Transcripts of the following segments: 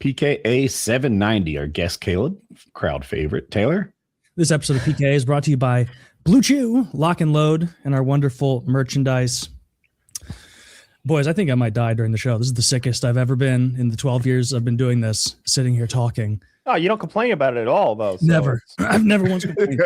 PKA 790, our guest Caleb, crowd favorite. Taylor? This episode of PKA is brought to you by Blue Chew, Lock and Load, and our wonderful merchandise. Boys, I think I might die during the show. This is the sickest I've ever been in the 12 years I've been doing this, sitting here talking. Oh, you don't complain about it at all, though. So never. I've never once complained.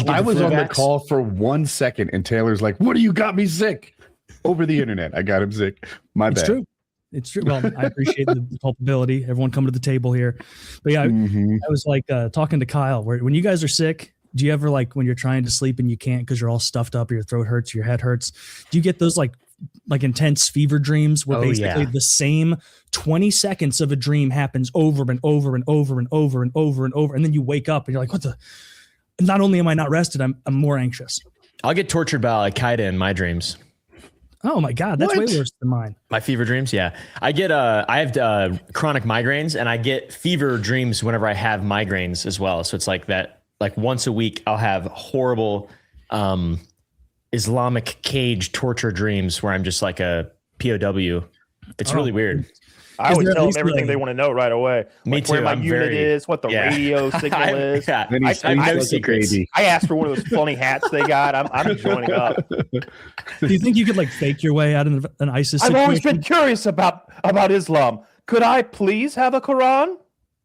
I was on the call for 1 second, and Taylor's like, what do you got me sick? Over the internet. I got him sick. My bad. It's true. It's true. Well, I appreciate the culpability. Everyone coming to the table here. But yeah, I was like talking to Kyle, where when you guys are sick, do you ever like when you're trying to sleep and you can't because you're all stuffed up, or your throat hurts, your head hurts? Do you get those like intense fever dreams where basically the same 20 seconds of a dream happens over and over and over and over and over and over, and then you wake up and you're like, what the? Not only am I not rested, I'm more anxious. I'll get tortured by Al-Qaeda in my dreams. Oh my God, that's way worse than mine. My fever dreams, yeah. I have chronic migraines, and I get fever dreams whenever I have migraines as well. So it's like that, like once a week, I'll have horrible Islamic cage torture dreams where I'm just like a POW. It's really weird. I would tell them everything they want to know right away. Me too. Where my unit is, what the radio signal is. I have no secrets. I asked for one of those funny hats they got. I'm joining up. Do you think you could like fake your way out of an ISIS situation? I've always been curious about Islam. Could I please have a Quran?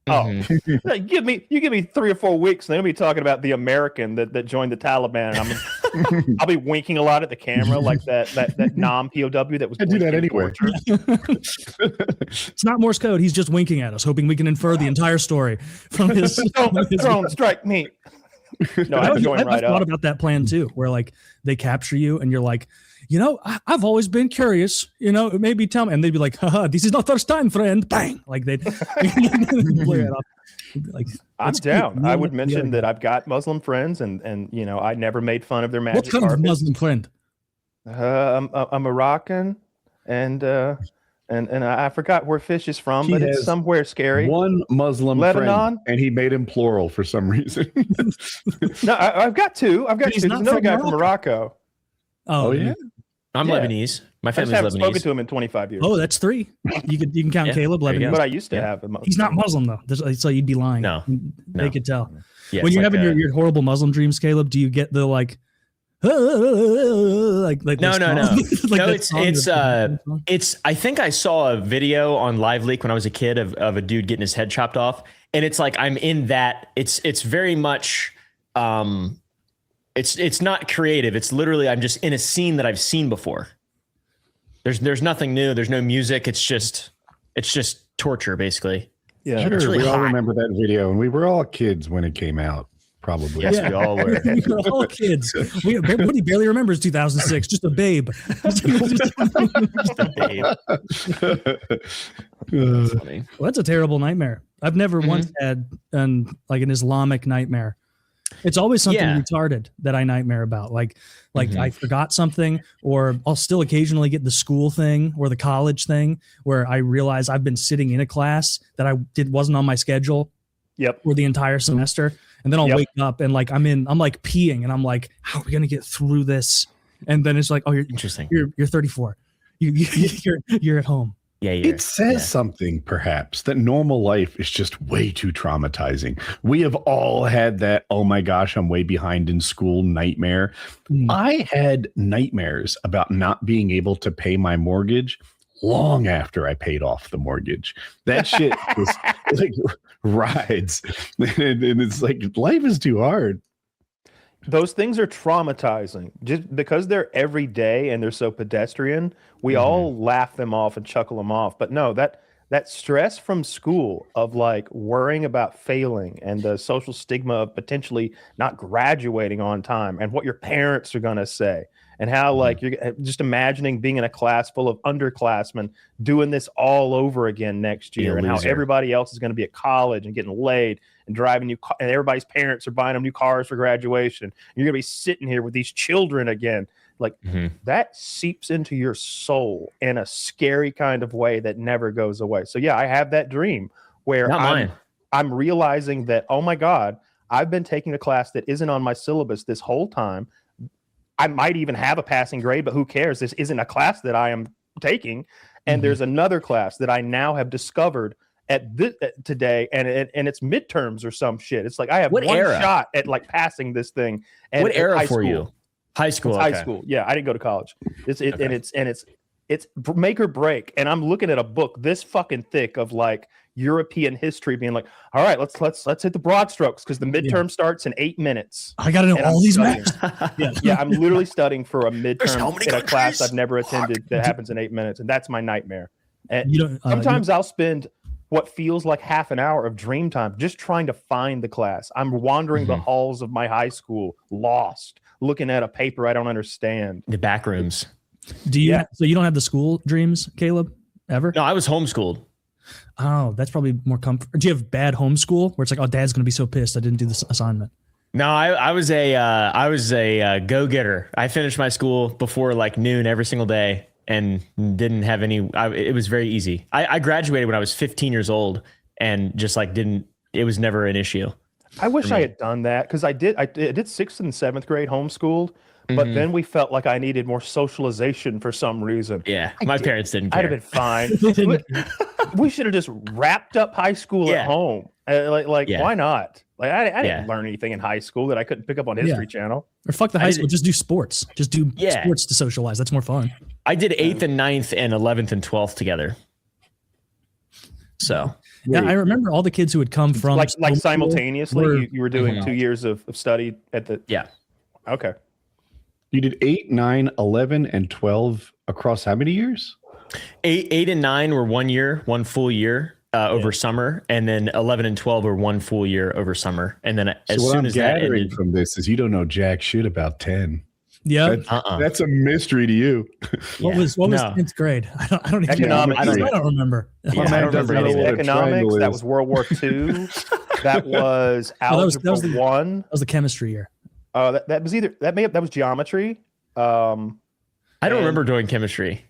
Oh, give me 3 or 4 weeks, and then we'll be talking about the American that joined the Taliban. And I'll be winking a lot at the camera like that non-POW that was. I do that anywhere. It's not Morse code. He's just winking at us, hoping we can infer the entire story from his. Don't strike me. No, I'm joining right up. I've thought about that plan too, where like they capture you and you're like, you know, I've always been curious, you know, maybe tell me. And they'd be like, haha, this is not first time, friend. Bang. Like they'd blare it up. Like, I'm down. I would mention that I've got Muslim friends and you know, I never made fun of their magic carpet. What kind of Muslim friend? A Moroccan and I forgot where Fish is from, but it's somewhere scary. One Muslim Lebanon, friend, and he made him plural for some reason. No, I've got two. There's another guy from Morocco. Oh yeah. I'm Lebanese. My family's I haven't Lebanese. spoken to him in 25 years. Oh, that's 3. You can count Caleb Lebanese. But I used to have. He's not Muslim though, so you'd be lying. No, they could tell. Yeah, when you're having your horrible Muslim dreams, Caleb, do you get the like? Like no. Like it's. I think I saw a video on Live Leak when I was a kid of a dude getting his head chopped off, and it's like I'm in that. It's very much. It's not creative. It's literally I'm just in a scene that I've seen before. There's nothing new. There's no music. It's just torture basically. Yeah, sure. Really we all remember that video, and we were all kids when it came out. Probably. Yes, we all were. We were all kids. Woody barely remembers 2006. Just a babe. Just a babe. That's funny. Well, that's a terrible nightmare. I've never once had an Islamic nightmare. It's always something retarded that I nightmare about. Like I forgot something, or I'll still occasionally get the school thing or the college thing where I realize I've been sitting in a class that wasn't on my schedule. For the entire semester. And then I'll wake up and like I'm like peeing and I'm like, how are we gonna get through this? And then it's like, oh, you're interesting. You're 34. You're at home. Yeah, it says something perhaps that normal life is just way too traumatizing. We have all had that, oh my gosh, I'm way behind in school nightmare. I had nightmares about not being able to pay my mortgage long after I paid off the mortgage. That shit was like rides. And it's like life is too hard. Those things are traumatizing just because they're every day and they're so pedestrian. We all laugh them off and chuckle them off. But no, that stress from school of like worrying about failing and the social stigma of potentially not graduating on time and what your parents are going to say and how like you're just imagining being in a class full of underclassmen doing this all over again next year and how everybody else is going to be at college and getting laid and driving new and everybody's parents are buying them new cars for graduation. You're going to be sitting here with these children again. Like that seeps into your soul in a scary kind of way that never goes away. So yeah, I have that dream where I'm realizing that, oh my God, I've been taking a class that isn't on my syllabus this whole time. I might even have a passing grade, but who cares? This isn't a class that I am taking. And there's another class that I now have discovered today, and it's midterms or some shit. It's like I have What one era? shot at like passing this thing. And What era high for school. you? High school. It's okay. high school. Yeah, I didn't go to college. It's make or break. And I'm looking at a book this fucking thick of like European history, being like, all right, let's hit the broad strokes because the midterm starts in 8 minutes. I got to know all these maps. Yeah, I'm literally studying for a midterm so many in a class countries. I've never attended that happens in 8 minutes, and that's my nightmare. And You don't- sometimes I'll spend what feels like half an hour of dream time just trying to find the class. I'm wandering the halls of my high school, lost, looking at a paper I don't understand. The back rooms. Do you? Yeah. So you don't have the school dreams, Caleb? Ever? No, I was homeschooled. Oh, that's probably more comfort. Do you have bad homeschool where it's like, oh, Dad's gonna be so pissed I didn't do this assignment? No, I was a go-getter. I finished my school before like noon every single day and didn't have any. It was very easy. I graduated when I was 15 years old and just like didn't. It was never an issue. I wish I had done that because I did 6th and 7th grade homeschooled, but then we felt like I needed more socialization for some reason. Yeah, my parents didn't care. I'd have been fine. We should have just wrapped up high school at home. Why not? Like I didn't learn anything in high school that I couldn't pick up on History Channel. Or fuck the high school, just do sports. Just do sports to socialize. That's more fun. I did 8th and 9th and 11th and 12th together. So yeah, I remember all the kids who would come from like simultaneously. You were doing 2 years of study at the Okay. You did 8, 9, 11, and 12 across how many years? 8 and 9 were 1 year, one full year over summer, and then 11 and 12 were one full year over summer. And then as what soon I'm as that gathering ended, from this is you don't know jack shit about 10. Yeah. That's a mystery to you. What was 10th grade? I don't even Economics. I don't remember. I don't remember any of it. Economics. That was World War II. That was algebra 1. That was the chemistry year. That was that was geometry. I don't remember doing chemistry.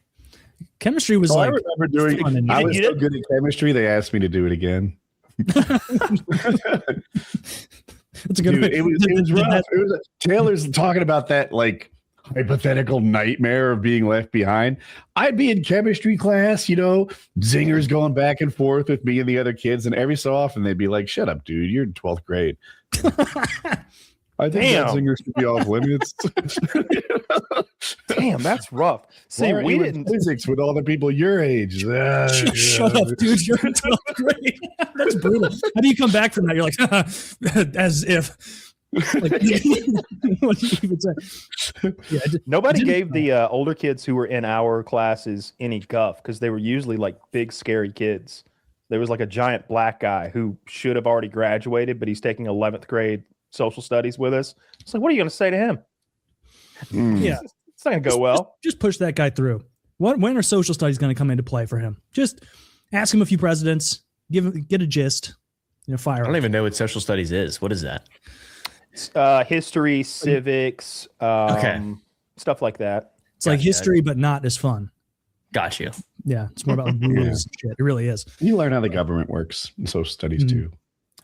Chemistry was I remember doing. I was so good at chemistry. They asked me to do it again. That's a good. Dude, it was rough. Taylor's talking about that like hypothetical nightmare of being left behind. I'd be in chemistry class, zingers going back and forth with me and the other kids, and every so often they'd be like, "Shut up, dude! You're in 12th grade." I think that zinger should be off limits. Damn, that's rough. See, we didn't physics with all the people your age. Shut up, dude! You're in 12th grade. That's brutal. How do you come back from that? You're like, as if. Like, what do you even say? Nobody gave the older kids who were in our classes any guff because they were usually like big, scary kids. There was like a giant black guy who should have already graduated, but he's taking 11th grade social studies with us. It's like, what are you going to say to him? Yeah, it's not going to go well. Just push that guy through. When are social studies going to come into play for him? Just ask him a few presidents, get a gist, fire. I don't even know what social studies is. What is that? History, civics, stuff like that. It's like history, but not as fun. Got you. Yeah, it's more about rules and shit. It really is. You learn how the government works in social studies too.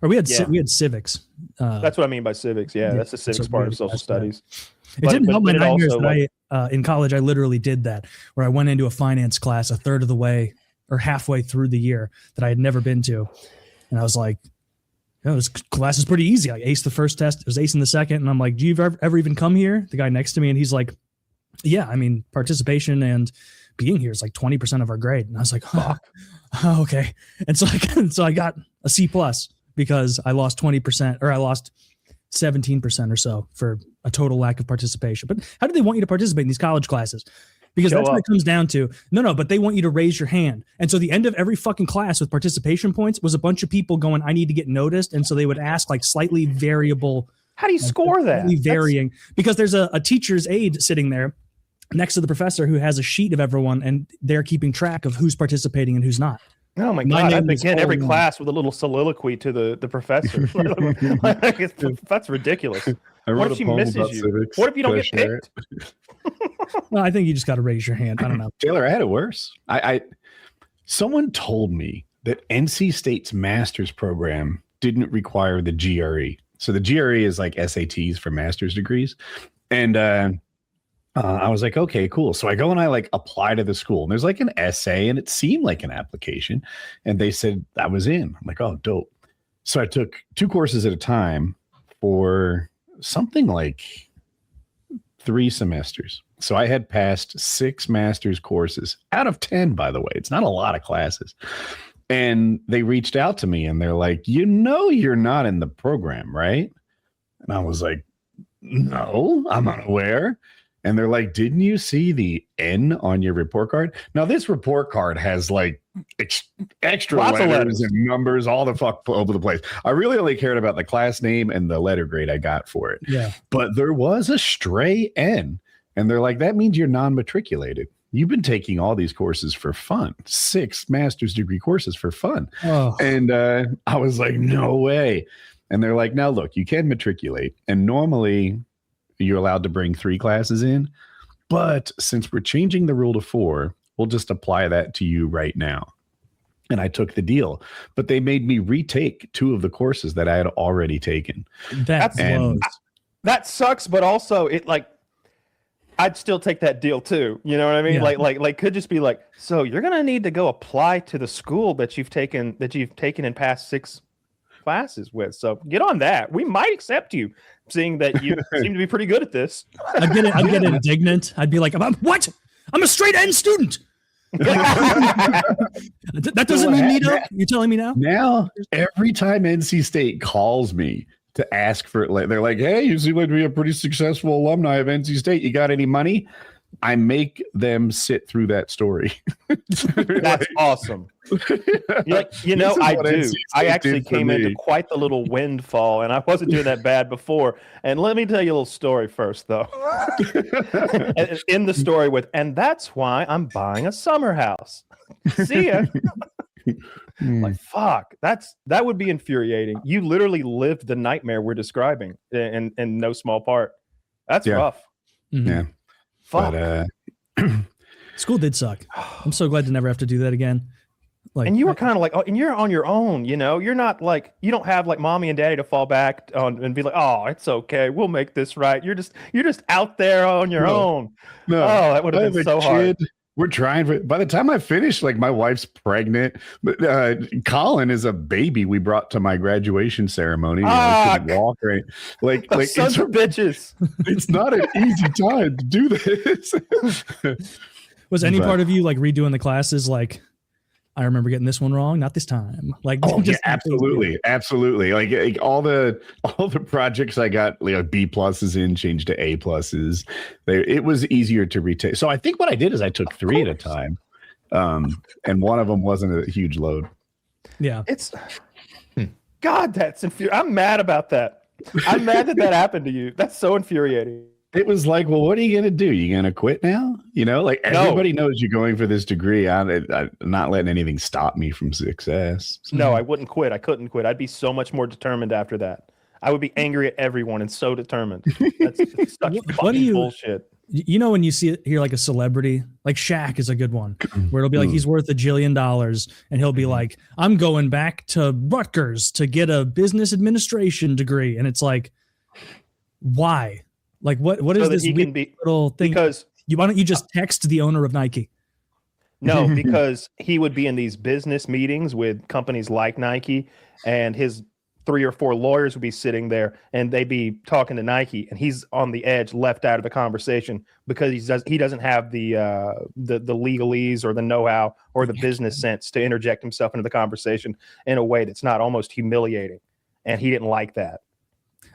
Or we had civics. That's what I mean by civics. Yeah, that's the civics part of social studies. It didn't help my nightmares that in college I literally did that, where I went into a finance class a third of the way or halfway through the year that I had never been to, and I was like, this class is pretty easy. I aced the first test, it was acing the second, and I'm like, do you ever even come here? The guy next to me, and he's like, yeah, I mean, participation and being here is like 20% of our grade, and I was like, oh, okay, and so I got a C+ because I lost 20%, or I lost 17% or so for a total lack of participation. But how do they want you to participate in these college classes? Because that's what it comes down to. No, but they want you to raise your hand. And so the end of every fucking class with participation points was a bunch of people going, I need to get noticed. And so they would ask like slightly variable. How do you score that? Varying. Because there's a teacher's aide sitting there next to the professor who has a sheet of everyone, and they're keeping track of who's participating and who's not. Oh my God! I begin every class with a little soliloquy to the professor. That's ridiculous. What if she misses you? What if you don't get picked? Well, I think you just got to raise your hand. I don't know. Taylor, I had it worse. Someone told me that NC State's master's program didn't require the GRE. So the GRE is like SATs for master's degrees, and I was like, okay, cool. So I go and I like apply to the school, and there's like an essay, and it seemed like an application, and they said I was in. I'm like, oh, dope. So I took 2 courses at a time for something like 3 semesters. So I had passed 6 master's courses out of 10, by the way. It's not a lot of classes. And they reached out to me and they're like, you know, you're not in the program, right? And I was like, no, I'm unaware. And they're like, didn't you see the N on your report card? Now, this report card has like extra letters and numbers, all the fuck over the place. I really only cared about the class name and the letter grade I got for it. Yeah. But there was a stray N. And they're like, that means you're non-matriculated. You've been taking all these courses for fun, 6 master's degree courses for fun. Oh. And I was like, no way. And they're like, now look, you can matriculate. And normally you're allowed to bring 3 classes in. But since we're changing the rule to 4, we'll just apply that to you right now. And I took the deal. But they made me retake 2 of the courses that I had already taken. That sucks, but also it like, I'd still take that deal too. You know what I mean? Yeah. Like could just be like, so you're going to need to go apply to the school that you've taken and passed 6 classes with. So get on that. We might accept you, seeing that you seem to be pretty good at this. I'd get indignant. I'd be like, what? I'm a straight N student. That doesn't mean neato. You're telling me now? Now, every time NC State calls me to ask for it, they're like, hey, you seem like to be a pretty successful alumni of NC State. You got any money? I make them sit through that story. That's awesome. You know, I do. I actually came into quite the little windfall, and I wasn't doing that bad before. And let me tell you a little story first, though. In the story and that's why I'm buying a summer house. See ya. Like, fuck, that would be infuriating. You literally lived the nightmare we're describing in no small part. That's rough. Mm-hmm. Yeah. Fuck. But, school did suck. I'm so glad to never have to do that again. Like, and you were kind of like, and you're on your own, you know, you're not like, you don't have like mommy and daddy to fall back on and be like, oh, it's okay, we'll make this right. You're just out there on your own. No, oh, that would have been so hard. We're trying by the time I finish, like my wife's pregnant, but Colin is a baby we brought to my graduation ceremony. Couldn't walk, right? Like sons of bitches. It's not an easy time to do this. Was any part of you like redoing the classes? Like, I remember getting this one wrong, not this time. Like, yeah, absolutely. Like all the projects I got like B pluses in changed to A pluses. It was easier to retake. So I think what I did is I took 3 at a time, and one of them wasn't a huge load. Yeah, it's God. That's infuriating. I'm mad about that. I'm mad that happened to you. That's so infuriating. It was like, well, what are you going to do? You going to quit now? You know, like everybody knows you're going for this degree. I'm not letting anything stop me from success. No, I wouldn't quit. I couldn't quit. I'd be so much more determined after that. I would be angry at everyone and so determined. That's such fucking bullshit. You know, when you hear like a celebrity, like Shaq is a good one, where it'll be like he's worth $1 jillion, and he'll be like, I'm going back to Rutgers to get a business administration degree. And it's like, why? Like what is this little thing? Because why don't you just text the owner of Nike? No, because he would be in these business meetings with companies like Nike, and his 3 or 4 lawyers would be sitting there, and they'd be talking to Nike, and he's on the edge, left out of the conversation because he doesn't have the legalese or the know-how or the business sense to interject himself into the conversation in a way that's not almost humiliating, and he didn't like that.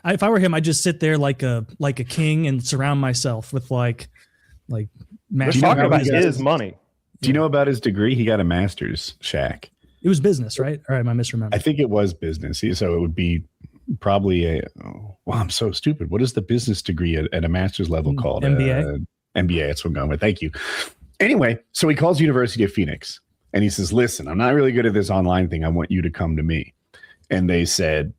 If I were him, I'd just sit there like a king and surround myself with like. We're talking about his money. Do you know about his degree? He got a master's, Shaq. It was business, right? Or am I misremembering? I think it was business. So it would be probably I'm so stupid. What is the business degree at a master's level called? MBA. MBA. That's what I'm going with. Thank you. Anyway, so he calls University of Phoenix and he says, listen, I'm not really good at this online thing. I want you to come to me. And they said,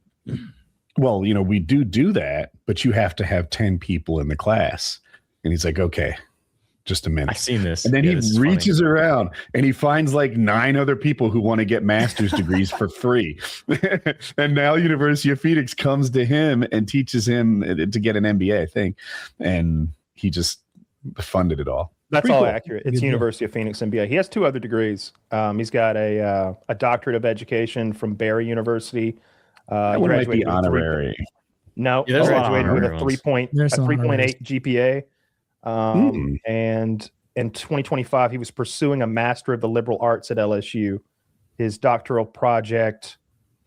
well, you know, we do that, but you have to have 10 people in the class. And he's like, okay, just a minute. I've seen this. And then he reaches around and he finds like 9 other people who want to get master's degrees for free. And now University of Phoenix comes to him and teaches him to get an MBA, I think. And he just funded it all. That's Pretty all cool. accurate. It's University of Phoenix MBA. He has 2 other degrees. He's got a doctorate of education from Barry University. That one might be honorary. No, Yeah, there's a lot of graduated with a honorary 3.8 GPA. And in 2025, he was pursuing a Master of the Liberal Arts at LSU. His doctoral project,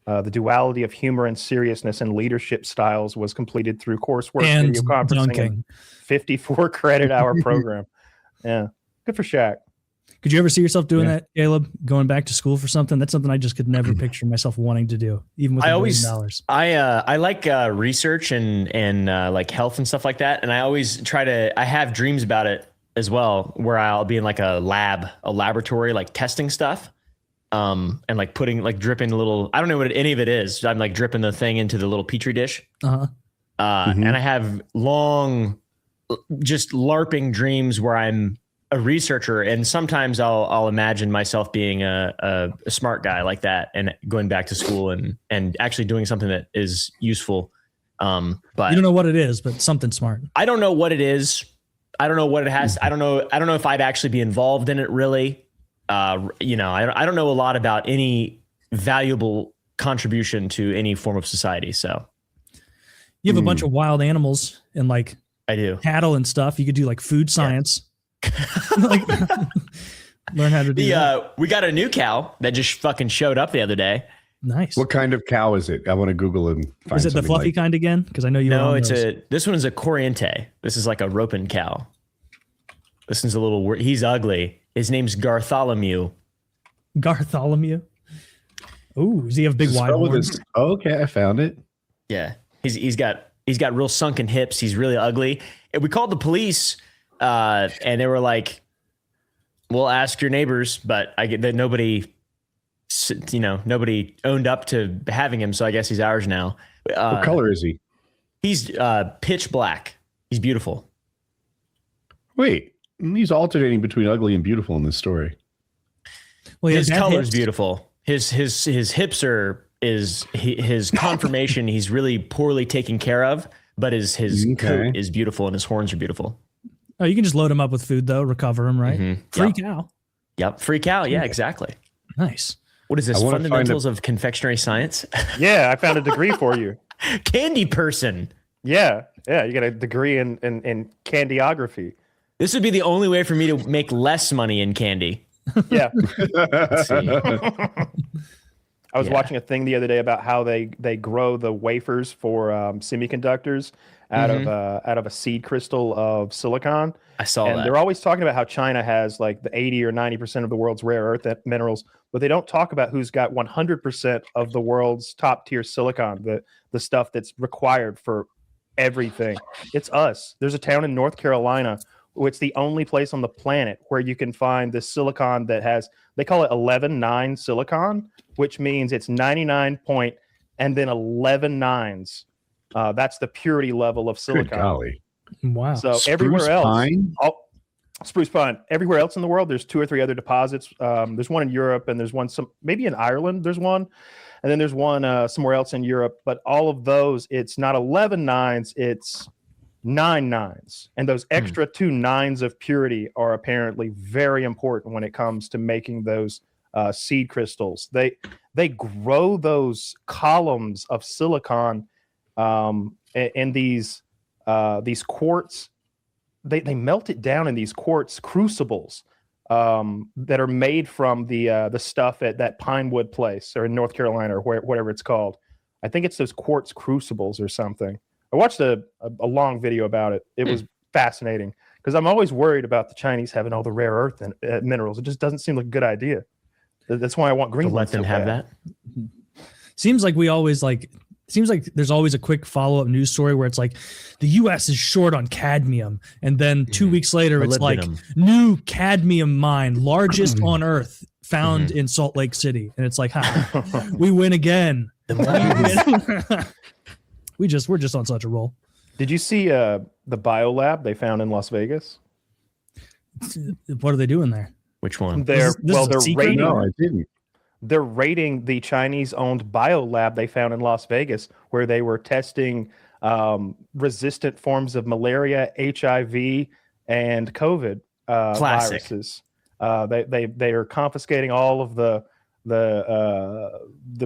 The Duality of Humor and Seriousness and Leadership Styles, was completed through coursework, And video conferencing, and 54 credit hour program. Yeah, good for Shaq. Could you ever see yourself doing that, Caleb? Going back to school for something? That's something I just could never picture myself wanting to do, even with $1 million. I like research and like health and stuff like that, and I always I have dreams about it as well, where I'll be in like a laboratory, like testing stuff, and like dripping a little. I don't know what any of it is. I'm like dripping the thing into the little petri dish, and I have long, just LARPing dreams where I'm a researcher, and sometimes I'll imagine myself being a smart guy like that and going back to school and actually doing something that is useful. But you don't know what it is, but something smart. I don't know what it is. I don't know what it has. I don't know if I'd actually be involved in it really. I don't know a lot about any valuable contribution to any form of society. So you have a bunch of wild animals and like I do cattle and stuff. You could do like food science. Like, learn how to do that. We got a new cow that just fucking showed up the other day. Nice. What kind of cow is it? I want to Google and find. Is it the fluffy kind again? Because I know you. No, this one is a Corriente. This is like a roping cow. This one's a little. He's ugly. His name's Gartholomew. Gartholomew. Oh, does he have big wide horns? Okay, I found it. Yeah, he's got real sunken hips. He's really ugly. And we called the police. And they were like, "We'll ask your neighbors," but I get that nobody owned up to having him, so I guess he's ours now. What color is he? He's pitch black. He's beautiful. Wait, he's alternating between ugly and beautiful in this story. Well, his color's beautiful. His hips are his conformation. He's really poorly taken care of, but his coat is beautiful and his horns are beautiful. Oh, you can just load him up with food, though. Recover him, right? Mm-hmm. Free cow. Yep, free cow. Yeah, exactly. Nice. What is this? Fundamentals of confectionery science? Yeah, I found a degree for you. Candy person. Yeah. You got a degree in candyography. This would be the only way for me to make less money in candy. Yeah. Let's see. I was watching a thing the other day about how they grow the wafers for semiconductors out of a seed crystal of silicon. I saw that. And they're always talking about how China has like the 80 or 90% of the world's rare earth minerals, but they don't talk about who's got 100% of the world's top tier silicon, the stuff that's required for everything. It's us. There's a town in North Carolina. It's the only place on the planet where you can find the silicon that has, they call it 11-9 silicon, which means it's 99 point and then 11 nines. That's the purity level of silicon. Good golly. Wow. So Spruce everywhere else, pine? spruce pine. Everywhere else in the world, there's 2 or 3 other deposits. There's one in Europe, and there's one maybe in Ireland. There's one, and then there's one somewhere else in Europe. But all of those, it's not 11 nines, it's 9 nines, and those extra 2 nines of purity are apparently very important when it comes to making those seed crystals. They grow those columns of silicon in these quartz. They melt it down in these quartz crucibles that are made from the stuff at that Pinewood place or in North Carolina or whatever it's called. I think it's those quartz crucibles or something. I watched a long video about it. It was fascinating because I'm always worried about the Chinese having all the rare earth and minerals. It just doesn't seem like a good idea. That's why I want Greenland. Let them have that. Seems like there's always a quick follow-up news story where it's like the U.S. is short on cadmium, and then 2 weeks later it's like new cadmium mine, largest on Earth, found in Salt Lake City, and it's like, we win again. We're just on such a roll. Did you see the biolab they found in Las Vegas? What are they doing there? Which one? They're rating. No, I didn't. They're rating the Chinese-owned biolab they found in Las Vegas, where they were testing resistant forms of malaria, HIV, and COVID Classic. viruses. They are confiscating all of the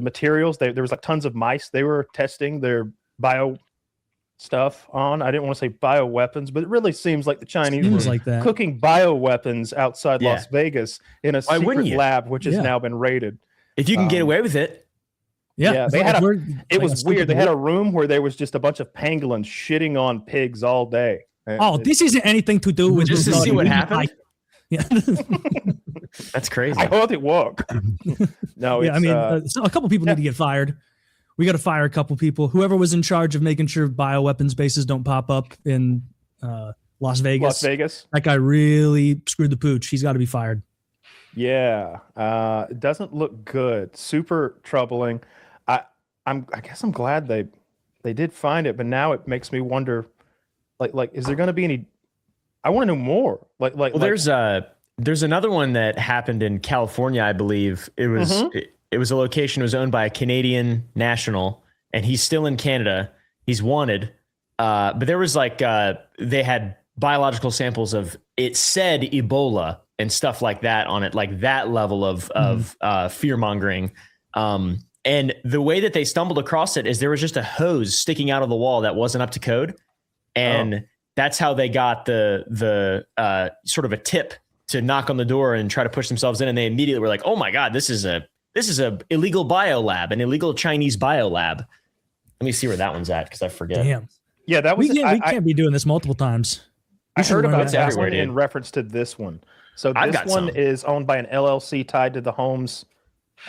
materials. There was like tons of mice they were testing their bio stuff on. I didn't want to say bio weapons, but it really seems like the Chinese were like that. cooking bio weapons outside Las Vegas in a secret lab, which has now been raided. If you can get away with it. Yeah, they had it was weird. They had a room where there was just a bunch of pangolins shitting on pigs all day. Oh, this isn't anything to do with just to see what happened. Yeah, that's crazy. I hope it worked. No, yeah, I mean, so a couple people need to get fired. We got to fire a couple people. Whoever was in charge of making sure bioweapons bases don't pop up in Las Vegas. That guy really screwed the pooch. He's got to be fired. Yeah, it doesn't look good. Super troubling. I guess I'm glad they did find it, but now it makes me wonder, like, is there going to be any? I want to know more. There's another one that happened in California, I believe. It was it was a location that was owned by a Canadian national, and he's still in Canada. He's wanted, but there was they had biological samples of, it said Ebola and stuff like that on it, like that level of fear mongering. And the way that they stumbled across it is there was just a hose sticking out of the wall that wasn't up to code, and that's how they got the sort of a tip to knock on the door and try to push themselves in. And they immediately were like, "Oh my God, this is a illegal biolab, an illegal Chinese biolab." Let me see where that one's at because I forget. Damn. Yeah, that was. We can't be doing this multiple times. I heard about that one in reference to this one. So this one is owned by an LLC tied to the homes.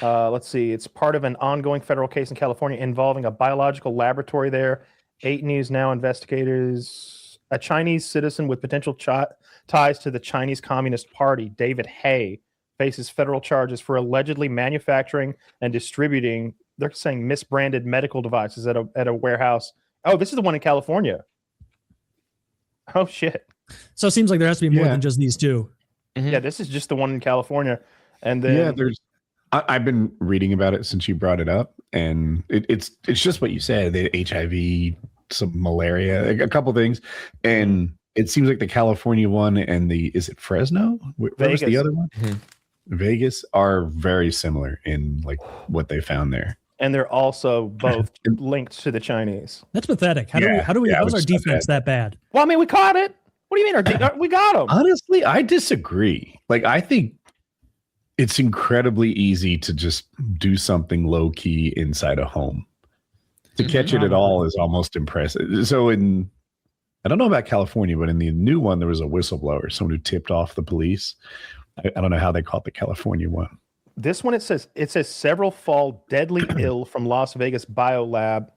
Let's see. It's part of an ongoing federal case in California involving a biological laboratory there. 8 News Now investigators, a Chinese citizen with potential ties to the Chinese Communist Party, David Hay, faces federal charges for allegedly manufacturing and distributing, they're saying, misbranded medical devices at a warehouse. Oh, this is the one in California. Oh, shit. So it seems like there has to be more than just these two. Mm-hmm. Yeah, this is just the one in California. And then I've been reading about it since you brought it up, and it's just what you said. The HIV, some malaria, a couple things, and it seems like the California one and is it Fresno? Where was the other one? Mm-hmm. Vegas are very similar in like what they found there, and they're also both linked to the Chinese. That's pathetic. How's our defense that bad? Well, I mean, we caught it. What do you mean? We got them. Honestly, I disagree. Like, I think it's incredibly easy to just do something low key inside a home. To catch it at all is almost impressive. So I don't know about California, but in the new one, there was a whistleblower, someone who tipped off the police. I don't know how they caught the California one. This one, it says several fall deadly ill from Las Vegas biolab,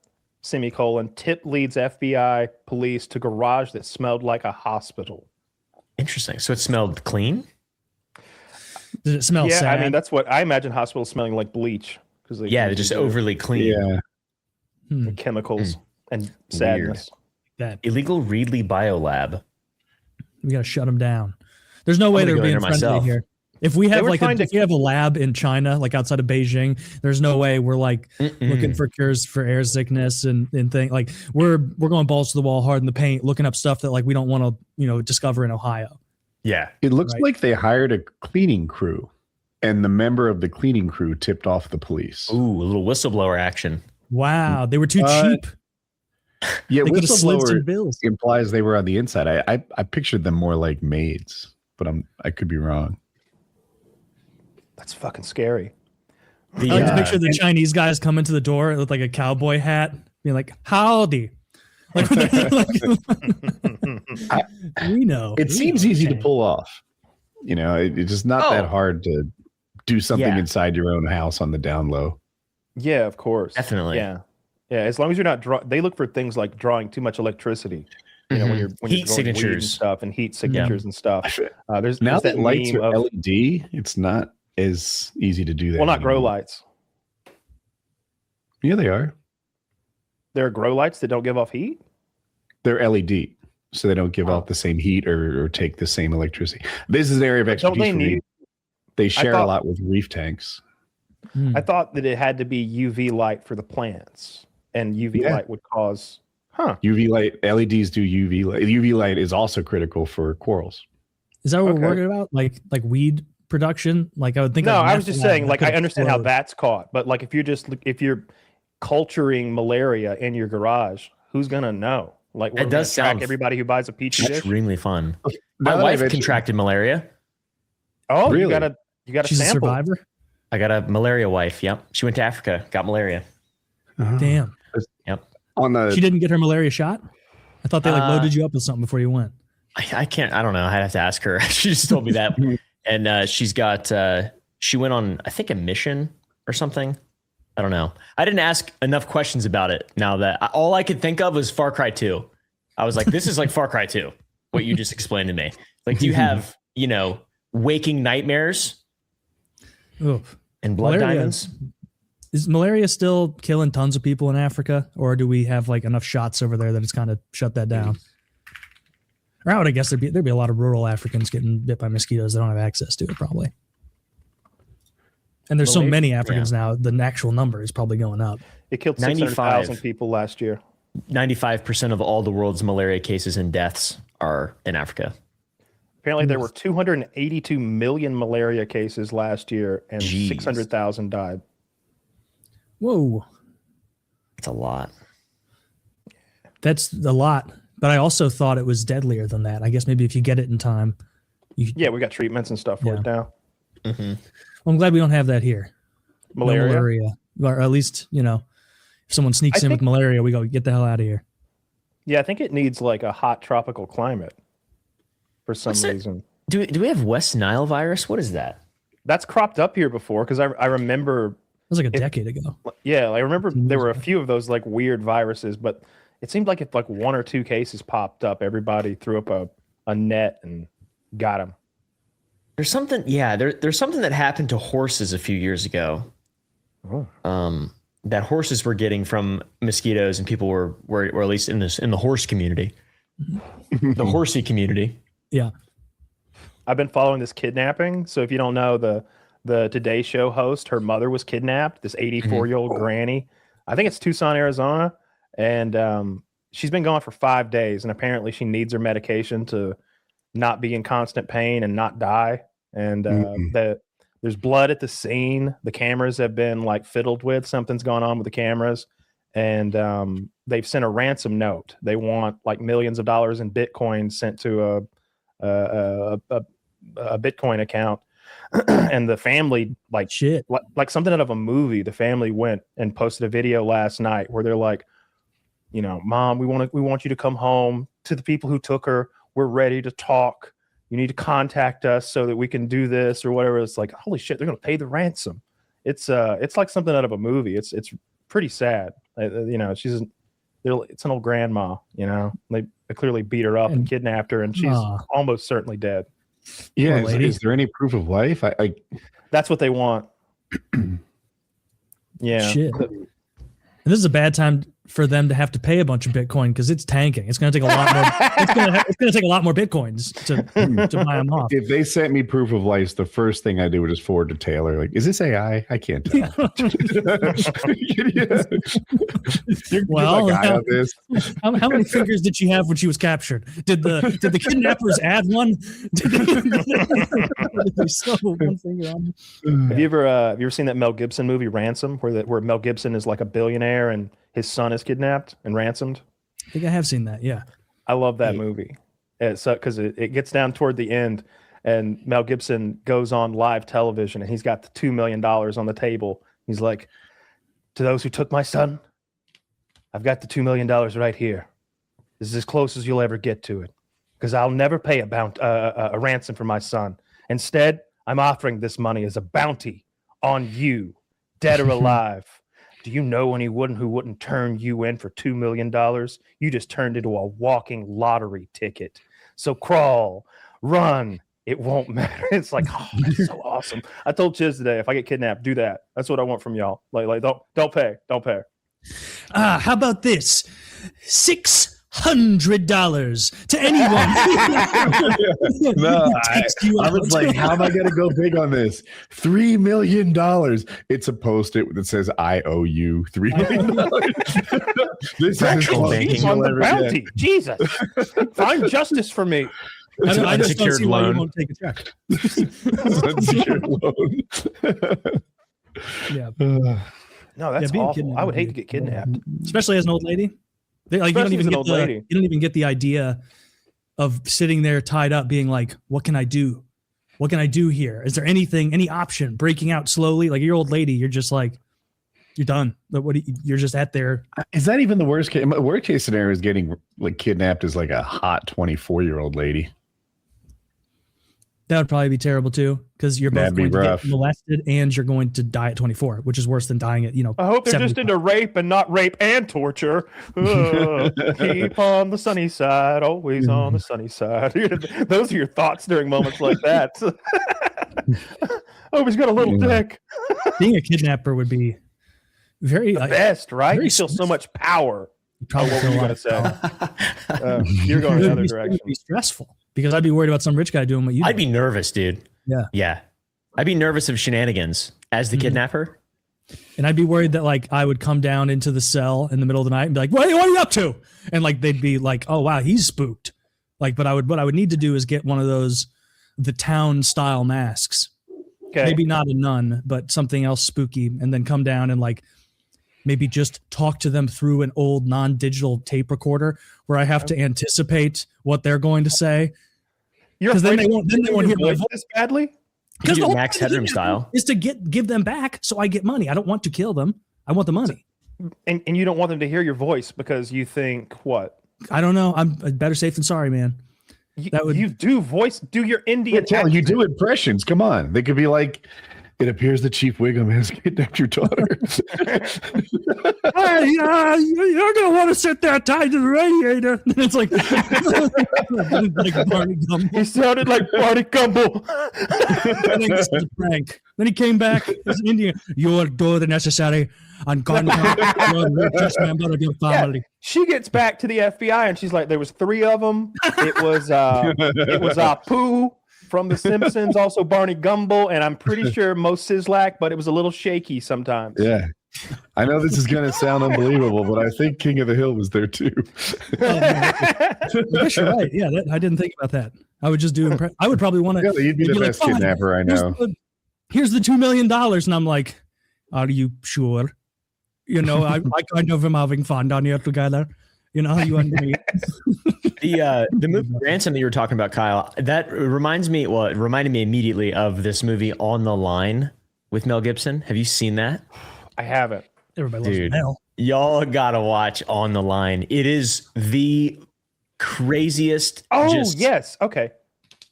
tip leads FBI police to garage that smelled like a hospital. Interesting. So it smelled clean? Did it smell sad? I mean, that's what I imagine hospitals smelling like bleach. They're just overly clean. Yeah. Chemicals and sadness. That illegal Reedley biolab. We got to shut them down. There's no way they're being friendly here. If we have if you have a lab in China, like outside of Beijing, there's no way we're like looking for cures for air sickness and things. Like we're going balls to the wall, hard in the paint, looking up stuff that like we don't want to discover in Ohio. Yeah, it looks like they hired a cleaning crew, and the member of the cleaning crew tipped off the police. Ooh, a little whistleblower action. Wow, they were too cheap. Yeah, whistleblower implies they were on the inside. I pictured them more like maids, but I could be wrong. That's fucking scary. I like to picture the Chinese guys coming to the door with like a cowboy hat, being like, "Howdy." Like, we know. It seems easy to pull off. It's just not that hard to do something inside your own house on the down low. Yeah, of course. Definitely. Yeah. As long as you're not they look for things like drawing too much electricity. When you're heat signatures and stuff and heat signatures and stuff. There's now that lights are of, LED, it's not as easy to do that. Well, not grow lights. Yeah, they are. There are grow lights that don't give off heat? They're LED, so they don't give off the same heat or take the same electricity. This is an area of expertise for me. They share a lot with reef tanks. I thought that it had to be UV light for the plants, and UV light would cause Huh. UV light, LEDs do UV light. UV light is also critical for corals. Is that what we're working about? Like weed production? Like I would think. No, like I was just saying, like, I understand how that's caught, but like if you're culturing malaria in your garage, who's gonna know? Like, it does sound everybody who buys a petri dish. Extremely fun. My wife contracted malaria. Oh, really? You got a She's sample. a survivor. I got a malaria wife. Yep, she went to Africa, got malaria. Damn. Yep. She didn't get her malaria shot. I thought they like loaded you up with something before you went. I can't. I don't know. I'd have to ask her. She just told me that, and she's got. She went on, I think, a mission or something. I don't know. I didn't ask enough questions about it. Now that all I could think of was Far Cry 2. I was like, this is like Far Cry 2. What you just explained to me. Like, do you have waking nightmares and blood diamonds? Is malaria still killing tons of people in Africa, or do we have like enough shots over there that it's kind of shut that down? Or I would guess there'd be a lot of rural Africans getting bit by mosquitoes that don't have access to it, probably. And there's so many Africans now, the actual number is probably going up. It killed 600,000 people last year. 95% of all the world's malaria cases and deaths are in Africa. Apparently, there were 282 million malaria cases last year, and 600,000 died. Whoa. That's a lot. That's a lot. But I also thought it was deadlier than that. I guess maybe if you get it in time. We got treatments and stuff for it now. Mm-hmm. Well, I'm glad we don't have that here. Malaria? No malaria. Or at least, if someone sneaks in with malaria, we go, get the hell out of here. Yeah, I think it needs like a hot tropical climate for some reason. Do we have West Nile virus? What is that? That's cropped up here before because I remember... It was like a decade ago. Yeah, I remember there were a few of those like weird viruses, but it seemed like if like one or two cases popped up, everybody threw up a net and got them. There's something, there's something that happened to horses a few years ago. Oh. That horses were getting from mosquitoes, and people were at least in the horse community, the horsey community. Yeah, I've been following this kidnapping. So if you don't know, the Today Show host, her mother was kidnapped. This 84-year-old granny. I think it's Tucson, Arizona, and she's been gone for 5 days, and apparently she needs her medication to not be in constant pain and not die. And there's blood at the scene. The cameras have been like fiddled with. Something's gone on with the cameras, and they've sent a ransom note. They want like millions of dollars in Bitcoin sent to a Bitcoin account. And the family, like something out of a movie, the family went and posted a video last night where they're like, Mom, we want you to come home. To the people who took her, we're ready to talk. You need to contact us so that we can do this or whatever. It's like, holy shit, they're going to pay the ransom. It's like something out of a movie. It's pretty sad. It's an old grandma, they clearly beat her up and kidnapped her, and she's almost certainly dead. Yeah. Is there any proof of life? That's what they want. Yeah. Shit. And this is a bad time for them to have to pay a bunch of Bitcoin because it's tanking. It's going to take a lot more. It's going to take a lot more Bitcoins to buy them off. If they sent me proof of life, the first thing I do would just forward to Taylor. Like, is this AI? I can't tell. Well, how many fingers did she have when she was captured? Did the kidnappers add one? Did they sew one finger on? Have you ever seen that Mel Gibson movie Ransom, where Mel Gibson is like a billionaire and his son is kidnapped and ransomed? I think I have seen that. Yeah. I love that movie. Because it gets down toward the end and Mel Gibson goes on live television and he's got the $2 million on the table. He's like, to those who took my son, I've got the $2 million right here. This is as close as you'll ever get to it because I'll never pay a ransom for my son. Instead, I'm offering this money as a bounty on you, dead or alive. Do you know anyone who wouldn't turn you in for $2 million? You just turned into a walking lottery ticket. So crawl, run. It won't matter. It's like, oh, that's so awesome. I told Chiz today, if I get kidnapped, do that. That's what I want from y'all. Like don't pay. How about this? $600 $100 to anyone. No, I was like, how am I going to go big on this? $3 million. It's a post-it that says, I owe you $3 million. This is on the bounty. Jesus. Find justice for me. I just don't see why you won't take a check. Unsecured loan. Yeah. No, that's awful. I would hate to get kidnapped. Especially as an old lady. You don't even get the idea of sitting there tied up being like, what can I do? What can I do here? Is there any option? Breaking out slowly? Like, you're old lady, you're just like, you're done. You're just at there. Is that even the worst case? Worst case scenario is getting like kidnapped as like a hot 24-year-old lady. That would probably be terrible too, because you're both going to rough. get molested and you're going to die at 24, which is worse than dying at, I hope they're 75. Just into rape and not rape and torture. Keep on the sunny side, always on the sunny side. Those are your thoughts during moments like that. Oh, he's got a little dick. Being a kidnapper would be very best, right? You feel so much power. Probably what were you going to say? You're going another direction. It would be stressful because I'd be worried about some rich guy doing what you do. I'd be nervous, dude. Yeah. I'd be nervous of shenanigans as the kidnapper. And I'd be worried that like I would come down into the cell in the middle of the night and be like, what are you up to? And like they'd be like, oh wow, he's spooked. Like, but what I would need to do is get one of those the town style masks. Okay. Maybe not a nun, but something else spooky, and then come down and like maybe just talk to them through an old non-digital tape recorder where I have to anticipate what they're going to say. Because then they won't hear my voice this badly. Because the whole Max Headroom style is to give them back, so I get money. I don't want to kill them. I want the money. And you don't want them to hear your voice because you think what? I don't know. I'm better safe than sorry, man. You do your Indian. You do impressions. Come on, they could be like, it appears that Chief Wiggum has kidnapped your daughter. Hey, you're gonna want to sit there tied to the radiator. It's like, like Barney Gumble. He sounded like Barney Gumble. I think this is a prank. Then he came back as an Indian. You will do the necessary and contact your richest member of your family. Yeah, she gets back to the FBI and she's like, there was 3 of them. It was Apu from The Simpsons, also Barney Gumble, and I'm pretty sure Mo Sizlak, but it was a little shaky sometimes. Yeah. I know this is going to sound unbelievable, but I think King of the Hill was there too. I guess you're right. Yeah, I didn't think about that. I would just do I would probably want to. Yeah, you'd be the best kidnapper I know. Here's the $2 million. And I'm like, are you sure? You know, I kind of am having fun down here together. You know, you and me. The movie Ransom that you were talking about, Kyle, that reminded me immediately of this movie On the Line with Mel Gibson. Have you seen that? I haven't. Everybody loves Mel. Y'all gotta watch On the Line. It is the craziest. Oh, yes. Okay.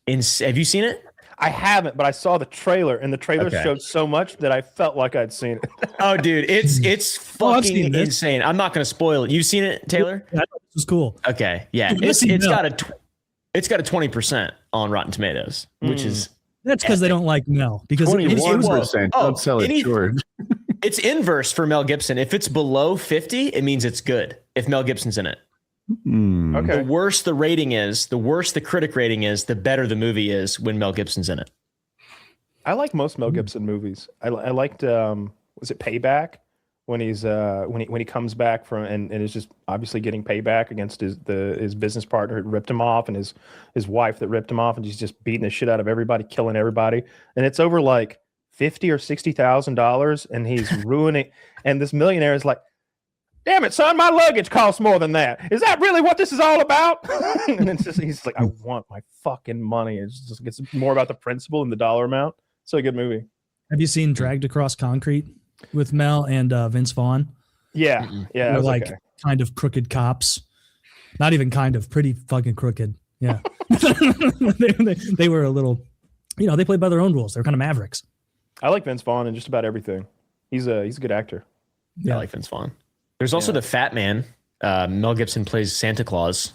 Have you seen it? I haven't, but I saw the trailer, and the trailer showed so much that I felt like I'd seen it. Oh, dude, it's fucking insane. I'm not going to spoil it. You've seen it, Taylor? Yeah, this was cool. Okay, yeah, it's got a 20% on Rotten Tomatoes, which is that's because they don't like Mel. Because 21%. Don't sell it short. It's inverse for Mel Gibson. If it's below 50, it means it's good. If Mel Gibson's in it. Okay. The worse the rating is, the worse the critic rating is, the better the movie is when Mel Gibson's in it. I like most Mel Gibson movies. I liked was it Payback when he's when he comes back from and is just obviously getting payback against his business partner who ripped him off and his wife that ripped him off, and he's just beating the shit out of everybody, killing everybody, and it's over like $50,000 or $60,000, and he's ruining. And this millionaire is like, damn it, son, my luggage costs more than that. Is that really what this is all about? And it's just, he's like, I want my fucking money. It's more about the principle than the dollar amount. So a good movie. Have you seen Dragged Across Concrete with Mel and Vince Vaughn? Yeah. Yeah. They're like kind of crooked cops. Not even kind of, pretty fucking crooked. Yeah. they were a little, they played by their own rules. They're kind of mavericks. I like Vince Vaughn in just about everything. He's a good actor. Yeah, I like Vince Vaughn. There's also The Fat Man. Mel Gibson plays Santa Claus.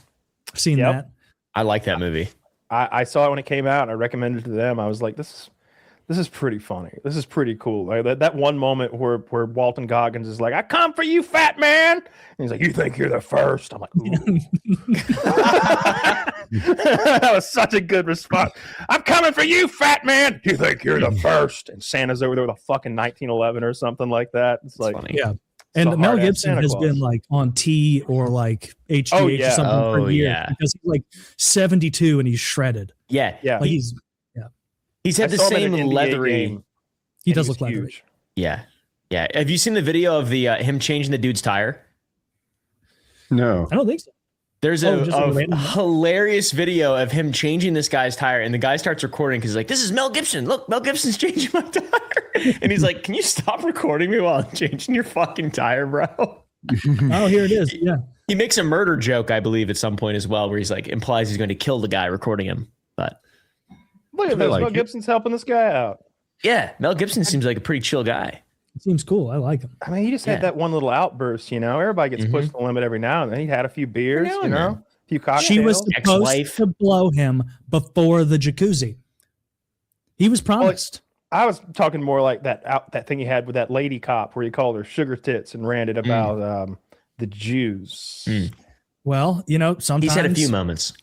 I've seen that. I like that movie. I saw it when it came out. I recommended it to them. I was like, this This is pretty funny. This is pretty cool. Like that one moment where Walton Goggins is like, "I come for you, fat man," and he's like, "You think you're the first?" I'm like, ooh. That was such a good response. "I'm coming for you, fat man. You think you're the first?" And Santa's over there with a fucking 1911 or something like that. It's like, funny. Yeah. And Mel Gibson has been like on T or like HGH or something for years because he's like 72 and he's shredded. Yeah. Yeah. Like He's had the same leathery. He does look leathery. Yeah. Yeah. Have you seen the video of the him changing the dude's tire? No. I don't think so. There's a hilarious video of him changing this guy's tire, and the guy starts recording because he's like, "This is Mel Gibson. Look, Mel Gibson's changing my tire." And he's like, "Can you stop recording me while I'm changing your fucking tire, bro?" Oh, here it is. Yeah. He makes a murder joke, I believe, at some point as well, where he's like implies he's going to kill the guy recording him. But look at this. Mel Gibson's helping this guy out. Yeah, Mel Gibson seems like a pretty chill guy. It seems cool. I like him. I mean, he just had that one little outburst, you know. Everybody gets pushed to the limit every now and then. He had a few beers, you know, a few cocktails. She was supposed to blow him before the jacuzzi. He was promised. Well, I was talking more like that thing he had with that lady cop where he called her sugar tits and ranted about the Jews. Well, you know, sometimes he's had a few moments.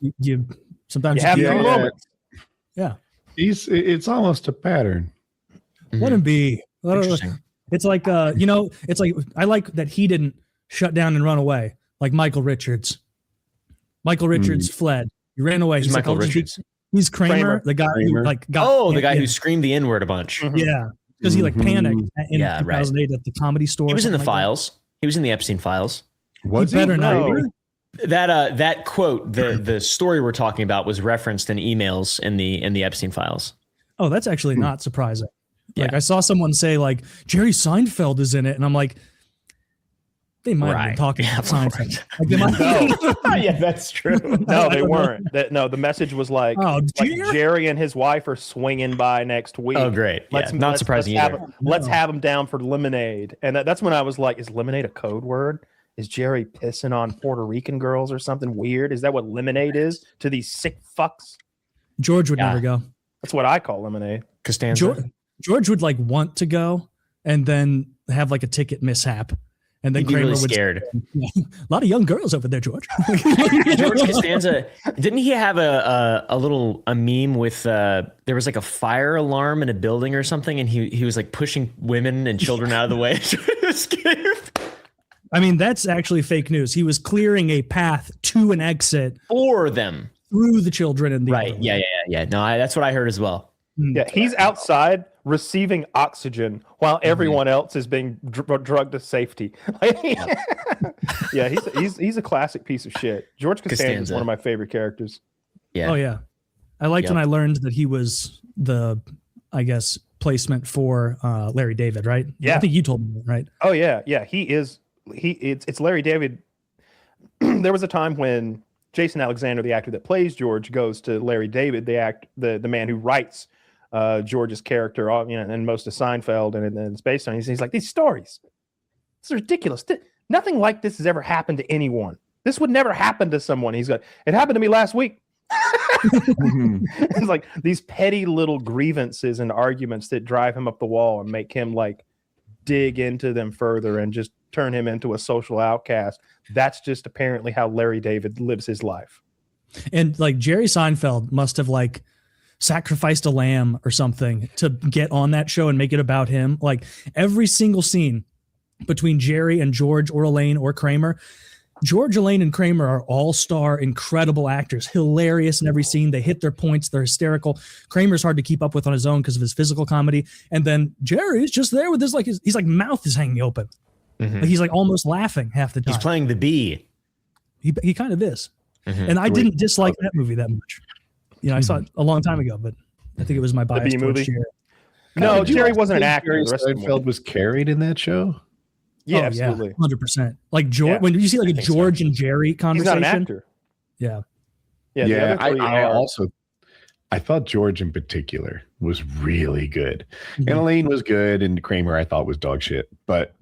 Sometimes you have a few moments. Yeah. It's almost a pattern. Wouldn't be. Interesting. It's like, you know, it's like, I like that he didn't shut down and run away like Michael Richards. Michael Richards fled. He ran away. He's Michael Richards. He's Kramer, the guy who like got. The guy who screamed the N-word a bunch. Yeah. Because he like panicked in 2008 at the Comedy Store. He was in the files. He was in the Epstein files. Was he? Better not. That quote, the story we're talking about was referenced in emails in the Epstein files. Oh, that's actually not surprising. Like I saw someone say like Jerry Seinfeld is in it, and I'm like, they might have been talking about Seinfeld. Like, yeah, that's true. No, they weren't. The message was like, Jerry and his wife are swinging by next week. Oh, great. Not surprising either. Let's have them down for lemonade. And that's when I was like, is lemonade a code word? Is Jerry pissing on Puerto Rican girls or something weird? Is that what lemonade is to these sick fucks? George would never go. That's what I call lemonade. Costanza. George would like want to go and then have like a ticket mishap. And then Kramer really would scared. A lot of young girls over there, George. George Costanza, didn't he have a meme with there was like a fire alarm in a building or something, and he was like pushing women and children out of the way to escape? I mean, that's actually fake news. He was clearing a path to an exit for them through the children and the right. Yeah. No, that's what I heard as well. Yeah, he's outside receiving oxygen while everyone else is being drugged to safety. Yeah, he's a classic piece of shit. George Costanza is one of my favorite characters. Yeah. Oh yeah, I liked when I learned that he was the, I guess, placement for Larry David, right? Yeah, I think you told me that, right? Oh yeah, he is. It's Larry David. There was a time when Jason Alexander, the actor that plays George, goes to Larry David, the man who writes George's character, and most of Seinfeld, and it's based on. He's like, these stories, it's ridiculous. Nothing like this has ever happened to anyone. This would never happen to someone. He's like, it happened to me last week. It's like these petty little grievances and arguments that drive him up the wall and make him like dig into them further and just turn him into a social outcast. That's just apparently how Larry David lives his life. And like Jerry Seinfeld must have like sacrificed a lamb or something to get on that show and make it about him. Like every single scene between Jerry and George or Elaine or Kramer, George, Elaine, and Kramer are all-star, incredible actors, hilarious in every scene. They hit their points. They're hysterical. Kramer's hard to keep up with on his own because of his physical comedy. And then Jerry's just there with his he's like mouth is hanging open. Like he's like almost laughing half the time. He's playing the bee. He kind of is. And I didn't dislike that movie that much. You know, I saw it a long time ago, but I think it was my bias towards Jerry. No, Jerry wasn't an actor. Seinfeld was carried in that show. Yeah, absolutely, 100%. Like George, when you see like a George and Jerry conversation, he's not an actor. Yeah. I thought George in particular was really good, and Elaine was good, and Kramer I thought was dog shit. But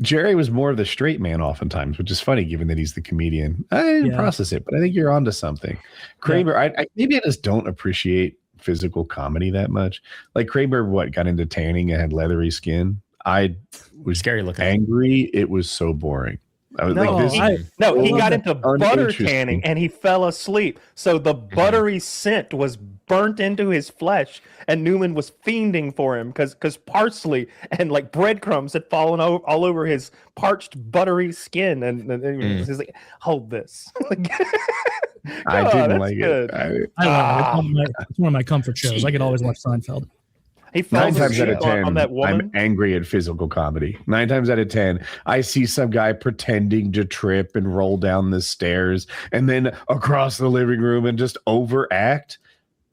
Jerry was more of the straight man oftentimes, which is funny given that he's the comedian. I didn't process it, but I think you're onto something. Kramer, I maybe I just don't appreciate physical comedy that much. Like Kramer, got into tanning and had leathery skin. I was scary looking, angry. It was so boring. I was he got into butter tanning and he fell asleep. So the buttery scent was burnt into his flesh, and Newman was fiending for him because parsley and like breadcrumbs had fallen all over his parched buttery skin, and he's like, "Hold this." I didn't like it. I love it. It's one of my comfort shows. I could always watch Seinfeld. He 9 times out of 10, on that woman. I'm angry at physical comedy. 9 times out of 10, I see some guy pretending to trip and roll down the stairs and then across the living room and just overact.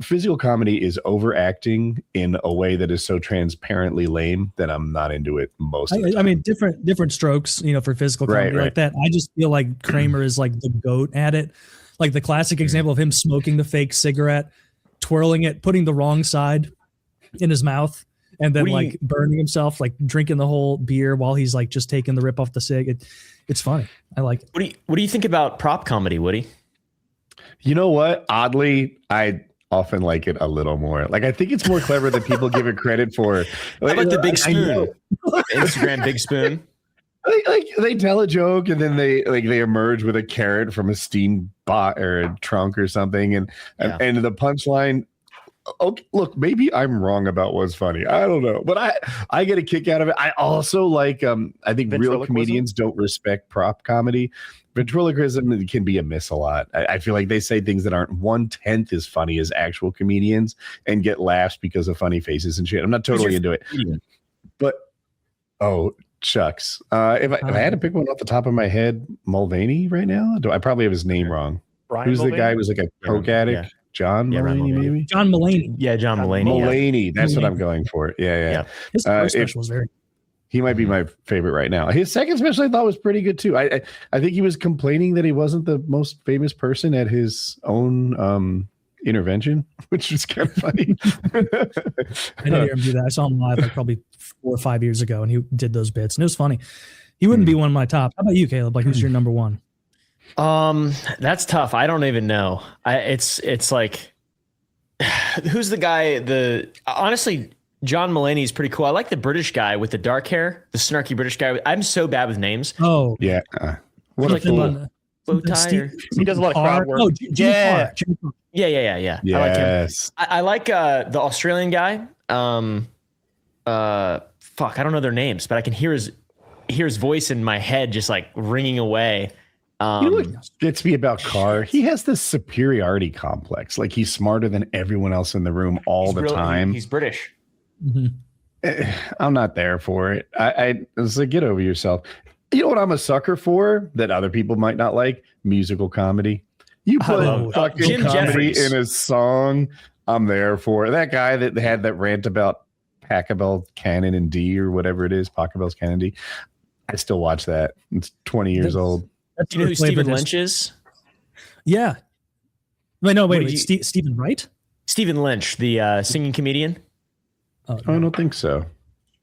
Physical comedy is overacting in a way that is so transparently lame that I'm not into it most of the time. I mean, different strokes, for physical comedy like that. I just feel like Kramer is like the GOAT at it. Like the classic example of him smoking the fake cigarette, twirling it, putting the wrong side in his mouth, and then burning himself, like drinking the whole beer while he's like just taking the rip off the cig. It's funny. I like it. What do you think about prop comedy, Woody? You know what? Oddly, I often like it a little more. Like I think it's more clever than people give it credit for. How about the big spoon? Instagram big spoon. Like they tell a joke and then they emerge with a carrot from a steam bot or a trunk or something, and the punchline. Okay, look, maybe I'm wrong about what's funny. I don't know, but I get a kick out of it. I also like. I think real comedians don't respect prop comedy. Ventriloquism can be a miss a lot. I feel like they say things that aren't 1/10 as funny as actual comedians and get laughs because of funny faces and shit. I'm not totally into it, but shucks. If I had to pick one off the top of my head, Mulvaney right now. I probably have his name wrong. Who's the guy who was like a coke addict? Yeah. John Mulaney, maybe? John Mulaney. Yeah, John Mulaney. Mulaney. That's what I'm going for. Yeah. His first special was very. He might be my favorite right now. His second special I thought was pretty good too. I think he was complaining that he wasn't the most famous person at his own intervention, which was kind of funny. I didn't hear him do that. I saw him live like probably 4 or 5 years ago, and he did those bits, and it was funny. He wouldn't be one of my top. How about you, Caleb? Like, who's your number one? That's tough. I don't even know. It's like, who's the guy? Honestly, John Mulaney is pretty cool. I like the British guy with the dark hair, the snarky British guy. I'm so bad with names. Oh yeah. What a fool. Bow tie. He does a lot of crowd work. Oh, yeah. Yes. I like him. I like the Australian guy. Fuck, I don't know their names, but I can hear his voice in my head just like ringing away. You know what gets me about Carr? He has this superiority complex. Like he's smarter than everyone else in the room all the time. He's British. Mm-hmm. I'm not there for it. I was like, get over yourself. You know what I'm a sucker for that other people might not like? Musical comedy. You put fucking Jim comedy Jeffries in a song, I'm there for it. That guy that had that rant about Pachelbel Canon and D or whatever it is, Pachelbel's Canon D. I still watch that. It's 20 years old. Do you know who Stephen Lynch is? Yeah. Wait. Stephen Wright? Stephen Lynch, the singing comedian. I don't think so.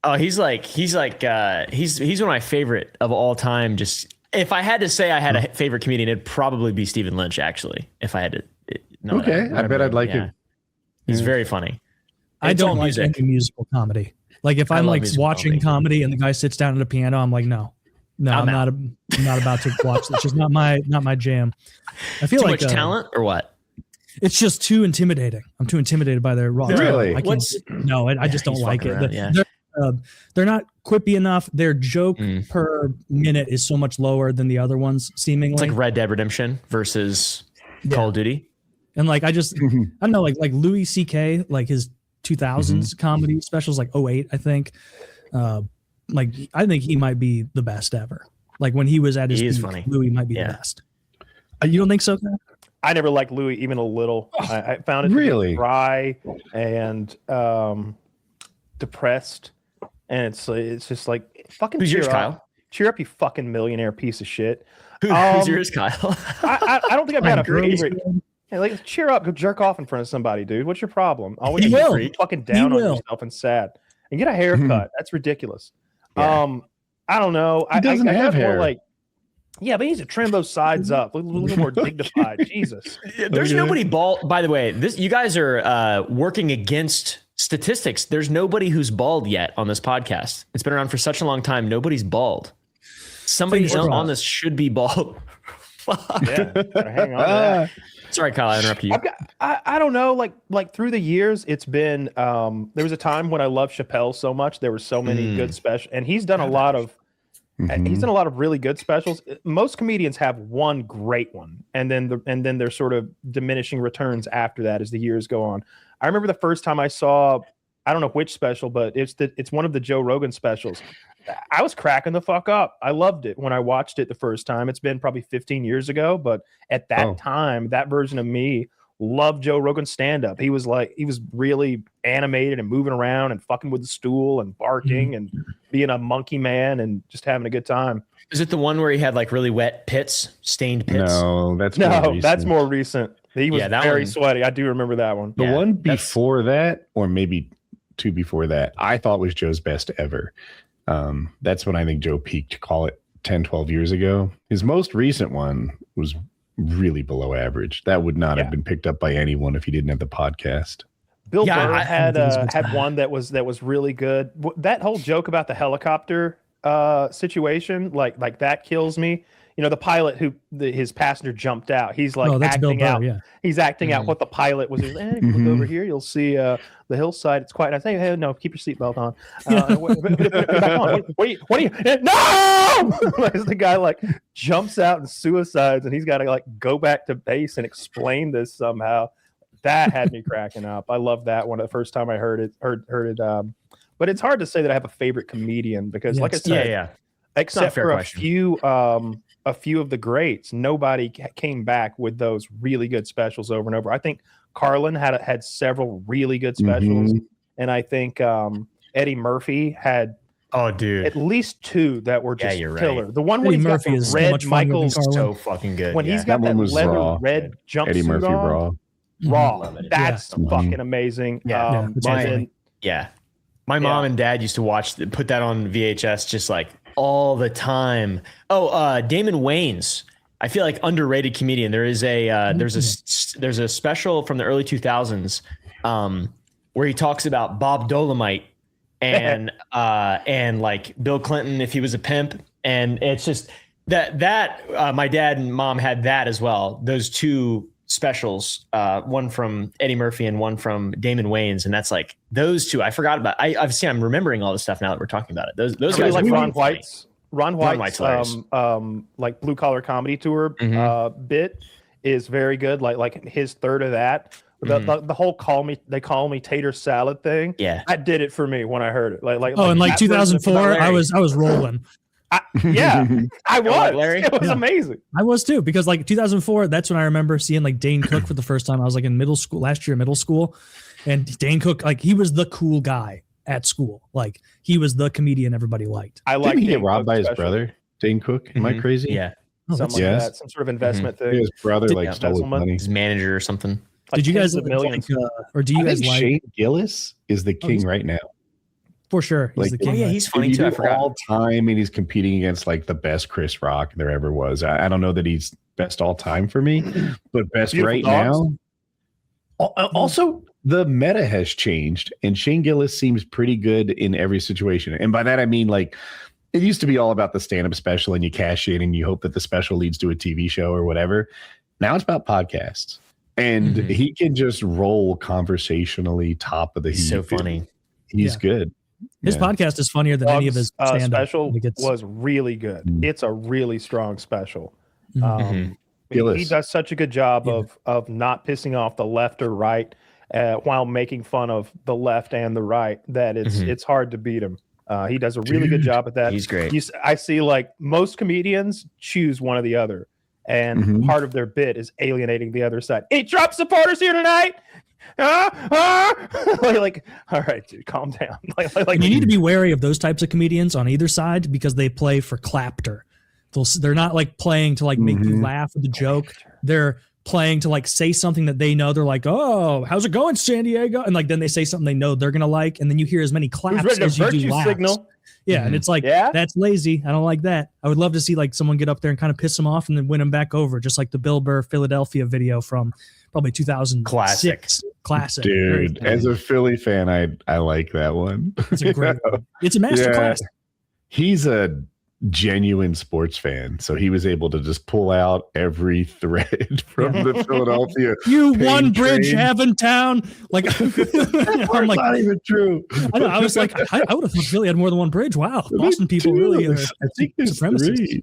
Oh, he's one of my favorite of all time. Just if I had to say I had a favorite comedian, it'd probably be Stephen Lynch. Actually, if I had to. I bet I'd like him. He's very funny. I don't like any musical comedy. Like if I'm like watching comedy and the guy sits down at a piano, I'm like, no, I'm not about to watch. It's just not my jam. I feel like too much talent or what? It's just too intimidating. I'm too intimidated by their raw. Really? I just don't like it. They're not quippy enough. Their joke per minute is so much lower than the other ones, seemingly. It's like Red Dead Redemption versus Call of Duty. And like I don't know, like Louis C.K., like his 2000s comedy specials, like 08, I think. Like I think he might be the best ever. Like when he was at his peak, funny. Louis might be the best. You don't think so, Kat? I never liked Louis even a little. I found it really dry and depressed, and it's just like fucking. Who's yours, Kyle? Cheer up, you fucking millionaire piece of shit. Who's yours, Kyle? I don't think I've had a favorite. Hey, like cheer up, go jerk off in front of somebody, dude. What's your problem? Always fucking down on yourself and sad, and get a haircut. That's ridiculous. Yeah. I don't know. He doesn't have got more hair. like, yeah, but he needs to trim those sides up. Look a little more dignified. Jesus. There's nobody bald. By the way, you guys are working against statistics. There's nobody who's bald yet on this podcast. It's been around for such a long time. Nobody's bald. Somebody on this should be bald. Yeah, gotta hang on to that. Sorry, Kyle, I interrupted you. I don't know. Like through the years, it's been. There was a time when I loved Chappelle so much. There were so many good specials, and he's done a lot of. He's done a lot of really good specials. Most comedians have one great one, and then they're sort of diminishing returns after that as the years go on. I remember the first time I saw, I don't know which special, but it's one of the Joe Rogan specials. I was cracking the fuck up. I loved it when I watched it the first time. It's been probably 15 years ago, but at that time, that version of me loved Joe Rogan's stand-up. He was really animated and moving around and fucking with the stool and barking and being a monkey man and just having a good time. Is it the one where he had like really wet pits, stained pits? No, that's more recent. He was very sweaty. I do remember that one. The one before that, or maybe two before that, I thought was Joe's best ever. That's when I think Joe peaked, call it 10, 12 years ago. His most recent one was really below average. That would not have been picked up by anyone if he didn't have the podcast. Bill Burr had one that was really good. That whole joke about the helicopter situation, like that kills me. You know, the pilot his passenger jumped out. He's like acting out. Yeah. He's acting out what the pilot was. Look over here, you'll see the hillside. It's quiet. I say, hey, no, keep your seatbelt on. Put it back on. What are you? No! As the guy like jumps out and suicides, and he's got to like go back to base and explain this somehow. That had me cracking up. I love that one. The first time I heard it. But it's hard to say that I have a favorite comedian because, like I said, except for a few of the greats, nobody came back with those really good specials over and over. I think Carlin had several really good specials, and I think Eddie Murphy had at least two that were just killer. Right. The one where he's got the red Michael's so fucking good. When he's got that leather red jumpsuit Eddie Murphy on, raw. That's fucking amazing. My mom and dad used to put that on VHS just like all the time. Damon Wayans. I feel like underrated comedian. There is there's a special from the early 2000s where he talks about Bob Dolomite and like Bill Clinton if he was a pimp, and it's just that my dad and mom had that as well. Those two specials, one from Eddie Murphy and one from Damon Wayans, and that's like those two I forgot about. I'm remembering all this stuff now that we're talking about it. Those guys like Ron White's like blue collar comedy tour bit is very good. Like his third of that. The whole they call me tater salad thing. Yeah, that did it for me when I heard it. In 2004, I was rolling. I was. Larry? It was amazing. I was too, because like 2004, that's when I remember seeing like Dane Cook for the first time. I was like in middle school, and Dane Cook, like he was the cool guy at school. Like he was the comedian everybody liked. Didn't he get robbed by his brother, Dane Cook? Am I crazy? Yeah. Something like that. Some sort of investment thing. His brother stole his money. His manager or something. Did you guys or do you guys like Shane Gillis is the king right now? For sure. He's the king. He's funny too. I forgot. All time, and he's competing against like the best Chris Rock there ever was. I don't know that he's best all time for me, but best right now. Also, the meta has changed, and Shane Gillis seems pretty good in every situation. And by that I mean like it used to be all about the stand-up special, and you cash in and you hope that the special leads to a TV show or whatever. Now it's about podcasts, and he can just roll conversationally top of the heap. He's so funny. He's good. His podcast is funnier than any of his stand-up. Special was really good. It's a really strong special. He does such a good job of not pissing off the left or right while making fun of the left and the right, that it's hard to beat him. He does a really good job at that. He's great. I see like most comedians choose one or the other, and part of their bit is alienating the other side. Any Trump supporters here tonight? Like, all right, dude, calm down. Like you need to be wary of those types of comedians on either side, because they play for clapter. They're not like playing to like make you laugh at the joke. They're playing to like say something that they know. They're like, "Oh, how's it going, San Diego?" And like then they say something they know they're gonna like, and then you hear as many claps as you do laughs. Yeah, and it's like that's lazy. I don't like that. I would love to see like someone get up there and kind of piss them off and then win them back over, just like the Bill Burr Philadelphia video from probably 2006. Classic. Dude, as a Philly fan, I like that one. It's a great one. It's a masterclass. He's a genuine sports fan, so he was able to just pull out every thread from the Philadelphia. You one bridge having town, like I'm like, not even true. I was like, I would have thought Philly had more than one bridge. Wow, Boston people really are I think supremacists.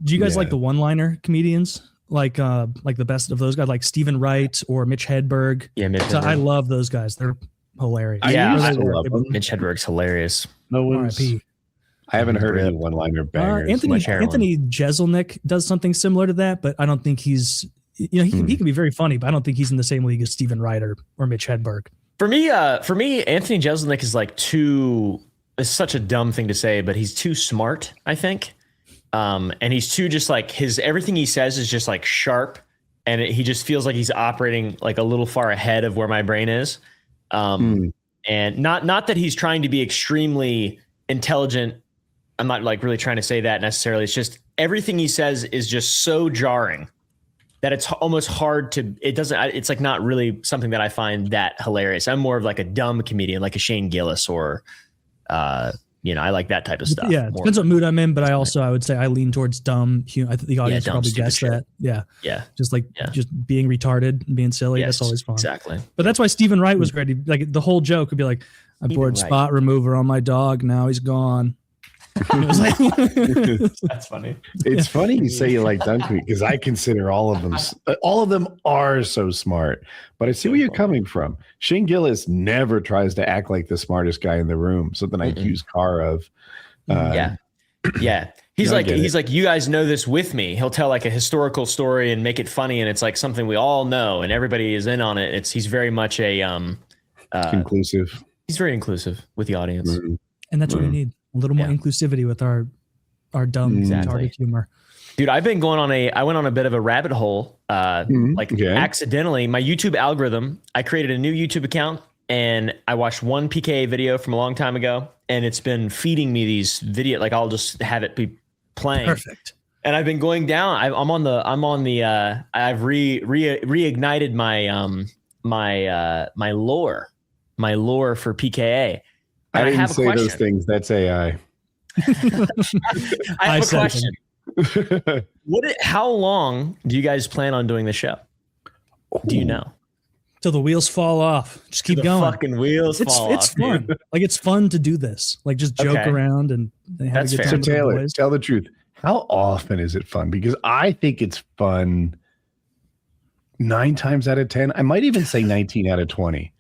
Do you guys like the one-liner comedians? Like the best of those guys, like Stephen Wright or Mitch Hedberg. Yeah, Mitch Hedberg. I love those guys. They're hilarious. Yeah, I love them. Mitch Hedberg's hilarious. No one's. I haven't heard any one-liner bangers. Anthony Jeselnik does something similar to that, but I don't think he's. He can be very funny, but I don't think he's in the same league as Stephen Wright or Mitch Hedberg. For me, Anthony Jeselnik is like too. It's such a dumb thing to say, but he's too smart, I think. And he's too just like everything he says is just like sharp, and he just feels like he's operating like a little far ahead of where my brain is. And not that he's trying to be extremely intelligent. I'm not like really trying to say that necessarily. It's just everything he says is just so jarring that it's almost hard to. It's like not really something that I find that hilarious. I'm more of like a dumb comedian, like a Shane Gillis or. I like that type of stuff. Yeah, it depends what mood I'm in, but I would say I lean towards dumb. I think the audience probably guessed that. Yeah. Just being retarded and being silly. That's always fun. Exactly. But that's why Stephen Wright was great. Like the whole joke would be like, I poured spot remover on my dog. Now he's gone. That's funny. It's funny you say you like dumb because I consider all of them are so smart, but I see where you're coming from. Shane Gillis never tries to act like the smartest guy in the room, something I accuse Carr of. He's like, you guys know this with me. He'll tell like a historical story and make it funny, and it's like something we all know and everybody is in on it. He's very much a inclusive. He's very inclusive with the audience, and that's what we need. A little more inclusivity with our dumb retarded humor. Dude, I went on a bit of a rabbit hole, accidentally. My YouTube algorithm, I created a new YouTube account and I watched one PKA video from a long time ago, and it's been feeding me these videos. Like I'll just have it be playing. Perfect. And I've been going down. I've reignited my lore for PKA. I didn't say those things. That's AI. I have a question. How long do you guys plan on doing the show? Do you know? Till the wheels fall off. Just keep going. Fucking wheels fall off. It's fun. Like it's fun to do this. Like just joke around and have a good time. So Taylor, tell the truth. How often is it fun? Because I think it's fun 9 times out of 10. I might even say 19 out of 20.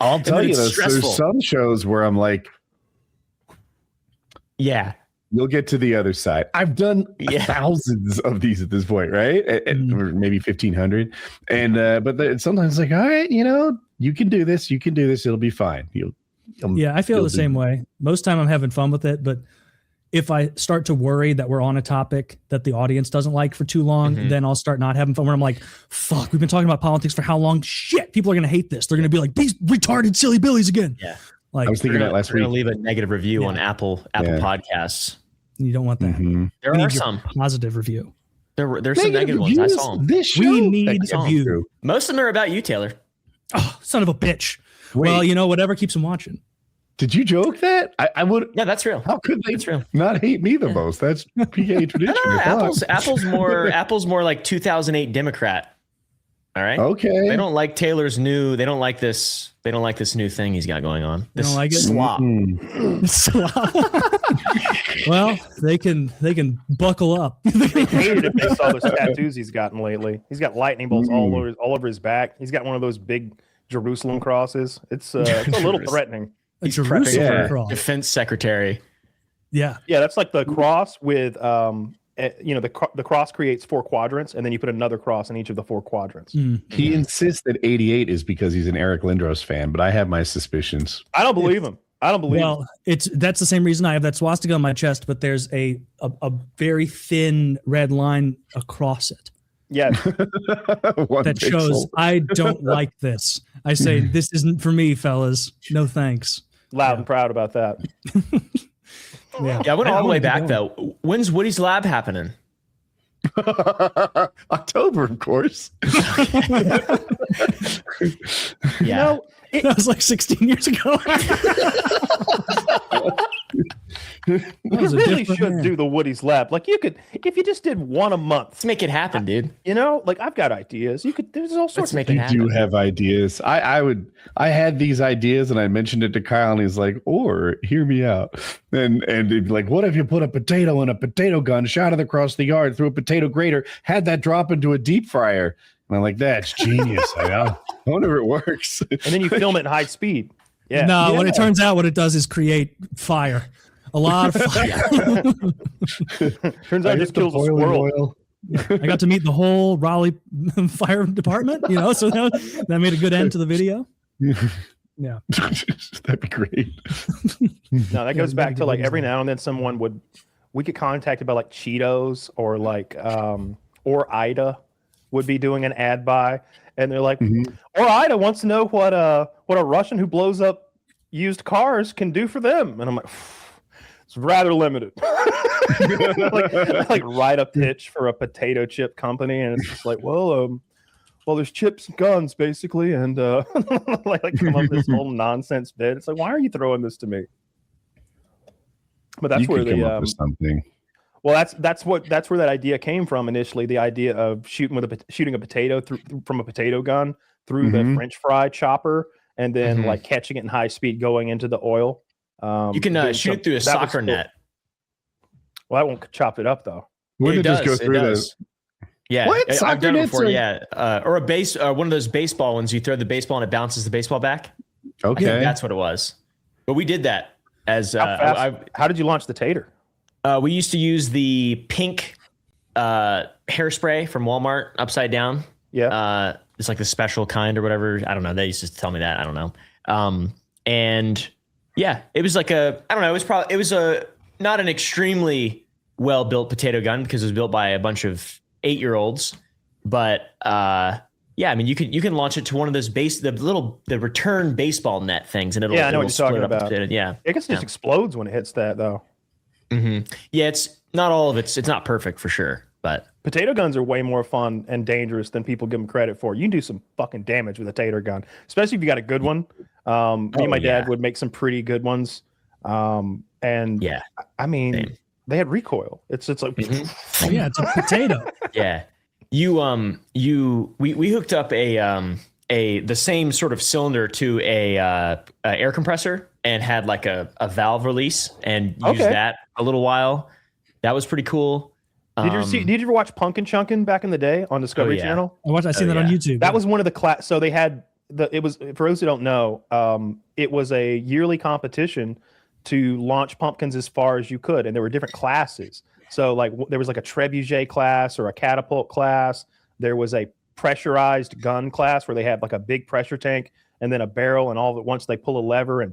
I'll tell you, there's some shows where I'm like, you'll get to the other side. I've done thousands of these at this point, right? Or maybe 1,500. And but sometimes like, all right, you can do this. You can do this. It'll be fine. I feel the same way. Most time I'm having fun with it, but if I start to worry that we're on a topic that the audience doesn't like for too long, then I'll start not having fun. Where I'm like, fuck, we've been talking about politics for how long? Shit, people are going to hate this. They're going to be like, these retarded silly billies again. Yeah. Like, I was thinking that last week. We're going to leave a negative review on Apple Podcasts. You don't want that. There are some positive review. There's some negative ones. I saw them. We need a view. Most of them are about you, Taylor. Oh, son of a bitch. Wait. Well, whatever keeps them watching. Did you joke that? I would. Yeah, that's real. How could they not hate me the most? That's PKA tradition. Apple's more like 2008 Democrat. All right. Okay. They don't like Taylor's new. They don't like this. They don't like this new thing he's got going on. This don't like it? Slop. Slop. Well, they can buckle up. They hated if they saw those tattoos he's gotten lately. He's got lightning bolts all over his back. He's got one of those big Jerusalem crosses. It's a little threatening. He's Jerusalem cross. Defense secretary. Yeah. Yeah, that's like the cross with the cross creates 4 quadrants, and then you put another cross in each of the 4 quadrants. He insists that 88 is because he's an Eric Lindros fan, but I have my suspicions. I don't believe him. Well, that's the same reason I have that swastika on my chest, but there's a very thin red line across it. Yeah. That shows I don't like this. I say, this isn't for me, fellas. No thanks. Loud and proud about that. Yeah, I went all the way back though. When's WoodysLab happening? October, of course. Yeah, that was like 16 years ago. You really should do the WoodysLab. Like you could, if you just did one a month. Let's make it happen, dude. You know, like I've got ideas. You could. There's all sorts. Let's make it happen. You do have ideas. I had these ideas and I mentioned it to Kyle and he's like, or hear me out. And he'd be like, what if you put a potato in a potato gun, shot it across the yard through a potato grater, had that drop into a deep fryer? And I'm like, that's genius. I wonder if it works. And then you film it in high speed. Yeah. No, when it turns out what it does is create fire. A lot of fire. Turns out it just kills a squirrel. I got to meet the whole Raleigh fire department, you know, so that made a good end to the video. Yeah. That'd be great. No, that goes back to like every now and then we get contacted by like Cheetos or like, or Ida would be doing an ad buy. And they're like, or Ida wants to know what a Russian who blows up used cars can do for them. And I'm like, it's rather limited. like write a pitch for a potato chip company, and it's just like, well, there's chips and guns basically, and like come up with this whole nonsense bit. It's like, why are you throwing this to me? But that's where come up with something. Well, that's where that idea came from initially. The idea of shooting a potato from a potato gun through the French fry chopper, and then like catching it in high speed going into the oil. You can shoot it through a soccer net. Well, that won't chop it up though. Wouldn't it just go through those? Yeah, what? I've done it before. Yeah, or one of those baseball ones. You throw the baseball and it bounces the baseball back. Okay, I think that's what it was. But we did that as. How did you launch the tater? We used to use the pink hairspray from Walmart, upside down. Yeah, it's like the special kind or whatever. I don't know. They used to tell me that. I don't know. And yeah, it was like I don't know. It was not an extremely well built potato gun because it was built by a bunch of 8-year-olds. But yeah, I mean, you can launch it to one of those the return baseball net things, and it'll I know what you're talking about. Yeah, I guess it just explodes when it hits that though. Yeah, it's not all of it's not perfect for sure, but potato guns are way more fun and dangerous than people give them credit for. You can do some fucking damage with a tater gun, especially if you got a good one. Me and my dad would make some pretty good ones. And yeah, I mean, they had recoil. It's like, yeah, it's a potato. Yeah. We hooked up the same sort of cylinder to a air compressor and had like a valve release and used that a little while. That was pretty cool. Did you ever watch Punkin' Chunkin' back in the day on Discovery Channel? I seen that on YouTube. That was one of the so they had it was, for those who don't know, it was a yearly competition to launch pumpkins as far as you could, and there were different classes. So like there was like a trebuchet class or a catapult class. There was a pressurized gun class where they had like a big pressure tank and then a barrel, and all at once they pull a lever and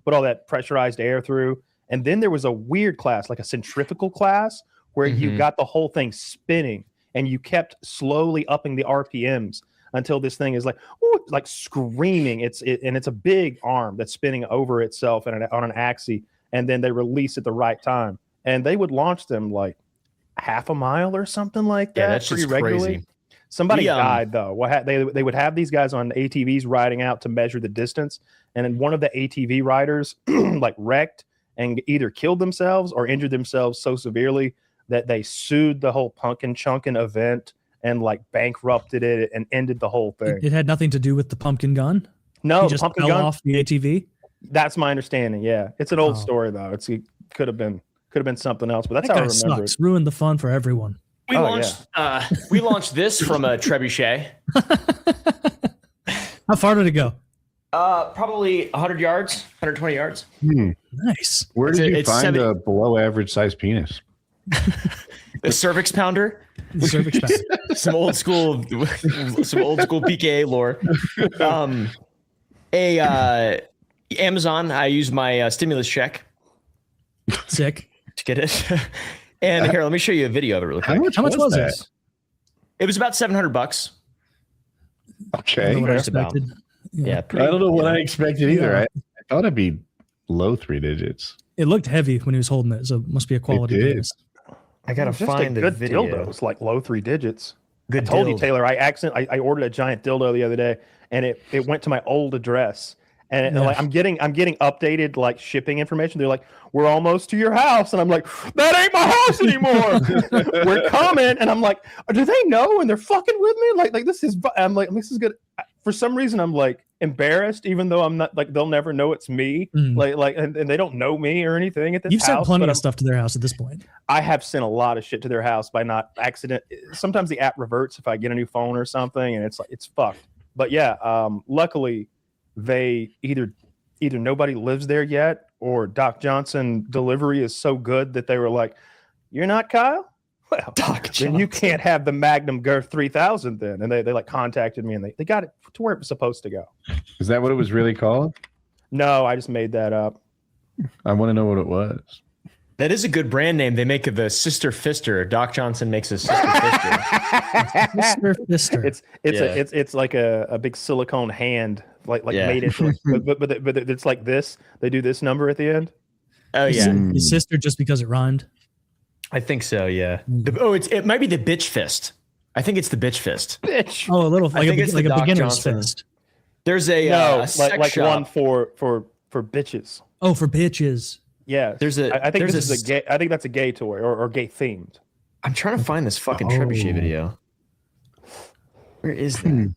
put all that pressurized air through. And then there was a weird class, like a centrifugal class, where you got the whole thing spinning and you kept slowly upping the RPMs until this thing is like, ooh, like screaming. It's a big arm that's spinning over itself on an axis, and then they release at the right time. And they would launch them like half a mile or something like that. Yeah, that's pretty regularly. Crazy. Somebody died though. They would have these guys on ATVs riding out to measure the distance, and then one of the ATV riders like wrecked and either killed themselves or injured themselves so severely that they sued the whole Punkin' Chunkin' event and like bankrupted it and ended the whole thing. It had nothing to do with the pumpkin gun. No, he just pumpkin fell gun off the ATV. That's my understanding. Yeah, it's an old story though. It could have been something else, but that's that how I guy remember sucks. it. Ruined the fun for everyone. We launched this from a trebuchet. How far did it go? Probably 100 yards, 120 yards. Nice. Where did you find a below average size penis? The cervix pounder. The cervix pounder. Some old school PKA lore. Amazon. I used my stimulus check. Sick. To get it. And here, let me show you a video of it really quick. How much was that? It was about $700. Okay. I don't know what I expected. Yeah. I don't know what I expected either. I thought it'd be low 3 digits. It looked heavy when he was holding it, so it must be a quality did. penis. I gotta Just find a the good video. dildo. It's like low 3 digits. Good I told you, dildo. Taylor. I ordered a giant dildo the other day, and it went to my old address. And Yeah. like I'm getting updated like shipping information. They're like, "We're almost to your house," and I'm like, "That ain't my house anymore. We're coming." And I'm like, "Do they know?" And they're fucking with me. Like this is. I'm like, this is good. For some reason, I'm like embarrassed, even though I'm not. Like they'll never know it's me. And they don't know me or anything at this You've house. sent plenty but of stuff to their house at this point. I have sent a lot of shit to their house by not accident. Sometimes the app reverts if I get a new phone or something, and it's fucked. But yeah, luckily they either nobody lives there yet, or Doc Johnson delivery is so good that they were like, "You're not Kyle? Well, then you can't have the Magnum Girth 3000 then." And they like contacted me, and they got it to where it was supposed to go. Is that what it was really called? No, I just made that up. I want to know what it was. That is a good brand name. They make the Sister Fister. Doc Johnson makes a Sister Fister. Mr. Fister. It's like a big silicone hand, like made into but it's like this. They do this number at the end. Oh yeah, His sister, just because it rhymed. I think so. Yeah. It might be the bitch fist. I think it's the bitch fist. Bitch. Oh, a little like think a it's the beginner's Johnson. fist. There's a No, sex like shop. one for bitches. Oh, for bitches. Yeah. I think this is a gay. I think that's a gay toy or gay themed. I'm trying to find this fucking trebuchet video. Where is that?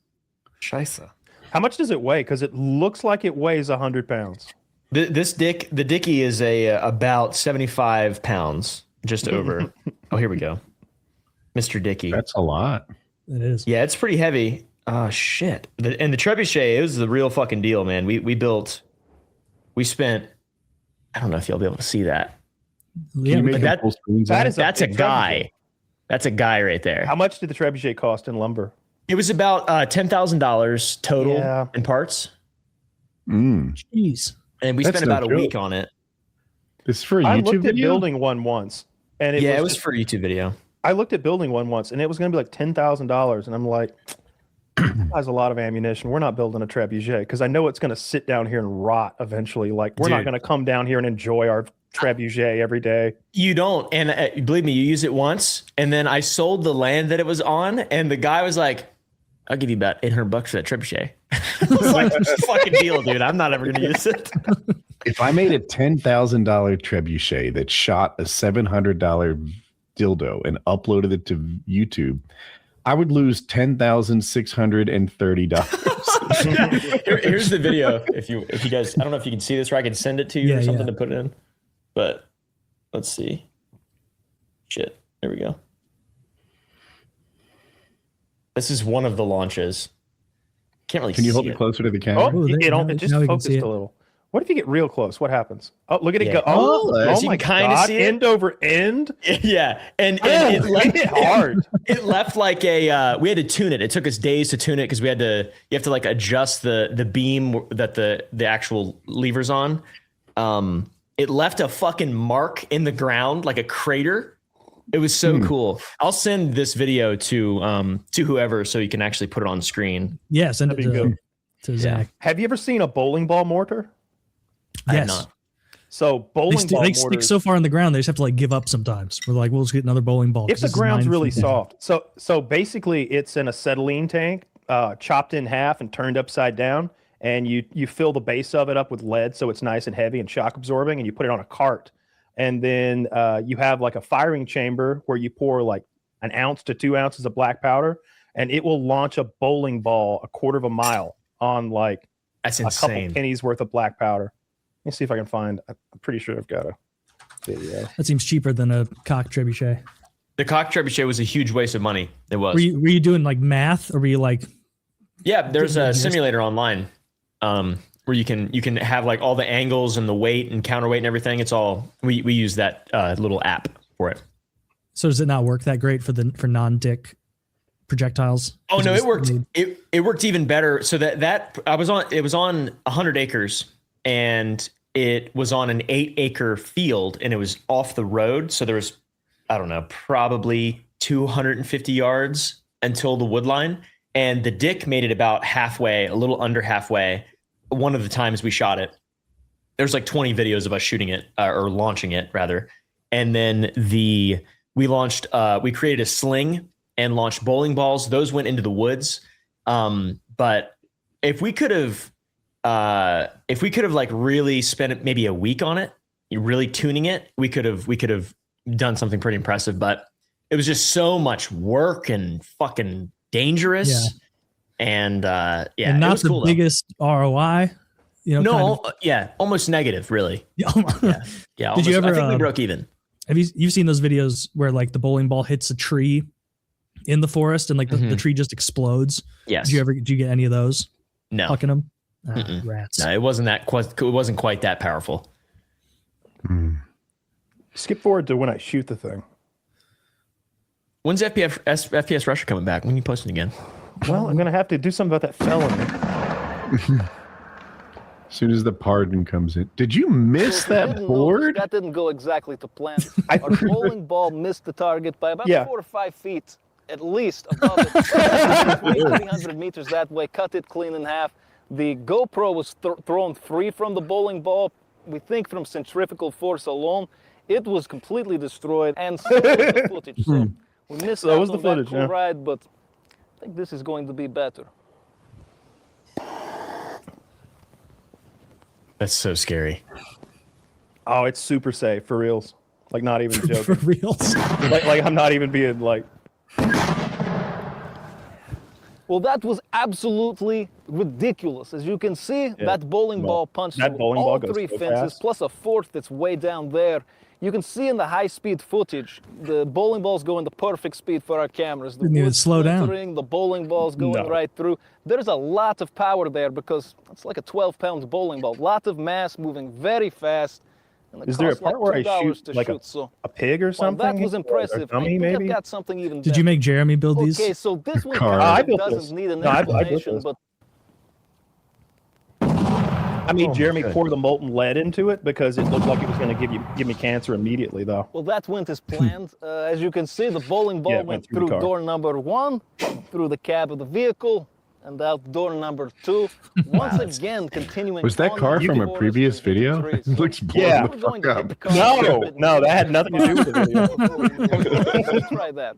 Scheisse. How much does it weigh? Because it looks like it weighs 100 pounds. The dickie is about 75 pounds, just over. Oh, here we go. Mr. Dickey. That's a lot. It is. Yeah, it's pretty heavy. Oh, shit. And the trebuchet, it was the real fucking deal, man. We spent, I don't know if you'll be able to see that. Yeah, Can you make that- it full screens that on is it? That's a big guy. trebuchet. That's a guy right there. How much did the trebuchet cost in lumber? It was about $10,000 total Yeah. in parts. Jeez. And we That's spent no about a joke. week on it. This is for a I YouTube looked at video? building one once, and It was just- for a YouTube video. I looked at building one once, and it was going to be like $10,000, and I'm like, "That's a lot of ammunition. We're not building a trebuchet because I know it's going to sit down here and rot eventually. Like we're not Dude. going to come down here and enjoy our trebuchet every day." You don't. And believe me, you use it once. And then I sold the land that it was on. And the guy was like, "I'll give you about $800 for that trebuchet." I was like, "Fucking deal, dude. I'm not ever going to use it." If I made a $10,000 trebuchet that shot a $700 dildo and uploaded it to YouTube, I would lose $10,630. Here's the video. If you guys, I don't know if you can see this, or I can send it to you or something to put it in. But let's see. Shit. There we go. This is one of the launches. Can't really. Can you see hold it closer to the camera? Oh, there- it just now we can focused see a it. little. What if you get real close? What happens? Oh, look at it Yeah. go! Oh, So oh you my can kinda God! see it? End over end. Yeah, and Oh, it left it hard. It left like a. We had to tune it. It took us days to tune it because we had to. You have to like adjust the beam that the actual lever's on. It left a fucking mark in the ground, like a crater. It was so cool. I'll send this video to whoever so you can actually put it on screen. Yeah, send it That'd be good. to Zach. Have you ever seen a bowling ball mortar? I have Yes. not. So bowling ball They stick mortars. so far in the ground, they just have to like give up sometimes. We're like, we'll just get another bowling ball. If 'cause the this is ground's 9 really feet down. soft, so basically it's in acetylene tank, chopped in half and turned upside down, and you fill the base of it up with lead so it's nice and heavy and shock absorbing, and you put it on a cart, and then you have like a firing chamber where you pour like 1 ounce to 2 ounces of black powder, and it will launch a bowling ball 1/4 mile on like That's a couple insane. pennies worth of black powder. Let me see if I can find. I'm pretty sure I've got a video. That seems cheaper than a cock trebuchet. The cock trebuchet was a huge waste of money. It was. Were you doing like math, or were you like? Yeah, there's a simulator online where you can have like all the angles and the weight and counterweight and everything. It's all we use that little app for it. So does it not work that great for non-dick projectiles? Oh no, it worked. Made- It worked even better. So that it was on 100 acres, and it was on an 8-acre field, and it was off the road. So there was, I don't know, probably 250 yards until the wood line, and the dick made it about halfway, a little under halfway. One of the times we shot it, there's like 20 videos of us shooting it or launching it rather. And then we created a sling and launched bowling balls. Those went into the woods. But if we could have like really spent maybe a week on it, really tuning it, we could have done something pretty impressive, but it was just so much work and fucking dangerous. Yeah. And and not the cool, biggest ROI. Almost negative, really. Yeah. Did you ever? I think we broke even. Have you've seen those videos where like the bowling ball hits a tree in the forest and like the tree just explodes? Yes. Did you get any of those? No. Hucking them? Rats. No, it wasn't quite that powerful. Skip forward to when I shoot the thing. When's FPSRussia coming back? When are you posting again? Well, I'm gonna have to do something about that felony. As soon as the pardon comes in. Did you miss that board? That didn't go exactly to plan. Our bowling ball missed the target by about 4 or 5 feet, at least, above it. 300 meters that way, cut it clean in half. The GoPro was thrown free from the bowling ball. We think from centrifugal force alone, it was completely destroyed, and so was the footage. So we missed out on that cool ride, but I think this is going to be better. That's so scary. Oh, it's super safe, for reals. Like, not even joking. For reals? like I'm not even being like... Well, that was absolutely ridiculous. As you can see, that bowling ball punched through all 3 fences, plus a 4th that's way down there. You can see in the high-speed footage, the bowling balls go in the perfect speed for our cameras. The didn't even slow down. The bowling balls going right through. There's a lot of power there because it's like a 12-pound bowling ball. Lot of mass moving very fast. And is there a part where I shoot like a pig or something? Well, that was impressive. I think I've got something even better. Did you make Jeremy build these? Okay, so this one doesn't need an explanation, but... I made Jeremy pour the molten lead into it because it looked like it was going to give me cancer immediately, though. Well, that went as planned. As you can see, the bowling ball went through door number 1, through the cab of the vehicle, and out door number 2. Once again, continuing. Was that car from a previous video? It looks blown the fuck up. No, that had nothing to do with the video. Let's try that.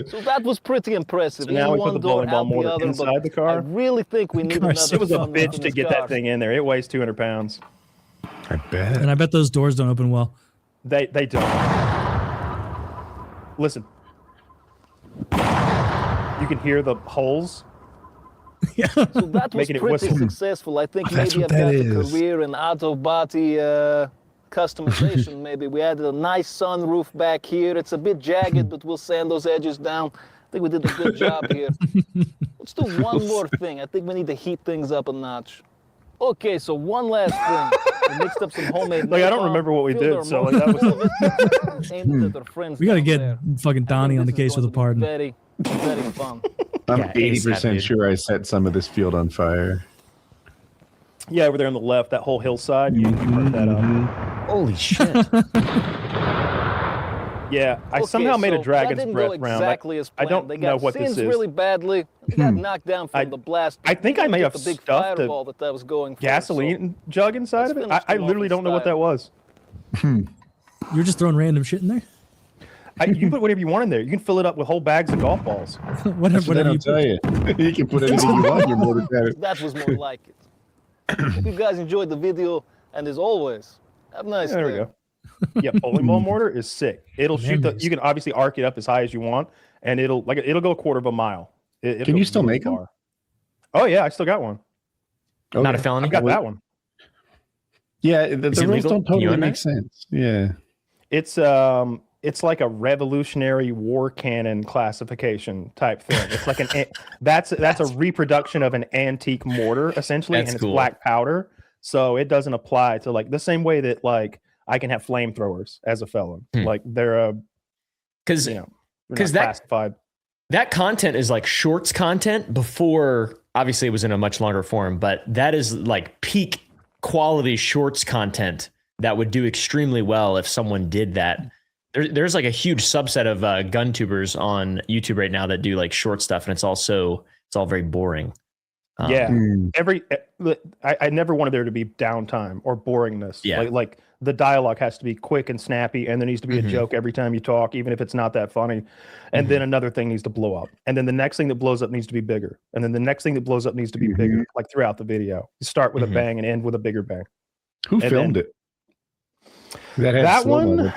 So that was pretty impressive. So now we put the bowling ball mortar inside the car. I really think we need another. It was a bitch to get that thing in there. It weighs 200 pounds. I bet. And I bet those doors don't open well. They don't. Listen. You can hear the holes. Yeah. So that was pretty successful. I think maybe I've got a career in auto body customization. Maybe we added a nice sunroof back here. It's a bit jagged, but we'll sand those edges down. I think we did a good job here. Let's do one more thing. I think we need to heat things up a notch. Okay, so one last thing. We mixed up some homemade. Like, I don't remember what we did, so like, that was. We gotta get fucking Donnie on the case with a pardon. Very fun. I'm 80% sure I set some of this field on fire. Yeah, over there on the left, that whole hillside. You burnt that up. Holy shit. Yeah, I somehow made a dragon's breath round. I don't know what this is. Really badly. They got knocked down from the blast. I think I may have the big stuffed fireball that was going for, gasoline jug inside of it. I literally don't know what that was. You're just throwing random shit in there? You can put whatever you want in there. You can fill it up with whole bags of golf balls. whatever you tell you. You can put anything you want in your mortar cannon. That was more like it. Hope you guys enjoyed the video, and as always, have a nice day. There we go. Yeah, bowling ball mortar is sick. It'll shoot the. You can obviously arc it up as high as you want, and it'll go a quarter of a mile. Can you still make them? Oh yeah, I still got one. Okay. Not a felony. I got that one. Yeah, the rules don't totally make sense. Yeah, it's like a Revolutionary War cannon classification type thing. It's like that's a reproduction of an antique mortar essentially, and it's black powder, so it doesn't apply to like the same way that like I can have flamethrowers as a felon. Like they're because classified. That content is like shorts content before. Obviously, it was in a much longer form, but that is like peak quality shorts content that would do extremely well if someone did that. There's like a huge subset of gun tubers on YouTube right now that do like short stuff, and it's all very boring. I never wanted there to be downtime or boringness. Like the dialogue has to be quick and snappy, and there needs to be a joke every time you talk, even if it's not that funny. And then another thing needs to blow up, and then the next thing that blows up needs to be bigger, and then the next thing that blows up needs to be bigger, like throughout the video. You start with a bang and end with a bigger bang. Who filmed it? That one,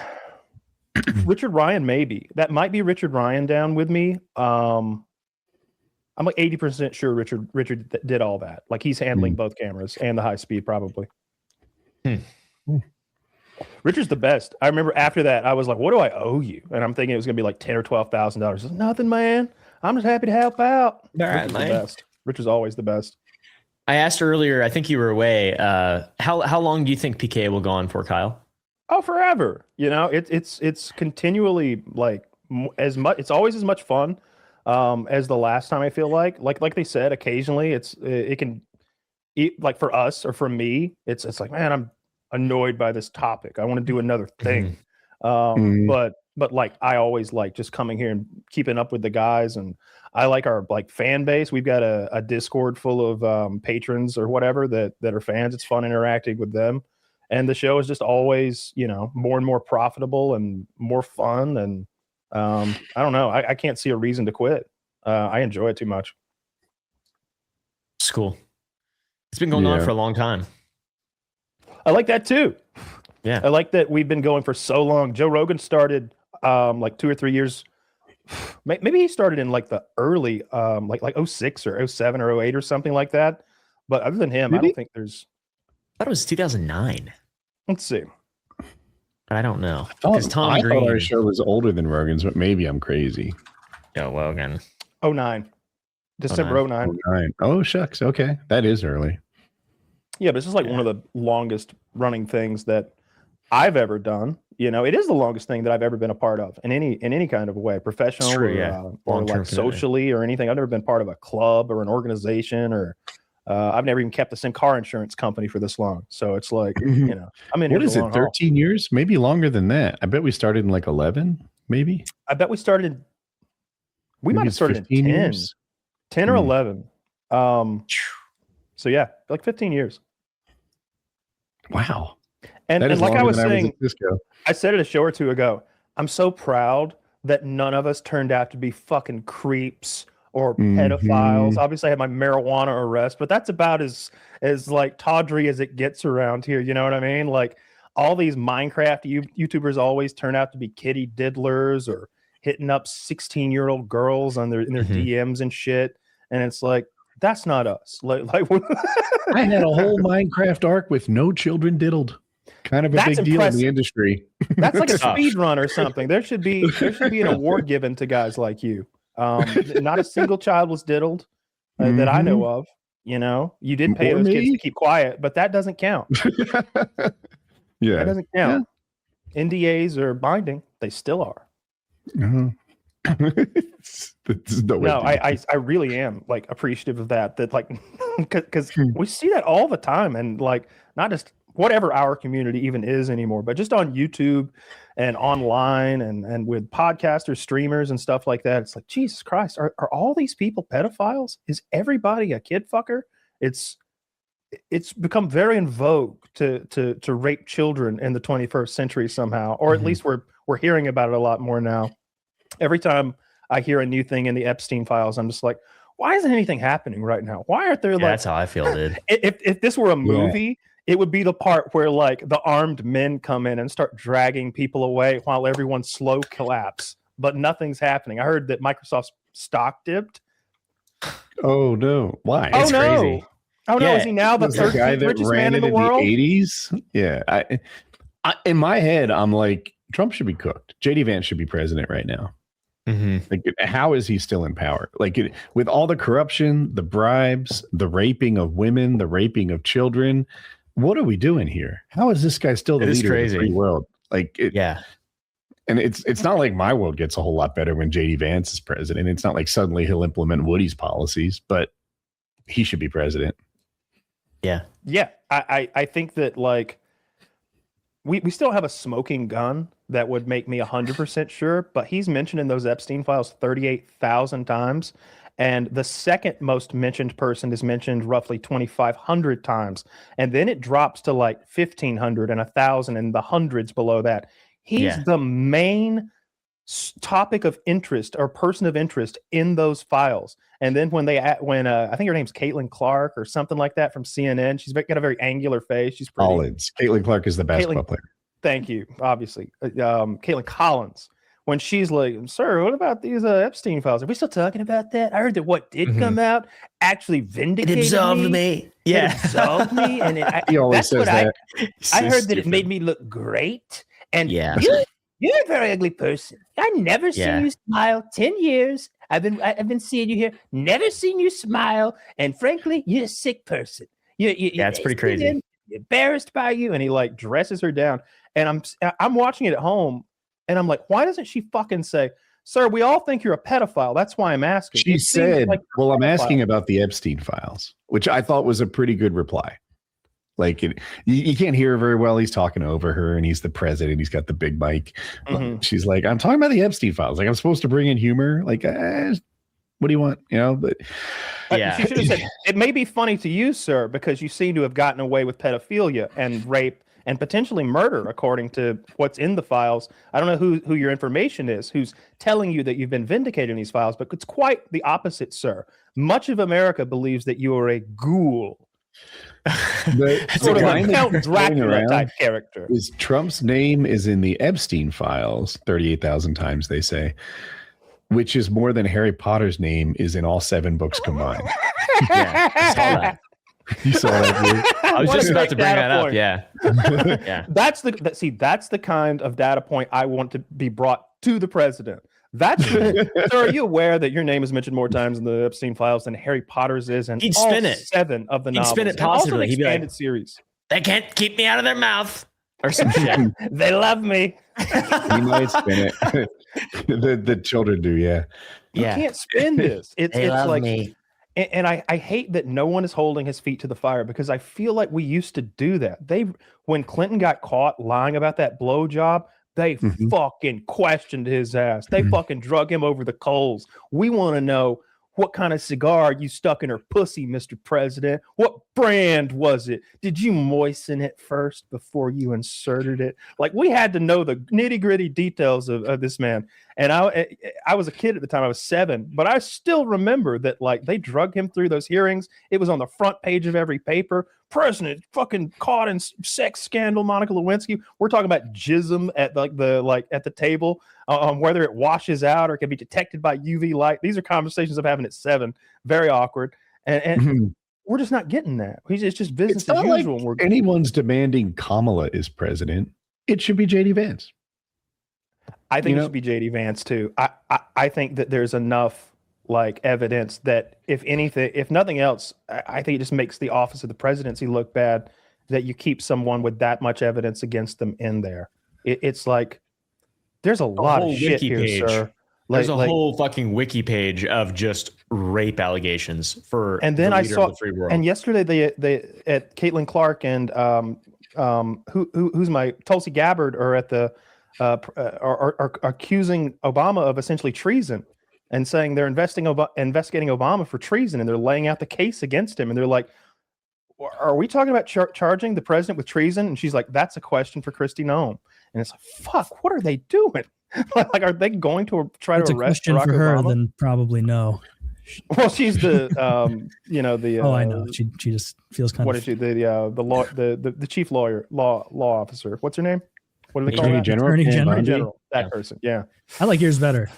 Richard Ryan, maybe. That might be Richard Ryan down with me. I'm like 80% sure Richard did all that. Like he's handling both cameras and the high speed probably. Richard's the best. I remember after that, I was like, what do I owe you? And I'm thinking it was going to be like $10,000 or $12,000. Nothing, man. I'm just happy to help out. All right, man. The best. Richard's always the best. I asked earlier, I think you were away. How long do you think PKA will go on for, Kyle? Oh, forever. You know, it's continually like as much. It's always as much fun as the last time. I feel like they said, occasionally it can, like for us or for me, it's like, man, I'm annoyed by this topic. I want to do another thing. But like I always like just coming here and keeping up with the guys, and I like our like fan base. We've got a Discord full of patrons or whatever that are fans. It's fun interacting with them. And the show is just always, you know, more and more profitable and more fun. And I don't know. I can't see a reason to quit. I enjoy it too much. It's cool. It's been going on for a long time. I like that too. Yeah. I like that we've been going for so long. Joe Rogan started like 2 or 3 years. Maybe he started in like the early like 06 or 07 or 08 or something like that. But other than him, I don't think there's. I thought it was 2009. Let's see. I don't know. I thought our show was older than Rogan's, but maybe I'm crazy. Joe Rogan. 09. December 09. 09. Oh, shucks. Okay. That is early. Yeah, but this is like one of the longest running things that I've ever done. You know, it is the longest thing that I've ever been a part of in any kind of a way, professional or like socially or anything. I've never been part of a club or an organization, or I've never even kept the same car insurance company for this long. So it's like, you know, I'm in here. What is it? 13 years? Maybe longer than that. I bet we started in like 11, maybe. I bet we started. We might have started in 10, years? 10 or 11. So yeah, like 15 years. Wow. And like I was saying, I said it a show or two ago, I'm so proud that none of us turned out to be fucking creeps or pedophiles. Obviously I had my marijuana arrest, but that's about as like tawdry as it gets around here. You know what I mean? Like all these Minecraft YouTubers always turn out to be kitty diddlers or hitting up 16-year-old girls in their DMs and shit. And it's like, that's not us. Like I had a whole Minecraft arc with no children diddled. Kind of a big deal in the industry. That's like a speed run or something. There should be an award given to guys like you. Not a single child was diddled that I know of. You know, you did pay those kids to keep quiet, but that doesn't count. That doesn't count. Yeah. NDAs are binding. They still are. No, I really am like appreciative of that like because we see that all the time, and like not just whatever our community even is anymore, but just on YouTube and online and with podcasters, streamers and stuff like that. It's like, Jesus Christ, are all these people pedophiles? Is everybody a kid fucker? It's become very in vogue to rape children in the 21st century somehow, or at least we're hearing about it a lot more now. Every time I hear a new thing in the Epstein files, I'm just like, why isn't anything happening right now? Why aren't there that's how I feel, dude. If this were a movie, it would be the part where like the armed men come in and start dragging people away while everyone slow collapse, but nothing's happening. I heard that Microsoft's stock dipped. Oh no! Why? Oh no! Crazy. Oh no! Is he now the 13th richest man in the world? The 80s? Yeah. I in my head, I'm like, Trump should be cooked. JD Vance should be president right now. Like, how is he still in power? Like, with all the corruption, the bribes, the raping of women, the raping of children, what are we doing here? How is this guy still the leader of the free world? Like, and it's not like my world gets a whole lot better when JD Vance is president. It's not like suddenly he'll implement Woody's policies, but he should be president. Yeah. I think that like we still have a smoking gun that would make me 100% sure, but he's mentioned in those Epstein files 38,000 times. And the second most mentioned person is mentioned roughly 2,500 times. And then it drops to like 1,500 and 1,000 and the hundreds below that. He's the main topic of interest or person of interest in those files. And then when I think her name's Caitlin Clark or something like that from CNN, she's got a very angular face. She's pretty. Collins. Caitlin Clark is the basketball player. Thank you. Obviously, Caitlin Collins. When she's like, "Sir, what about these Epstein files? Are we still talking about that? I heard that what did come out actually vindicated me. Yeah, it absolved me." And he always says that. I heard that it made me look great. And you're a very ugly person. I never seen you smile. 10 years. I've been seeing you here. Never seen you smile. And frankly, you're a sick person. It's pretty crazy. Embarrassed by you. And he like dresses her down. And I'm watching it at home. And I'm like, why doesn't she fucking say, "Sir, we all think you're a pedophile. That's why I'm asking." She said, well, I'm asking about the Epstein files, which I thought was a pretty good reply. Like, you can't hear her very well. He's talking over her, and he's the president. He's got the big mic. She's like, "I'm talking about the Epstein files. Like, I'm supposed to bring in humor. Like, what do you want?" You know, but she should have said, "It may be funny to you, sir, because you seem to have gotten away with pedophilia and rape and potentially murder, according to what's in the files. I don't know who your information is, who's telling you that you've been vindicated in these files, but it's quite the opposite, sir. Much of America believes that you are a ghoul." Sort of a Count Dracula type character. Is Trump's name is in the Epstein files 38,000 times, they say, which is more than Harry Potter's name is in all 7 books combined. I saw that. You saw that? I was just about to bring that up. Yeah. That's the kind of data point I want to be brought to the president. So are you aware that your name is mentioned more times in the Epstein files than Harry Potter's is, and he'd all spin it. 7 of the novels? He'd spin it positively. He'd be like, series. "They can't keep me out of their mouth," or some shit. "They love me." He might spin it. the children do, yeah. You can't spin this. It's like me. And I hate that no one is holding his feet to the fire, because I feel like we used to do that. When Clinton got caught lying about that blowjob, they fucking questioned his ass. They fucking drug him over the coals. We want to know, what kind of cigar you stuck in her pussy, Mr. President? What brand was it? Did you moisten it first before you inserted it? Like, we had to know the nitty-gritty details of this man. And I was a kid at the time. I was 7, but I still remember that, like, they drug him through those hearings. It was on the front page of every paper. President fucking caught in sex scandal, Monica Lewinsky. We're talking about jism at at the table, whether it washes out or can be detected by UV light. These are conversations I'm having at 7. Very awkward. And we're just not getting that. It's just business as usual. Like anyone's demanding Kamala is president. It should be JD Vance. I think it should be JD Vance too. I think that there's enough like evidence that if nothing else, I think it just makes the office of the presidency look bad that you keep someone with that much evidence against them in there. It's like, there's a lot of shit here, sir. There's a whole fucking wiki page of just rape allegations for and then the leader of the free world. And yesterday they at Caitlin Clark and who's my Tulsi Gabbard are at the are accusing Obama of essentially treason and saying they're investigating Obama for treason, and they're laying out the case against him. And they're like, "Are we talking about charging the president with treason?" And she's like, "That's a question for Kristi Noem." And it's like, fuck, what are they doing? Like, are they going to try to arrest Barack for her? Obama? Then probably no. Well, she's the I know. She just feels kind of. What is she? The chief law officer. What's her name? What do they call Attorney that? General? Attorney General. General. That person. Yeah. I like yours better.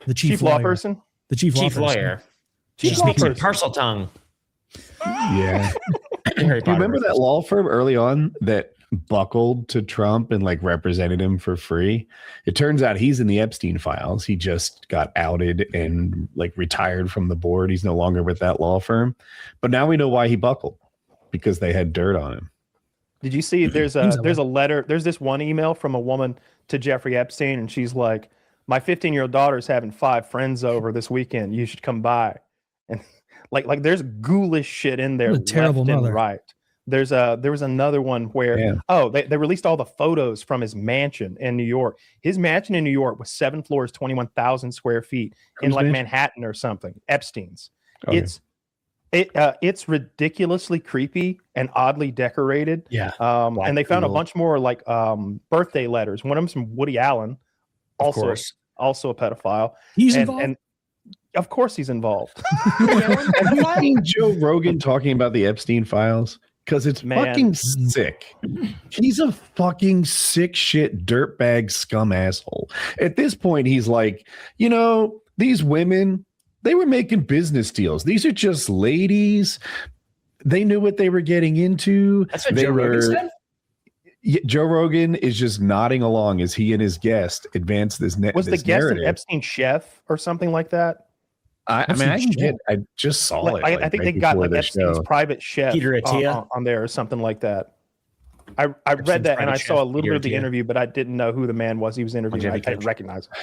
The chief law person. The chief lawyer. She speaks in parcel tongue. Yeah. Do you remember that law firm early on that buckled to Trump and like represented him for free? It turns out he's in the Epstein files. He just got outed and like retired from the board. He's no longer with that law firm. But now we know why he buckled, because they had dirt on him. Did you see there's a letter, there's this one email from a woman to Jeffrey Epstein, and she's like, "My 15-year-old daughter's having 5 friends over this weekend. You should come by." And like there's ghoulish shit in there. What a terrible left and mother. right. There was another one where they released all the photos from his mansion in New York. His mansion in New York was 7 floors, 21,000 square feet in like Manhattan or something. Epstein's. Okay. It's ridiculously creepy and oddly decorated. Yeah. And they found a bunch more like birthday letters. One of them's from Woody Allen, also a pedophile. He's involved. And of course he's involved. Have you seen Joe Rogan talking about the Epstein files? Because it's fucking sick. He's a fucking sick shit dirtbag scum asshole. At this point, he's like, these women, they were making business deals. These are just ladies. They knew what they were getting into. That's what Joe Rogan said? Joe Rogan is just nodding along as he and his guest advance this narrative. Was the guest an Epstein chef or something like that? I just saw it. I think they got like Epstein's private chef on there or something like that. I read that and I saw a little bit of the interview, but I didn't know who the man was he was interviewing. I didn't recognize him.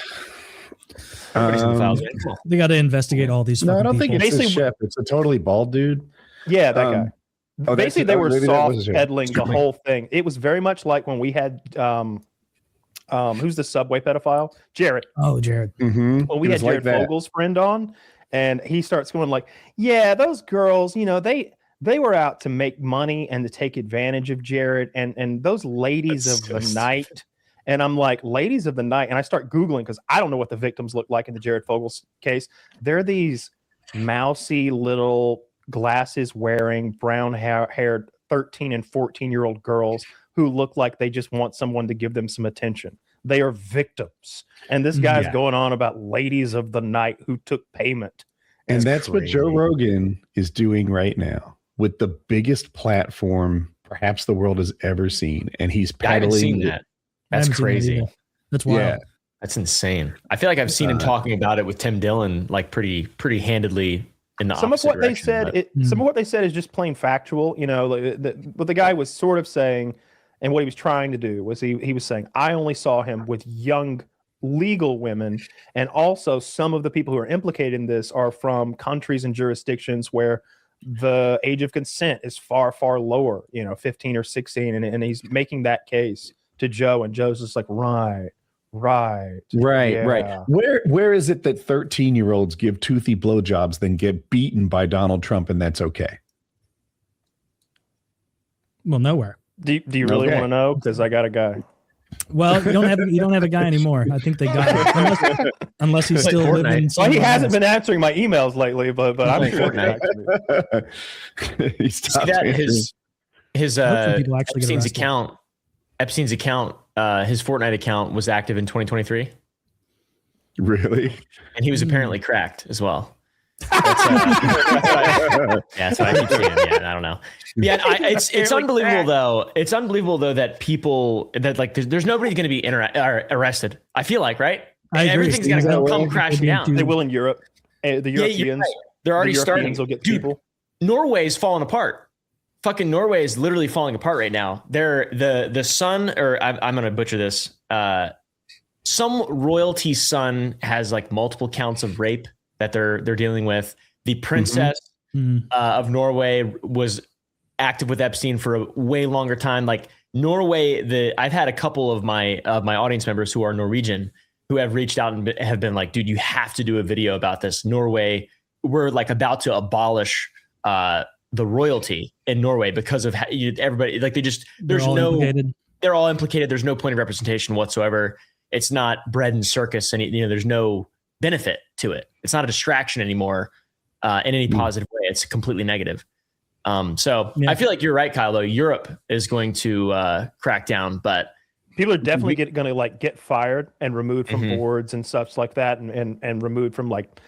They got to investigate all these. No, I don't think it's a chef. It's a totally bald dude. Yeah, that guy. Basically, they were soft peddling the whole thing. It was very much like when we had who's the Subway pedophile? Jared. Oh, Jared. Mm-hmm. Well, we had Jared Fogel's friend on, and he starts going like, "Yeah, those girls, they were out to make money and to take advantage of Jared, and those ladies of the night." And I'm like, "Ladies of the night," and I start Googling because I don't know what the victims look like in the Jared Fogel's case. They're these mousy little glasses wearing, brown haired 13 and 14-year-old girls who look like they just want someone to give them some attention. They are victims. And this guy's going on about ladies of the night who took payment. And that's crazy. What Joe Rogan is doing right now with the biggest platform perhaps the world has ever seen. And he's peddling. I haven't seen that. That's crazy. That's wild. Yeah. That's insane. I feel like I've seen him talking about it with Tim Dillon, like pretty handedly. Some of what they said, some of what they said is just plain factual. What the guy was sort of saying, and what he was trying to do was he was saying, I only saw him with young legal women, and also some of the people who are implicated in this are from countries and jurisdictions where the age of consent is far, far lower. 15 or 16, and he's making that case to Joe, and Joe's just like, right. Yeah. Where is it that 13-year-olds give toothy blowjobs then get beaten by Donald Trump and that's okay? Well, nowhere. Do you really want to know? Because I got a guy. Well, you don't have a guy anymore. I think they got it. Unless he's still living. Well, he hasn't been answering my emails lately, but I'm sure he stopped. See that his Epstein's account, his Fortnite account was active in 2023. Really? And he was apparently cracked as well. That's what I keep saying. Yeah, I don't know. Yeah, it's unbelievable though. It's unbelievable though that people that like there's nobody going to be arrested. I feel like, right? Everything's going to come crashing down. They will in Europe. The Europeans, right. They're already starting. Will get people. Norway's falling apart. Fucking Norway is literally falling apart right now. They're the son, or I'm going to butcher this. Some royalty son has like multiple counts of rape that they're dealing with. The princess of Norway was active with Epstein for a way longer time. Like Norway, I've had a couple of my audience members who are Norwegian who have reached out and have been like, dude, you have to do a video about this. Norway, we're like about to abolish the royalty in Norway because of everybody. Like they're all implicated. There's no point of representation whatsoever. It's not bread and circus, and there's no benefit to it. It's not a distraction anymore in any positive way. It's completely negative. I feel like you're right, Kyle, though. Europe is going to crack down, but people are definitely going to like get fired and removed from boards and stuff like that, and removed from like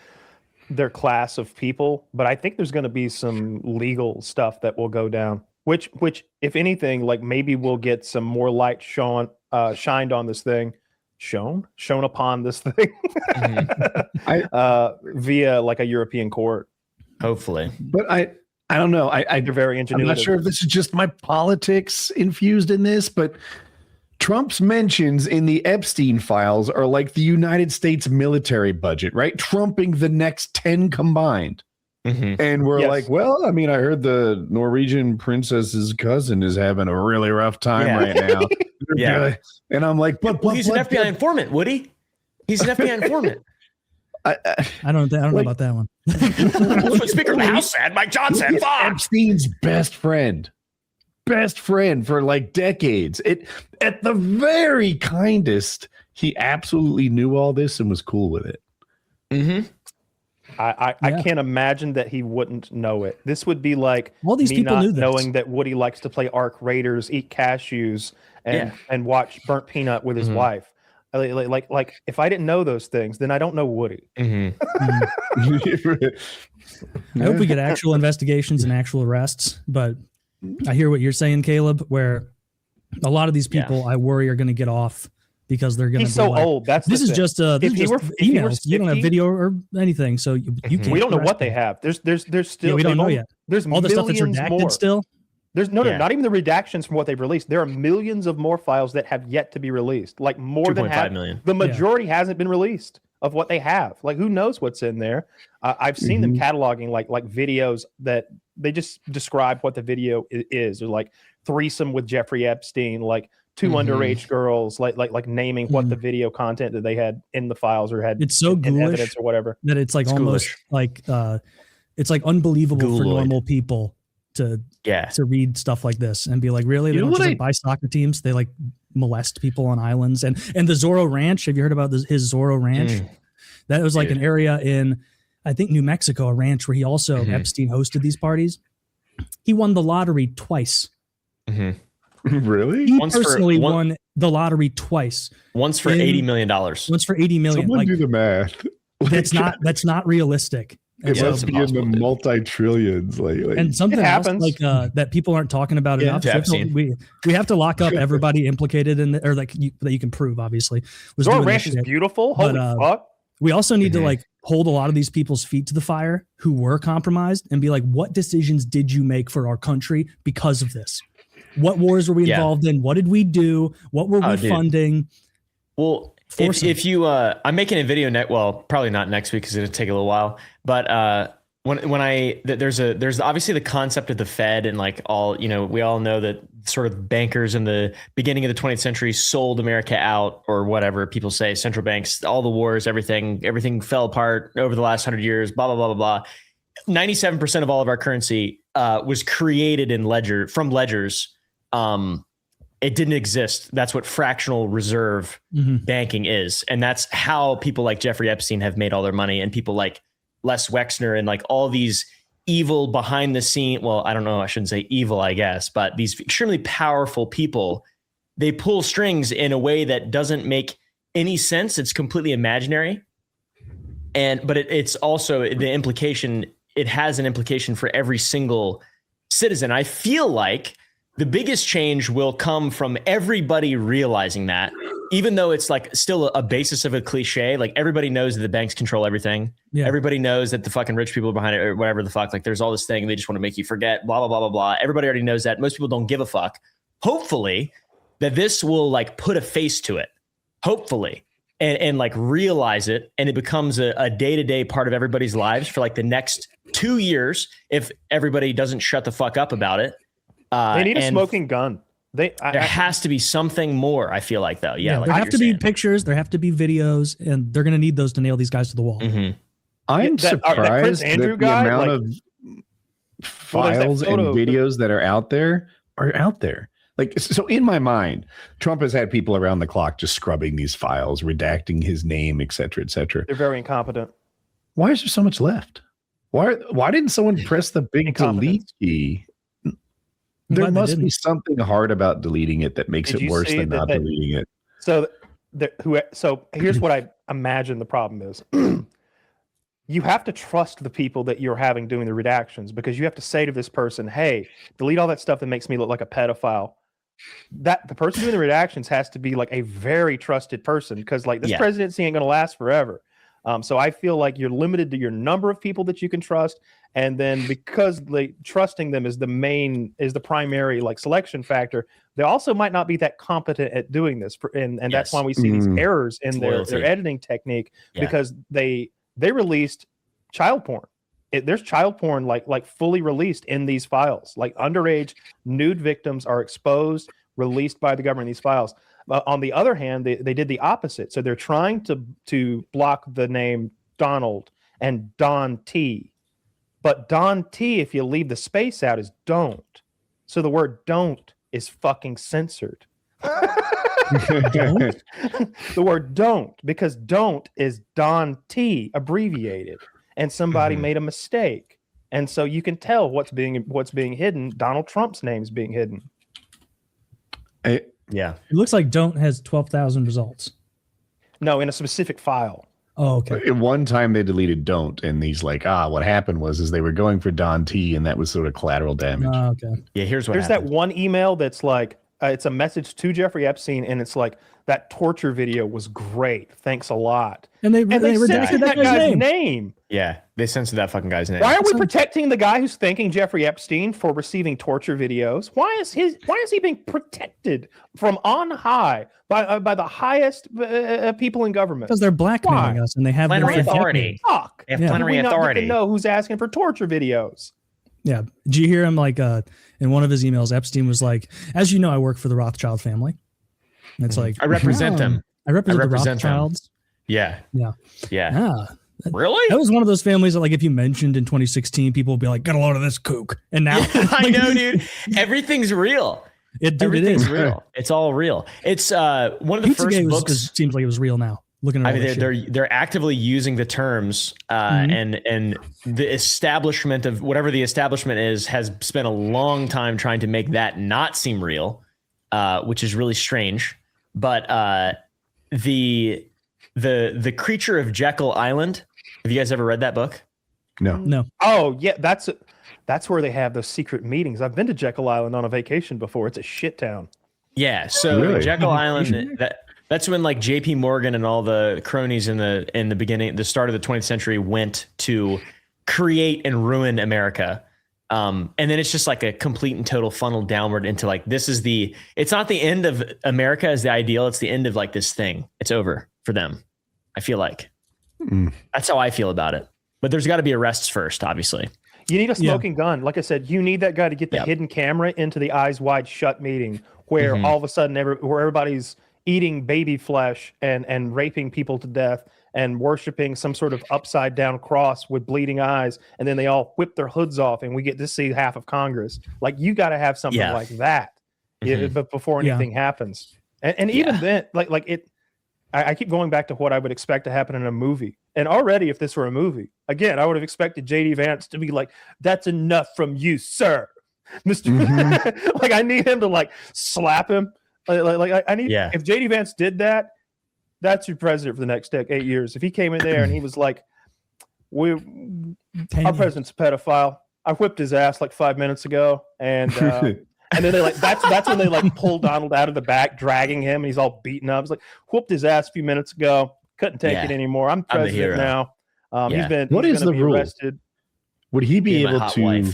their class of people. But I think there's going to be some legal stuff that will go down, which if anything, like maybe we'll get some more light shined on this thing. Shown upon this thing via like a European court, hopefully. But I don't know. They're very ingenuitive. I'm not sure if this is just my politics infused in this, but Trump's mentions in the Epstein files are like the United States military budget, right? Trumping the next 10 combined. And we're like, well, I mean, I heard the Norwegian princess's cousin is having a really rough time right now. And I'm like, but he's an FBI informant, Woody. He's an FBI informant. I don't know about that one. Speaker of the House said, Mike Johnson. Epstein's best friend for like decades. At the very kindest, he absolutely knew all this and was cool with it. I can't imagine that he wouldn't know it. This would be like all these people not knew this. Knowing that Woody likes to play Arc Raiders, eat cashews, and watch Burnt Peanut with his wife. Like if I didn't know those things, then I don't know Woody. I hope we get actual investigations and actual arrests, but I hear what you're saying, Caleb, where a lot of these people I worry are going to get off because they're going to be so like, old. This is just emails. You don't have video or anything, so you can't. We don't know what they have. There's still we don't know yet. There's all the stuff that's redacted more. still. There's not even the redactions from what they've released. There are millions of more files that have yet to be released. Like more than 2.5 million. The majority hasn't been released of what they have. Like who knows what's in there? I've seen them cataloging like videos that they just describe what the video is. Or like threesome with Jeffrey Epstein, like two underage girls, like naming what the video content that they had in the files or had. It's so in evidence or whatever that it's like almost like it's like unbelievable for normal people to read stuff like this and be like, really? They don't just buy soccer teams. They like molest people on islands. And the Zorro Ranch. Have you heard about his Zorro Ranch? That was like an area in, I think, New Mexico, a ranch where he also, Epstein hosted these parties. He won the lottery twice. Really? He personally won the lottery twice. Once for $80 million. Once for $80 million. Someone do the math. That's not realistic. It must be in the multi-trillions. And something else like that people aren't talking about enough. We have to lock up everybody implicated in or like that you can prove, obviously. Zorro Ranch is beautiful. Holy fuck. We also need to like hold a lot of these people's feet to the fire who were compromised and be like, what decisions did you make for our country because of this? What wars were we involved in? What did we do? What were we funding? Well, if you, I'm making a video probably not next week because it'll take a little while. But there's obviously the concept of the Fed and like all, we all know that sort of bankers in the beginning of the 20th century sold America out or whatever people say, central banks, all the wars, everything fell apart over the last 100 years, blah, blah, blah, blah, blah. 97% of all of our currency was created from ledgers. It didn't exist. That's what fractional reserve banking is. And that's how people like Jeffrey Epstein have made all their money, and people like Les Wexner and like all these evil behind the scene. Well, I don't know. I shouldn't say evil, I guess, but these extremely powerful people, they pull strings in a way that doesn't make any sense. It's completely imaginary. But it's also the implication. It has an implication for every single citizen. I feel like the biggest change will come from everybody realizing that, even though it's like still a basis of a cliche, like everybody knows that the banks control everything. Yeah. Everybody knows that the fucking rich people are behind it or whatever the fuck, like there's all this thing. They just want to make you forget, blah, blah, blah, blah, blah. Everybody already knows that. Most people don't give a fuck. Hopefully that this will like put a face to it. Hopefully. And like realize it. And it becomes a day-to-day part of everybody's lives for like the next 2 years. If everybody doesn't shut the fuck up about it. They need a smoking gun. There has to be something more, I feel like, though. Yeah, like there have to be pictures, there have to be videos, and they're going to need those to nail these guys to the wall. I'm surprised that the amount of files and videos that are out there are out there. Like, so in my mind, Trump has had people around the clock just scrubbing these files, redacting his name, et cetera, et cetera. They're very incompetent. Why is there so much left? Why didn't someone press the big delete key? There must be something hard about deleting it that makes it worse than not deleting it. So here's what I imagine the problem is. You have to trust the people that you're having doing the redactions, because you have to say to this person, hey, delete all that stuff that makes me look like a pedophile. That the person doing the redactions has to be like a very trusted person, because like this presidency ain't going to last forever. So I feel like you're limited to your number of people that you can trust. And then because trusting them is the primary like selection factor, they also might not be that competent at doing this. And that's why we see these errors in their editing technique, because they released child porn. there's child porn like fully released in these files. Like underage nude victims are exposed, released by the government in these files. On the other hand, they did the opposite. So they're trying to block the name Donald and Don T. But Don T, if you leave the space out, is don't. So the word don't is fucking censored. The word don't, because don't is Don T abbreviated, and somebody made a mistake. And so you can tell what's being hidden. Donald Trump's name's being hidden. Yeah. It looks like don't has 12,000 results. No, in a specific file. Oh, okay. At one time they deleted don't, and he's like, what happened was they were going for Don T, and that was sort of collateral damage. Okay. Yeah, here's what There's happened. that one email that's like, it's a message to Jeffrey Epstein, and it's like, that torture video was great. Thanks a lot. And they censored that guy's name. Yeah, they censored that fucking guy's name. Why are we protecting the guy who's thanking Jeffrey Epstein for receiving torture videos? Why is he being protected from on high by the highest people in government? Because they're blackmailing us, and they have plenary authority. Fuck. They have plenary authority. We know who's asking for torture videos. Yeah. Did you hear him in one of his emails? Epstein was like, "As you know, I work for the Rothschild family." And it's like, I represent them. I represent the Rothschilds. Yeah. Yeah. Really? That was one of those families that, like, if you mentioned in 2016, people would be like, "Get a load of this kook." And now, I know, dude. Everything's real. Everything's real. It's all real. It's one of the first books. Seems like it was real now. Looking at they're actively using the terms, and the establishment of whatever the establishment is has spent a long time trying to make that not seem real, which is really strange. But the Creature of Jekyll Island. Have you guys ever read that book? No. Oh yeah, that's where they have those secret meetings. I've been to Jekyll Island on a vacation before. It's a shit town. Yeah. So really? Jekyll Island. That's when like J.P. Morgan and all the cronies in the beginning, the start of the 20th century, went to create and ruin America. And then it's just like a complete and total funnel downward into like, it's not the end of America as the ideal. It's the end of like this thing. It's over for them. I feel like that's how I feel about it, but there's got to be arrests first, obviously. You need a smoking gun. Like I said, you need that guy to get the hidden camera into the eyes wide shut meeting where all of a sudden where everybody's eating baby flesh and raping people to death and worshiping some sort of upside down cross with bleeding eyes, and then they all whip their hoods off and we get to see half of Congress. Like, you got to have something like that but before anything happens. And even then, like it, I keep going back to what I would expect to happen in a movie. And already, if this were a movie, again, I would have expected JD Vance to be like, "That's enough from you, sir, Mr." Like, I need him to like slap him. Like I need. If JD Vance did that, that's your president for the next 8 years. If he came in there and he was like, our president's a pedophile. I whipped his ass like 5 minutes ago, and and then they like that's when they like pull Donald out of the back, dragging him, and he's all beaten up. It's like, whooped his ass a few minutes ago, couldn't take it anymore. I'm president now. He's the rule? Arrested. Would he be able to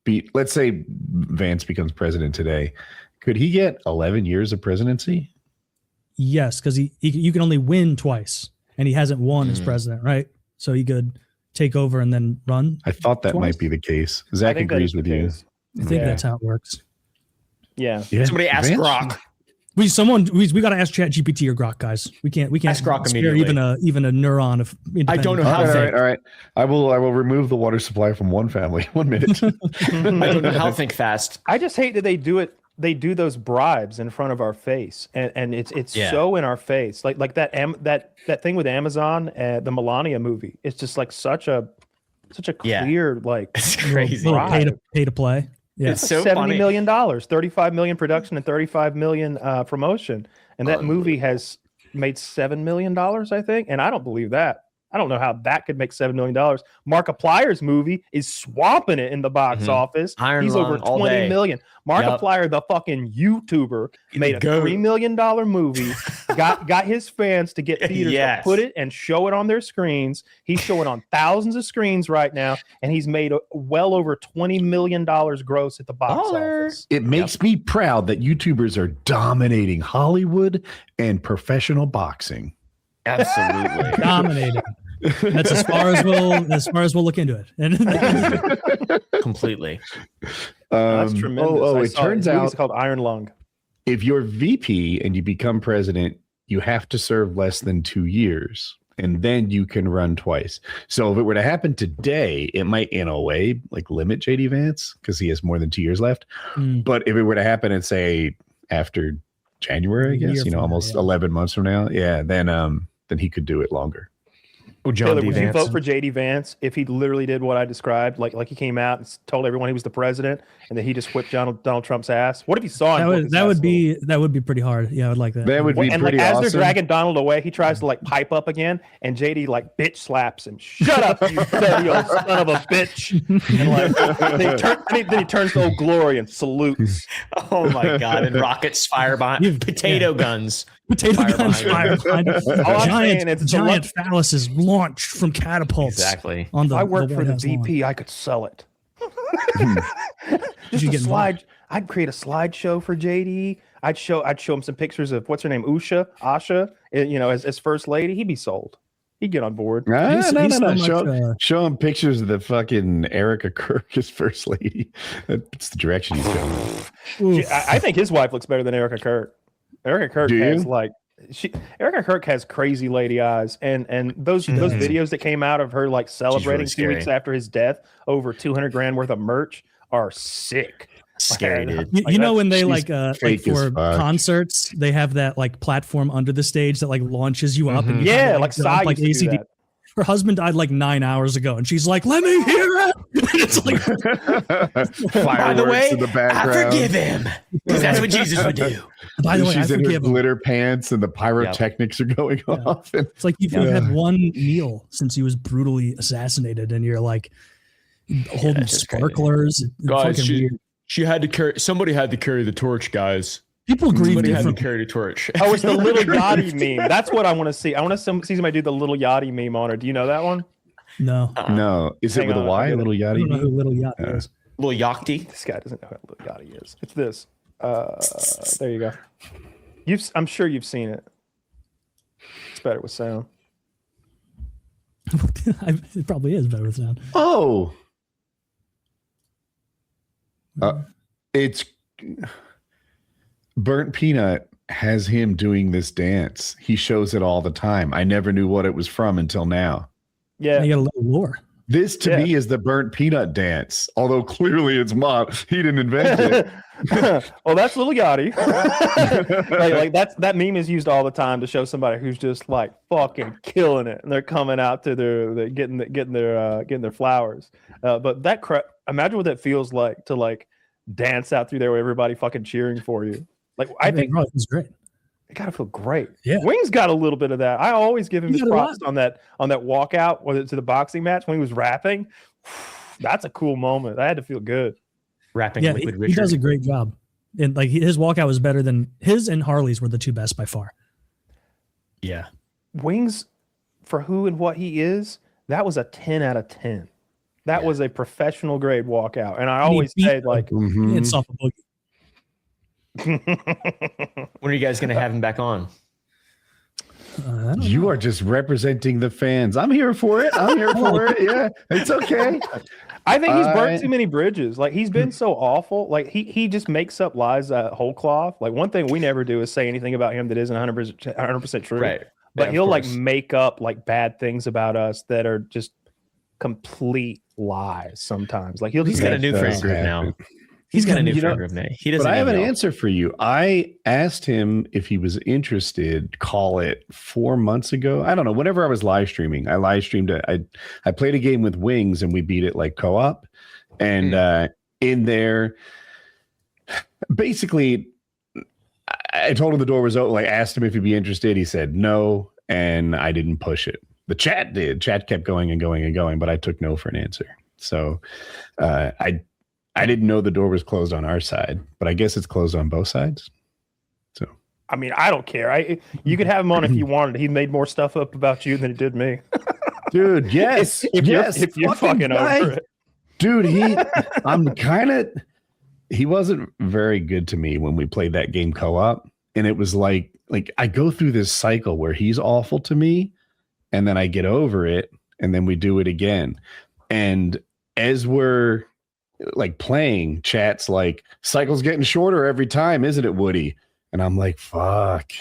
be? Let's say Vance becomes president today. Could he get 11 years of presidency? Yes, because you can only win twice, and he hasn't won as president, right? So he could take over and then run. I thought that might be the case. Zach agrees with you. I think that's how it works. Yeah. Somebody ask Grok. We got to ask ChatGPT or Grok, guys. We can't ask Grok spare even a neuron of. I don't know how. All right. I will remove the water supply from one family. 1 minute. I don't know how. Think fast. I just hate that they do it. They do those bribes in front of our face, and it's so in our face. Like that thing with Amazon, the Melania movie. It's just like such a clear like it's crazy. Pay to play. Yeah. It's so $70 million, $35 million production and $35 million promotion, and that movie has made $7 million, I think. And I don't believe that. I don't know how that could make $7 million. Markiplier's movie is swamping it in the box office. He's over 20 million. Markiplier, the fucking YouTuber, made a $3 million movie, got his fans to get theaters to put it and show it on their screens. He's showing on thousands of screens right now, and he's made well over $20 million gross at the box office. It makes me proud that YouTubers are dominating Hollywood and professional boxing. Absolutely. Dominating. That's as far as we'll look into it. And Completely. That's tremendous. It turns out it's called Iron Lung. if you're VP and you become president, you have to serve less than 2 years, and then you can run twice. So if it were to happen today, it might, in a way, like limit JD Vance because he has more than 2 years left. But if it were to happen and say after January, I guess, almost 11 months from now, then he could do it longer. Oh, John Taylor, D. would Vance. you vote for JD Vance if he literally did what I described? Like he came out and told everyone he was the president, and then he just whipped Donald Trump's ass. What if he saw him? That would be pretty hard. Yeah, I would like that. That would be and pretty as awesome. they're dragging Donald away, he tries to pipe up again, and JD bitch slaps him. Shut up, you dirty old son of a bitch! And then he turns to Old Glory and salutes. Oh my God! And rockets fire behind potato guns. Potato guns fire behind giant phalluses launched from catapults. Exactly. On the, if I worked the for the White House VP, lawn. I could sell it. Did you get slide. I'd create a slideshow for JD. I'd show him some pictures of what's her name, Asha, as first lady. He'd be sold. He'd get on board. No. Show him pictures of the fucking Erica Kirk as first lady. That's the direction he's going. I think his wife looks better than Erica Kirk. Erica Kirk has Erica Kirk has crazy lady eyes, and those videos that came out of her celebrating really 2 weeks after his death over $200,000 worth of merch are sick. Scary, dude. When they for fuck. concerts, they have that platform under the stage that launches you up. And you Psy used to do that. Her husband died 9 hours ago, and she's like, "Let me hear it." It's by the way, I forgive him because that's what Jesus would do. By the way, she's I in her forgive him. glitter pants, and the pyrotechnics are going off. And it's like you've had one meal since he was brutally assassinated, and you're holding sparklers. Guys, she had to carry. Somebody had to carry the torch, guys. People grieve Somebody had to different. carry the torch. Oh, it's the Little Yachty meme. That's what I want to see. I want to see somebody do the Little Yachty meme on her. Do you know that one? No. No. Is it with a Y? Little I Yachty? don't know who Little Yachty is. Little Yachty. This guy doesn't know who Little Yachty is. It's this. There you go. I'm sure you've seen it. It's better with sound. It probably is better with sound. Oh. It's Burnt Peanut has him doing this dance. He shows it all the time. I never knew what it was from until now. Yeah. You got a little lore. This to me is the Burnt Peanut dance, although clearly it's Mom. He didn't invent it. Well, that's Little Yachty. That meme is used all the time to show somebody who's just fucking killing it, and they're coming out to their getting their flowers. But that imagine what that feels like to dance out through there with everybody fucking cheering for you. I think it was great. It gotta feel great. Yeah. Wings got a little bit of that. I always give him his props on that walkout to the boxing match when he was rapping. That's a cool moment. That had to feel good. Rapping Liquid Richard. He does a great job. And his walkout was better than his, and Harley's were the two best by far. Yeah. Wings, for who and what he is, that was a 10 out of 10. That was a professional grade walkout. And I always say it's off a boogie. When are you guys going to have him back on? You are just representing the fans. I'm here for it. Yeah, it's okay. I think he's burnt too many bridges. He's been so awful. He just makes up lies whole cloth. One thing we never do is say anything about him that isn't 100% true. Right. But he'll make up bad things about us that are just complete lies sometimes. He's got a new friend group now. He's got a new friend group now. He doesn't. But I have an answer for you. I asked him if he was interested. Call it 4 months ago. I don't know. Whenever I was live streaming, I live streamed. I played a game with Wings and we beat it co-op. And in there, basically, I told him the door was open. I asked him if he'd be interested. He said no, and I didn't push it. The chat did. Chat kept going and going and going, but I took no for an answer. So I didn't know the door was closed on our side, but I guess it's closed on both sides. So, I mean, I don't care. You could have him on if you wanted. He made more stuff up about you than he did me. Dude, yes. If you're fucking over it. Dude, he wasn't very good to me when we played that game co-op. And it was like I go through this cycle where he's awful to me and then I get over it, and then we do it again. And as we're like playing, chat's like, cycle's getting shorter every time, isn't it, Woody? And I'm like, fuck,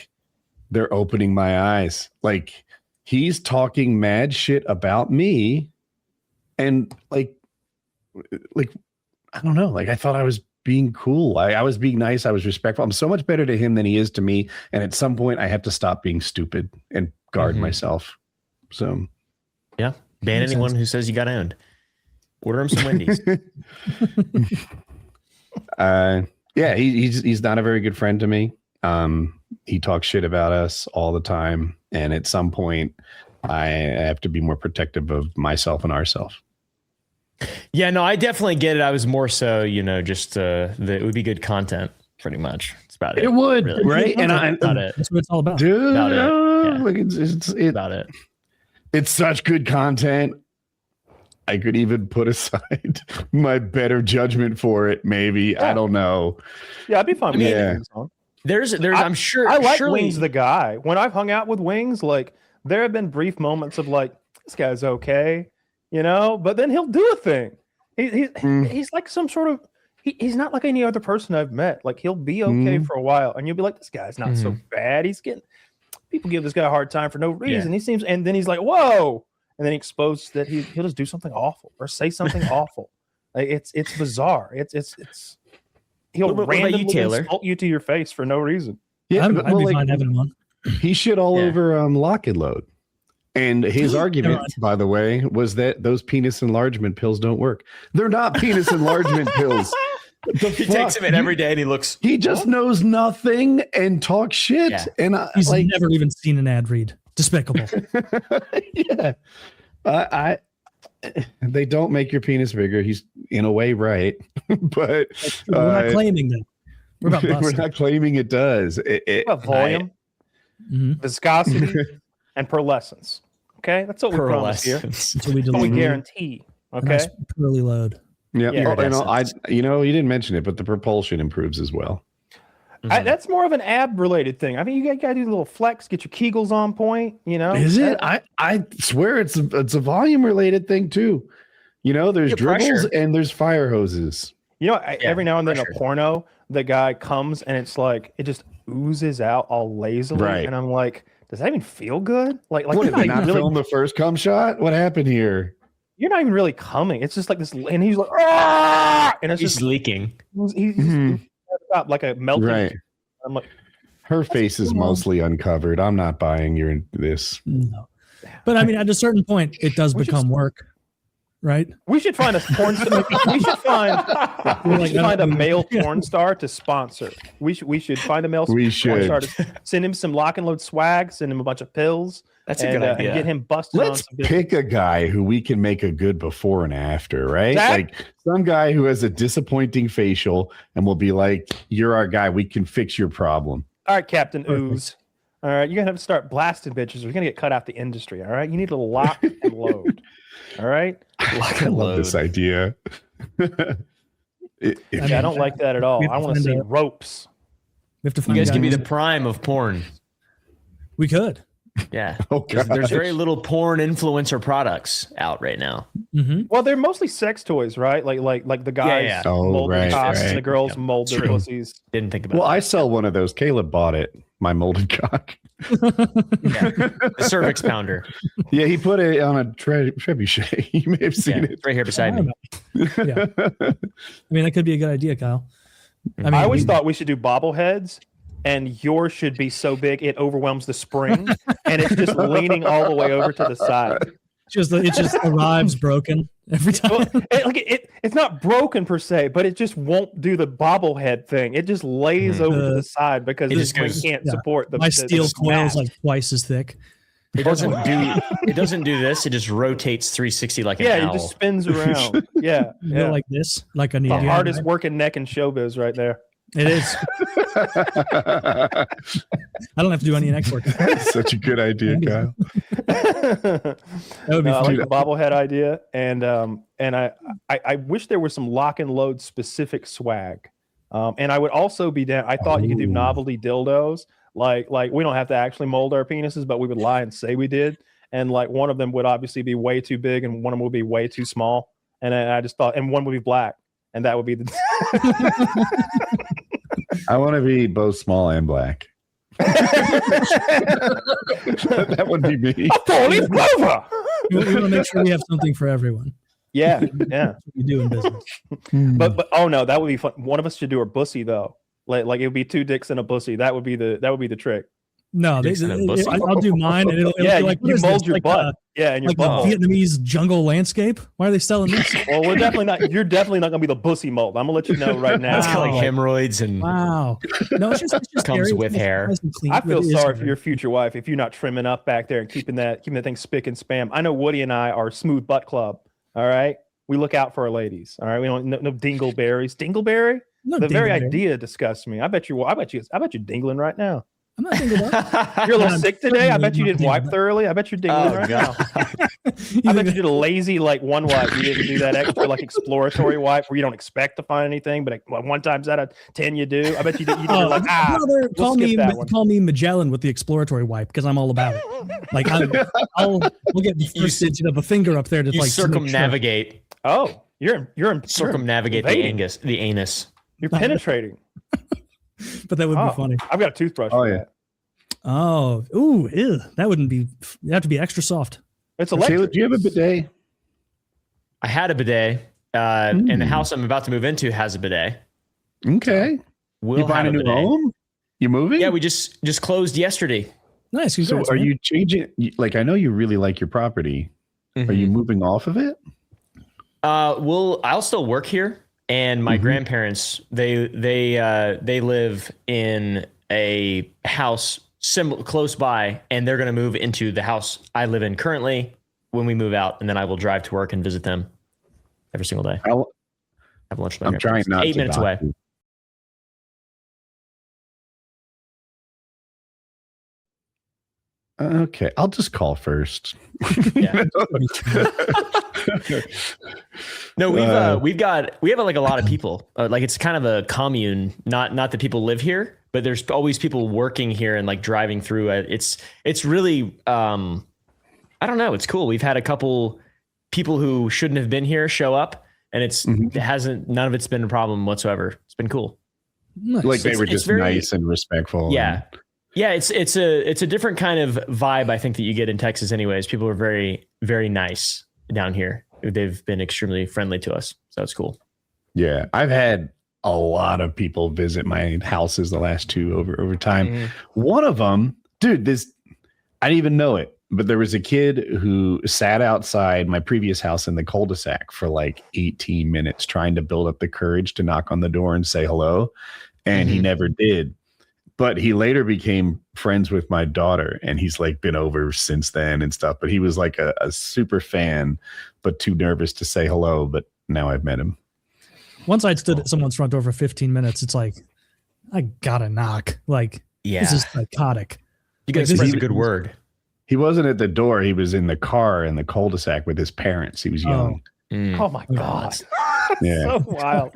they're opening my eyes. Like, he's talking mad shit about me. And like, I don't know. Like, I thought I was being cool. I was being nice. I was respectful. I'm so much better to him than he is to me. And at some point I have to stop being stupid and guard myself. So yeah. Ban anyone who says you got owned. Order him some Wendy's. Yeah, he's not a very good friend to me. He talks shit about us all the time, and at some point I have to be more protective of myself and ourselves. Yeah, no, I definitely get it. I was more so, just it would be good content, pretty much. That's about it. It would, really. Right? And that's what it's all about. Dude, about it. Yeah. Like it's about it. It's such good content. I could even put aside my better judgment for it. Maybe. Yeah. I don't know. Yeah, I'd be fine with it. I'm sure. I like Wings the guy. When I've hung out with Wings, like there have been brief moments of like, this guy's okay, but then he'll do a thing. He's like some sort of, he's not like any other person I've met. Like he'll be okay for a while and you'll be like, this guy's not so bad. People give this guy a hard time for no reason. Yeah. And then he's like, whoa. And then he exposes that he'll just do something awful or say something awful. Like it's bizarre. He'll randomly insult you to your face for no reason. Yeah, I'd be fine having one. He shit all over Lock and Load. And his argument, by the way, was that those penis enlargement pills don't work. They're not penis enlargement pills. He takes them in every day and he just knows nothing and talks shit. Yeah. And he's never even seen an ad read. Despicable. Yeah. They don't make your penis bigger. He's in a way right. But we're not claiming that. We're not claiming it does. About volume, viscosity, and pearlescence. Okay, that's what we promise here. That's what we guarantee. Okay, nice pearly load. Yeah. You didn't mention it, but the propulsion improves as well. That's more of an ab related thing. I mean, you got to do a little flex, get your Kegels on point. Is it? I swear it's a volume related thing too. There's dribbles and there's fire hoses. Every now and then a porno, the guy comes and it's like it just oozes out all lazily, and I'm like, does that even feel good? Like what, did they not really film the first cum shot? What happened here? You're not even really coming. It's just like this, and he's like, ah! And it's he's just leaking. He's like a melting. Right. I'm like, her face is mostly uncovered. I'm not buying this. No. But I mean, at a certain point, it does become work, right? We should find a porn star. We should find a male porn star to sponsor. We should find a male porn star to send him some Lock and Load swag, send him a bunch of pills. That's a good idea. And get him busted. Let's pick a guy who we can make a good before and after, right? Like some guy who has a disappointing facial and we'll be like, you're our guy. We can fix your problem. All right, Captain Ooze. All right, you're going to have to start blasting bitches. We're going to get cut out the industry, all right? You need to lock and load, all right? I love this idea. I don't like that at all. I want to see ropes. We have to find you guys can be the prime of porn. We could. Yeah. There's very little porn influencer products out right now. Mm-hmm. Well, they're mostly sex toys, right? Like the guys mold their cocks and the girls mold their pussies. Didn't think about that. I sell one of those. Caleb bought it. My molded cock. The cervix pounder. Yeah, he put it on a trebuchet. You may have seen it. Right here beside me. Yeah. I mean, that could be a good idea, Kyle. I always thought we should do bobbleheads. And yours should be so big it overwhelms the spring, and it's just leaning all the way over to the side. It just arrives broken every time. Well, it's not broken per se, but it just won't do the bobblehead thing. It just lays over to the side because the spring can't support the. My steel coil is like twice as thick. It doesn't do this. It just rotates 360 like an owl. Yeah, it just spins around. Yeah, like this, like an the hardest working neck in showbiz right there. It is. I don't have to do any neck work. That's such a good idea, Kyle. That would be I like the bobblehead idea, and I wish there was some Lock and Load specific swag, and I would also be down. I thought you could do novelty dildos, like we don't have to actually mold our penises, but we would lie and say we did, and like one of them would obviously be way too big, and one of them would be way too small. And I just thought, and one would be black, and that would be the. I want to be both small and black. That would be me. A four-leaf clover. We want to make sure we have something for everyone. Yeah. That's what we do in business. But oh no, that would be fun. One of us should do a bussy though. Like it would be two dicks and a bussy. That would be the trick. No, I'll do mine, and it'll Yeah, be like, you mold your butt. Yeah, and your like butt. a Vietnamese jungle landscape. Why are they selling this? Well, we're definitely not. You're definitely not gonna be the bussy mold. I'm gonna let you know right now. It's got like hemorrhoids and Wow. No, it's just comes scary. with hair. Nice and clean, I but feel it is sorry for scary. your future wife if you're not trimming up back there and keeping that thing spick and spam. I know Woody and I are smooth butt club. All right, we look out for our ladies. All right, we don't no dingleberries. Dingleberry. No The very dingleberry. idea disgusts me. I bet you're dingling right now. I'm not thinking about You're a little I'm sick today. I certainly bet you not didn't wipe dingling. thoroughly. I bet you're dingling right now. I bet you did a lazy like one wipe. You didn't do that extra like exploratory wipe where you don't expect to find anything, but like, one times out of 10 you do. I bet you did. You did like brother, we'll skip that one. call me Magellan with the exploratory wipe because I'm all about it. Like we'll get the first digit of a finger up there to you like circumnavigate. Oh, you're Circumnavigate the anus. You're penetrating. But that would be funny. I've got a toothbrush. Oh for yeah. that. Oh, ooh, ew, that wouldn't be. You have to be extra soft. It's Taylor, electric. do you have a bidet? I had a bidet, and the house I'm about to move into has a bidet. Okay. We'll You buying have a new bidet. home? You moving? Yeah, we just closed yesterday. Nice. So Congrats, are man. you changing? Like, I know you really like your property. Are you moving off of it? I'll still work here, and my grandparents they live in a house close by, and they're going to move into the house I live in currently when we move out, and then I will drive to work and visit them every single day. Have lunch with my I'm trying grandparents. not 8 to minutes dock away. you. Okay, I'll just call first. Yeah. No, we have like a lot of people. Like it's kind of a commune. Not that people live here, but there's always people working here and like driving through it. It's really I don't know. It's cool. We've had a couple people who shouldn't have been here show up, and none of it's been a problem whatsoever. It's been cool. Nice. Like they were it's just very- nice and respectful. Yeah. Yeah, it's a different kind of vibe, I think, that you get in Texas anyways. People are very, very nice down here. They've been extremely friendly to us. So it's cool. Yeah. I've had a lot of people visit my houses the last two over time. One of them, dude, I didn't even know it, but there was a kid who sat outside my previous house in the cul-de-sac for like 18 minutes trying to build up the courage to knock on the door and say hello. And he never did. But he later became friends with my daughter, and he's like been over since then and stuff. But he was like a super fan, but too nervous to say hello. But now I've met him. Once I stood at someone's front door for 15 minutes, it's like, I gotta knock. Like, this is psychotic. You guys spread a good word. He wasn't at the door. He was in the car in the cul-de-sac with his parents. He was young. Oh my God. Yeah. So wild.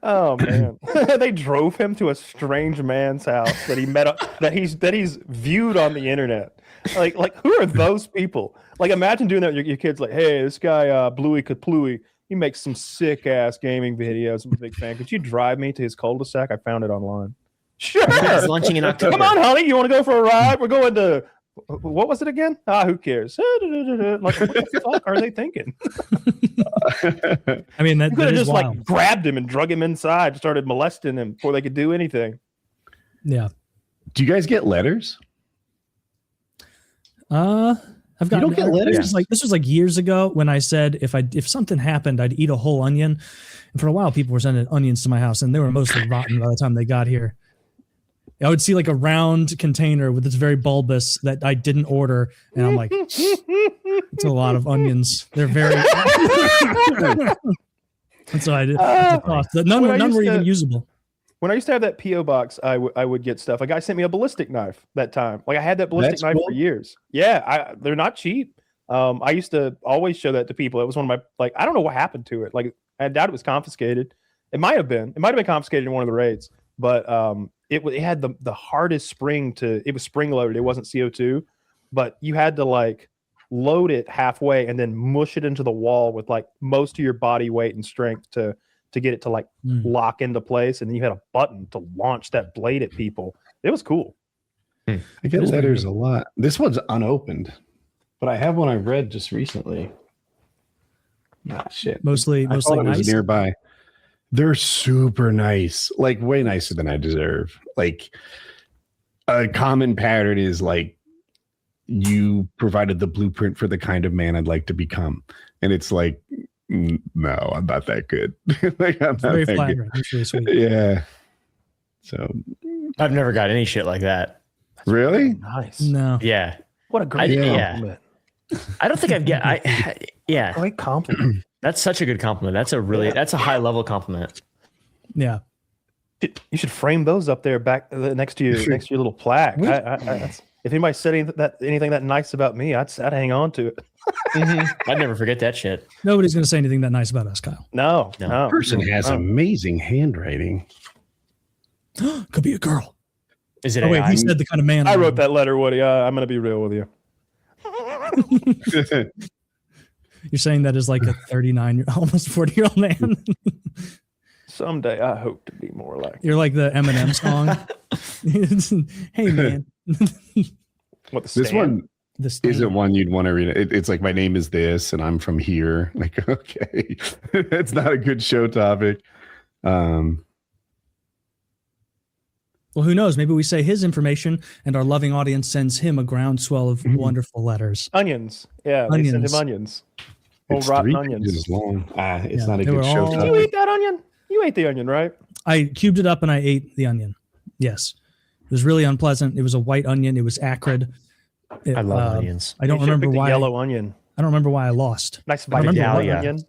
Oh man. They drove him to a strange man's house that he met that he's viewed on the internet. Like who are those people? Like imagine doing that with your kids like, hey, this guy Bluey Kaplooey, he makes some sick ass gaming videos. I'm a big fan. Could you drive me to his cul-de-sac? I found it online. Sure. It's launching in October. Come on, honey. You want to go for a ride? We're going to what was it again? Who cares? Like, what the fuck are they thinking? I mean, that You could have is just wild. like grabbed him and drug him inside, started molesting him before they could do anything. Yeah. Do you guys get letters? I've got. don't get letters? This was like years ago when I said if something happened, I'd eat a whole onion. And for a while, people were sending onions to my house, and they were mostly rotten by the time they got here. I would see like a round container with this very bulbous that I didn't order, and I'm like, it's a lot of onions. They're very. And so I did. None were even usable. When I used to have that P.O. box, I would get stuff. A guy sent me a ballistic knife that time. Like I had that ballistic knife for years. Yeah, they're not cheap. I used to always show that to people. It was one of my I don't know what happened to it. Like I doubt it was confiscated. It might have been. It might have been confiscated in one of the raids. But it had the hardest spring it was spring loaded. It wasn't CO2. but you had to like load it halfway and then mush it into the wall with like most of your body weight and strength to get it to like lock into place. And then you had a button to launch that blade at people. It was cool. I get letters a lot. This one's unopened, but I have one I read just recently. Ah, shit. Mostly I thought it was nice. nearby. They're super nice, like way nicer than I deserve. Like a common pattern is like, you provided the blueprint for the kind of man I'd like to become. And it's like, no, I'm not that good. Like, I'm not Very that flattering. good. That's really sweet. Yeah. So I've never got any shit like that. really? Nice. No. Yeah. What a great Yeah. compliment. I don't think yeah. Great compliment. That's such a good compliment. That's a high level compliment. Yeah. You should frame those up there back next to your little plaque. If anybody said anything that nice about me, I'd hang on to it. I'd never forget that shit. Nobody's going to say anything that nice about us, Kyle. No. Person has amazing handwriting. Could be a girl. Is it? Oh, wait, AI? he said the kind of man. I wrote that letter, Woody. I'm going to be real with you. You're saying that is like a 39, almost 40-year-old man. Someday I hope to be more like. You're like the Eminem song. Hey, man. What This one This isn't one you'd want to read. It's like, my name is this and I'm from here. Like, okay, that's not a good show topic. Well, who knows? Maybe we say his information and our loving audience sends him a groundswell of wonderful letters. Onions. Yeah, they send him onions. It's rotten 3 onions. pages long. It's Yeah, not a they good were show all- Did you topic. eat that onion? You ate the onion, right? I cubed it up and I ate the onion. Yes. It was really unpleasant. It was a white onion. It was acrid. I love onions. I don't You should've remember picked the why. yellow onion. I don't remember why I lost. Nice I remember Vidalia what- onion.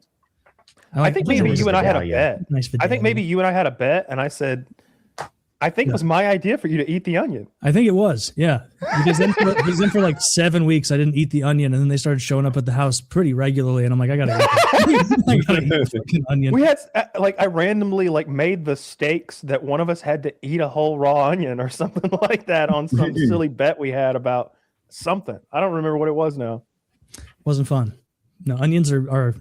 I like- think thought it maybe was you and I had a Vidalia. bet. nice I think Vidalia. maybe you and I had a bet, and I said, I think it was my idea for you to eat the onion. I think it was, yeah. Because then for like 7 weeks, I didn't eat the onion, and then they started showing up at the house pretty regularly, and I'm like, I gotta eat the fucking onion. We had I randomly made the stakes that one of us had to eat a whole raw onion or something like that on some silly bet we had about something. I don't remember what it was now. Wasn't fun. No, onions are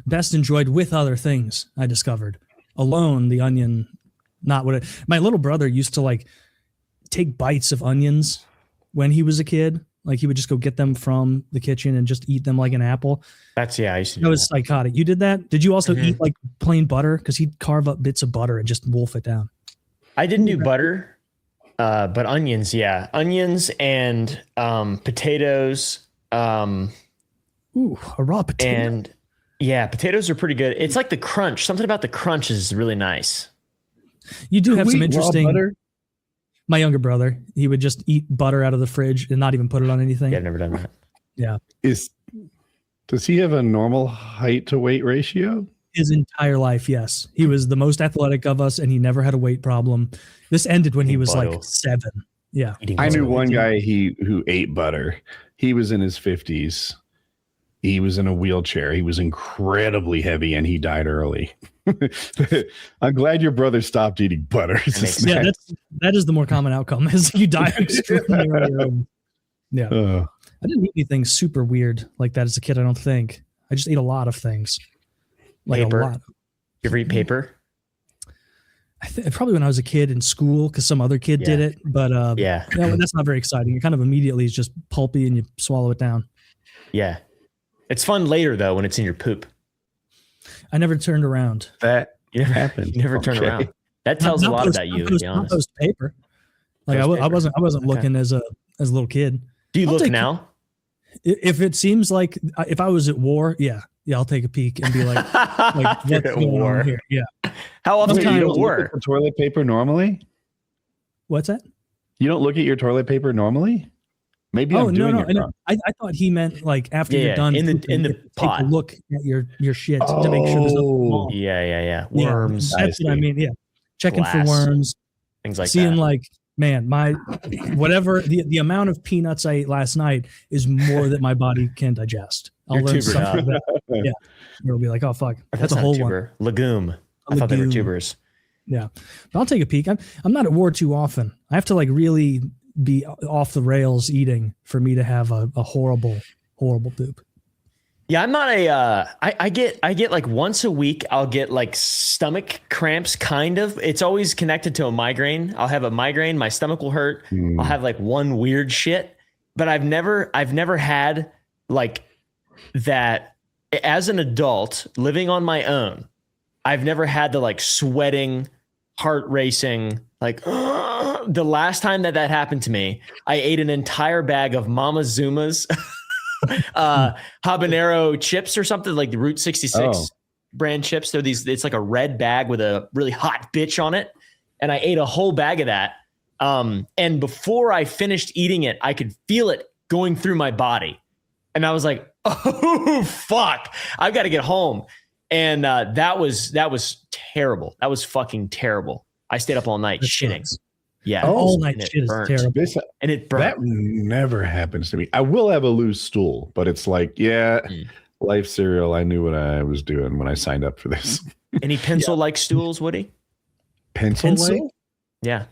best enjoyed with other things. I discovered alone, the onion. Not what my little brother used to take bites of onions when he was a kid. Like he would just go get them from the kitchen and just eat them like an apple. I used to do That was psychotic. You did that? Did you also eat like plain butter? Because he'd carve up bits of butter and just wolf it down. I didn't do butter, but onions, yeah. Onions and potatoes. Ooh, a raw potato. And yeah, potatoes are pretty good. It's like the crunch. Something about the crunch is really nice. You do have some Raw interesting. butter? My younger brother, he would just eat butter out of the fridge and not even put it on anything. Yeah, I've never done that. Yeah. Does he have a normal height to weight ratio? His entire life, yes. He was the most athletic of us, and he never had a weight problem. This ended when he was Butter. like 7. Yeah. I knew one guy who ate butter. He was in his 50s. He was in a wheelchair. He was incredibly heavy, and he died early. I'm glad your brother stopped eating butter. Yeah, that is the more common outcome is you die extremely early. Yeah. I didn't eat anything super weird like that as a kid, I don't think. I just ate a lot of things. Like Paper? a lot. You ever eat paper? Probably when I was a kid in school because some other kid did it. But Yeah. no, that's not very exciting. It kind of immediately is just pulpy and you swallow it down. Yeah. It's fun later though when it's in your poop. I never turned around. That You never happened. You never turn around. That tells a lot about you, to be honest. Post paper. Like Post I wasn't paper. looking as a little kid. Do you I'll look take- now? If it seems like if I was at war, yeah, I'll take a peek and be like what's You're at going war. on here? Yeah. How often Wait, do you you don't go to look at war? the toilet paper normally? What's that? You don't look at your toilet paper normally? Maybe Oh I'm no, doing no. it and wrong. I thought he meant like after Yeah, you're done in the- pooping, in the you have to pot. take a look at your shit to make sure there's nothing wrong. Yeah. Yeah, Worms, that's what I see. mean. Yeah. Checking Glass. for worms. things like Seeing that. like, man, my whatever the amount of peanuts I ate last night is more that my body can digest. I'll You're learn tubered stuff up. like that. Yeah. It'll be like, oh fuck. Or That's a not whole one. tuber. Legume. I thought they were legume. tubers. Yeah. But I'll take a peek. I'm not at war too often. I have to like really be off the rails eating for me to have a horrible poop. Yeah, I'm not I get like once a week, I'll get like stomach cramps, kind of. It's always connected to a migraine. I'll have a migraine, my stomach will hurt. I'll have like one weird shit, but I've never had like that as an adult living on my own. I've never had the like sweating, heart racing, like the last time that happened to me, I ate an entire bag of Mama Zuma's habanero chips or something, like the Route 66 brand chips. They're it's like a red bag with a really hot bitch on it. And I ate a whole bag of that. And before I finished eating it, I could feel it going through my body. And I was like, oh, fuck, I've got to get home. And that was terrible. That was fucking terrible. I stayed up all night shitting. Yeah. All night shit is terrible. And it burnt. That never happens to me. I will have a loose stool, but it's like, Life cereal. I knew what I was doing when I signed up for this. Any pencil-like stools, Woody? Pencil? Yeah.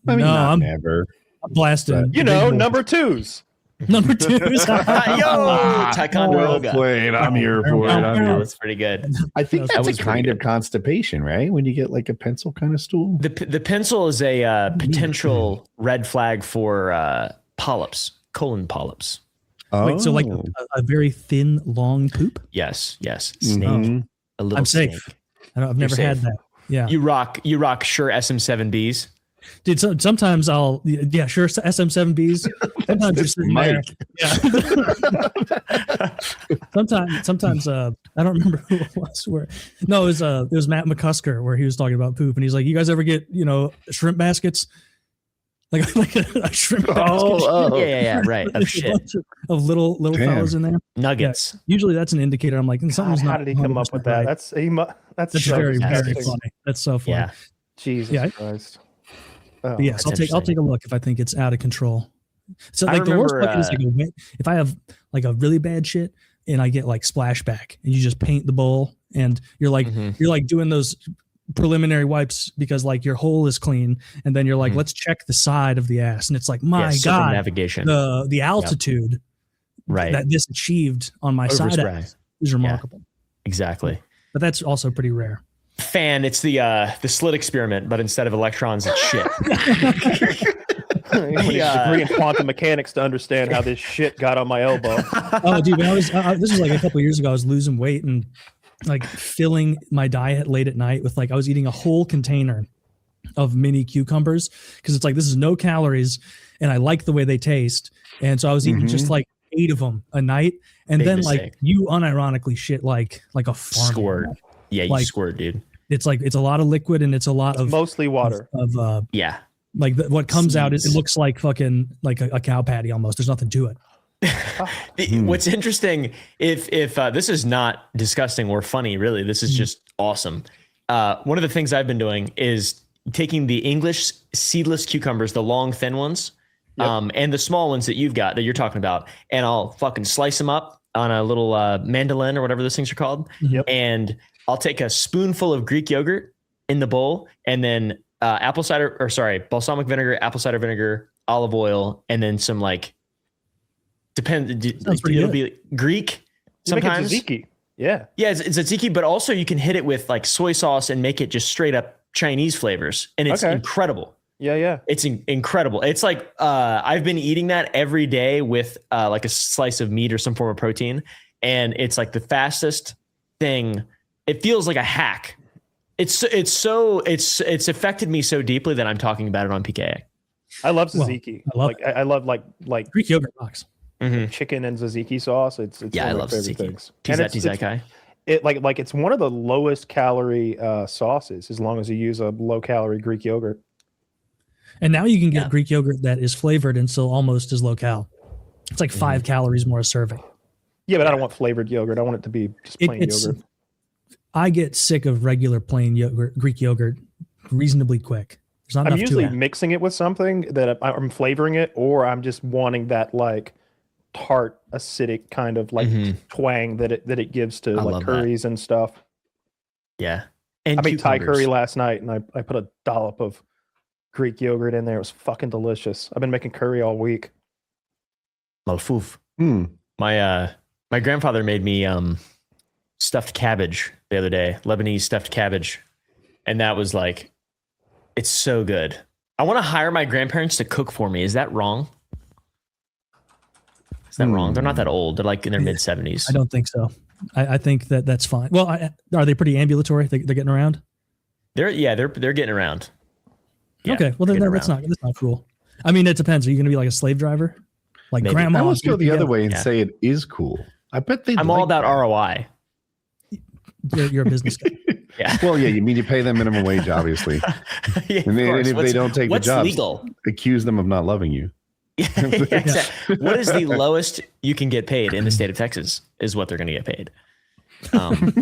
I mean, I'm never. I'm blasted. Number twos. Number two is Well played. I'm here for it. That's pretty good. I think that's a kind of constipation, right? When you get like a pencil kind of stool. The pencil is a potential red flag for polyps, colon polyps. Wait, so like a very thin, long poop? Yes. Snake. A little I'm snake. safe. I've never had that. Yeah. You rock Sure SM7Bs. Dude, sometimes I'll sure SM7Bs. Sometimes you're sitting there. Yeah. sometimes I don't remember who it was. It was Matt McCusker where he was talking about poop and he's like, you guys ever get shrimp baskets? Like a shrimp basket. Yeah, right. Of shit. Of little fellas in there. Nuggets. Yeah. Usually that's an indicator. I'm like, something's not. How did he come up with that? Right. That's very, very funny. That's so funny. Yeah. Jesus Christ. Oh, yes, I'll take a look if I think it's out of control. So like the worst part is like if I have like a really bad shit and I get like splashback and you just paint the bowl and you're like doing those preliminary wipes because like your hole is clean and then you're like let's check the side of the ass and it's like my god navigation the altitude that this achieved on my side ass is remarkable. Exactly. But that's also pretty rare. Fan, it's the slit experiment, but instead of electrons, it's shit. You need a degree in quantum mechanics to understand how this shit got on my elbow. Oh, dude, when this was like a couple of years ago. I was losing weight and like filling my diet late at night with I was eating a whole container of mini cucumbers because it's like this is no calories and I like the way they taste, and so I was eating just like 8 of them a night, and Big then mistake. like you unironically shit like a farm squirt. Yeah, you squirt, dude. It's like it's a lot of liquid and it's a lot of mostly water. Like what comes out, it looks like fucking like a cow patty almost. There's nothing to it. What's interesting, if this is not disgusting or funny, really, this is just awesome. One of the things I've been doing is taking the English seedless cucumbers, the long, thin ones, and the small ones that you're talking about, and I'll fucking slice them up on a little mandolin or whatever those things are called, and I'll take a spoonful of Greek yogurt in the bowl and then balsamic vinegar, apple cider vinegar, olive oil, and then some it'll be Greek sometimes. It's tzatziki. Yeah, it's tzatziki, but also you can hit it with like soy sauce and make it just straight up Chinese flavors. And it's incredible. Yeah. It's incredible. It's like I've been eating that every day with like a slice of meat or some form of protein. And it's like the fastest thing. It feels like a hack. It's affected me so deeply that I'm talking about it on PKA. I love tzatziki. I love like Greek yogurt box. Chicken and tzatziki sauce. It's one I of my love favorite tzatziki. things. It's one of the lowest calorie sauces as long as you use a low calorie Greek yogurt. And now you can get Greek yogurt that is flavored and still almost as low cal. It's like 5 calories more a serving. Yeah, but I don't want flavored yogurt. I want it to be just plain yogurt. I get sick of regular plain yogurt, Greek yogurt, reasonably quick. There's not enough to it. I'm usually mixing it with something that I'm flavoring it, or I'm just wanting that like tart, acidic kind of like twang that it gives to like curries and stuff. Yeah, and I made Thai curry last night, and I put a dollop of Greek yogurt in there. It was fucking delicious. I've been making curry all week. Malfouf. My grandfather made me stuffed cabbage the other day, Lebanese stuffed cabbage. And that was like, it's so good. I want to hire my grandparents to cook for me. Is that wrong? Is that wrong? They're not that old. They're like in their mid 70s. I don't think so. I think that's fine. Well, are they pretty ambulatory? They're getting around? They're getting around. Yeah, okay. Well, then that's not cool. I mean, it depends. Are you going to be like a slave driver? Like Maybe. grandma? I always go the other way and say it is cool. I bet they. I'm all about ROI. You're a business guy. Yeah. Well, yeah. You mean you pay them minimum wage, obviously. Yeah, and if they don't take the job, legal? Accuse them of not loving you. Yeah, exactly. What is the lowest you can get paid in the state of Texas? Is what they're going to get paid. I'm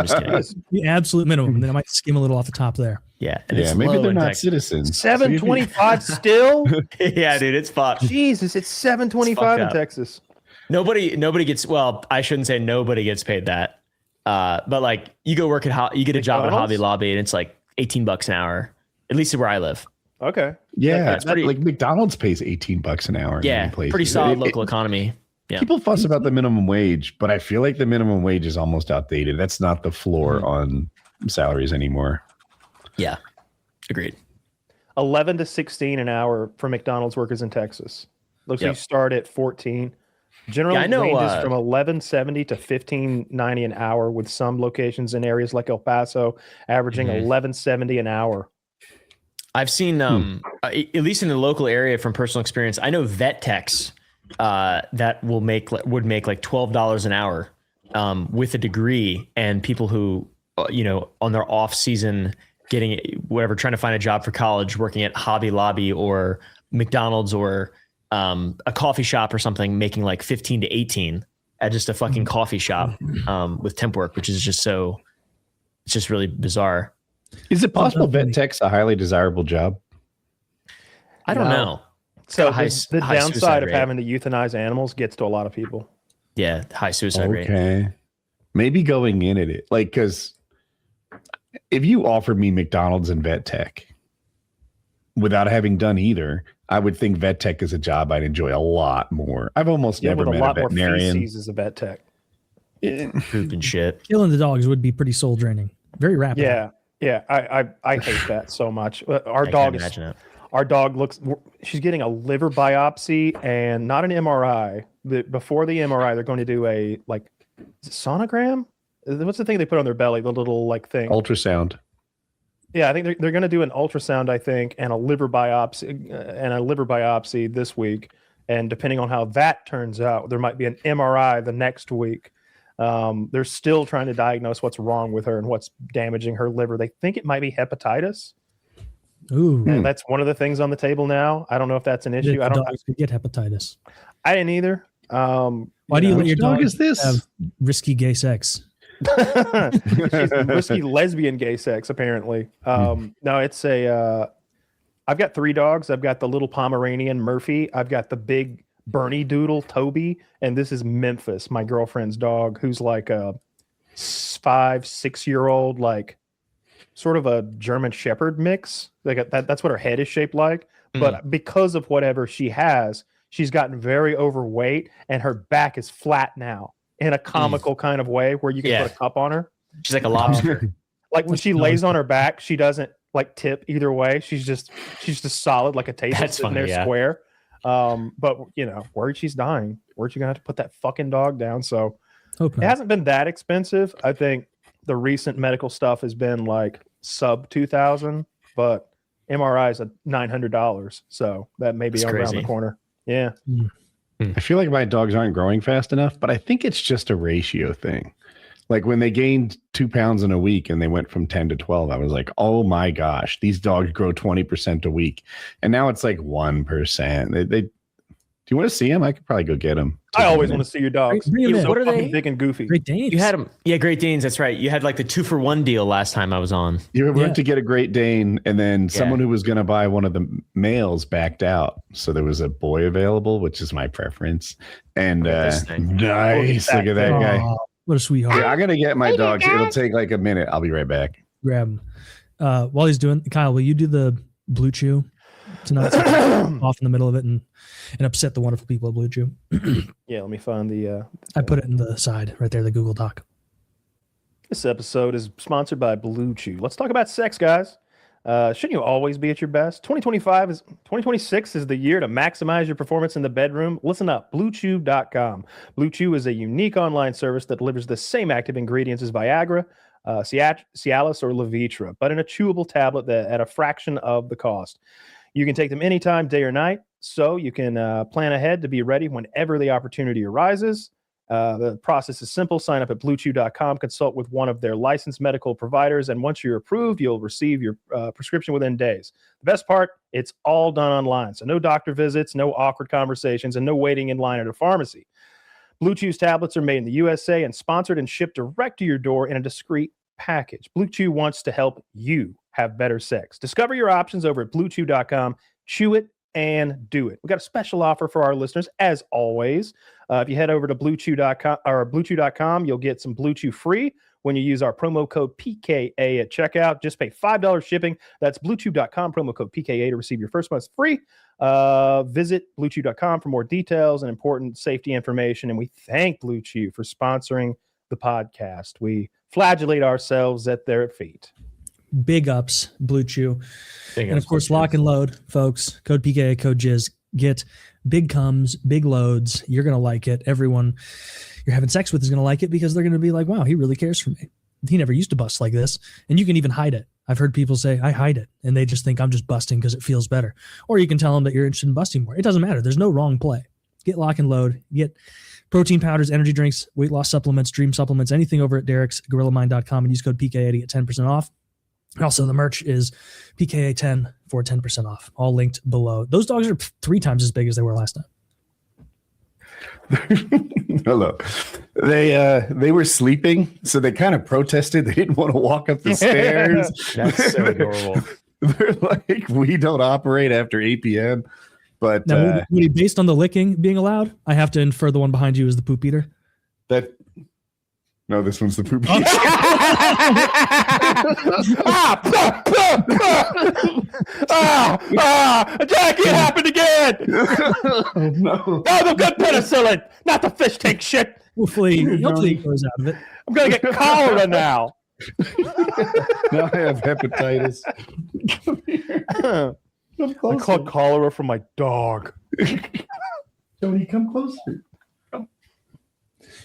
just kidding. The absolute minimum, and then I might skim a little off the top there. Yeah, and yeah. Maybe they're not citizens. $7.25 still. Yeah, dude, it's fucked. Jesus, it's $7.25 in Texas. Nobody gets. Well, I shouldn't say nobody gets paid that. But like, you go work at you get a job at Hobby Lobby, and it's like $18 an hour. At least where I live. Okay. Yeah, it's pretty, like McDonald's pays $18 an hour. Yeah, pretty solid local economy. Yeah. People fuss about the minimum wage, but I feel like the minimum wage is almost outdated. That's not the floor on salaries anymore. Yeah, agreed. 11 to 16 an hour for McDonald's workers in Texas. Looks like you start at 14. Generally ranges from 11.70 to 15.90 an hour, with some locations in areas like El Paso averaging 11.70 an hour. I've seen, at least in the local area from personal experience, I know vet techs that would make like $12 an hour with a degree, and people who, on their off season, getting whatever, trying to find a job for college, working at Hobby Lobby or McDonald's or a coffee shop or something, making like 15 to 18 at just a fucking coffee shop with temp work, which is just it's just really bizarre. Is it possible vet tech's a highly desirable job? I don't know. So the downside of having to euthanize animals gets to a lot of people. Yeah, high suicide rate. Okay. Maybe going in at it. Like, because if you offered me McDonald's and vet tech without having done either, I would think vet tech is a job I'd enjoy a lot more. I've almost never met a veterinarian. More feces as a vet tech. Poop and shit. Killing the dogs would be pretty soul draining. Very rapid. Yeah. Yeah. I hate that so much. Our dog she's getting a liver biopsy and not an MRI. Before the MRI, they're going to do a sonogram. What's the thing they put on their belly? The little thing. Ultrasound. Yeah, I think they're going to do an ultrasound, I think, and a liver biopsy this week. And depending on how that turns out, there might be an MRI the next week. They're still trying to diagnose what's wrong with her and what's damaging her liver. They think it might be hepatitis. Ooh. And that's one of the things on the table now. I don't know if that's an issue. Dogs could get hepatitis. I didn't either. Why do you let your dog have risky gay sex? She's risky lesbian gay sex, apparently. No, it's I've got 3 dogs. I've got the little Pomeranian Murphy. I've got the big Bernie Doodle Toby, and this is Memphis, my girlfriend's dog, who's like a 5-6-year-old, like sort of a German Shepherd mix. That's what her head is shaped like. But because of whatever she has, she's gotten very overweight, and her back is flat now in a comical kind of way where you can put a cup on her. She's like a lobster. Like when she lays on her back, she doesn't tip either way. She's just solid like a table sitting there square. But worried she's dying. Worried you're gonna have to put that fucking dog down. So it hasn't been that expensive. I think the recent medical stuff has been like sub $2,000, but MRI is at $900. So that may be around the corner. Yeah. I feel like my dogs aren't growing fast enough, but I think it's just a ratio thing. Like when they gained 2 pounds in a week and they went from 10 to 12, I was like, oh my gosh, these dogs grow 20% a week. And now it's like 1%. Do you want to see them? I could probably go get them. I always want to see your dogs. What are they? Big and goofy. Great Danes. You had them. Yeah, Great Danes. That's right. You had like the 2-for-1 deal last time I was on. You went to get a Great Dane, and then someone who was going to buy one of the males backed out. So there was a boy available, which is my preference. And nice. Look at that guy. What a sweetheart. Yeah, I'm going to get my dogs. It'll take like a minute. I'll be right back. Grab him. While he's doing, Kyle, will you do the Blue Chew to not off in the middle of it and upset the wonderful people at Blue Chew. Yeah, let me find the. I put it in the side right there, the Google Doc. This episode is sponsored by Blue Chew. Let's talk about sex, guys. Shouldn't you always be at your best? 2026 is the year to maximize your performance in the bedroom. Listen up, BlueChew.com. Blue Chew is a unique online service that delivers the same active ingredients as Viagra, Cialis, or Levitra, but in a chewable tablet at a fraction of the cost. You can take them anytime, day or night, so you can plan ahead to be ready whenever the opportunity arises. The process is simple. Sign up at BlueChew.com, consult with one of their licensed medical providers, and once you're approved, you'll receive your prescription within days. The best part, it's all done online, so no doctor visits, no awkward conversations, and no waiting in line at a pharmacy. Blue Chew's tablets are made in the USA and sponsored and shipped direct to your door in a discreet package. Blue Chew wants to help you have better sex. Discover your options over at BlueChew.com. Chew it and do it. We got a special offer for our listeners, as always. If you head over to BlueChew.com or BlueChew.com, you'll get some Blue Chew free when you use our promo code PKA at checkout. Just pay $5 shipping. That's BlueChew.com, promo code PKA to receive your first month free. Visit BlueChew.com for more details and important safety information. And we thank Blue Chew for sponsoring the podcast. We flagellate ourselves at their feet. Big ups, Blue Chew. And of course, lock and load, folks. Code PKA, code Jizz. Get big comes, big loads. You're going to like it. Everyone you're having sex with is going to like it because they're going to be like, wow, he really cares for me. He never used to bust like this. And you can even hide it. I've heard people say, I hide it. And they just think I'm just busting because it feels better. Or you can tell them that you're interested in busting more. It doesn't matter. There's no wrong play. Get lock and load. Get protein powders, energy drinks, weight loss supplements, dream supplements, anything over at Derek's GorillaMind.com and use code PKA to get 10% off. Also, the merch is PKA10 for 10% off. All linked below. Those dogs are 3 times as big as they were last time. Hello. They were sleeping, so they kind of protested. They didn't want to walk up the stairs. That's so adorable. They're like, we don't operate after 8 p.m. But now, Woody, based on the licking being allowed, I have to infer the one behind you is the poop eater. No, this one's the poop eater. Jack, it happened again. Oh, no. Oh, the good penicillin, not the fish tank shit. Hopefully he goes out of it. I'm going to get cholera now. Now I have hepatitis. Come here. I caught cholera from my dog. Tony, come closer.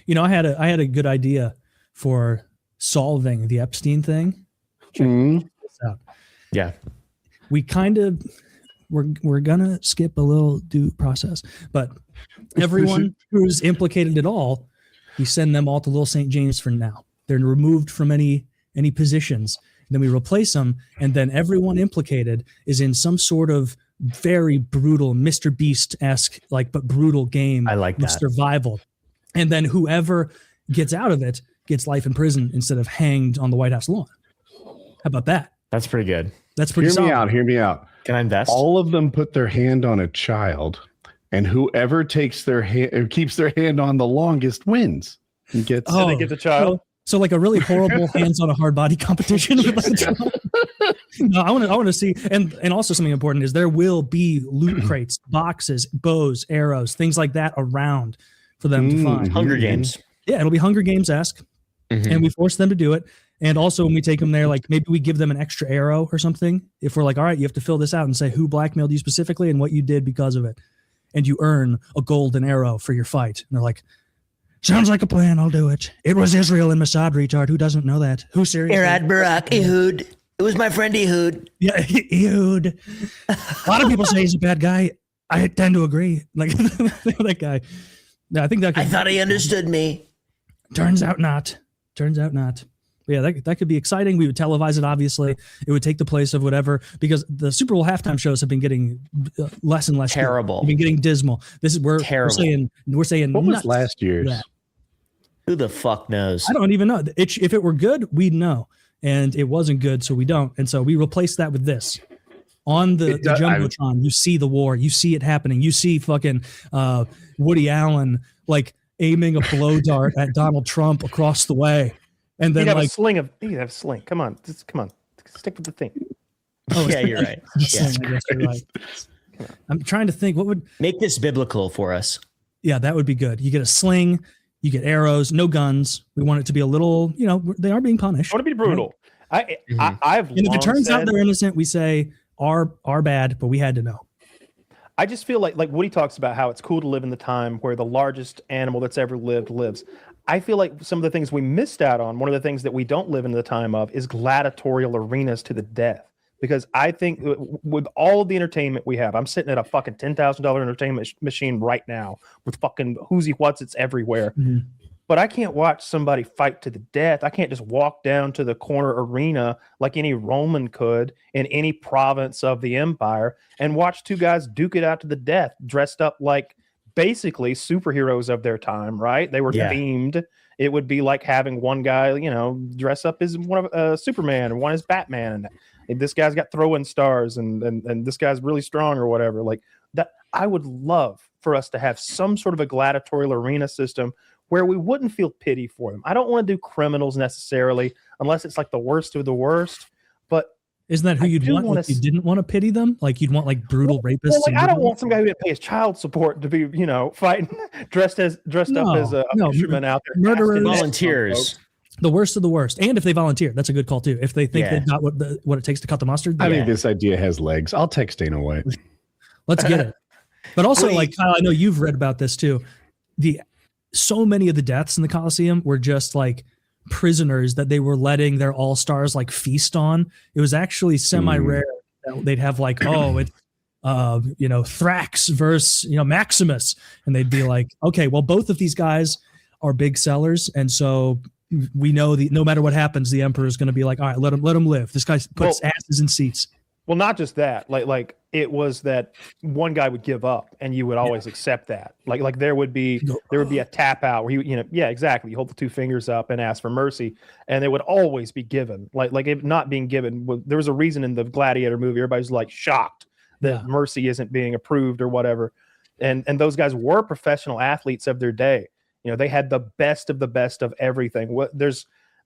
You know, I had a good idea for solving the Epstein thing. Check this out. Yeah. We kind of we're gonna skip a little due process, but everyone who's implicated at all, we send them all to Little St. James for now. They're removed from any positions. Then we replace them, and then everyone implicated is in some sort of very brutal Mr. Beast-esque, but brutal game. I like that. Survival. And then whoever gets out of it gets life in prison instead of hanged on the White House lawn. How about that? That's pretty good. That's pretty solid. Hear me out. Can I invest? All of them put their hand on a child, and whoever takes their hand, keeps their hand on the longest wins. And gets a child. So like a really horrible hands on a hard body competition. No, I want to see, and also something important is there will be loot crates, boxes, bows, arrows, things like that around for them to find. Hunger Games. Yeah, it'll be Hunger Games-esque, and we force them to do it. And also when we take them there, maybe we give them an extra arrow or something. If we're like, all right, you have to fill this out and say who blackmailed you specifically and what you did because of it. And you earn a golden arrow for your fight. And they're like, sounds like a plan. I'll do it. It was Israel and Mossad, retard. Who doesn't know that? Who seriously? Erad Barak, Ehud. It was my friend Ehud. Yeah, Ehud. A lot of people say he's a bad guy. I tend to agree. That guy. No, I think that. I thought he understood me. Turns out not. Yeah, that could be exciting. We would televise it, obviously. It would take the place of whatever, because the Super Bowl halftime shows have been getting less and less terrible. They've been getting dismal. We're saying what was last year's? Who the fuck knows? I don't even know. If it were good, we'd know. And it wasn't good, so we don't. And so we replaced that with this. On the Jumbotron, you see the war. You see it happening. You see fucking Woody Allen aiming a blow dart at Donald Trump across the way. And then he'd have a sling. Come on. Stick with the thing. Oh, Yeah, you're right. Yeah. I guess you're right. I'm trying to think what would Make this biblical for us. Yeah, that would be good. You get a sling, you get arrows, no guns. We want it to be a little, they are being punished. I want to be brutal. I've And if it turns out said, they're innocent, we say are bad, but we had to know. I just feel like Woody talks about how it's cool to live in the time where the largest animal that's ever lived lives. I feel like some of the things we missed out on, one of the things that we don't live in the time of, is gladiatorial arenas to the death. Because I think with all of the entertainment we have, I'm sitting at a fucking $10,000 entertainment machine right now with fucking who's what's it's everywhere. Mm-hmm. But I can't watch somebody fight to the death. I can't just walk down to the corner arena like any Roman could in any province of the empire and watch two guys duke it out to the death, dressed up like basically superheroes of their time, right? They were themed. It would be like having one guy, dress up as one of Superman and one as Batman, and this guy's got throwing stars, and this guy's really strong or whatever. Like that, I would love for us to have some sort of a gladiatorial arena system where we wouldn't feel pity for them. I don't want to do criminals necessarily, unless it's like the worst of the worst. But isn't that who you'd want? Like you didn't want to pity them? Like you'd want like brutal rapists? Well, like, I don't want some guy who didn't pay his child support to be, fighting dressed up as a fisherman out there. Murderers, volunteers. The worst of the worst. And if they volunteer, that's a good call too. If they think they've got what it takes to cut the mustard. I think this idea has legs. I'll text Dana White. Let's get it. But also, like Kyle, I know you've read about this too. So many of the deaths in the Colosseum were just like prisoners that they were letting their all-stars like feast on. It was actually semi-rare that they'd have like, it's Thrax versus Maximus, and they'd be like, okay, well, both of these guys are big sellers, and so we know no matter what happens, the emperor is going to be like, all right, let him live. This guy puts asses in seats. Well, not just that, like it was that one guy would give up, and you would always accept that. Like there would be a tap out where exactly. You hold the two fingers up and ask for mercy, and it would always be given. Like it not being given. There was a reason in the Gladiator movie, everybody's like shocked that mercy isn't being approved or whatever, and those guys were professional athletes of their day. They had the best of everything.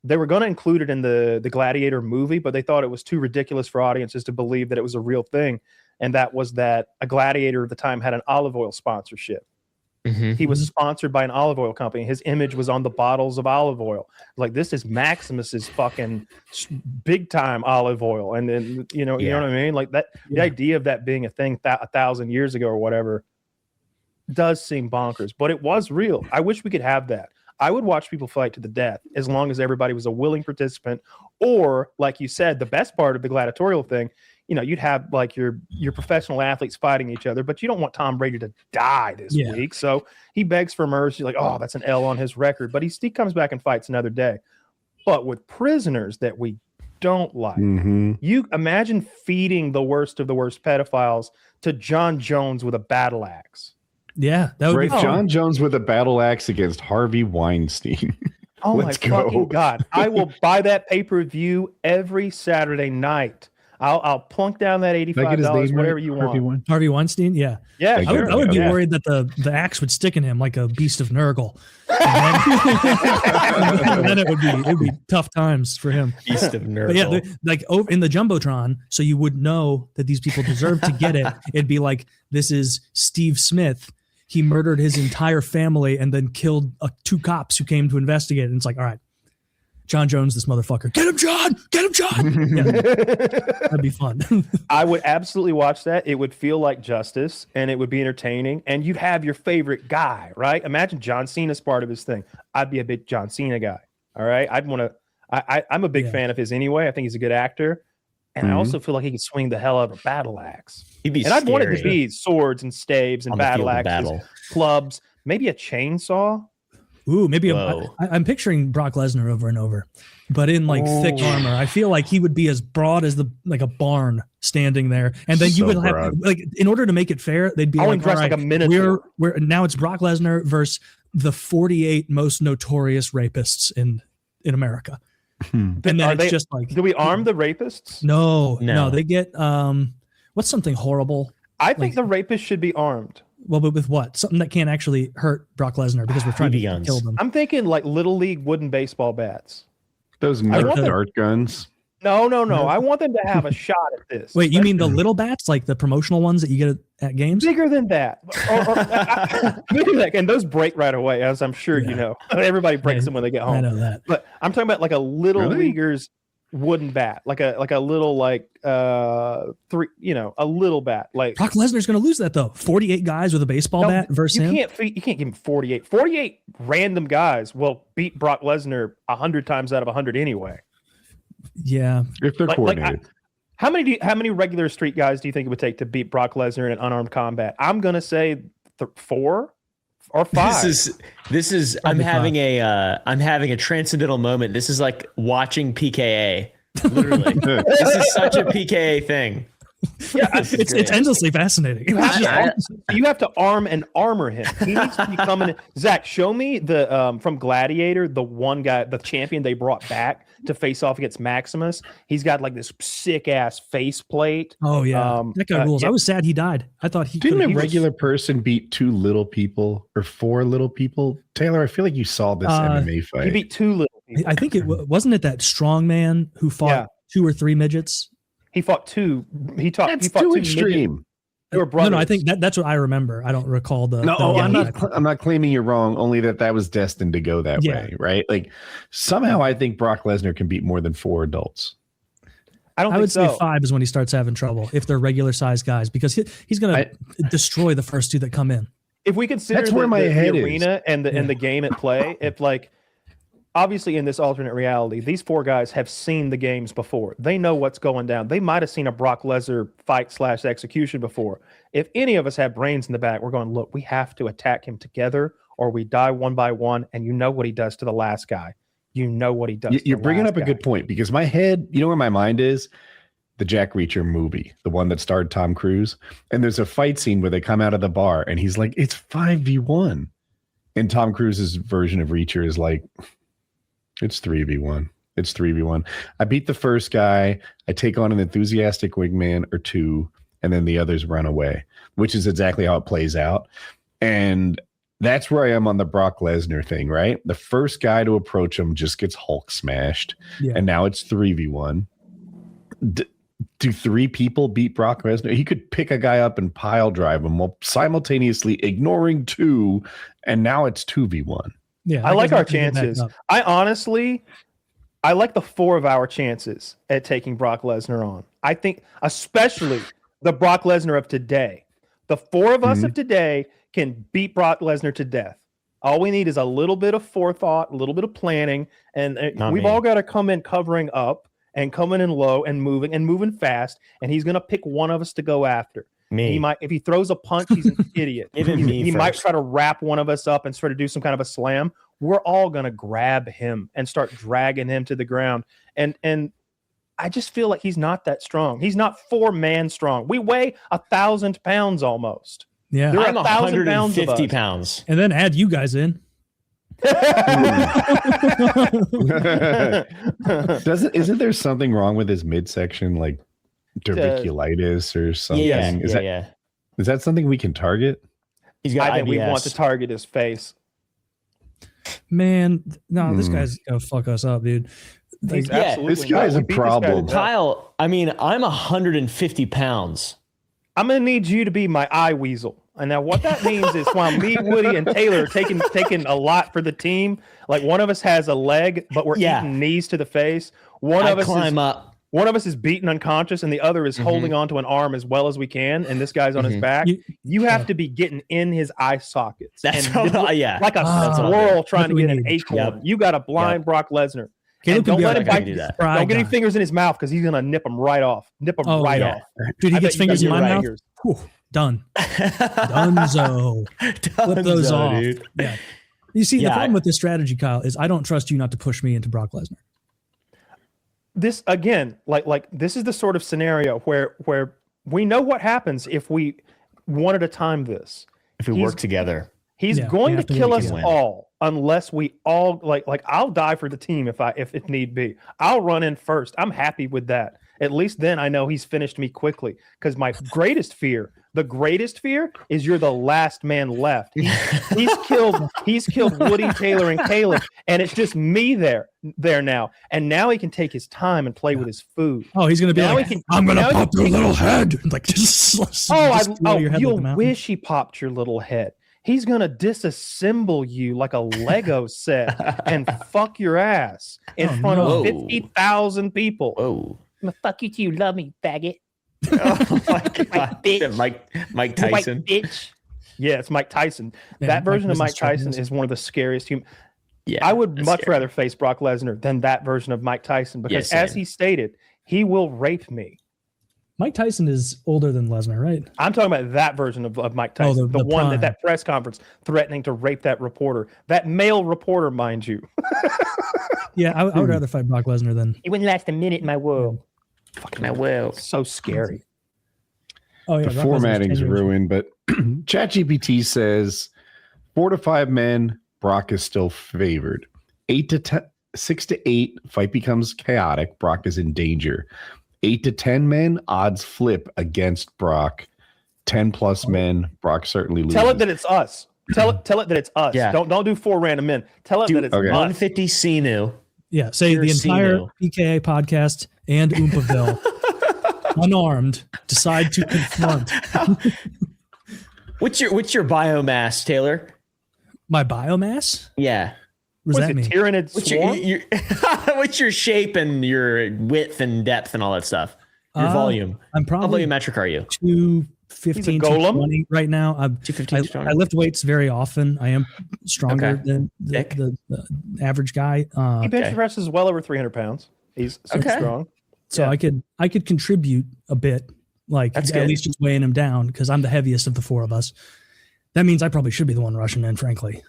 They were going to include it in the Gladiator movie, but they thought it was too ridiculous for audiences to believe that it was a real thing. And that was that a gladiator at the time had an olive oil sponsorship. Mm-hmm. He was sponsored by an olive oil company. His image was on the bottles of olive oil. Like, this is Maximus's fucking big time olive oil. And then, you know what I mean? Like that, the idea of that being a thing 1,000 years ago or whatever does seem bonkers, but it was real. I wish we could have that. I would watch people fight to the death as long as everybody was a willing participant, or like you said, the best part of the gladiatorial thing, you'd have like your professional athletes fighting each other, but you don't want Tom Brady to die this week. So he begs for mercy, like, oh, that's an L on his record, but he comes back and fights another day. But with prisoners that we don't like, you imagine feeding the worst of the worst pedophiles to John Jones with a battle axe. Yeah, that would be fun. John Jones with a battle axe against Harvey Weinstein. Oh my fucking God. I will buy that pay-per-view every Saturday night. I'll plunk down that $85, whatever you want. Harvey Weinstein? Yeah. Yeah. I would be worried that the axe would stick in him like a beast of Nurgle. And then it would be tough times for him. Beast of Nurgle. But yeah, like in the Jumbotron, so you would know that these people deserve to get it. It'd be like, this is Steve Smith. He murdered his entire family and then killed 2 cops who came to investigate. And it's like, all right, John Jones, this motherfucker. Get him, John! Get him, John! Yeah, that'd be fun. I would absolutely watch that. It would feel like justice, and it would be entertaining. And you'd have your favorite guy, right? Imagine John Cena's part of his thing. I'd be a big John Cena guy, all right? I'm a big fan of his anyway. I think he's a good actor. And I also feel like he could swing the hell out of a battle axe. I'd want it to be swords and staves and battle axes, clubs, maybe a chainsaw. Ooh, maybe I'm picturing Brock Lesnar over and over, but in like thick armor. I feel like he would be as broad as like a barn standing there, and then you would have like, in order to make it fair, they'd be like, dressed like a minotaur. We're now it's Brock Lesnar versus the 48 most notorious rapists in America. And then it's just like, do we arm the rapists? No, they get what's something horrible? I think the rapists should be armed. Well, but with what? Something that can't actually hurt Brock Lesnar because we're trying to kill them. I'm thinking like little league wooden baseball bats. Those Nerf dart guns. No. I want them to have a shot at this. Wait, you mean the little bats, like the promotional ones that you get at games? Bigger than that. Bigger than that. And those break right away, as I'm sure you know. Everybody breaks them when they get home. I know that. But I'm talking about like a little leaguer's wooden bat, like a little a little bat. Like Brock Lesnar's going to lose that though. 48 guys with a baseball bat versus him. You can't give him 48. 48 random guys will beat Brock Lesnar 100 times out of 100 anyway. Yeah, if they're coordinated. How many regular street guys do you think it would take to beat Brock Lesnar in an unarmed combat? I'm gonna say 4 or 5. This is I'm having a transcendental moment. This is like watching PKA. Literally, this is such a PKA thing. Yeah, it's endlessly fascinating. You have to arm and armor him. He needs to be coming. Zach, show me the from Gladiator, the one guy, the champion they brought back to face off against Maximus. He's got like this sick ass face plate. Oh yeah, that guy rules. I was sad he died. I thought he didn't a regular person beat 2 little people or 4 little people. Taylor, I feel like you saw this MMA fight. He beat 2 little people. I think wasn't it that strong man who fought 2 or 3 midgets. He fought 2. He fought too 2 extreme. They were brothers. No, I think that's what I remember. I don't recall the. No, I'm not claiming you're wrong. Only that was destined to go that way, right? Like somehow I think Brock Lesnar can beat more than 4 adults. I would say 5 is when he starts having trouble if they're regular sized guys because he's going to destroy the first 2 that come in. If we consider that's where my head the arena and the game at play, if like. Obviously, in this alternate reality, these 4 guys have seen the games before. They know what's going down. They might have seen a Brock Lesnar fight/execution before. If any of us have brains in the back, we're going, look, we have to attack him together or we die one by one. And you know what he does to the last guy. You know what he does. You're bringing up a good point because my head, you know where my mind is? The Jack Reacher movie, the one that starred Tom Cruise. And there's a fight scene where they come out of the bar and he's like, it's 5v1. And Tom Cruise's version of Reacher is like, it's 3v1. It's 3v1. I beat the first guy. I take on an enthusiastic wingman or 2, and then the others run away, which is exactly how it plays out. And that's where I am on the Brock Lesnar thing, right? The first guy to approach him just gets Hulk smashed, and now it's 3v1. Do 3 people beat Brock Lesnar? He could pick a guy up and pile drive him while simultaneously ignoring 2, and now it's 2v1. Yeah, I like our chances. I like the 4 of our chances at taking Brock Lesnar on. I think especially the Brock Lesnar of today. The 4 of us of today can beat Brock Lesnar to death. All we need is a little bit of forethought, a little bit of planning, and we've all got to come in covering up and coming in low and moving fast, and he's going to pick one of us to go after. Me. He might, if he throws a punch, he's an idiot. He might try to wrap one of us up and try to do some kind of a slam. We're all gonna grab him and start dragging him to the ground. And I just feel like he's not that strong. He's not 4-man strong. We weigh 1,000 pounds almost. Yeah, there are I'm 150 pounds. And then add you guys in. Isn't there something wrong with his midsection, like diverticulitis or something? Is that something we can target? I think we want to target his face. Man, no, this guy's gonna fuck us up, dude. This guy's a problem. Kyle, I mean, I'm 150 pounds. I'm gonna need you to be my eye weasel. And now what that means is while me, Woody, and Taylor are taking a lot for the team, like one of us has a leg, but we're eating knees to the face. One of us is beaten unconscious, and the other is holding onto an arm as well as we can, and this guy's on his back. You have to be getting in his eye sockets. Like a squirrel trying to get an acorn. You got to blind Brock Lesnar. And don't let him bite. Don't get any fingers in his mouth because he's gonna nip him right off. Off. Dude, he gets fingers in my mouth. Whew, done. Donezo. Flip those off. Dude. Yeah. You see, the problem with this strategy, Kyle, is I don't trust you not to push me into Brock Lesnar. This again, like this is the sort of scenario where we know what happens if we wanted to time this. If we work together, he's going to kill us all unless we all like I'll die for the team if it need be. I'll run in first. I'm happy with that. At least then I know he's finished me quickly. Because the greatest fear is you're the last man left. He's killed Woody, Taylor, and Caleb, and it's just me there now. And now he can take his time and play with his food. Oh, he's gonna be now like, I'm gonna pop your little head. Like, you'll wish he popped your little head. He's going to disassemble you like a Lego set and fuck your ass in front of 50,000 people. Whoa. I'm going to fuck you too. Love me, faggot. Oh my God. Bitch. Mike Tyson. White bitch. Yeah, it's Mike Tyson. Man, that version of Mike Tyson's Tyson is one of the scariest humans. Yeah, I would much rather face Brock Lesnar than that version of Mike Tyson because, as he stated, he will rape me. Mike Tyson is older than Lesnar, right? I'm talking about that version of Mike Tyson, the one at that press conference threatening to rape that reporter, that male reporter, mind you. Yeah, I would rather fight Brock Lesnar than. He wouldn't last a minute in my world. Fucking my world. So scary. Oh yeah, The formatting's ruined, but ChatGPT says 4 to 5 men, Brock is still favored. 6 to 8, fight becomes chaotic, Brock is in danger. 8 to 10 men, odds flip against Brock. 10 plus men, Brock certainly loses. Tell it that it's us. Tell it that it's us. Yeah. Don't do 4 random men. Tell it that it's us. 150 CNU. Yeah, say the entire PKA podcast and Oompaville, unarmed, decide to confront. What's your biomass, Taylor? My biomass? Yeah. What does that mean? Tyrannid swarm? What's your shape and your width and depth and all that stuff? Your volume. I'm probably how volumetric are you? 215, 220 right now. 215, I lift weights very often. I am stronger than the average guy. He bench presses well over 300 pounds. He's super strong. So I could contribute a bit, like That's at good. least just weighing him down because I'm the heaviest of the 4 of us. That means I probably should be the one rushing in, frankly.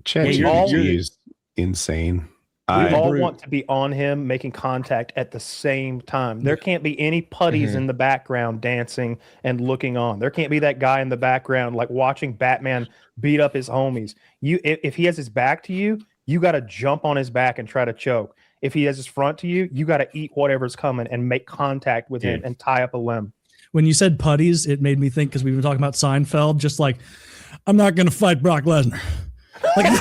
ChatGPT is insane. We all want to be on him, making contact at the same time. There can't be any putties in the background dancing and looking on. There can't be that guy in the background like watching Batman beat up his homies. If he has his back to you, you got to jump on his back and try to choke. If he has his front to you, you got to eat whatever's coming and make contact with him and tie up a limb. When you said putties, it made me think because we've been talking about Seinfeld, just like, I'm not going to fight Brock Lesnar. Like,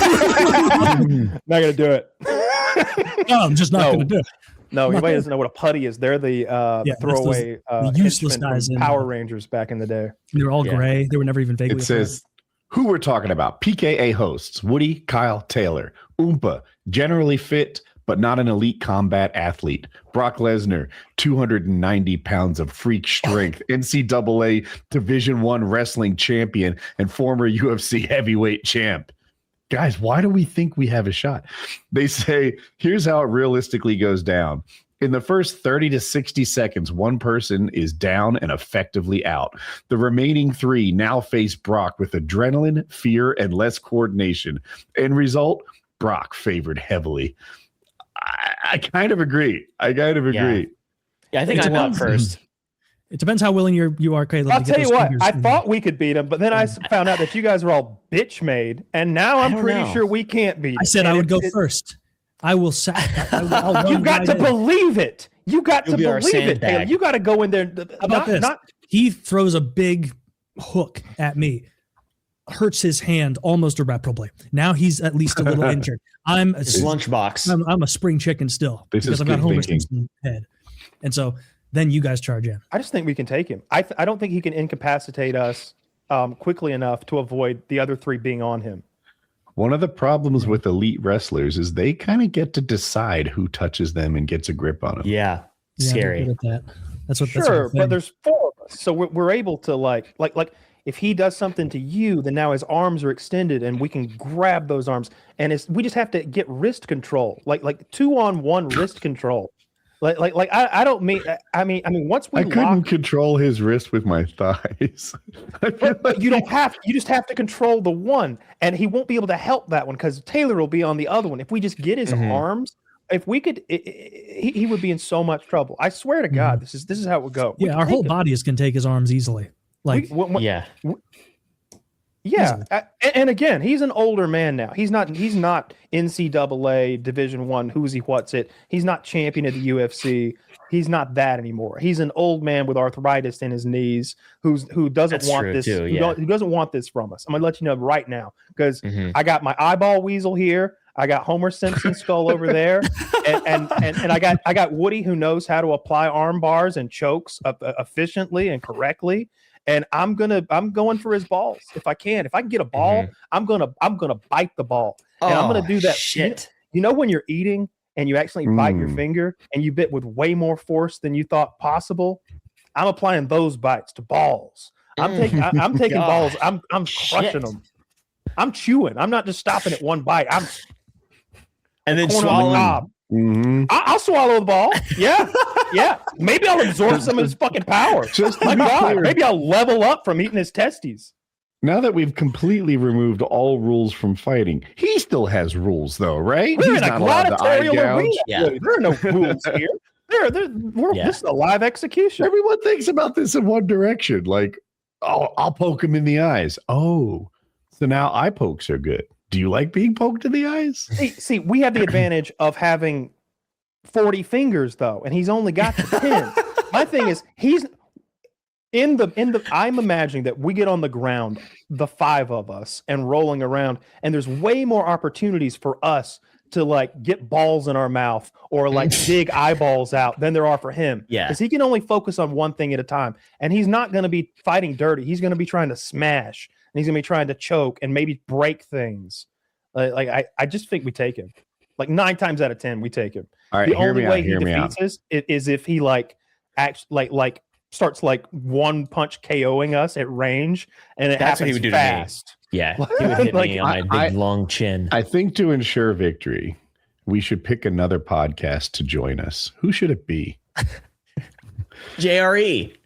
not going to do it. No, I'm just not going to do it. No, anybody doesn't know what a putty is. They're the throwaway the useless guys from in Power Rangers back in the day. They were all gray. They were never even vaguely. It says who we're talking about. PKA hosts: Woody, Kyle, Taylor, Oompa, generally fit but not an elite combat athlete. Brock Lesnar, 290 pounds of freak strength, NCAA Division I wrestling champion, and former UFC heavyweight champ. Guys, why do we think we have a shot? They say, here's how it realistically goes down. In the first 30 to 60 seconds, one person is down and effectively out. The remaining 3 now face Brock with adrenaline, fear, and less coordination. End result, Brock favored heavily. I kind of agree. Yeah, I think I'm up first. It depends how willing you are, Caleb. I'll tell you what, I thought we could beat him, but then I found out that you guys are all bitch made, and now I'm pretty sure we can't beat him. I said I would go first. I will You've got to believe it. You got to believe it, Caleb. You got to go in there. How about this? He throws a big hook at me, hurts his hand almost irreparably. Now he's at least a little injured. I'm a lunchbox. I'm a spring chicken still because I've got Homer Simpson's head, and so then you guys charge in. I just think we can take him. I don't think he can incapacitate us quickly enough to avoid the other 3 being on him. One of the problems with elite wrestlers is they kind of get to decide who touches them and gets a grip on them. Yeah, scary. At that. That's what. Sure, but there's 4 of us, so we're able to like if he does something to you, then now his arms are extended and we can grab those arms, and we just have to get wrist control, like 2-on-1 wrist control. I don't mean I mean once we couldn't control his wrist with my thighs. But you don't have you just have to control the one, and he won't be able to help that one because Taylor will be on the other one. If we just get his arms, if we could, he would be in so much trouble. I swear to God, this is how it would go. Yeah, our whole bodies can take his arms easily. Like Yeah, and again, he's an older man now. He's not NCAA Division I, who's he, what's it. He's not champion of the UFC. He's not that anymore. He's an old man with arthritis in his knees who doesn't want this. Who doesn't want this from us. I'm gonna let you know right now because I got my eyeball weasel here. I got Homer Simpson's skull over there, and I got Woody who knows how to apply arm bars and chokes efficiently and correctly. And I'm going for his balls if I can. If I can get a ball, I'm gonna bite the ball, and I'm gonna do that. Shit. You know when you're eating and you accidentally bite your finger and you bit with way more force than you thought possible? I'm applying those bites to balls. I'm taking balls. I'm crushing them. I'm chewing. I'm not just stopping at one bite. And then swallowing. I'll swallow the ball. Yeah. Yeah. Maybe I'll absorb some of his fucking power. My God. Maybe I'll level up from eating his testes. Now that we've completely removed all rules from fighting, he still has rules, though, right? We're in a gladiatorial arena. Yeah. There are no rules here. This is a live execution. Everyone thinks about this in one direction. Like, oh, I'll poke him in the eyes. Oh, so now eye pokes are good. Do you like being poked in the eyes? See, we have the advantage of having 40 fingers, though, and he's only got the 10. My thing is, he's I'm imagining that we get on the ground, the five of us, and rolling around, and there's way more opportunities for us to like get balls in our mouth or like dig eyeballs out than there are for him. Yeah. Because he can only focus on one thing at a time. And he's not going to be fighting dirty. He's going to be trying to smash, and he's going to be trying to choke and maybe break things. I just think we take him. Like 9 times out of 10, we take him. All right, the only way he defeats us is if he starts like one punch KOing us at range, and that's what he would do fast. To me. Yeah, he would hit me on my big long chin. I think to ensure victory, we should pick another podcast to join us. Who should it be? JRE.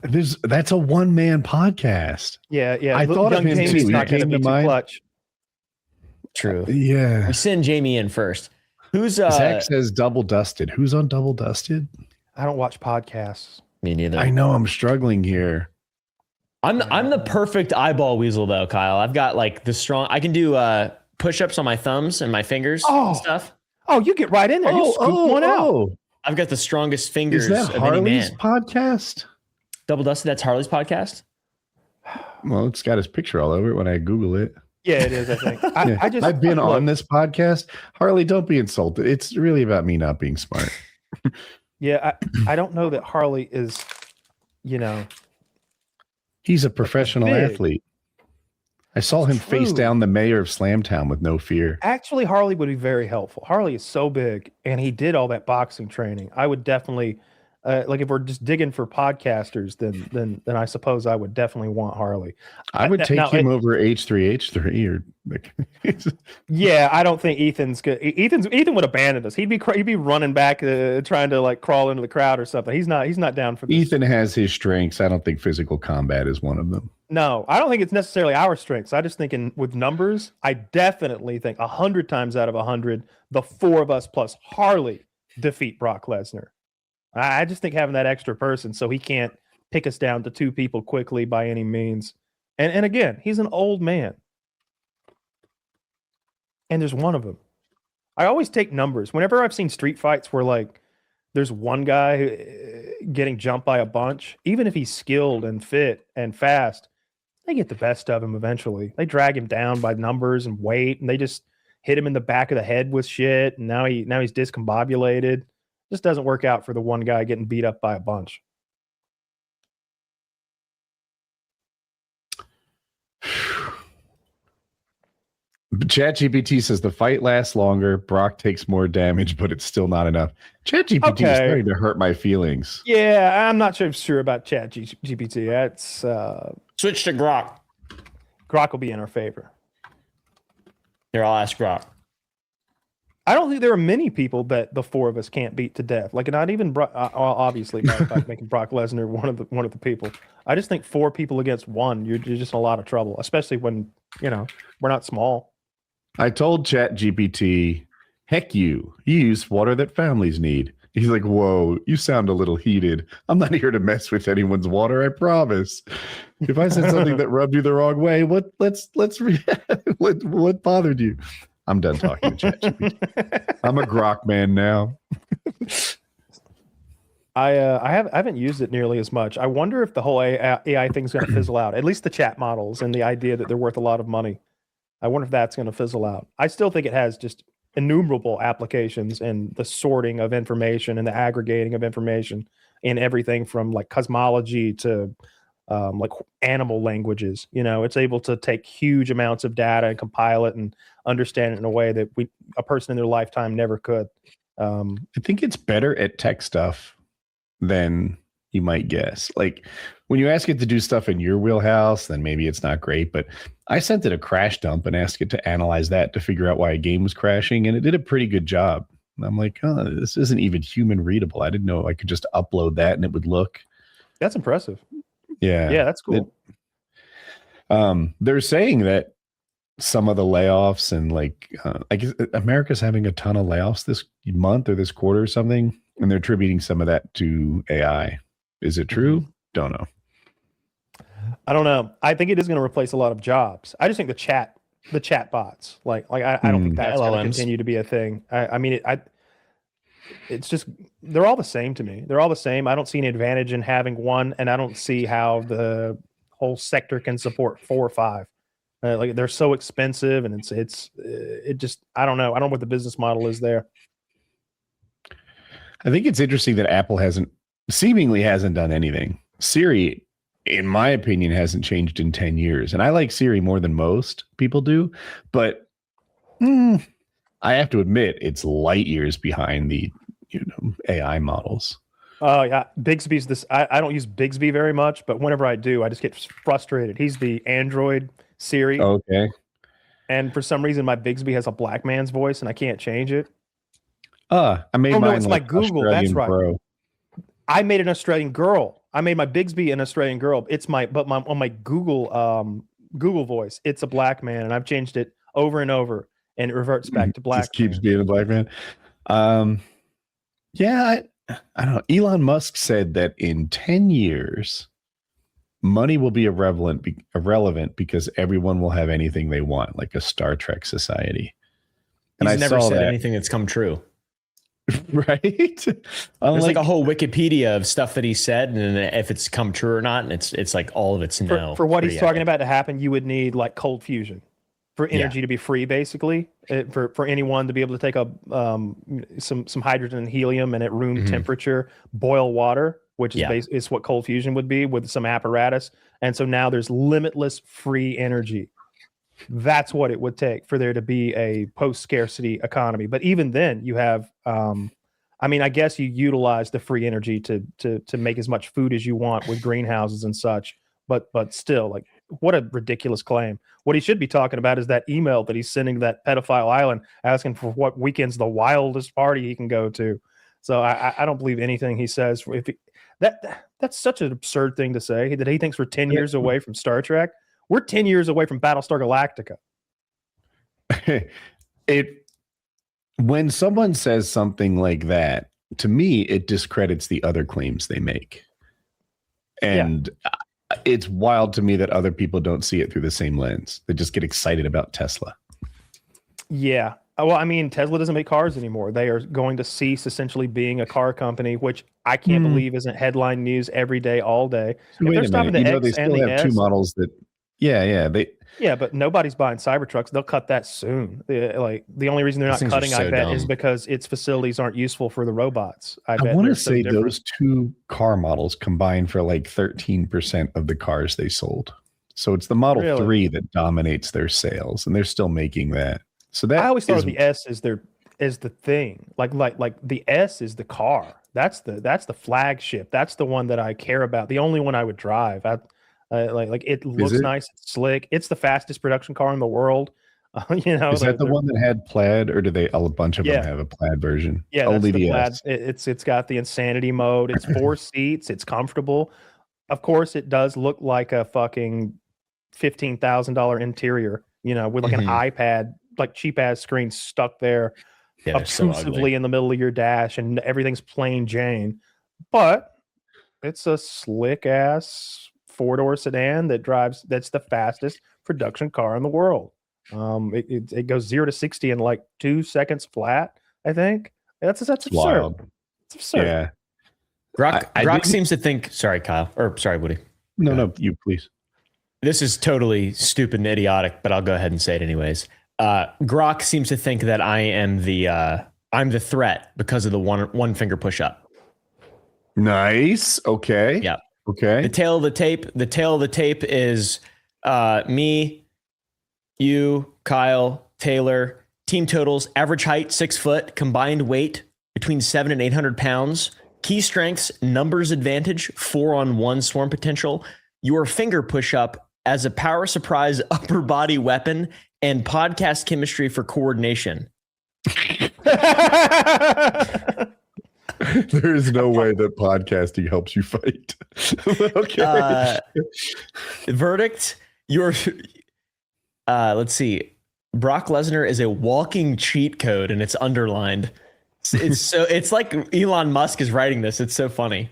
That's a one-man podcast. Yeah. I thought of him too. Not going to be too clutch. True. Yeah. We send Jamie in first. Who's Zach says Double Dusted. Who's on Double Dusted? I don't watch podcasts. Me neither. I know I'm struggling here. I'm the perfect eyeball weasel though, Kyle. I've got like the strong. I can do push-ups on my thumbs and my fingers and stuff. Oh, you get right in there. You scoop one out. I've got the strongest fingers Is that of Harley's any man. podcast? Double Dusted. That's Harley's podcast. Well, it's got his picture all over it when I Google it. Yeah, it is. I think. I've been on this podcast. Harley, don't be insulted. It's really about me not being smart. Yeah, I don't know that Harley is, He's a professional athlete. I saw him face down the mayor of Slamtown with no fear. Actually, Harley would be very helpful. Harley is so big, and he did all that boxing training. I would definitely, if we're just digging for podcasters, then I suppose I would definitely want Harley. I would take him over H3H3 or. Yeah, I don't think Ethan's good. Ethan would abandon us. He'd be running back, trying to like crawl into the crowd or something. He's not down for this. Ethan has his strengths. I don't think physical combat is one of them. No, I don't think it's necessarily our strengths. I just think with numbers, I definitely think 100 times out of 100, the 4 of us plus Harley defeat Brock Lesnar. I just think having that extra person so he can't pick us down to 2 people quickly by any means. And again, he's an old man. And there's one of them. I always take numbers. Whenever I've seen street fights where like there's one guy getting jumped by a bunch, even if he's skilled and fit and fast, they get the best of him eventually. They drag him down by numbers and weight, and they just hit him in the back of the head with shit. And now he's discombobulated. Just doesn't work out for the one guy getting beat up by a bunch. ChatGPT says the fight lasts longer. Brock takes more damage, but it's still not enough. ChatGPT is starting to hurt my feelings. Yeah, I'm not sure about ChatGPT. That's switch to Grok. Grok will be in our favor. Here, I'll ask Grok. I don't think there are many people that the 4 of us can't beat to death. Like, not even obviously by making Brock Lesnar one of the people. I just think 4 people against 1, you're just in a lot of trouble, especially when we're not small. I told ChatGPT, heck you use water that families need. He's like, whoa, you sound a little heated. I'm not here to mess with anyone's water, I promise. If I said something that rubbed you the wrong way, what bothered you? I'm done talking to ChatGPT. I'm a grok man now. I haven't used it nearly as much. I wonder if the whole AI thing's going to fizzle out. At least the chat models and the idea that they're worth a lot of money. I wonder if that's going to fizzle out. I still think it has just innumerable applications in the sorting of information and the aggregating of information in everything from like cosmology to like animal languages. You know, it's able to take huge amounts of data and compile it and understand it in a way that a person in their lifetime never could. I think it's better at tech stuff than you might guess. Like when you ask it to do stuff in your wheelhouse, then maybe it's not great. But I sent it a crash dump and asked it to analyze that to figure out why a game was crashing, and it did a pretty good job. And I'm like, oh, this isn't even human readable. I didn't know I could just upload that and it would look. That's impressive. Yeah. Yeah, that's cool. They're saying that some of the layoffs and like, I guess America's having a ton of layoffs this month or this quarter or something, and they're attributing some of that to AI. Is it true? Don't know. I don't know. I think it is going to replace a lot of jobs. I just think the chat bots, I don't think that's going to continue to be a thing. I mean, it's just, they're all the same to me. They're all the same. I don't see any advantage in having one, and I don't see how the whole sector can support 4 or 5. Like they're so expensive, and it just, I don't know. I don't know what the business model is there. I think it's interesting that Apple seemingly hasn't done anything. Siri, in my opinion, hasn't changed in 10 years. And I like Siri more than most people do, but I have to admit it's light years behind the AI models. Oh yeah, Bixby's this. I don't use Bixby very much, but whenever I do, I just get frustrated. He's the Android Siri. Okay. And for some reason, my Bixby has a black man's voice, and I can't change it. I made mine it's like Google. Australian That's right. Bro. I made an Australian girl. I made my Bixby an Australian girl. On my Google voice, it's a black man, and I've changed it over and over, and it reverts back to black. Just keeps being a black man. Yeah, I don't know. Elon Musk said that in 10 years, money will be irrelevant because everyone will have anything they want, like a Star Trek society. And He's I never saw said that. anything that's come true. Right? There's like a whole Wikipedia of stuff that he said, and if it's come true or not, and it's like all of it's no. For what he's talking about to happen, you would need like cold fusion for energy to be free, basically. For anyone to be able to take some hydrogen and helium and at room temperature boil water, which is what cold fusion would be with some apparatus. And so now there's limitless free energy. That's what it would take for there to be a post-scarcity economy. But even then, you have, I mean, I guess you utilize the free energy to make as much food as you want with greenhouses and such. But still, like, what a ridiculous claim. What he should be talking about is that email that he's sending to that pedophile island, asking for what weekend's the wildest party he can go to. So I don't believe anything he says. That's such an absurd thing to say, that he thinks we're 10 years away from Star Trek. We're 10 years away from Battlestar Galactica. When someone says something like that, to me, it discredits the other claims they make. And it's wild to me that other people don't see it through the same lens. They just get excited about Tesla. Yeah. Well, I mean, Tesla doesn't make cars anymore. They are going to cease essentially being a car company, which I can't believe isn't headline news every day, all day. So wait a minute. They still have two models that... Yeah, but nobody's buying Cybertrucks. They'll cut that soon. Like the only reason they're not cutting, I bet, is because its facilities aren't useful for the robots. I want to say those two car models combined for like 13% of the cars they sold. So it's the Model 3 that dominates their sales, and they're still making that. So that I always thought the S is the thing. Like the S is the car. That's the flagship. That's the one that I care about. The only one I would drive. Like it looks nice, it's slick. It's the fastest production car in the world. Is that the one that had plaid, or do they? A bunch of them have a plaid version? Yeah, only the plaid. It's got the insanity mode. It's 4 seats. It's comfortable. Of course, it does look like a fucking $15,000 interior. With like an iPad, like cheap ass screen stuck there, obtrusively in the middle of your dash, and everything's plain Jane. But it's a slick ass 4-door sedan that's the fastest production car in the world. It goes 0 to 60 in like 2 seconds flat, I think. That's absurd. Wild. It's absurd. Yeah. Brock seems to think, sorry, Kyle, or sorry, Woody. No, you please. This is totally stupid and idiotic, but I'll go ahead and say it anyways. Grok seems to think that I'm the threat because of the one finger push up. Nice. Okay. Yeah. Okay. The tail of the tape is me, you, Kyle, Taylor. Team totals: average height 6 foot, combined weight between 700 and 800 pounds. Key strengths: numbers advantage, 4-on-1 swarm potential. Your finger push up as a power surprise upper body weapon, and podcast chemistry for coordination. There is no way that podcasting helps you fight. Okay. Verdict: let's see. Brock Lesnar is a walking cheat code, and it's underlined. It's like Elon Musk is writing this. It's so funny.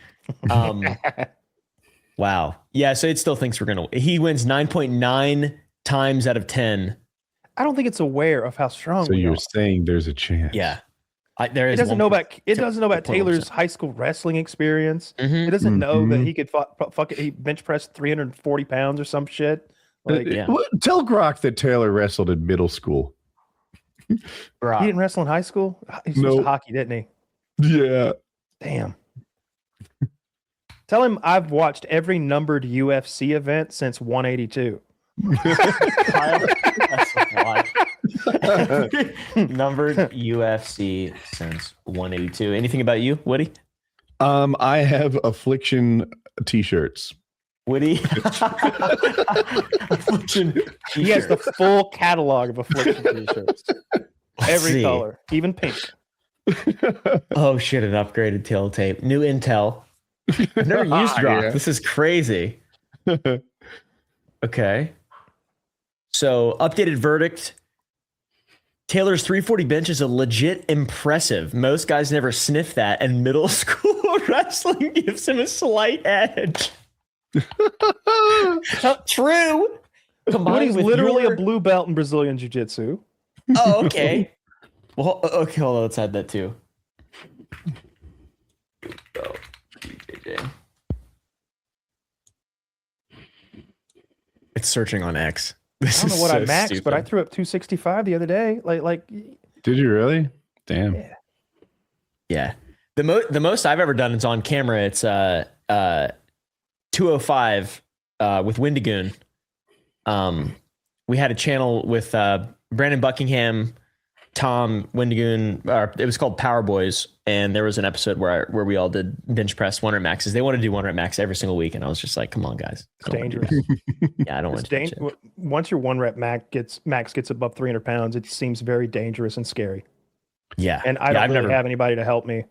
Wow. Yeah. So it still thinks he wins 9.9 times out of 10. I don't think it's aware of how strong. So you're saying there's a chance. Yeah. There is. It doesn't know about Taylor's high school wrestling experience. It doesn't know that he could he bench press 340 pounds or some shit. Like, Tell Grok that Taylor wrestled in middle school. He didn't wrestle in high school. He switched to hockey, didn't he? Yeah. Damn. Tell him I've watched every numbered UFC event since 182. That's a lot. Numbered UFC since 182. Anything about you, Woody? I have Affliction t-shirts. Woody? Affliction t-shirt. He has the full catalog of Affliction t-shirts. Every color, even pink. Oh shit, an upgraded tail tape. New Intel. I've never used Grok. Yeah. This is crazy. Okay. So, updated verdict. Taylor's 340 bench is a legit impressive. Most guys never sniff that, and middle school wrestling gives him a slight edge. True. He's literally a blue belt in Brazilian Jiu-Jitsu. Oh, okay. Well, okay, hold on. Let's add that too. It's searching on X. I don't know what I maxed, but I threw up 265 the other day. Like. Did you really? Damn. Yeah. The most I've ever done is on camera. It's 205 with Wendigoon. We had a channel with Brandon Buckingham, Tom Wendigoon. It was called Power Boys, and there was an episode where we all did bench press 1 rep maxes. They want to do 1 rep max every single week, and I was just like, "Come on, guys, it's dangerous." Yeah, I don't want to. Once your 1 rep max gets above 300 pounds, it seems very dangerous and scary. Yeah, and I don't have anybody to help me.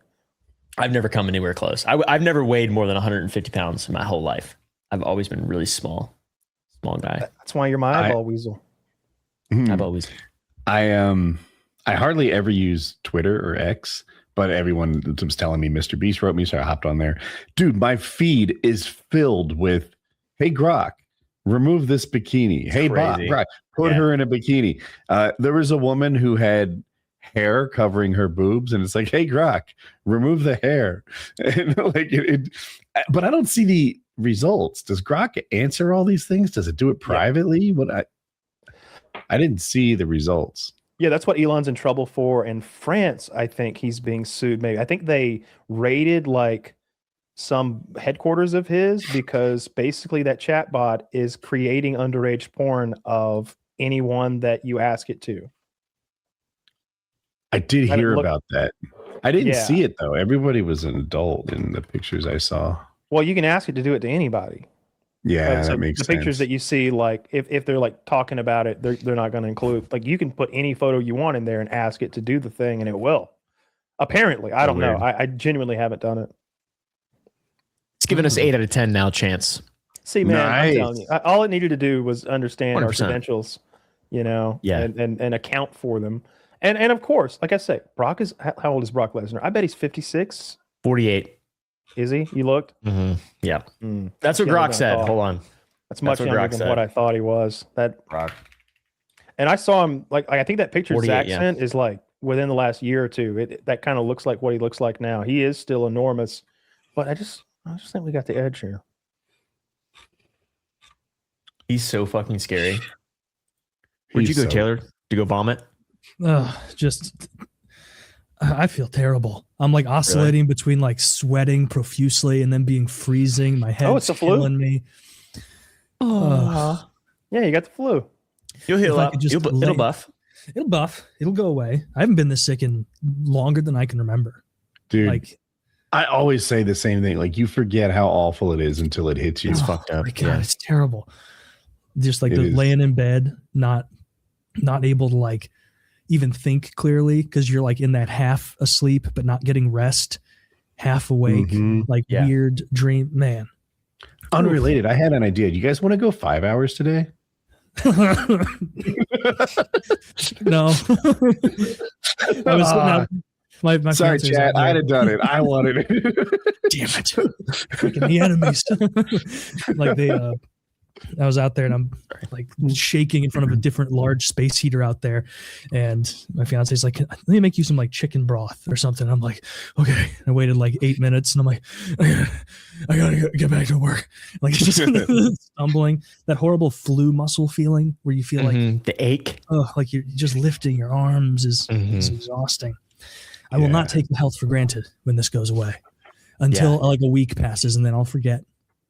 I've never come anywhere close. I've never weighed more than 150 pounds in my whole life. I've always been really small guy. That's why you're my eyeball weasel. I've always. I hardly ever use Twitter or X, but everyone was telling me Mr. Beast wrote me, so I hopped on there. Dude, my feed is filled with, "Hey Grok, remove this bikini. It's hey Bob, put her in a bikini." There was a woman who had hair covering her boobs, and it's like, "Hey Grok, remove the hair." And like but I don't see the results. Does Grok answer all these things? Does it do it privately? What I didn't see the results. Yeah, that's what Elon's in trouble for. In France, I think he's being sued. Maybe I think they raided like some headquarters of his because basically that chatbot is creating underage porn of anyone that you ask it to. I did hear about that. I didn't see it though. Everybody was an adult in the pictures I saw. Well, you can ask it to do it to anybody. Yeah, that makes sense. The pictures that you see, like if they're like talking about it, they're not going to include. Like you can put any photo you want in there and ask it to do the thing, and it will. Apparently, I don't know. I genuinely haven't done it. It's given us 8 out of 10 now. Chance. See, man, I'm telling you, all it needed to do was understand 100%. Our credentials, and account for them. And of course, like I say, Brock is how old is Brock Lesnar? I bet he's 56. 48. Is he? You looked? Yeah. Mm. That's what Younger Grok than I said. thought. Hold on. That's much what younger Grok than said. what I thought he was. Grok. And I saw him like I think that picture 48, Zach yeah. sent is like within the last year or two. That kind of looks like what he looks like now. He is still enormous, but I just think we got the edge here. He's so fucking scary. Where'd you He's go, Taylor? Did you go vomit? I feel terrible. I'm like oscillating between like sweating profusely and then being freezing. My head's it's the flu? killing me. Yeah, you got the flu. You'll heal If I up. could just It'll buff. It'll buff. It'll go away. I haven't been this sick in longer than I can remember. Dude, Like, I always say the same thing. Like, you forget how awful it is until it hits you. It's fucked up. my God, Yeah. it's terrible. Just like It the is. laying in bed, not able to like even think clearly because you're like in that half asleep but not getting rest, half awake, Mhm. like Yeah. weird dream. Man, Unrelated. I had an idea. Do you guys want to go 5 hours today? no. I was now, my Sorry, fiance's Chad. out I'd there. have done it. I wanted it. Damn it. Freaking the enemies. Like I was out there and I'm like shaking in front of a different large space heater out there. And my fiance's like, let me make you some like chicken broth or something. I'm like, okay. I waited like 8 minutes and I'm like, I gotta get back to work. Like it's just stumbling. That horrible flu muscle feeling where you feel like, the ache. like you're just lifting your arms is exhausting. I will not take the health for granted when this goes away until like a week passes and then I'll forget.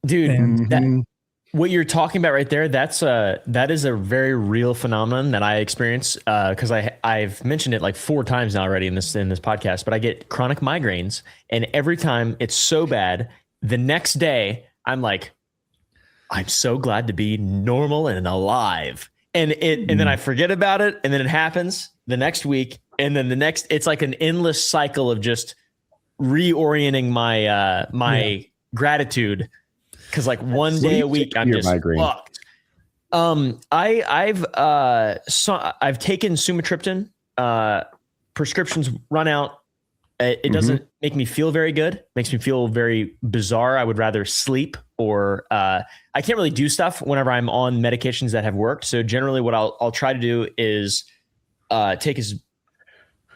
Dude, And what you're talking about right there, that is a very real phenomenon that I experience because I've mentioned it like 4 times now already in this podcast, but I get chronic migraines and every time it's so bad, the next day I'm like, I'm so glad to be normal and alive. And then I forget about it and then it happens the next week and then the next, it's like an endless cycle of just reorienting my gratitude. Cause like one day a week I'm just fucked. I've taken sumatriptan, prescriptions run out. It doesn't make me feel very good. Makes me feel very bizarre. I would rather sleep or I can't really do stuff whenever I'm on medications that have worked. So generally what I'll try to do is take as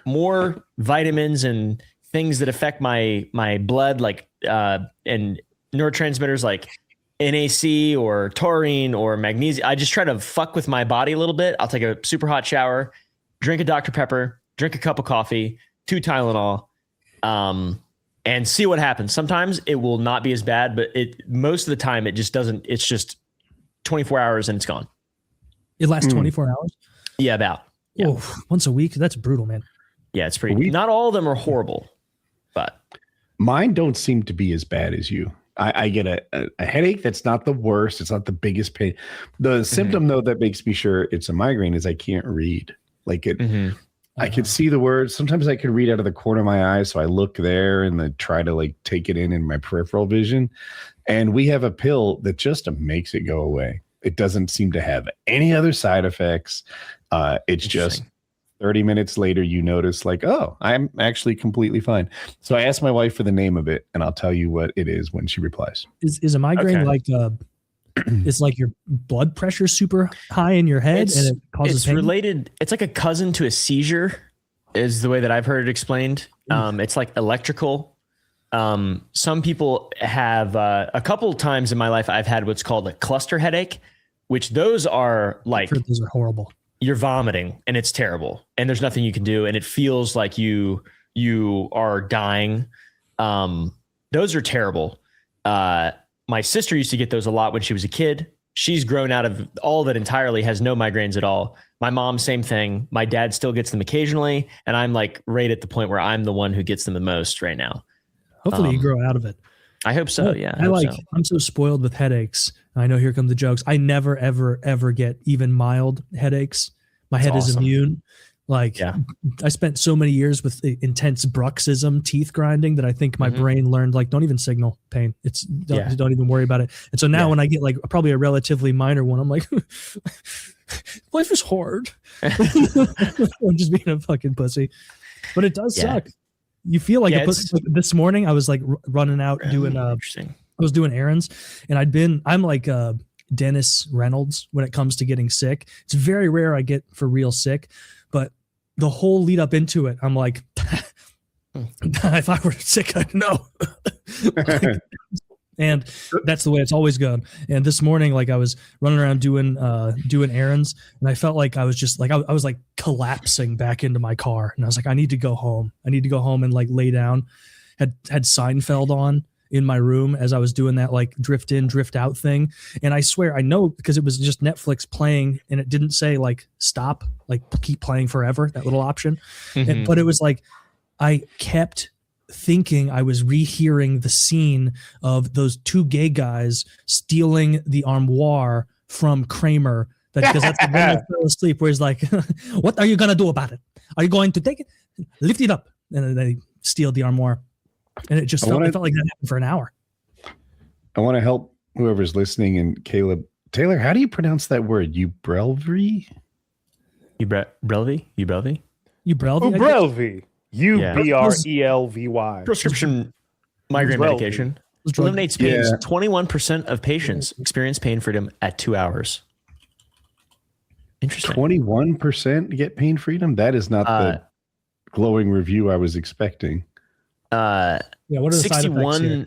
more vitamins and things that affect my blood, like and neurotransmitters like NAC or taurine or magnesium. I just try to fuck with my body a little bit. I'll take a super hot shower, drink a Dr. Pepper, drink a cup of coffee, 2 Tylenol, and see what happens. Sometimes it will not be as bad, but most of the time it just doesn't. It's just 24 hours and it's gone. it lasts 24 hours. Yeah, about. Yeah. Oh, once a week. That's brutal, man. Yeah, it's pretty. Not all of them are horrible, but mine don't seem to be as bad as you. I get a headache that's not the worst. It's not the biggest pain. The symptom, though, that makes me sure it's a migraine is I can't read. Like it, I could see the words. Sometimes I could read out of the corner of my eye. So I look there and then try to like take it in my peripheral vision. And we have a pill that just makes it go away. It doesn't seem to have any other side effects. It's just 30 minutes later, you notice like, oh, I'm actually completely fine. So I asked my wife for the name of it, and I'll tell you what it is when she replies. Is a migraine like it's like your blood pressure super high in your head and it causes pain? Related. It's like a cousin to a seizure is the way that I've heard it explained. It's like electrical. Some people have a couple times in my life, I've had what's called a cluster headache, which those are like, those are horrible. You're vomiting and it's terrible and there's nothing you can do. And it feels like you are dying. Those are terrible. My sister used to get those a lot when she was a kid. She's grown out of all of it entirely, has no migraines at all. My mom, same thing. My dad still gets them occasionally. And I'm like right at the point where I'm the one who gets them the most right now. Hopefully you grow out of it. I hope so. Yeah. I'm so spoiled with headaches. I know here come the jokes. I never, ever, ever get even mild headaches. My head is immune. Like I spent so many years with intense bruxism, teeth grinding, that I think my brain learned like, don't even signal pain. Don't even worry about it. And so now when I get like probably a relatively minor one, I'm like, life is hard. I'm just being a fucking pussy, but it does suck. You feel like, like this morning I was like running out doing I was doing errands, and I'm like Dennis Reynolds when it comes to getting sick. It's very rare I get for real sick, but the whole lead up into it, I'm like, if I were sick, I'd know. And that's the way it's always gone. And this morning, like I was running around doing errands, and I felt like I was just like I was like collapsing back into my car, and I was like, I need to go home. I need to go home and like lay down. Had Seinfeld on in my room as I was doing that like drift in, drift out thing. And I swear I know because it was just Netflix playing, and it didn't say like stop, like keep playing forever, that little option. But it was like I kept thinking I was rehearing the scene of those two gay guys stealing the armoire from Kramer. Because that's the one that fell asleep, where he's like, what are you going to do about it? Are you going to take it? Lift it up. And then they steal the armoire. And it just felt like that happened for an hour. I want to help whoever's listening. And Caleb, Taylor, how do you pronounce that word? Ubrelvy? Ubrelvy? Ubrelvy. Ubrelvy. Prescription migraine medication. Eliminates pain. 21% of patients experience pain freedom at 2 hours. Interesting. 21% get pain freedom? That is not the glowing review I was expecting. What are the side effects here?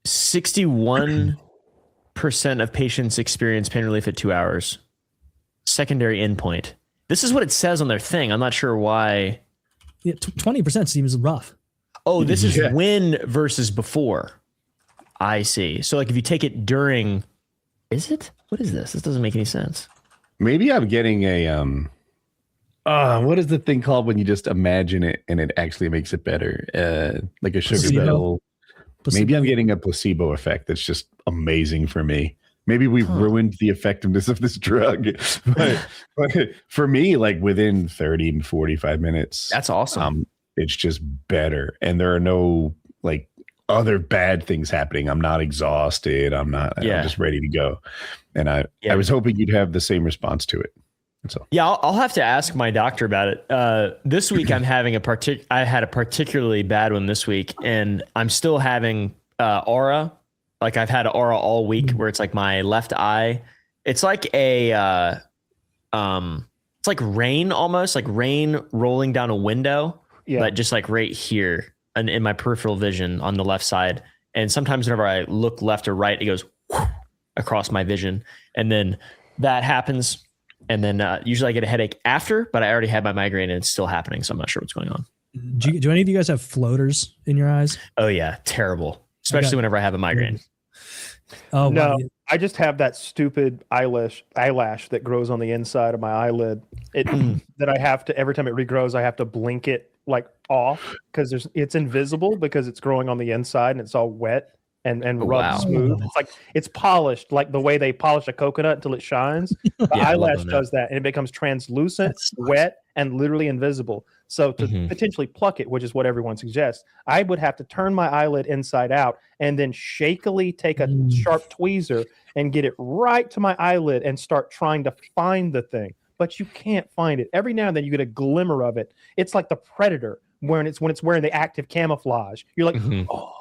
61% of patients experience pain relief at 2 hours. Secondary endpoint. This is what it says on their thing. I'm not sure why. Yeah, 20% seems rough. Oh, this is when versus before. I see. So like if you take it during, is it? What is this? This doesn't make any sense. Maybe I'm getting a what is the thing called when you just imagine it and it actually makes it better? Like a sugar pedal. Maybe I'm getting a placebo effect that's just amazing for me. Maybe we've ruined the effectiveness of this drug. But for me, like within 30 and 45 minutes. That's awesome. It's just better. And there are no like other bad things happening. I'm not exhausted. I'm just ready to go. And I was hoping you'd have the same response to it. So yeah, I'll have to ask my doctor about it. This week I'm having I had a particularly bad one this week, and I'm still having aura. Like I've had aura all week where it's like my left eye. It's like it's like rain almost, like rain rolling down a window, but just like right here and in my peripheral vision on the left side. And sometimes whenever I look left or right, it goes across my vision. And then that happens. And then usually I get a headache after, but I already had my migraine and it's still happening. So I'm not sure what's going on. Do any of you guys have floaters in your eyes? Oh yeah. Terrible. Especially whenever I have a migraine. Oh no, I just have that stupid eyelash that grows on the inside of my eyelid. That I have to, every time it regrows, I have to blink it like off because it's invisible because it's growing on the inside and it's all wet and rubbed smooth. It's like it's polished like the way they polish a coconut until it shines. The eyelash does that and it becomes translucent, wet, and literally invisible. So to potentially pluck it, which is what everyone suggests, I would have to turn my eyelid inside out and then shakily take a sharp tweezer and get it right to my eyelid and start trying to find the thing. But you can't find it. Every now and then you get a glimmer of it. It's like the predator when it's wearing the active camouflage. You're like, oh,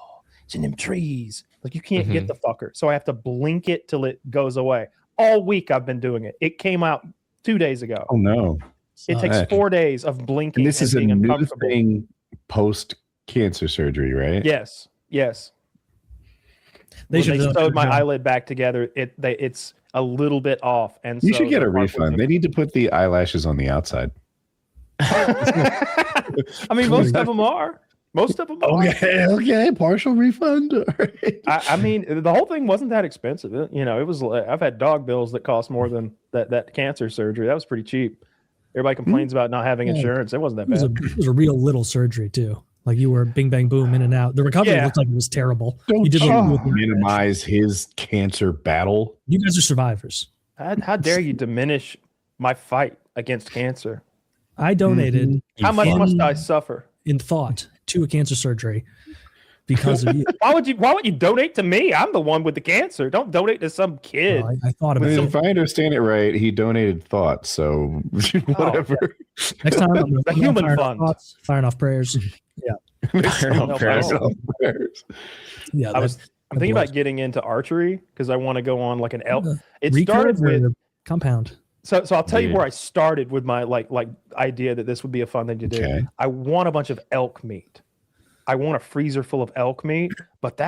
it's in them trees. Like you can't get the fucker. So I have to blink it till it goes away. All week I've been doing it. It came out 2 days ago. Oh no. It takes 4 days of blinking. And this is a new thing post cancer surgery, right? Yes. They sewed my eyelid back together. It's a little bit off, and you should get a refund. They need to put the eyelashes on the outside. I mean, most of them are. Okay, partial refund. Right. I mean, the whole thing wasn't that expensive. It was. I've had dog bills that cost more than that cancer surgery. That was pretty cheap. Everybody complains about not having insurance. It wasn't that bad. It was a real little surgery too. Like you were bing bang boom in and out. The recovery looked like it was terrible. Don't minimize his cancer battle. You guys are survivors. How dare you diminish my fight against cancer? I donated. How much must I suffer in thought to a cancer surgery because of you? Why would you donate to me? I'm the one with the cancer. Don't donate to some kid. No, I thought about it. If I understand it right, he donated thoughts. So whatever. Next time, I'm the human fund. Firing off prayers. Yeah. Parallel pairs. Yeah, I'm thinking about getting into archery because I want to go on like an elk. It started with compound. So I'll tell you where I started with my like idea that this would be a fun thing to do. Okay. I want a bunch of elk meat. I want a freezer full of elk meat, but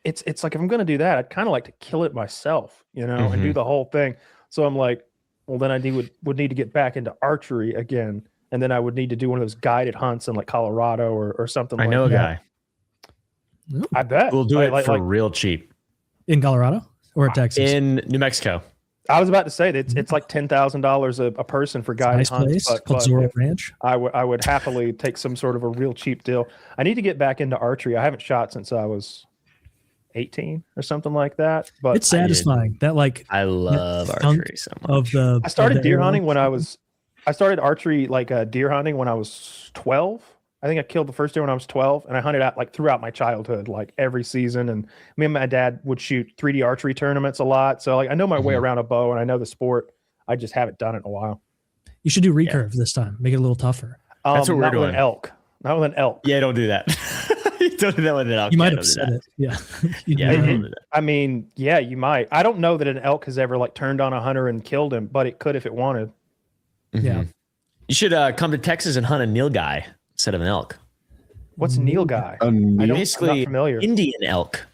it's like if I'm going to do that, I'd kind of like to kill it myself, and do the whole thing. So I'm like, well, then I would need to get back into archery again, and then I would need to do one of those guided hunts in like Colorado or something. I know a guy. I bet We'll do it for real cheap. In Colorado or Texas? In New Mexico. I was about to say that it's like $10,000 a person for guided hunts. Called Zorro Ranch. I would happily take some sort of a real cheap deal. I need to get back into archery. I haven't shot since I was 18 or something like that. But it's satisfying. I love archery so much. I started deer hunting when I started archery deer hunting when I was 12. I think I killed the first deer when I was 12, and I hunted out like throughout my childhood, like every season. And me and my dad would shoot 3D archery tournaments a lot. So like I know my way around a bow and I know the sport. I just haven't done it in a while. You should do recurve this time. Make it a little tougher. That's what we're doing. Not with an elk. Yeah, don't do that. Don't do that with an elk. You might upset it. Yeah. I mean, yeah, you might. I don't know that an elk has ever like turned on a hunter and killed him, but it could if it wanted. Yeah. You should come to Texas and hunt a nilgai instead of an elk. What's nilgai? Basically, I'm not familiar. Indian elk.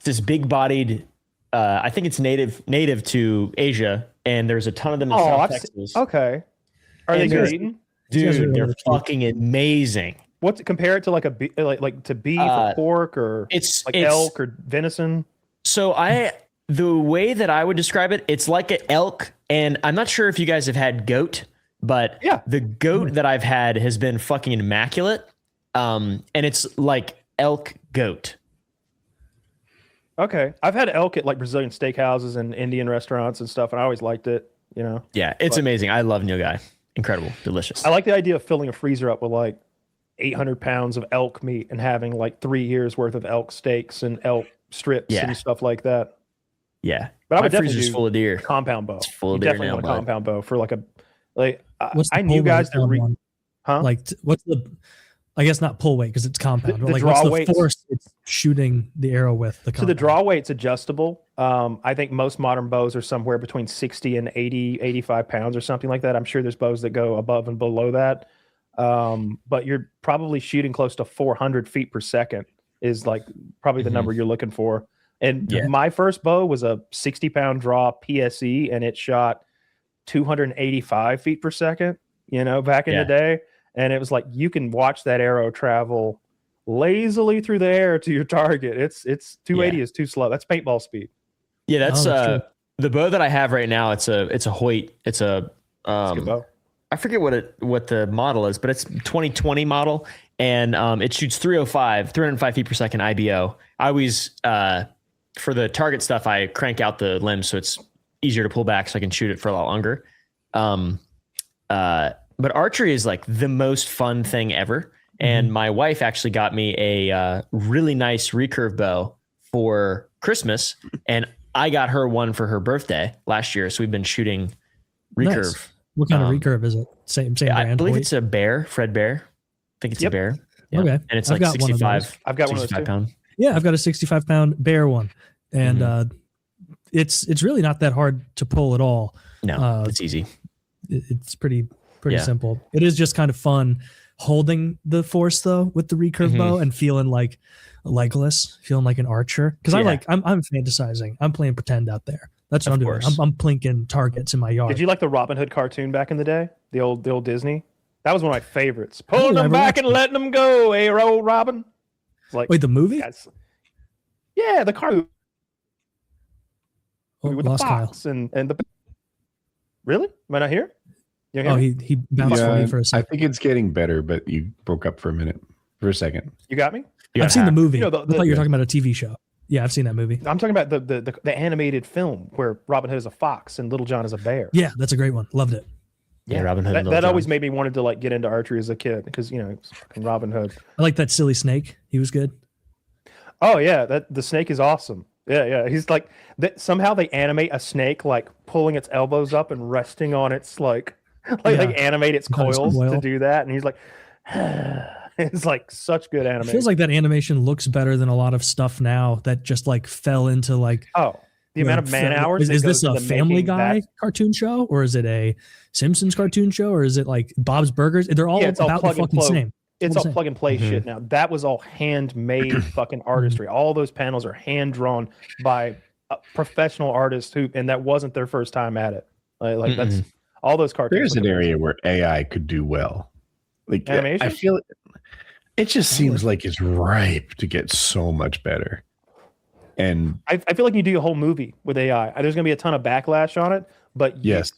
This big-bodied. I think it's native to Asia, and there's a ton of them in South Texas. Okay. Are they good eating? Dude, they're fucking amazing. What's compare it to like to beef or pork or it's elk or venison? So the way that I would describe it, it's like an elk, and I'm not sure if you guys have had goat, but the goat that I've had has been fucking immaculate. And it's like elk goat. Okay. I've had elk at like Brazilian steakhouses and Indian restaurants and stuff, and I always liked it, Yeah, it's amazing. I love nilgai. Incredible. Delicious. I like the idea of filling a freezer up with like 800 pounds of elk meat and having like 3 years worth of elk steaks and elk strips and stuff like that. Yeah. But I would definitely freezer's full of deer. Compound bow. It's full of deer. Definitely want a compound bow for what's the I knew guys that one? Huh? Like what's the I guess not pull weight because it's compound. The but like draw what's the force it's shooting the arrow with? So the draw weight's adjustable. I think most modern bows are somewhere between 60 and 80, 85 pounds or something like that. I'm sure there's bows that go above and below that. But you're probably shooting close to 400 feet per second is like probably the number you're looking for. And my first bow was a 60-pound draw PSE, and it shot 285 feet per second, back in the day. And it was like, you can watch that arrow travel lazily through the air to your target. It's 280 is too slow. That's paintball speed. Yeah, that's the bow that I have right now. It's a Hoyt. It's a bow. I forget what the model is, but it's 2020 model, and it shoots 305 feet per second IBO. I always for the target stuff, I crank out the limbs so it's easier to pull back, so I can shoot it for a lot longer. But archery is like the most fun thing ever. And my wife actually got me a really nice recurve bow for Christmas, and I got her one for her birthday last year. So we've been shooting recurve. Nice. What kind of recurve is it? Same brand? I believe it's a Bear, Fred Bear. I think it's a Bear. Yeah. Okay. And it's like 65. I've got one of those too. Pound. Yeah, I've got a 65-pound Bear one, and it's really not that hard to pull at all. No, it's easy. It's pretty simple. It is just kind of fun holding the force though with the recurve bow and feeling like Legolas, feeling like an archer. Because I'm fantasizing. I'm playing pretend out there. That's what I'm doing. I'm plinking targets in my yard. Did you like the Robin Hood cartoon back in the day? The old Disney? That was one of my favorites. Pulling them back and letting them go, old Robin. It's like, wait, the movie? Yeah, the cartoon. With the fox Kyle. and the. Really? Am I not here? He bounced for me for a second. I think it's getting better, but you broke up for a second. You got me? I've seen the movie. I thought you were talking about a TV show. Yeah, I've seen that movie. I'm talking about the animated film where Robin Hood is a fox and Little John is a bear. Yeah, that's a great one. Loved it. Yeah, Robin Hood. That always made me wanted to like get into archery as a kid because it was fucking Robin Hood. I like that silly snake. He was good. Oh yeah, the snake is awesome. Yeah. He's like that. Somehow they animate a snake like pulling its elbows up and resting on its like animate its coils to do that, and he's like, It's like such good It animation. feels like that animation looks better than a lot of stuff now that just like fell into like, the amount of man hours. Is this a Family Guy cartoon show, or is it a Simpsons cartoon show, or is it like Bob's Burgers? They're all about the fucking same. It's all plug and play shit now. That was all handmade fucking artistry. All those panels are hand drawn by professional artists and that wasn't their first time at it. Like that's all those cartoons. There's an area where AI could do well. Like animation? I feel it just seems like it's ripe to get so much better. And I feel like you do a whole movie with AI. There's going to be a ton of backlash on it, but yes,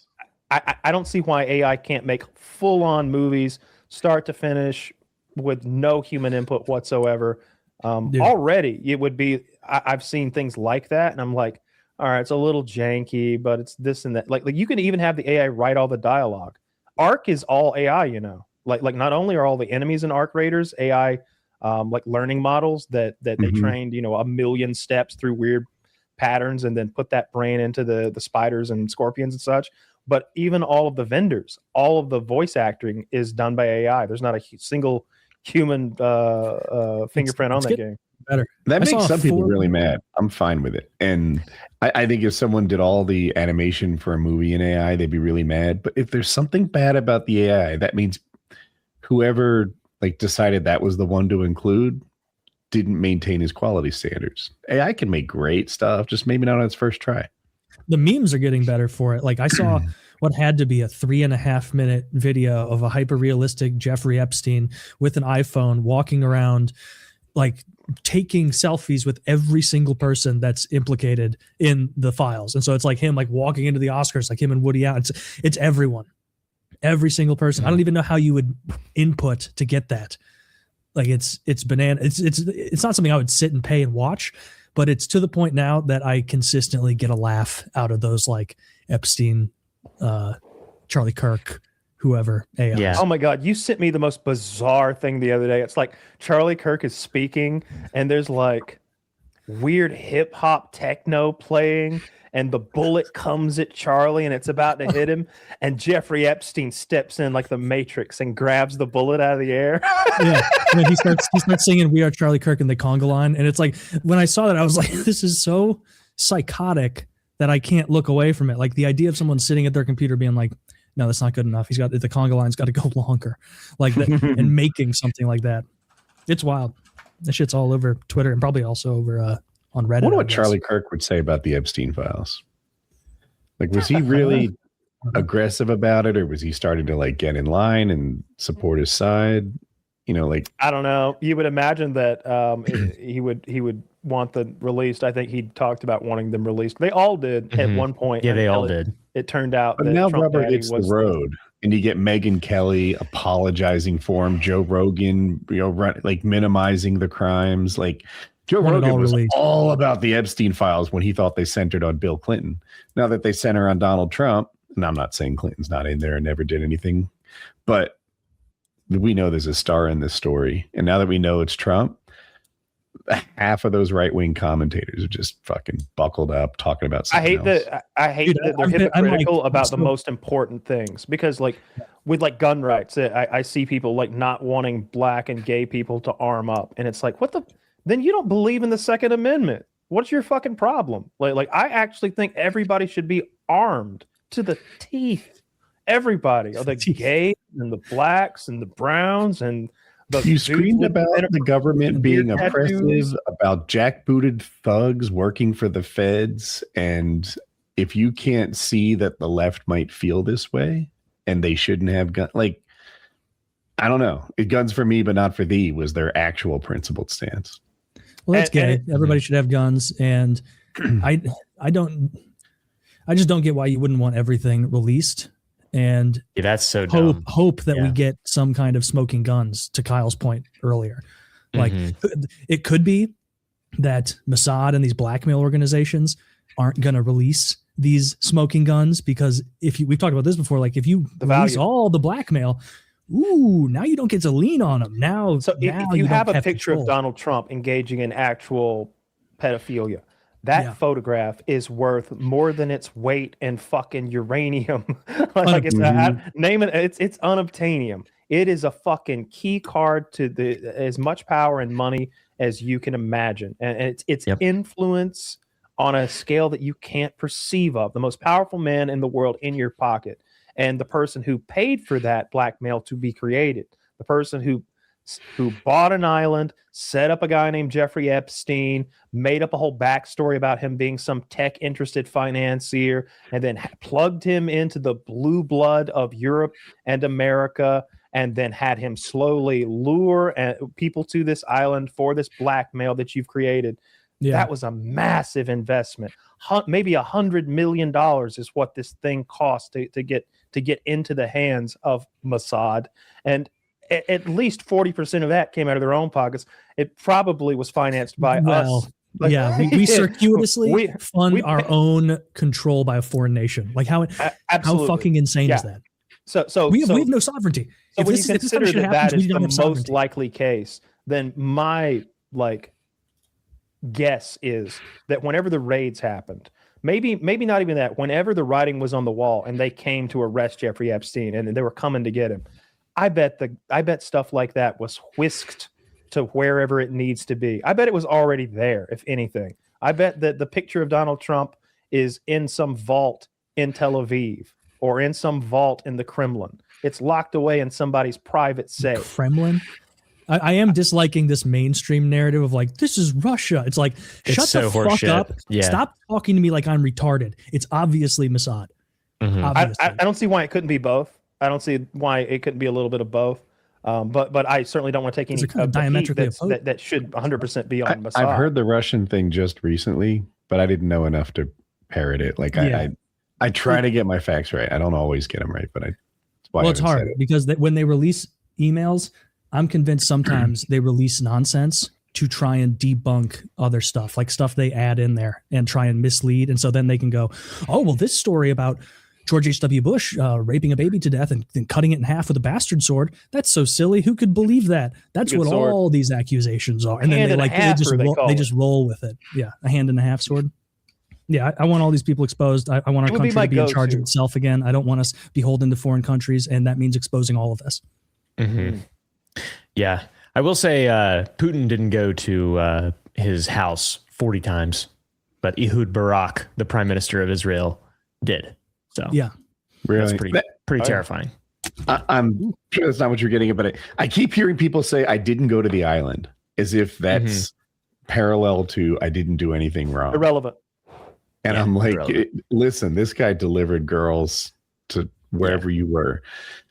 I don't see why AI can't make full-on movies, start to finish, with no human input whatsoever. Already, it would be. I've seen things like that, and I'm like, all right, it's a little janky, but it's this and that. Like you can even have the AI write all the dialogue. Arc is all AI, you know. Like not only are all the enemies in Arc Raiders AI. Like learning models that they trained, you know, 1 million steps through weird patterns and then put that brain into the spiders and scorpions and such. But even all of the vendors, all of the voice acting is done by AI. There's not a single human fingerprint on that game. Better. That makes some people really mad. I'm fine with it. And I think if someone did all the animation for a movie in AI, they'd be really mad. But if there's something bad about the AI, that means whoever like decided that was the one to include didn't maintain his quality standards. AI can make great stuff, just maybe not on its first try. The memes are getting better for it. Like I saw what had to be a 3.5 minute video of a hyper realistic Jeffrey Epstein with an iPhone walking around, like taking selfies with every single person that's implicated in the files. And so it's like him like walking into the Oscars, like him and Woody Allen. It's everyone. Every single person. I don't even know how you would input to get that. Like it's banana. It's not something I would sit and pay and watch, but it's to the point now that I consistently get a laugh out of those like Epstein, Charlie Kirk, whoever AI. Yeah. Oh my God, you sent me the most bizarre thing the other day. It's like Charlie Kirk is speaking and there's like weird hip hop techno playing. And the bullet comes at Charlie and it's about to hit him. And Jeffrey Epstein steps in like the Matrix and grabs the bullet out of the air. Yeah. And then he starts singing We Are Charlie Kirk in the conga line. And it's like, when I saw that, I was like, this is so psychotic that I can't look away from it. Like the idea of someone sitting at their computer being like, no, that's not good enough. The conga line's got to go longer. Like that, and making something like that. It's wild. That shit's all over Twitter and probably also over on Reddit. I wonder what Charlie Kirk would say about the Epstein files. Like, was he really aggressive about it, or was he starting to like get in line and support his side? You know, like I don't know. You would imagine that he would want them released. I think he talked about wanting them released. They all did at one point. Yeah, they all did. It turned out but that now Trump rubber Daddy hits was the road. And you get Megyn Kelly apologizing for him, Joe Rogan, you know, like minimizing the crimes. Like Joe Rogan was all about the Epstein files when he thought they centered on Bill Clinton. Now that they center on Donald Trump, and I'm not saying Clinton's not in there and never did anything, but we know there's a star in this story. And now that we know it's Trump, half of those right-wing commentators are just fucking buckled up talking about something else. I hate that they're hypocritical about the most important things, because like with like gun rights, I see people like not wanting black and gay people to arm up, and it's like, what the, then you don't believe in the Second Amendment. What's your fucking problem? Like I actually think everybody should be armed to the teeth. Everybody, the gays and the blacks and the browns and you screamed about the government being oppressive, about jackbooted thugs working for the feds. And if you can't see that the left might feel this way and they shouldn't have guns, like, I don't know. Guns for me, but not for thee was their actual principled stance. Well, that's gay. Everybody should have guns. And I just don't get why you wouldn't want everything released. And yeah, that's so dumb. Hope that we get some kind of smoking guns, to Kyle's point earlier. Like it could be that Mossad and these blackmail organizations aren't going to release these smoking guns, because we've talked about this before, like if you release all the blackmail, now you don't get to lean on them. Now, so if you have a picture of Donald Trump engaging in actual pedophilia, That photograph is worth more than its weight in fucking uranium. Like it's name it. It's unobtainium. It is a fucking key card to as much power and money as you can imagine, and it's influence on a scale that you can't perceive of. The most powerful man in the world in your pocket, and the person who paid for that blackmail to be created, the person who bought an island, set up a guy named Jeffrey Epstein, made up a whole backstory about him being some tech-interested financier, and then plugged him into the blue blood of Europe and America, and then had him slowly lure people to this island for this blackmail that you've created. Yeah. That was a massive investment. Maybe $100 million is what this thing cost to get into the hands of Mossad. And at least 40% of that came out of their own pockets. It probably was financed by us. But yeah, we circuitously fund our own control by a foreign nation. Like how fucking insane is that? So we have no sovereignty. So when you consider that is the most likely case, then my guess is that whenever the raids happened, maybe not even that, whenever the writing was on the wall and they came to arrest Jeffrey Epstein and they were coming to get him, I bet stuff like that was whisked to wherever it needs to be. I bet it was already there, if anything. I bet that the picture of Donald Trump is in some vault in Tel Aviv or in some vault in the Kremlin. It's locked away in somebody's private safe. Kremlin? I am disliking this mainstream narrative of like, this is Russia. It's like, shut the fuck up. Yeah. Stop talking to me like I'm retarded. It's obviously Mossad. Mm-hmm. I don't see why it couldn't be both. I don't see why it couldn't be a little bit of both. But I certainly don't want to take any kind of diametrically that should 100% be on Mossad. I've heard the Russian thing just recently, but I didn't know enough to parrot it. Like I try to get my facts right. I don't always get them right, but it's hard because when they release emails, I'm convinced sometimes they release nonsense to try and debunk other stuff, like stuff they add in there and try and mislead. And so then they can go, oh, well, this story about George H.W. Bush raping a baby to death and then cutting it in half with a bastard sword. That's so silly. Who could believe that? That's what all these accusations are. And then they just roll with it. Yeah. A hand and a half sword. Yeah. I want all these people exposed. I want our country to be in charge of itself again. I don't want us beholden to foreign countries. And that means exposing all of this. Mm-hmm. Yeah. I will say Putin didn't go to his house 40 times, but Ehud Barak, the prime minister of Israel, did. So yeah, really, that's pretty terrifying. I'm sure that's not what you're getting at, but I keep hearing people say I didn't go to the island as if that's parallel to I didn't do anything wrong. Irrelevant. And I'm like, listen, this guy delivered girls to wherever you were.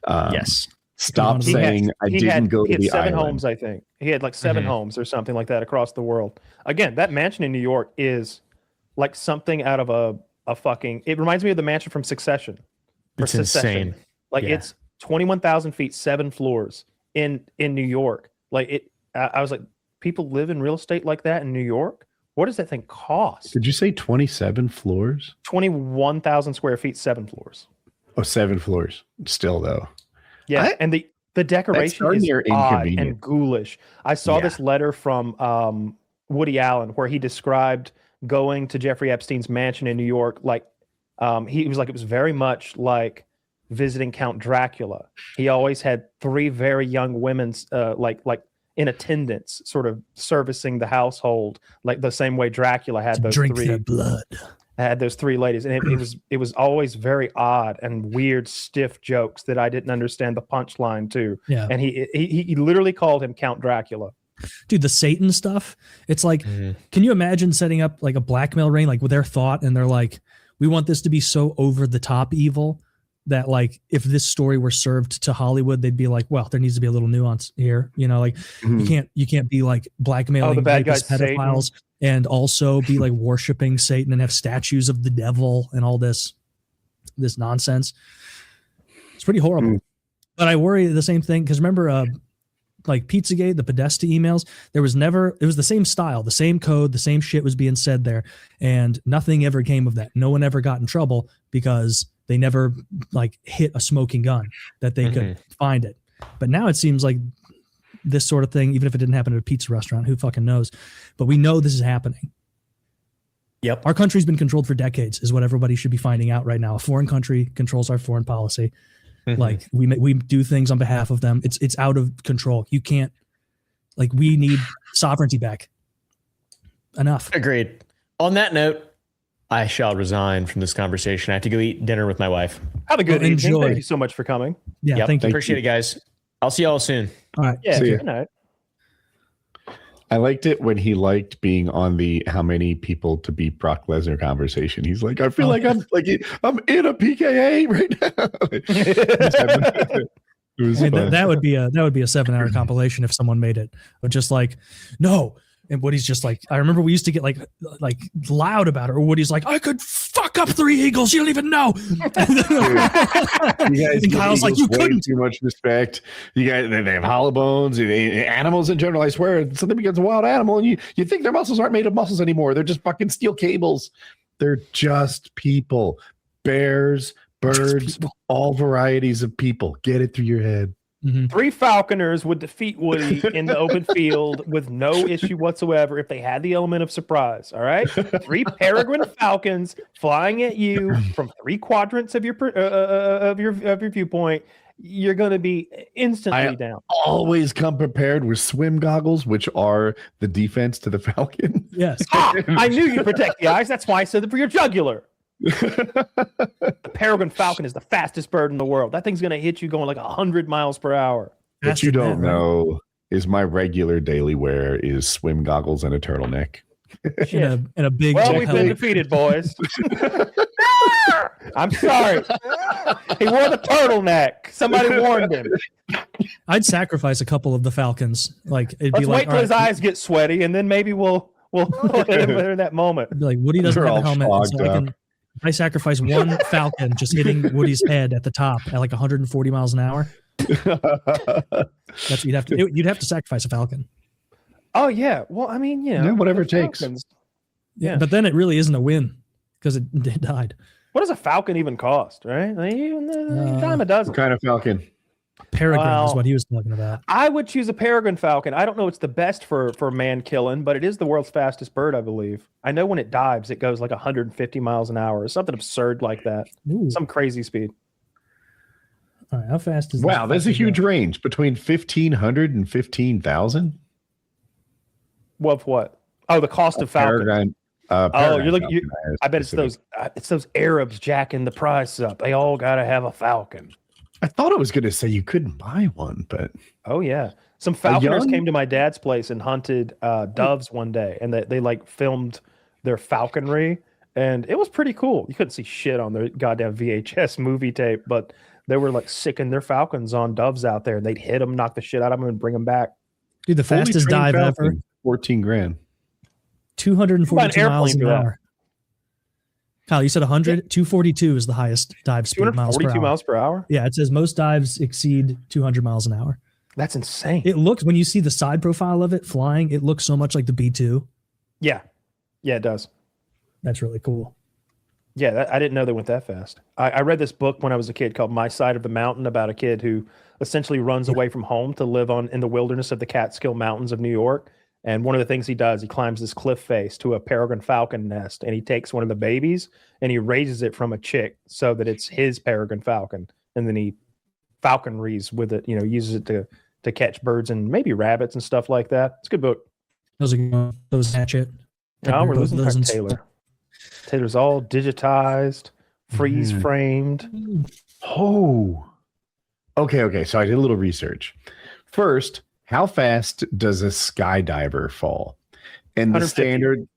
Yes. Stop saying I didn't go to the island. He had 7 homes, I think. He had like 7 homes or something like that across the world. Again, that mansion in New York is like something out of a fucking, it reminds me of the mansion from Succession. It's insane. Like it's 21,000 feet, 7 floors in New York. Like I was like, people live in real estate like that in New York? What does that thing cost? Did you say 27 floors? 21,000 square feet, 7 floors. Oh, 7 floors. Still though. Yeah. And the decoration is odd and ghoulish. I saw this letter from Woody Allen where he described going to Jeffrey Epstein's mansion in New York, like he was like, it was very much like visiting Count Dracula. He always had 3 very young women like in attendance, sort of servicing the household, like the same way Dracula had those drink 3 their blood. Had those 3 ladies, and it was always very odd and weird, stiff jokes that I didn't understand the punchline to. Yeah, and he literally called him Count Dracula. Dude, the Satan stuff, it's like, can you imagine setting up like a blackmail ring, like with their thought, and they're like, we want this to be so over the top evil that like if this story were served to Hollywood, they'd be like, well, there needs to be a little nuance here, you know, like you can't be like blackmailing the bad guys, pedophiles, and also be like worshiping Satan and have statues of the devil and all this nonsense. It's pretty horrible. But I worry the same thing because remember, like Pizzagate, the Podesta emails, it was the same style, the same code, the same shit was being said there, and nothing ever came of that. No one ever got in trouble because they never like hit a smoking gun that they could find it. But now it seems like this sort of thing, even if it didn't happen at a pizza restaurant, who fucking knows? But we know this is happening. Our country's been controlled for decades, is what everybody should be finding out right now. A foreign country controls our foreign policy. Like we do things on behalf of them. It's out of control. You can't, like, we need sovereignty back. Enough. Agreed. On that note, I shall resign from this conversation. I have to go eat dinner with my wife. Have a good evening. Enjoy. Thank you so much for coming. Yeah, thank you. Appreciate it, guys. I'll see y'all soon. All right. Yeah, See ya. good night. I liked it when he liked being on the how many people to beat Brock Lesnar conversation. He's like, I feel like I'm in a PKA right now. It was I mean, fun. that would be a 7-hour compilation if someone made it. But just like, no. And Woody's just like, I remember we used to get like loud about it. Or Woody's like, I could fuck up 3 eagles. You don't even know. You guys And Kyle's like, you way couldn't. too much respect. You guys, they have hollow bones. Animals in general, I swear, something becomes a wild animal, and you think their muscles aren't made of muscles anymore. They're just fucking steel cables. They're just people. Bears, birds, all varieties of people. Get it through your head. 3 falconers would defeat Woody in the open field with no issue whatsoever if they had the element of surprise. All right, 3 peregrine falcons flying at you from 3 quadrants of your viewpoint. You're going to be instantly down. Always come prepared with swim goggles, which are the defense to the falcon. Yes. I knew you'd protect the eyes. That's why I said it for your jugular. The peregrine falcon is the fastest bird in the world. That thing's going to hit you going like 100 miles per hour. What you don't know is my regular daily wear is swim goggles and a turtleneck. In a big. Well, we've been defeated, boys. I'm sorry. He wore the turtleneck. Somebody warned him. I'd sacrifice a couple of the falcons. Like it'd Let's be like, wait till his eyes get sweaty, and then maybe we'll hit him in that moment. I'd be like, Woody doesn't They're have a all helmet, so fogged up. I sacrifice one falcon just hitting Woody's head at the top at like 140 miles an hour. That's what you'd have to. You'd have to sacrifice a falcon. Oh yeah. Well, I mean, Yeah, whatever it the takes. falcons- Yeah, but then it really isn't a win because it died. What does a falcon even cost? Right? Like, dime a dozen. What kind of falcon? Peregrine is Well, what he was talking about. I would choose a peregrine falcon. I don't know it's the best for man killing, but it is the world's fastest bird, I believe. I know when it dives, it goes like 150 miles an hour or something absurd like that. Ooh. Some crazy speed. All right, how fast is? Wow, this there's a falcon huge go? range between 1,500 and 15,000. What? Oh, the cost of falcon. Peregrine. Oh, you're looking. falcon, I bet it's those Arabs jacking the price up. They all got to have a falcon. I thought I was going to say you couldn't buy one, but Oh yeah, some falconers young- came to my dad's place and hunted doves one day, and they like filmed their falconry, and it was pretty cool. You couldn't see shit on their goddamn VHS movie tape, but they were like sicking their falcons on doves out there, and they'd hit them, knock the shit out of them, and bring them back. Dude, the fully fastest trained dive falcon, ever, 14 grand. 242 airplane miles an for that. hour. Kyle, you said 100. 242 is the highest dive speed miles per 242 hour. miles per hour. Yeah, it says most dives exceed 200 miles an hour. That's insane. It looks, when you see the side profile of it flying, it looks so much like the B-2. Yeah, it does. That's really cool. Yeah, I didn't know they went that fast. I read this book when I was a kid called My Side of the Mountain about a kid who essentially runs away from home to live in the wilderness of the Catskill Mountains of New York. And one of the things he does, he climbs this cliff face to a peregrine falcon nest, and he takes one of the babies and he raises it from a chick so that it's his peregrine falcon. And then he falconries with it, uses it to catch birds and maybe rabbits and stuff like that. It's a good book. Those hatchet. No, we're losing Those and- Taylor. Taylor's all digitized, freeze framed. Oh, okay. So I did a little research. First, how fast does a skydiver fall? And the 150. standard,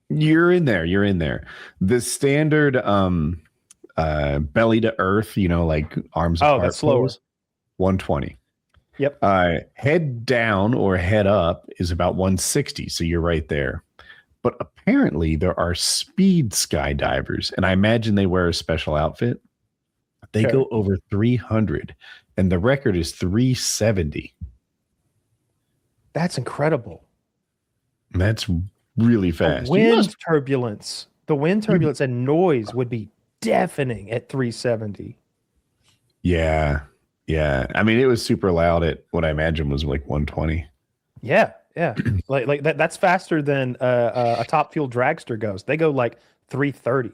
you're in there. The standard belly to earth, like arms apart. That's slower. pose, 120. Yep. Head down or head up is about 160. So you're right there. But apparently there are speed skydivers, and I imagine they wear a special outfit. They Okay. go over 300, and the record is 370. That's incredible. That's really fast. The wind turbulence. The wind turbulence and noise would be deafening at 370. Yeah. I mean, it was super loud at what I imagine was like 120. Yeah, Yeah, like that. That's faster than a top fuel dragster goes. They go like 330.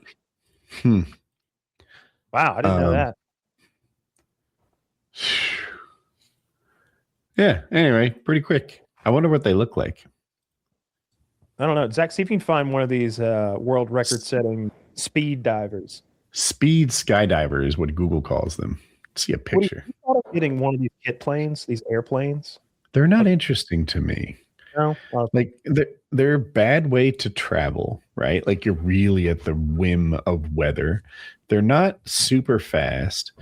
Wow, I didn't know that. Yeah. Anyway, pretty quick. I wonder what they look like. I don't know. Zach, see if you can find one of these world record-setting speed divers. Speed skydiver is what Google calls them. See a picture. Getting one of these kit planes, these airplanes. They're not interesting to me. No, like they're a bad way to travel, right? Like you're really at the whim of weather. They're not super fast.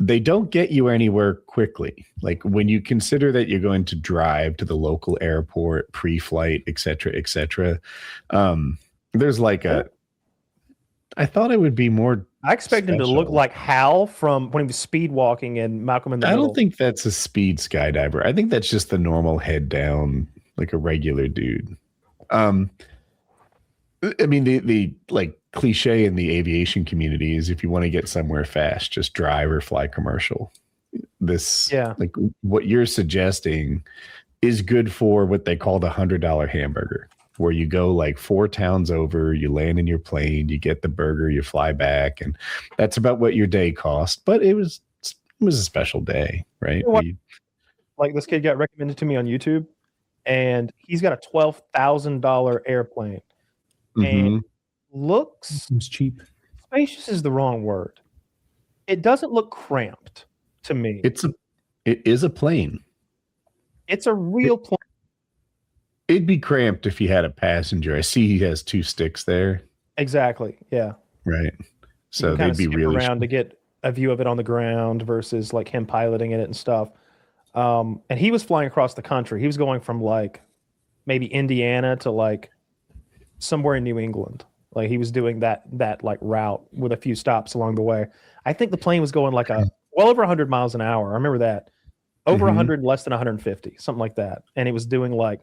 They don't get you anywhere quickly. Like when you consider that you're going to drive to the local airport, pre-flight, et cetera, there's like I thought it would be more. I expect him to look like Hal from when he was speed walking in Malcolm in the Middle. I don't think that's a speed skydiver. I think that's just the normal head down, like a regular dude. I mean, the like cliche in the aviation community is if you want to get somewhere fast, just drive or fly commercial. Like what you're suggesting is good for what they call the $100 hamburger, where you go like 4 towns over, you land in your plane, you get the burger, you fly back, and that's about what your day cost. But it was a special day, right? You know like this kid got recommended to me on YouTube, and he's got a $12,000 airplane, and looks cheap. Spacious is the wrong word. It doesn't look cramped to me. It is a plane. It's a real plane. It'd be cramped if he had a passenger. I see he has 2 sticks there. Exactly. Yeah. Right. So they'd be really around to get a view of it on the ground versus like him piloting it and stuff. And he was flying across the country. He was going from like maybe Indiana to like somewhere in New England. Like he was doing that like route with a few stops along the way. I think the plane was going like well over 100 miles an hour. I remember that. Over 100, less than 150, something like that. And it was doing like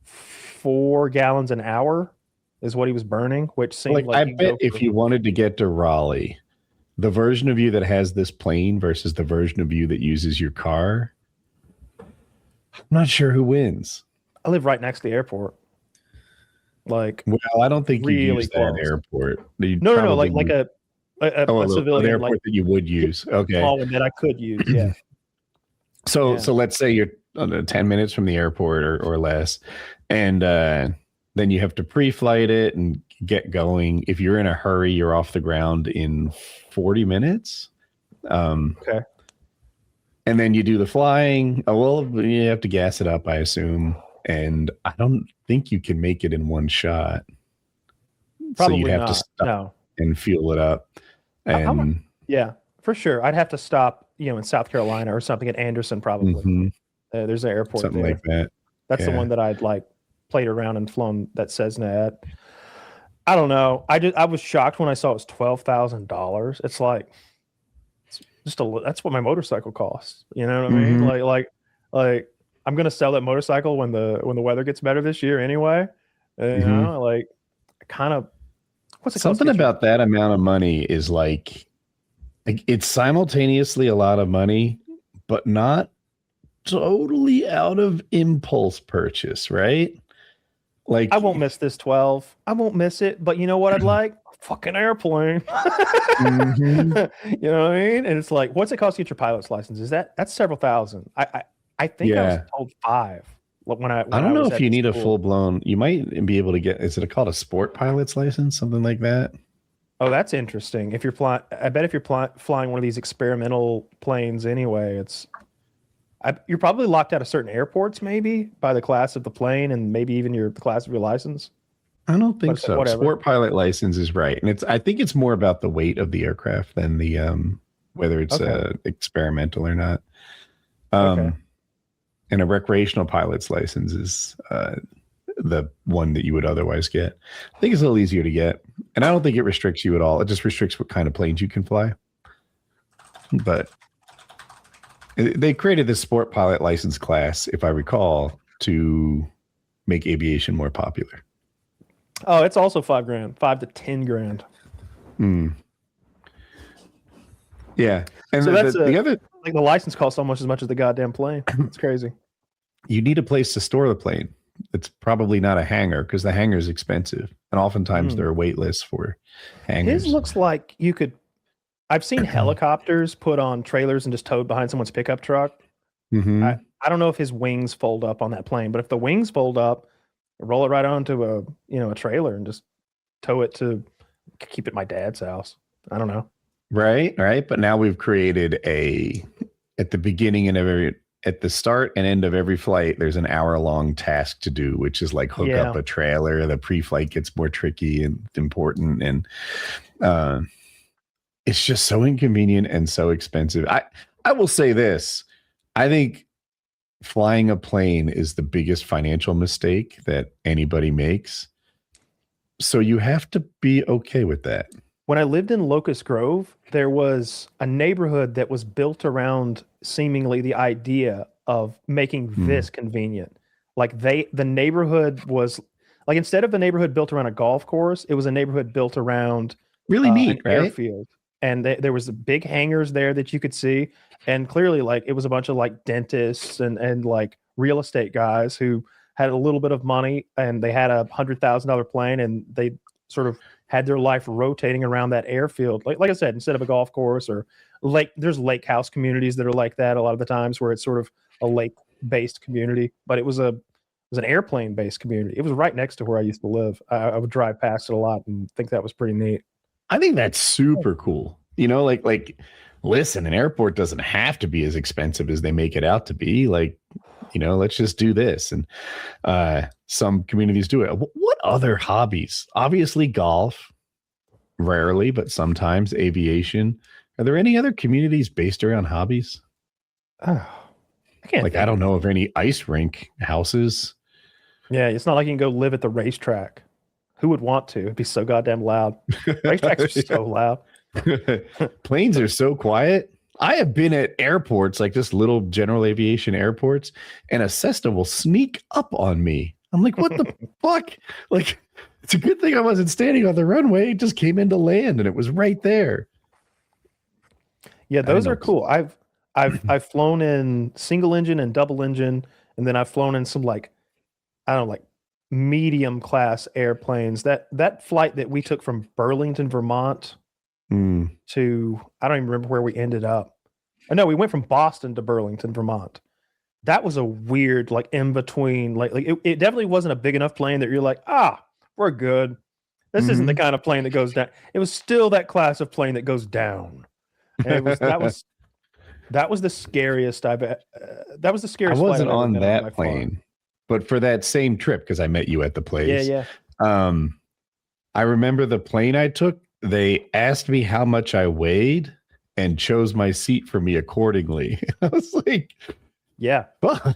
4 gallons an hour is what he was burning, which seemed like I bet if you wanted to get to Raleigh, the version of you that has this plane versus the version of you that uses your car, I'm not sure who wins. I live right next to the airport. Like, well, I don't think really you use that airport. No, like a civilian an airport like, that you would use. Okay, one that I could use. Yeah. So let's say you're 10 minutes from the airport or less, and then you have to pre-flight it and get going. If you're in a hurry, you're off the ground in 40 minutes. Okay. And then you do the flying. Oh, well, you have to gas it up, I assume. And I don't think you can make it in one shot. Probably so you'd have not. to stop and fuel it up. And yeah, for sure. I'd have to stop, in South Carolina or something at Anderson, probably. There's an airport something there. like that. That's the one that I'd like played around and flown that Cessna at. I don't know. I was shocked when I saw it was $12,000. It's like that's what my motorcycle costs. You know what I mean? Like I'm gonna sell that motorcycle when the weather gets better this year anyway. You know, like kind of what's it something about that amount of money is like it's simultaneously a lot of money, but not totally out of impulse purchase, right? Like I won't miss this 12. I won't miss it, but you know what I'd like? A fucking airplane. You know what I mean? And it's like, what's it cost to get your pilot's license? That's several thousand. I think I was told 5 when I don't know if you need school. a full blown. You might be able to get. Is it called a sport pilot's license, something like that? Oh, that's interesting. If you're flying, I bet if you're flying one of these experimental planes anyway, you're probably locked out of certain airports, maybe by the class of the plane, and maybe even the class of your license. I don't think so. Whatever. Sport pilot license is right, and I think it's more about the weight of the aircraft than the whether it's experimental or not. And a recreational pilot's license is the one that you would otherwise get. I think it's a little easier to get, and I don't think it restricts you at all. It just restricts what kind of planes you can fly. But they created this sport pilot license class, if I recall, to make aviation more popular. Oh, it's also $5,000, $5,000 to $10,000. Yeah, and so the other, like the license costs almost as much as the goddamn plane. It's crazy. you need a place to store the plane. It's probably not a hangar because the hangar is expensive, and oftentimes there are wait lists for hangars. His looks like you could. I've seen helicopters put on trailers and just towed behind someone's pickup truck. Mm-hmm. I don't know if his wings fold up on that plane, but if the wings fold up, roll it right onto a trailer and just tow it to keep it at my dad's house. I don't know. Right. But now we've created at the beginning and at the start and end of every flight, there's an hour-long task to do, which is like hook up a trailer. The pre-flight gets more tricky and important, and it's just so inconvenient and so expensive. I will say this. I think flying a plane is the biggest financial mistake that anybody makes. So you have to be okay with that. When I lived in Locust Grove, there was a neighborhood that was built around seemingly the idea of making this convenient. Like the neighborhood was like, instead of a neighborhood built around a golf course, it was a neighborhood built around really neat, right? Airfield. And there was big hangars there that you could see. And clearly, like, it was a bunch of like dentists and like real estate guys who had a little bit of money, and they had $100,000 plane, and they sort of had their life rotating around that airfield. Like I said, instead of a golf course or lake, there's lake house communities that are like that a lot of the times, where it's sort of a lake based community, but it was an airplane based community. It was right next to where I used to live. I would drive past it a lot and think that was pretty neat. I think that's super cool. You know, like listen, an airport doesn't have to be as expensive as they make it out to be. Like, you know, let's just do this. And some communities do it. What other hobbies? Obviously golf, rarely, but sometimes aviation. Are there any other communities based around hobbies? I don't know of any ice rink houses. Yeah, it's not like you can go live at the racetrack. Who would want to? It'd be so goddamn loud. Racetracks are so loud. Planes are so quiet. I have been at airports, like just little general aviation airports, and a Cessna will sneak up on me. I'm like, what the fuck? Like, it's a good thing I wasn't standing on the runway. It just came into land and it was right there. Yeah, those are cool. I've flown in single engine and double engine, and then I've flown in some like medium class airplanes. That flight that we took from Burlington, Vermont to, I don't even remember where we ended up. I know we went from Boston to Burlington, Vermont. That was a weird, like, in between, like it definitely wasn't a big enough plane that you're like, we're good. This isn't the kind of plane that goes down. It was still that class of plane that goes down. And that was the scariest that was the scariest. I wasn't flight on that plane, but for that same trip, because I met you at the place. Yeah. I remember the plane I took. They asked me how much I weighed and chose my seat for me accordingly. I was like, yeah, fuck,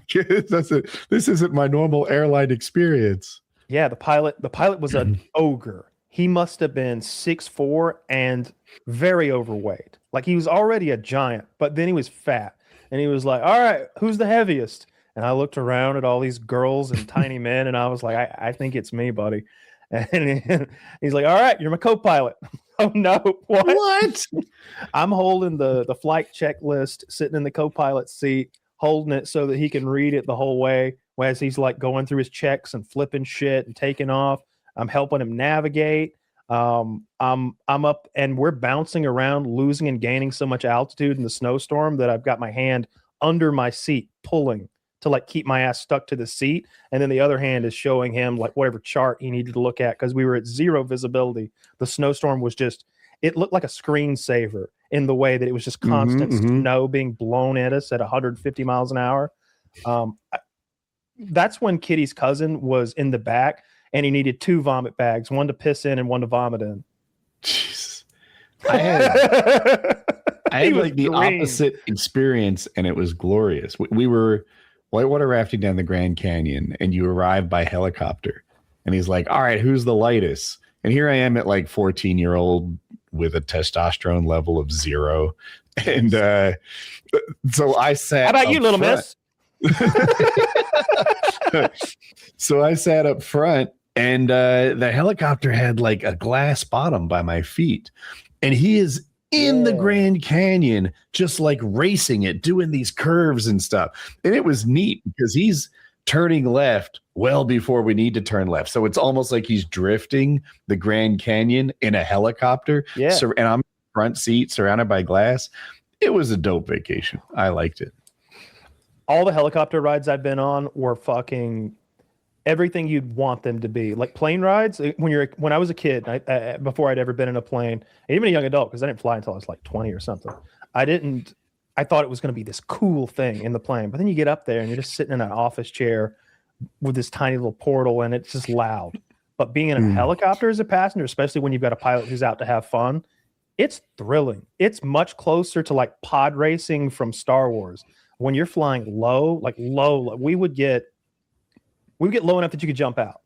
this isn't my normal airline experience. Yeah, the pilot was an ogre. He must have been 6'4" and very overweight. Like, he was already a giant, but then he was fat. And he was like, all right, who's the heaviest? And I looked around at all these girls and tiny men, and I was like, I think it's me, buddy. And he's like, all right, you're my co-pilot. Oh, no. What? I'm holding the flight checklist, sitting in the co-pilot seat, holding it so that he can read it the whole way as he's like going through his checks and flipping shit and taking off. I'm helping him navigate. I'm up, and we're bouncing around, losing and gaining so much altitude in the snowstorm that I've got my hand under my seat pulling to like keep my ass stuck to the seat, and then the other hand is showing him like whatever chart he needed to look at, because we were at zero visibility. The snowstorm was just, it looked like a screensaver in the way that it was just constant snow being blown at us at 150 miles an hour. That's when Kitty's cousin was in the back, and he needed 2 vomit bags, one to piss in and one to vomit in. Jeez. I had like the opposite experience, and it was glorious. We were whitewater rafting down the Grand Canyon, and you arrive by helicopter, and he's like, all right, who's the lightest? And here I am at like 14-year-old with a testosterone level of 0. And so I sat. How about you, little miss? So I sat up front, and the helicopter had like a glass bottom by my feet, and he is in the Grand Canyon, just like racing it, doing these curves and stuff. And it was neat because he's turning left well before we need to turn left. So it's almost like he's drifting the Grand Canyon in a helicopter. Yeah. So, and I'm front seat surrounded by glass. It was a dope vacation. I liked it. All the helicopter rides I've been on were fucking everything you'd want them to be. Like plane rides, when I was a kid, before I'd ever been in a plane, and even a young adult, because I didn't fly until I was like 20 or something. I thought it was going to be this cool thing in the plane, but then you get up there and you're just sitting in an office chair with this tiny little portal, and it's just loud. But being in a helicopter as a passenger, especially when you've got a pilot who's out to have fun, it's thrilling. It's much closer to like pod racing from Star Wars. When you're flying low, we would get low enough that you could jump out,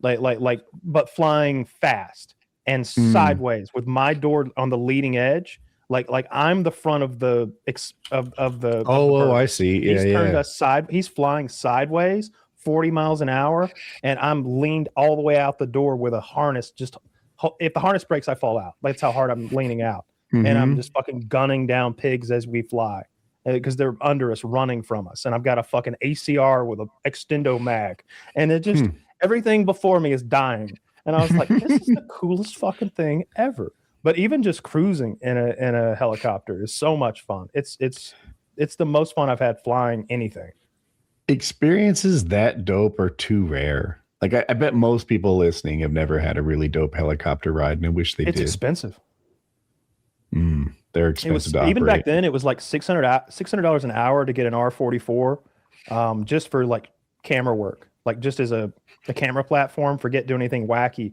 but flying fast and sideways with my door on the leading edge, like I'm the front of the I see. Yeah, he's turned us he's flying sideways, 40 miles an hour, and I'm leaned all the way out the door with a harness. Just if the harness breaks, I fall out. That's how hard I'm leaning out, and I'm just fucking gunning down pigs as we fly. Because they're under us, running from us, and I've got a fucking ACR with a extendo mag, and it just everything before me is dying, and I was like, "This is the coolest fucking thing ever." But even just cruising in a helicopter is so much fun. It's the most fun I've had flying anything. Experiences that dope are too rare. Like I bet most people listening have never had a really dope helicopter ride, and I wish they did. It's expensive. They're expensive to operate. Even back then, it was like $600 an hour to get an R44, just for like camera work, like just as a camera platform. Forget doing anything wacky.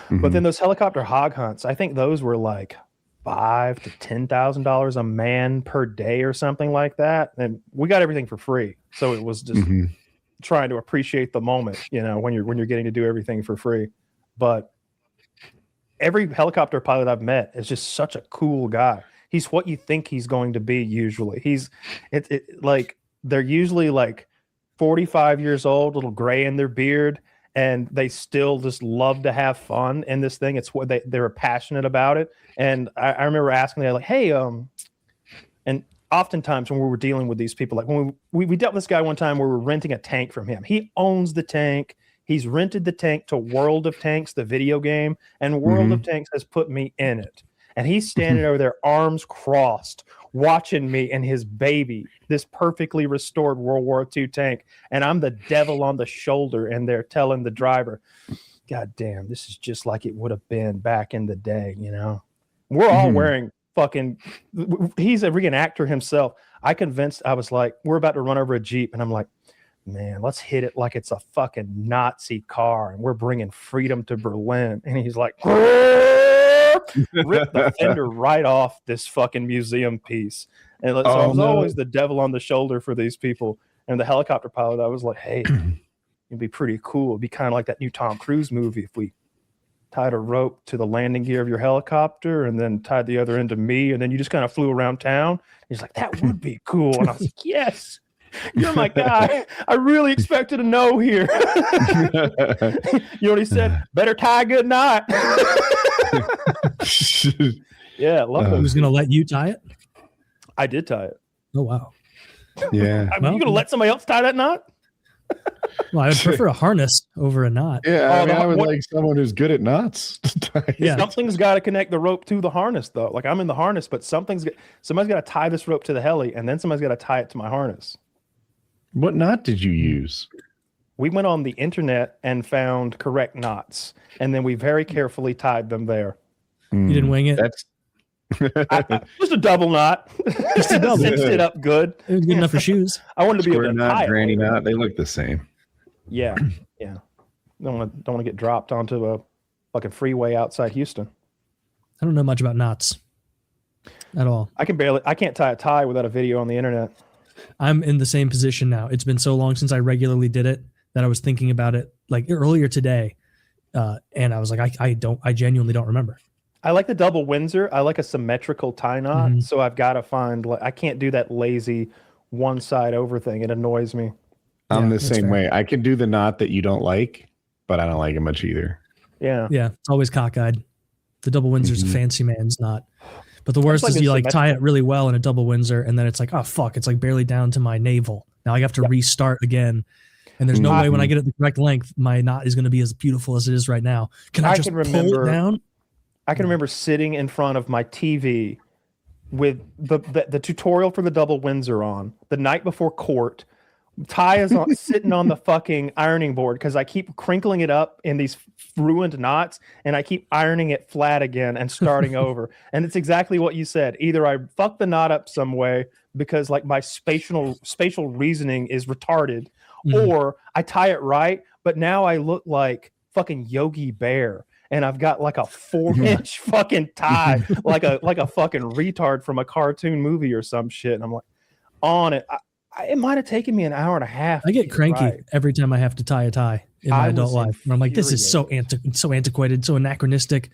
But then those helicopter hog hunts, I think those were like $5,000 to $10,000 a man per day or something like that. And we got everything for free, so it was just trying to appreciate the moment, when you're getting to do everything for free. But every helicopter pilot I've met is just such a cool guy. He's what you think he's going to be. Usually like they're usually like 45 years old, a little gray in their beard, and they still just love to have fun in this thing. It's what they're passionate about it. And I remember asking them, like, hey, and oftentimes when we were dealing with these people, like when we dealt with this guy one time where we were renting a tank from him. He owns the tank. He's rented the tank to World of Tanks, the video game, and World of Tanks has put me in it. And he's standing over there, arms crossed, watching me and his baby, this perfectly restored World War II tank. And I'm the devil on the shoulder, and they're telling the driver, God damn, this is just like it would have been back in the day, We're all wearing fucking, he's a reenactor himself. I was like, we're about to run over a Jeep, and I'm like, man, let's hit it like it's a fucking Nazi car and we're bringing freedom to Berlin. And he's like, rip the fender right off this fucking museum piece. And so I was always the devil on the shoulder for these people. And the helicopter pilot, I was like, hey, it'd be pretty cool. It'd be kind of like that new Tom Cruise movie if we tied a rope to the landing gear of your helicopter and then tied the other end to me, and then you just kind of flew around town. He's like, that would be cool. And I was like, yes. You're my guy. I really expected a no here. You know what he said? Better tie a good knot. Yeah, love that. He was going to let you tie it? I did tie it. Oh, wow. Yeah. I mean, you going to let somebody else tie that knot? Well, I would prefer a harness over a knot. Yeah, I would like someone who's good at knots. Yeah. Something's got to connect the rope to the harness, though. Like I'm in the harness, but somebody's got to tie this rope to the heli, and then somebody's got to tie it to my harness. What knot did you use? We went on the internet and found correct knots, and then we very carefully tied them there. You didn't wing it? That's just a double knot. Just a double. Cinched it up good. It was good enough for shoes. I wanted to be able to tie knot, it. granny knot. They look the same. Yeah. Don't want to get dropped onto a fucking freeway outside Houston. I don't know much about knots at all. I can't tie a tie without a video on the internet. I'm in the same position now. It's been so long since I regularly did it that I was thinking about it like earlier today. And I was like, I genuinely don't remember. I like the double Windsor. I like a symmetrical tie knot. So I've got to find, I can't do that lazy one side over thing. It annoys me. I'm the same way. I can do the knot that you don't like, but I don't like it much either. Yeah. Yeah. It's always cockeyed. The double Windsor's a fancy man's knot. But the worst It's like is you a like tie symmetrical- it really well in a double Windsor, and then it's like, oh fuck, it's like barely down to my navel. Now I have to restart again. And there's no way when I get it the correct length, my knot is going to be as beautiful as it is right now. Can I just pull it down? I can remember sitting in front of my TV with the tutorial for the double Windsor on the night before court. Ty is sitting on the fucking ironing board because I keep crinkling it up in these ruined knots, and I keep ironing it flat again and starting over. And it's exactly what you said. Either I fuck the knot up some way because like my spatial reasoning is retarded, or I tie it right, but now I look like fucking Yogi Bear. And I've got like a 4-inch fucking tie, like a fucking retard from a cartoon movie or some shit. And I'm like, on it. It might have taken me an hour and a half. I get cranky every time I have to tie a tie in my adult life. And I'm like, this is so antiquated, so anachronistic.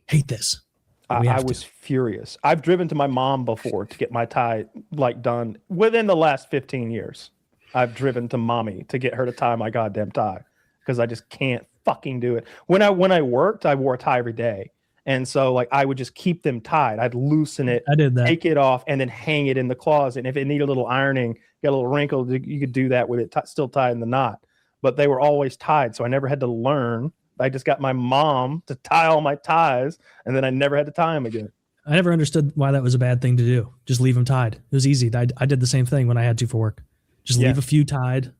Hate this. I was furious. I've driven to my mom before to get my tie like done within the last 15 years. I've driven to mommy to get her to tie my goddamn tie because I just can't fucking do it. When I worked, I wore a tie every day. And so like I would just keep them tied. I'd loosen it, I did that. take it off, and then hang it in the closet. And if it needed a little ironing, got a little wrinkle, you could do that with it still tied in the knot. But they were always tied, so I never had to learn. I just got my mom to tie all my ties, and then I never had to tie them again. I never understood why that was a bad thing to do. Just leave them tied. It was easy. I did the same thing when I had to for work. Just leave a few tied,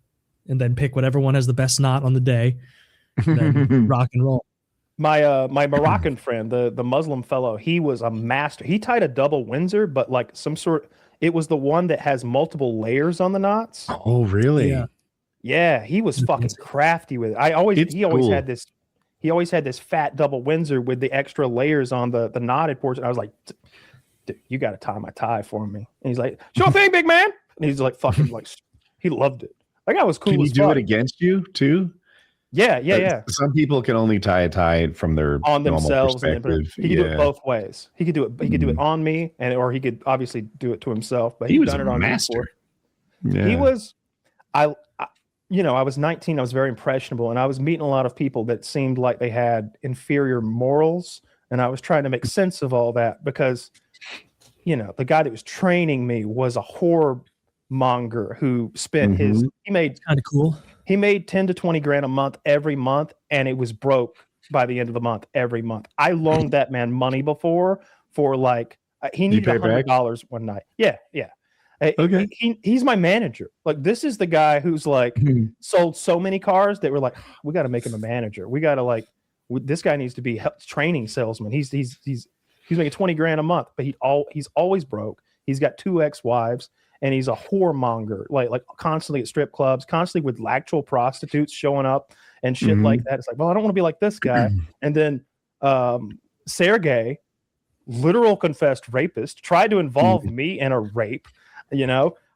and then pick whatever one has the best knot on the day, and then rock and roll. My Moroccan friend, the Muslim fellow, he was a master. He tied a double Windsor, but like it was the one that has multiple layers on the knots. Oh, really? Yeah, he was fucking crafty with it. He always had this fat double Windsor with the extra layers on the knotted portion. I was like, dude, you got to tie my tie for me. And he's like, sure thing, big man. And he's like, fucking like, he loved it. That guy was cool. Can you do it against you too? Yeah. Some people can only tie a tie from their on themselves. perspective. He could do it both ways. He could do it. He could do it on me, or he could obviously do it to himself. But he was done it a on master. He was. I was 19. I was very impressionable, and I was meeting a lot of people that seemed like they had inferior morals, and I was trying to make sense of all that because, the guy that was training me was a horror monger who spent he made kind of cool. He made 10 to 20 grand a month every month, and it was broke by the end of the month every month. I loaned that man money before for like he needed $100 one night. Yeah. Okay. He's my manager. Like this is the guy who's like sold so many cars that we're like, we got to make him a manager. We got to this guy needs to be training salesman. He's making 20 grand a month, but he's always broke. He's got 2 ex-wives. And he's a whoremonger, like constantly at strip clubs, constantly with actual prostitutes showing up and shit like that. It's like, well, I don't want to be like this guy. And then Sergey, literal confessed rapist, tried to involve me in a rape.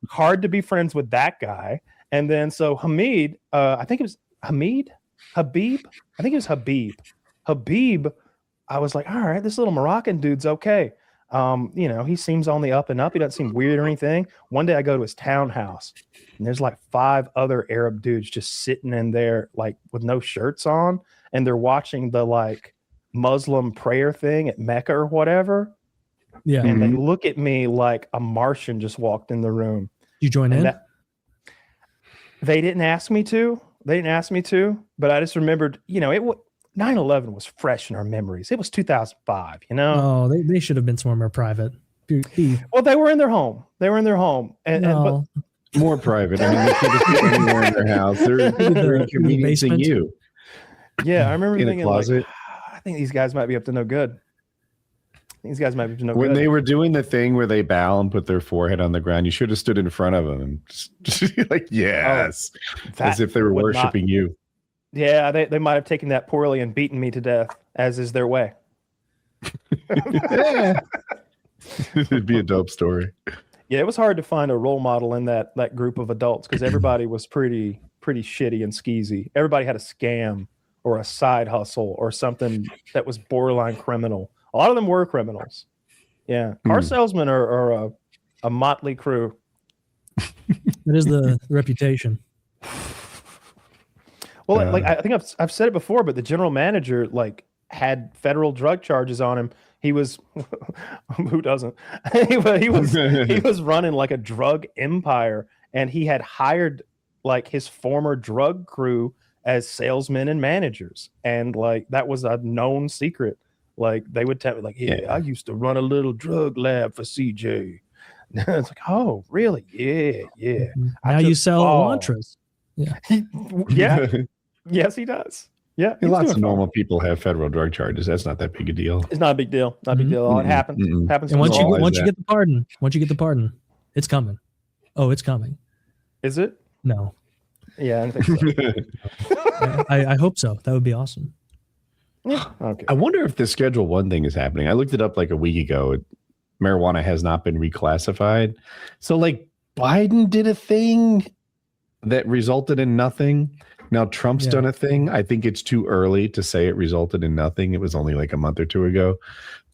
Hard to be friends with that guy. And then so Hamid, I think it was Habib. I think it was Habib. Habib, I was like, all right, this little Moroccan dude's okay. He seems on the up and up. He doesn't seem weird or anything. One day I go to his townhouse and there's like 5 other Arab dudes just sitting in there, like with no shirts on. And they're watching the like Muslim prayer thing at Mecca or whatever. Yeah. And they look at me like a Martian just walked in the room. You join in? They didn't ask me to, but I just remembered, 9/11 was fresh in our memories. It was 2005, Oh, they should have been somewhere more private. Well, they were in their home. But more private. I mean, they could have been anywhere in their house. They're inconveniencing you. Yeah, I remember in thinking, a closet. I think these guys might be up to no good. When they were doing the thing where they bow and put their forehead on the ground, you should have stood in front of them and just like, yes, as if they were worshiping you. Yeah, they might have taken that poorly and beaten me to death, as is their way. It'd be a dope story. Yeah, it was hard to find a role model in that group of adults because everybody was pretty shitty and skeezy. Everybody had a scam or a side hustle or something that was borderline criminal. A lot of them were criminals. Yeah, car salesmen are a motley crew. That is the reputation. Well, I think I've said it before, but the general manager had federal drug charges on him He was who doesn't? he was running like a drug empire, and he had hired like his former drug crew as salesmen and managers, and like that was a known secret. Like they would tell me, like, yeah, I used to run a little drug lab for CJ. It's like, oh, really? Yeah. Now you sell Elantras. Yeah. Yes, he does. Yeah, lots of normal people have federal drug charges. That's not that big a deal. It's not a big deal. Not a big deal. It happens. Happens. And once you get the pardon, it's coming. Oh, it's coming. Is it? No. Yeah, I think so. I hope so. That would be awesome. Yeah. Okay. I wonder if the Schedule 1 thing is happening. I looked it up like a week ago. Marijuana has not been reclassified. So like Biden did a thing that resulted in nothing. Now Trump's done a thing. I think it's too early to say it resulted in nothing. It was only like a month or two ago,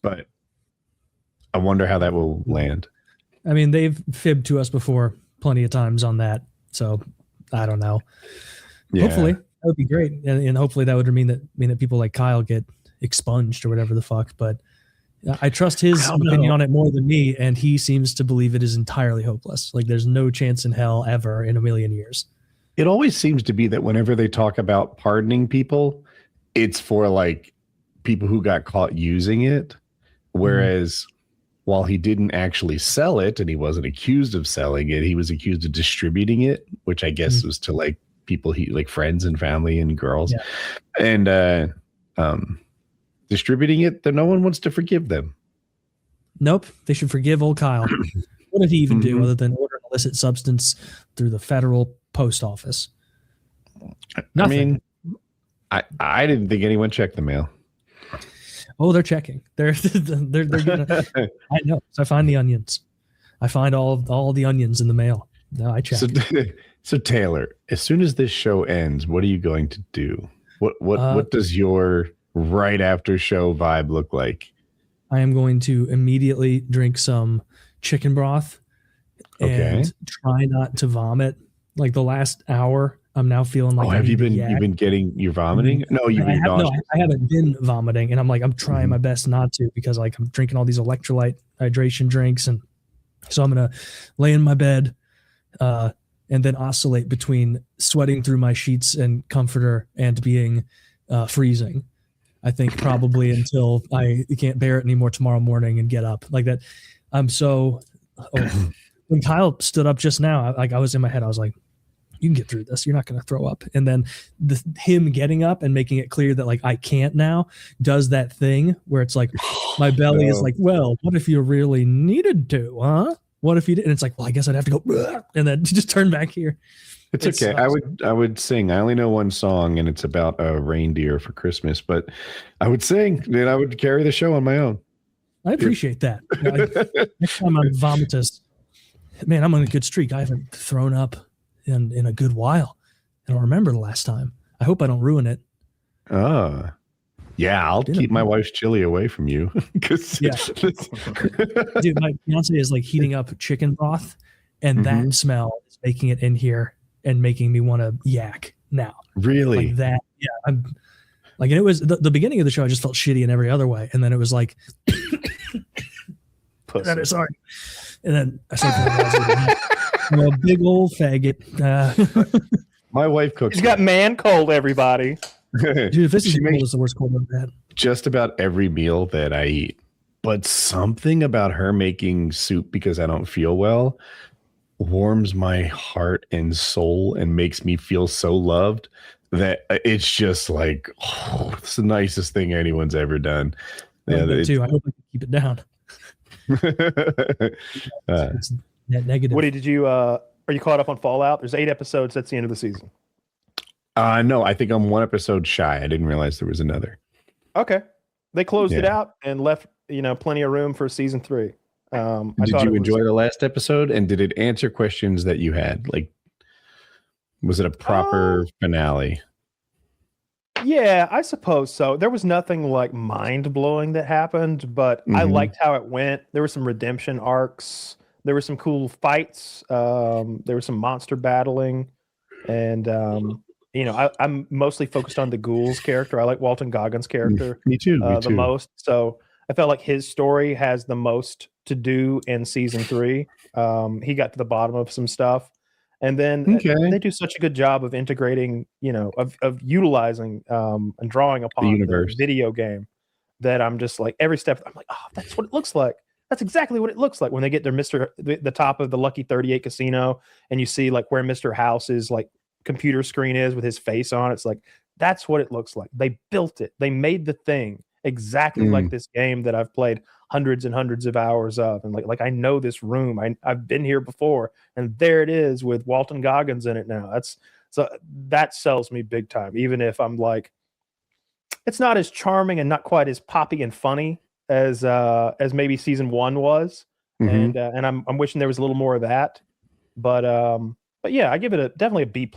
but I wonder how that will land. I mean, they've fibbed to us before plenty of times on that. So I don't know. Yeah. Hopefully that would be great. And hopefully that would mean that people like Kyle get expunged or whatever the fuck. But I trust his opinion on it more than me. And he seems to believe it is entirely hopeless. Like there's no chance in hell ever in a million years. It always seems to be that whenever they talk about pardoning people, it's for like people who got caught using it. Whereas while he didn't actually sell it and he wasn't accused of selling it, he was accused of distributing it, which I guess was to like people he like friends and family and girls. And distributing it, that no one wants to forgive them. Nope. They should forgive old Kyle. What did he even do other than order an illicit substance through the federal post office? Nothing. I mean, I didn't think anyone checked the mail. Oh, they're checking. They're gonna, I know. So I find the onions. I find all the onions in the mail. No, I check. So Taylor, as soon as this show ends, what are you going to do? What does your right after show vibe look like? I am going to immediately drink some chicken broth and try not to vomit. Like the last hour, I'm now feeling like. Have you've been getting you're vomiting? No, I haven't been vomiting, and I'm trying my best not to because like I'm drinking all these electrolyte hydration drinks, and so I'm gonna lay in my bed, and then oscillate between sweating through my sheets and comforter and being freezing. I think probably until I can't bear it anymore tomorrow morning and get up like that. I'm so. When Kyle stood up just now, I was in my head. I was like, "You can get through this. You're not going to throw up." And then him getting up and making it clear that like I can't now does that thing where it's like my belly is like, "Well, what if you really needed to, huh? What if you did?" And it's like, "Well, I guess I'd have to go," "Bleh," and then just turn back here. It's okay. I would sing. I only know one song, and it's about a reindeer for Christmas. But I would sing, and I would carry the show on my own. I appreciate that. Next time I'm vomitous. Man, I'm on a good streak. I haven't thrown up in a good while. I don't remember the last time. I hope I don't ruin it. Yeah, I'll keep my wife's chili away from you. Dude, my fiance is like heating up chicken broth, and that smell is making it in here and making me want to yak now. Really? Like that. Yeah. I'm like, and it was the beginning of the show. I just felt shitty in every other way. And then it was like, sorry. And then I said, a big old faggot. My wife cooks. She's got man cold, everybody. Dude, if this is the worst cold I've ever had. Just about every meal that I eat. But something about her making soup because I don't feel well warms my heart and soul and makes me feel so loved that it's just like, it's the nicest thing anyone's ever done. Yeah, too. I hope I can keep it down. It's net negative. Woody, did you are you caught up on Fallout? There's 8 episodes. That's the end of the season. No, I think I'm 1 episode shy. I didn't realize there was another. Okay, they closed it out and left plenty of room for season 3. Did you enjoy the last episode? And did it answer questions that you had? Like, was it a proper finale? Yeah, I suppose so. There was nothing like mind blowing that happened, but I liked how it went. There were some redemption arcs. There were some cool fights. There was some monster battling, and I'm mostly focused on the Ghouls character. I like Walton Goggins' character. Me too. The most. So I felt like his story has the most to do in season 3. He got to the bottom of some stuff, and then they do such a good job of integrating, of utilizing and drawing upon the video game, that I'm just like, every step I'm like, oh, that's what it looks like. That's exactly what it looks like when they get their the top of the Lucky 38 casino, and you see like where Mr. House's like computer screen is with his face on. It's like, that's what it looks like. They built it. They made the thing exactly like this game that I've played hundreds and hundreds of hours of, and like I know this room. I've been here before, and there it is with Walton Goggins in it now. That sells me big time, even if I'm like, it's not as charming and not quite as poppy and funny as maybe season 1 was, and I'm wishing there was a little more of that, but yeah, I give it definitely a B+.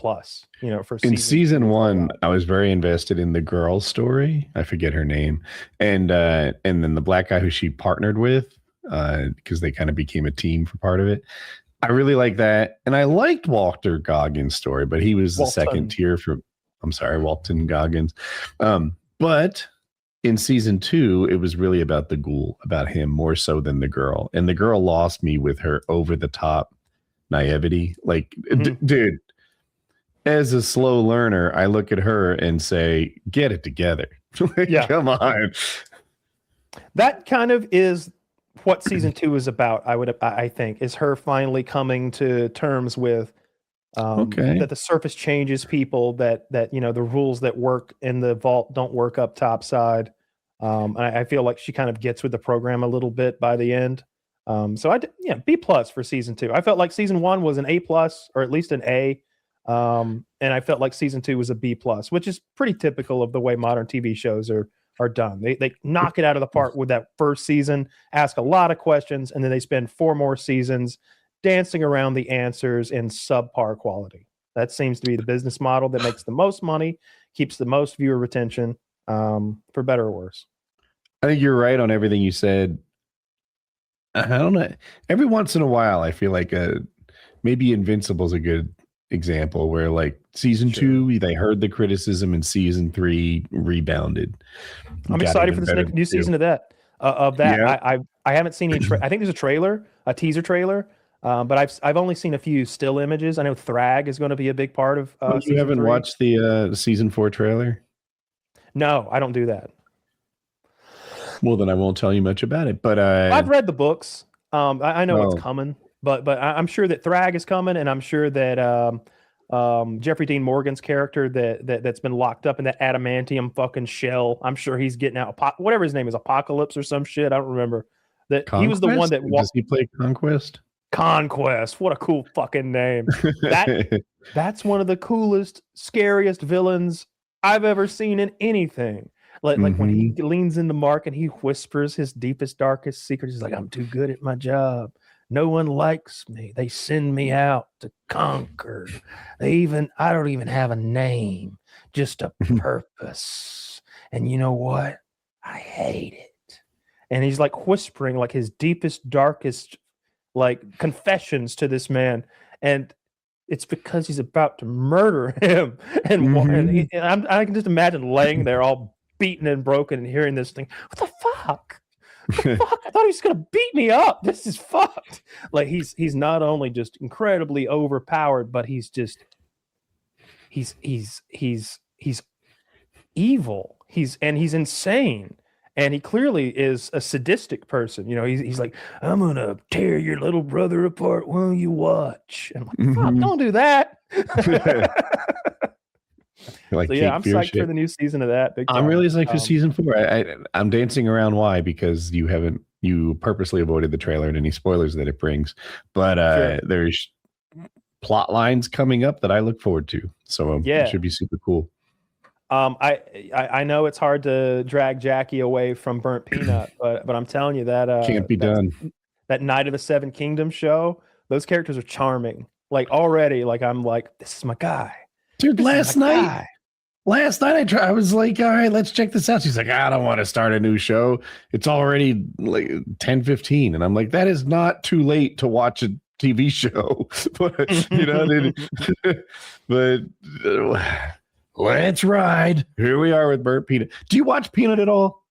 For season 1, I was very invested in the girl's story. I forget her name, and then the black guy who she partnered with, because they kind of became a team for part of it. I really like that, and I liked Walter Goggins' story, but he was the second tier from. I'm sorry, Walton Goggins, but. In season 2, it was really about the ghoul, about him more so than the girl. And the girl lost me with her over-the-top naivety. Like, dude, as a slow learner, I look at her and say, get it together. Yeah. Come on. That kind of is what season 2 is about, I think, is her finally coming to terms with that the surface changes people, that the rules that work in the vault don't work up topside. I feel like she kind of gets with the program a little bit by the end. So B+ for season 2. I felt like season 1 was an A+, or at least an A. And I felt like season 2 was a B+, which is pretty typical of the way modern TV shows are done. They knock it out of the park with that first season, ask a lot of questions, and then they spend 4 more seasons dancing around the answers in subpar quality. That seems to be the business model that makes the most money, keeps the most viewer retention, for better or worse. I think you're right on everything you said. I don't know. Every once in a while, I feel like maybe Invincible's a good example where like season 2, they heard the criticism, and season 3 rebounded. I'm excited for this new season of that. Yeah. I haven't seen any. I think there's a teaser trailer. But I've only seen a few still images. I know Thrag is going to be a big part of. You haven't 3. Watched the season 4 trailer? No, I don't do that. Well, then I won't tell you much about it. But I've read the books. I know what's coming, but I'm sure that Thrag is coming, and I'm sure that Jeffrey Dean Morgan's character that's been locked up in that adamantium fucking shell. I'm sure he's getting out. Whatever his name is, Apocalypse or some shit. I don't remember. That Conquest? He was the one that does he play Conquest? Conquest. What a cool fucking name. That's one of the coolest, scariest villains I've ever seen in anything. Like when he leans into Mark and he whispers his deepest, darkest secrets. He's like, I'm too good at my job. No one likes me. They send me out to conquer. I don't even have a name, just a purpose. And you know what? I hate it. And he's like whispering like his deepest, darkest like confessions to this man, and it's because he's about to murder him. And I can just imagine laying there all beaten and broken and hearing this thing. What the fuck? What the fuck? I thought he was gonna beat me up. This is fucked. Like he's not only just incredibly overpowered, but he's evil. He's insane. And he clearly is a sadistic person. He's like, I'm going to tear your little brother apart while you watch. And I'm like, fuck, don't do that. Like, so yeah, I'm psyched for the new season of that. Big time. I'm really psyched for season 4. I'm dancing around why, because you purposely avoided the trailer and any spoilers that it brings. But there's plot lines coming up that I look forward to. So it should be super cool. I know it's hard to drag Jackie away from Burnt Peanut, but I'm telling you that can't be done. That Night of the Seven Kingdoms show, those characters are charming. Like already, like I'm like, this is my guy, dude. Last night I was like, all right, let's check this out. She's like, I don't want to start a new show. It's already like 10:15, and I'm like, that is not too late to watch a TV show, but let's ride. Here we are with Burnt Peanut. Do you watch Peanut at all?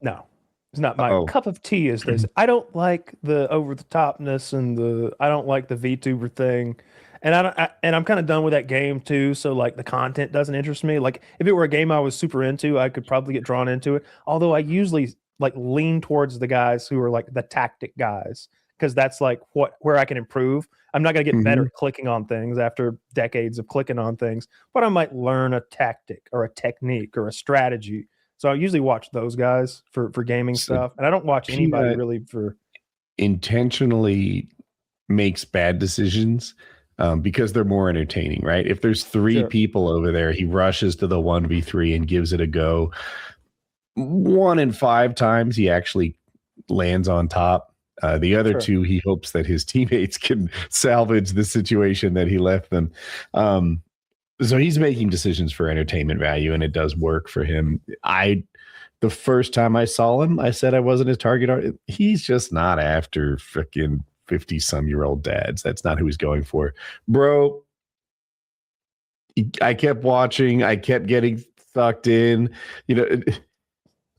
No. It's not my cup of tea, as they say. I don't like the over the topness and I don't like the VTuber thing. And I'm kind of done with that game too. So like the content doesn't interest me. Like if it were a game I was super into, I could probably get drawn into it. Although I usually like lean towards the guys who are like the tactic guys, because that's like where I can improve. I'm not gonna get better at clicking on things after decades of clicking on things, but I might learn a tactic or a technique or a strategy. So I usually watch those guys for gaming stuff, and I don't watch anybody really for intentionally makes bad decisions because they're more entertaining, right? If there's three people over there, he rushes to the 1v3 and gives it a go. 1 in 5 times he actually lands on top. The other 2, he hopes that his teammates can salvage the situation that he left them. So he's making decisions for entertainment value, and it does work for him. The first time I saw him, I said I wasn't his target. He's just not after freaking 50-some-year-old dads. That's not who he's going for. Bro, I kept watching. I kept getting sucked in. You know,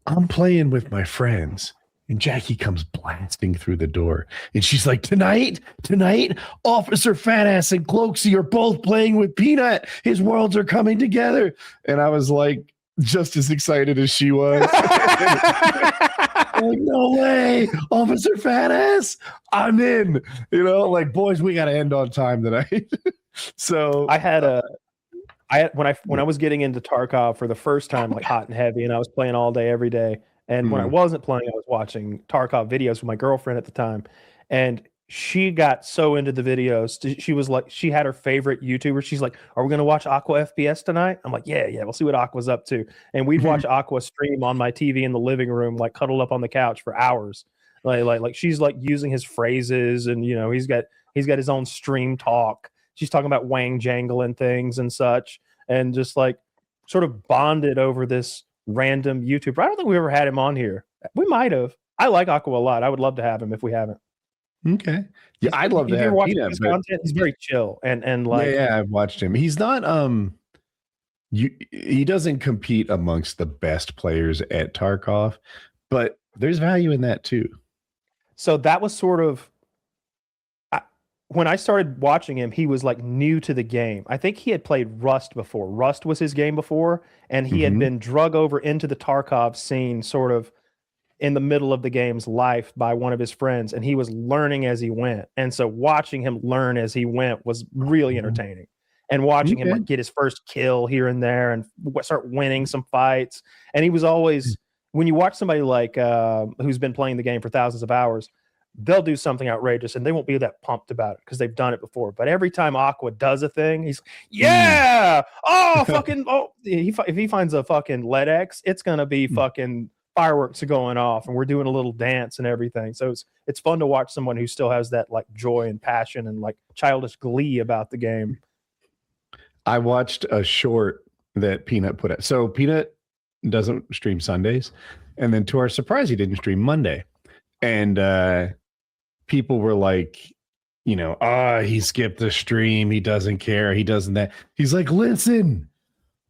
I'm playing with my friends, and Jackie comes blasting through the door. And she's like, tonight, Officer Fatass and Cloaksy are both playing with Peanut. His worlds are coming together. And I was like, just as excited as she was. Like, no way, Officer Fatass, I'm in. You know, like, boys, we got to end on time tonight. So when I was getting into Tarkov for the first time, like hot and heavy, and I was playing all day, every day. And when I wasn't playing, I was watching Tarkov videos with my girlfriend at the time. And she got so into the videos. She was like, she had her favorite YouTuber. She's like, are we going to watch Aqua FPS tonight? I'm like, yeah, we'll see what Aqua's up to. And we'd watch Aqua stream on my TV in the living room, like cuddled up on the couch for hours. Like she's like using his phrases, and you know, he's got his own stream talk. She's talking about Wang Jangle and things and such, and just like sort of bonded over this random YouTuber. I don't think we ever had him on here. We might have. I like Aqua a lot. I would love to have him if we haven't. Okay. Yeah, I'd love to have Peanut. His content, he's very chill and like yeah, I've watched him. He's not he doesn't compete amongst the best players at Tarkov, but there's value in that too. So that was sort of when I started watching him, he was like new to the game. I think he had played Rust before. Rust was his game before, and he had been drug over into the Tarkov scene sort of in the middle of the game's life by one of his friends, and he was learning as he went. And so watching him learn as he went was really entertaining. And watching him like get his first kill here and there and start winning some fights. And he was always, when you watch somebody like who's been playing the game for thousands of hours, they'll do something outrageous and they won't be that pumped about it because they've done it before. But every time Aqua does a thing, he's if he finds a fucking LEDX, it's gonna be fucking fireworks are going off and we're doing a little dance and everything. So it's fun to watch someone who still has that like joy and passion and like childish glee about the game. I watched a short that Peanut put out. So Peanut doesn't stream Sundays, and then to our surprise, he didn't stream Monday. And people were like, you know, he skipped the stream. He doesn't care. He doesn't that. He's like, listen,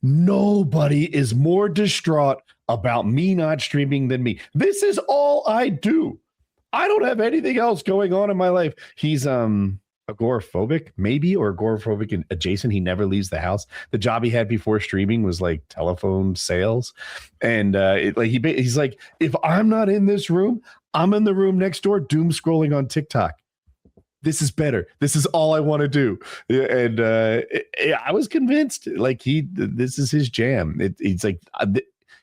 nobody is more distraught about me not streaming than me. This is all I do. I don't have anything else going on in my life. He's agoraphobic, maybe, or agoraphobic and adjacent. He never leaves the house. The job he had before streaming was like telephone sales. And he's like, if I'm not in this room, I'm in the room next door doom scrolling on TikTok. This is better. This is all I want to do. And I was convinced, like, this is his jam. He's like,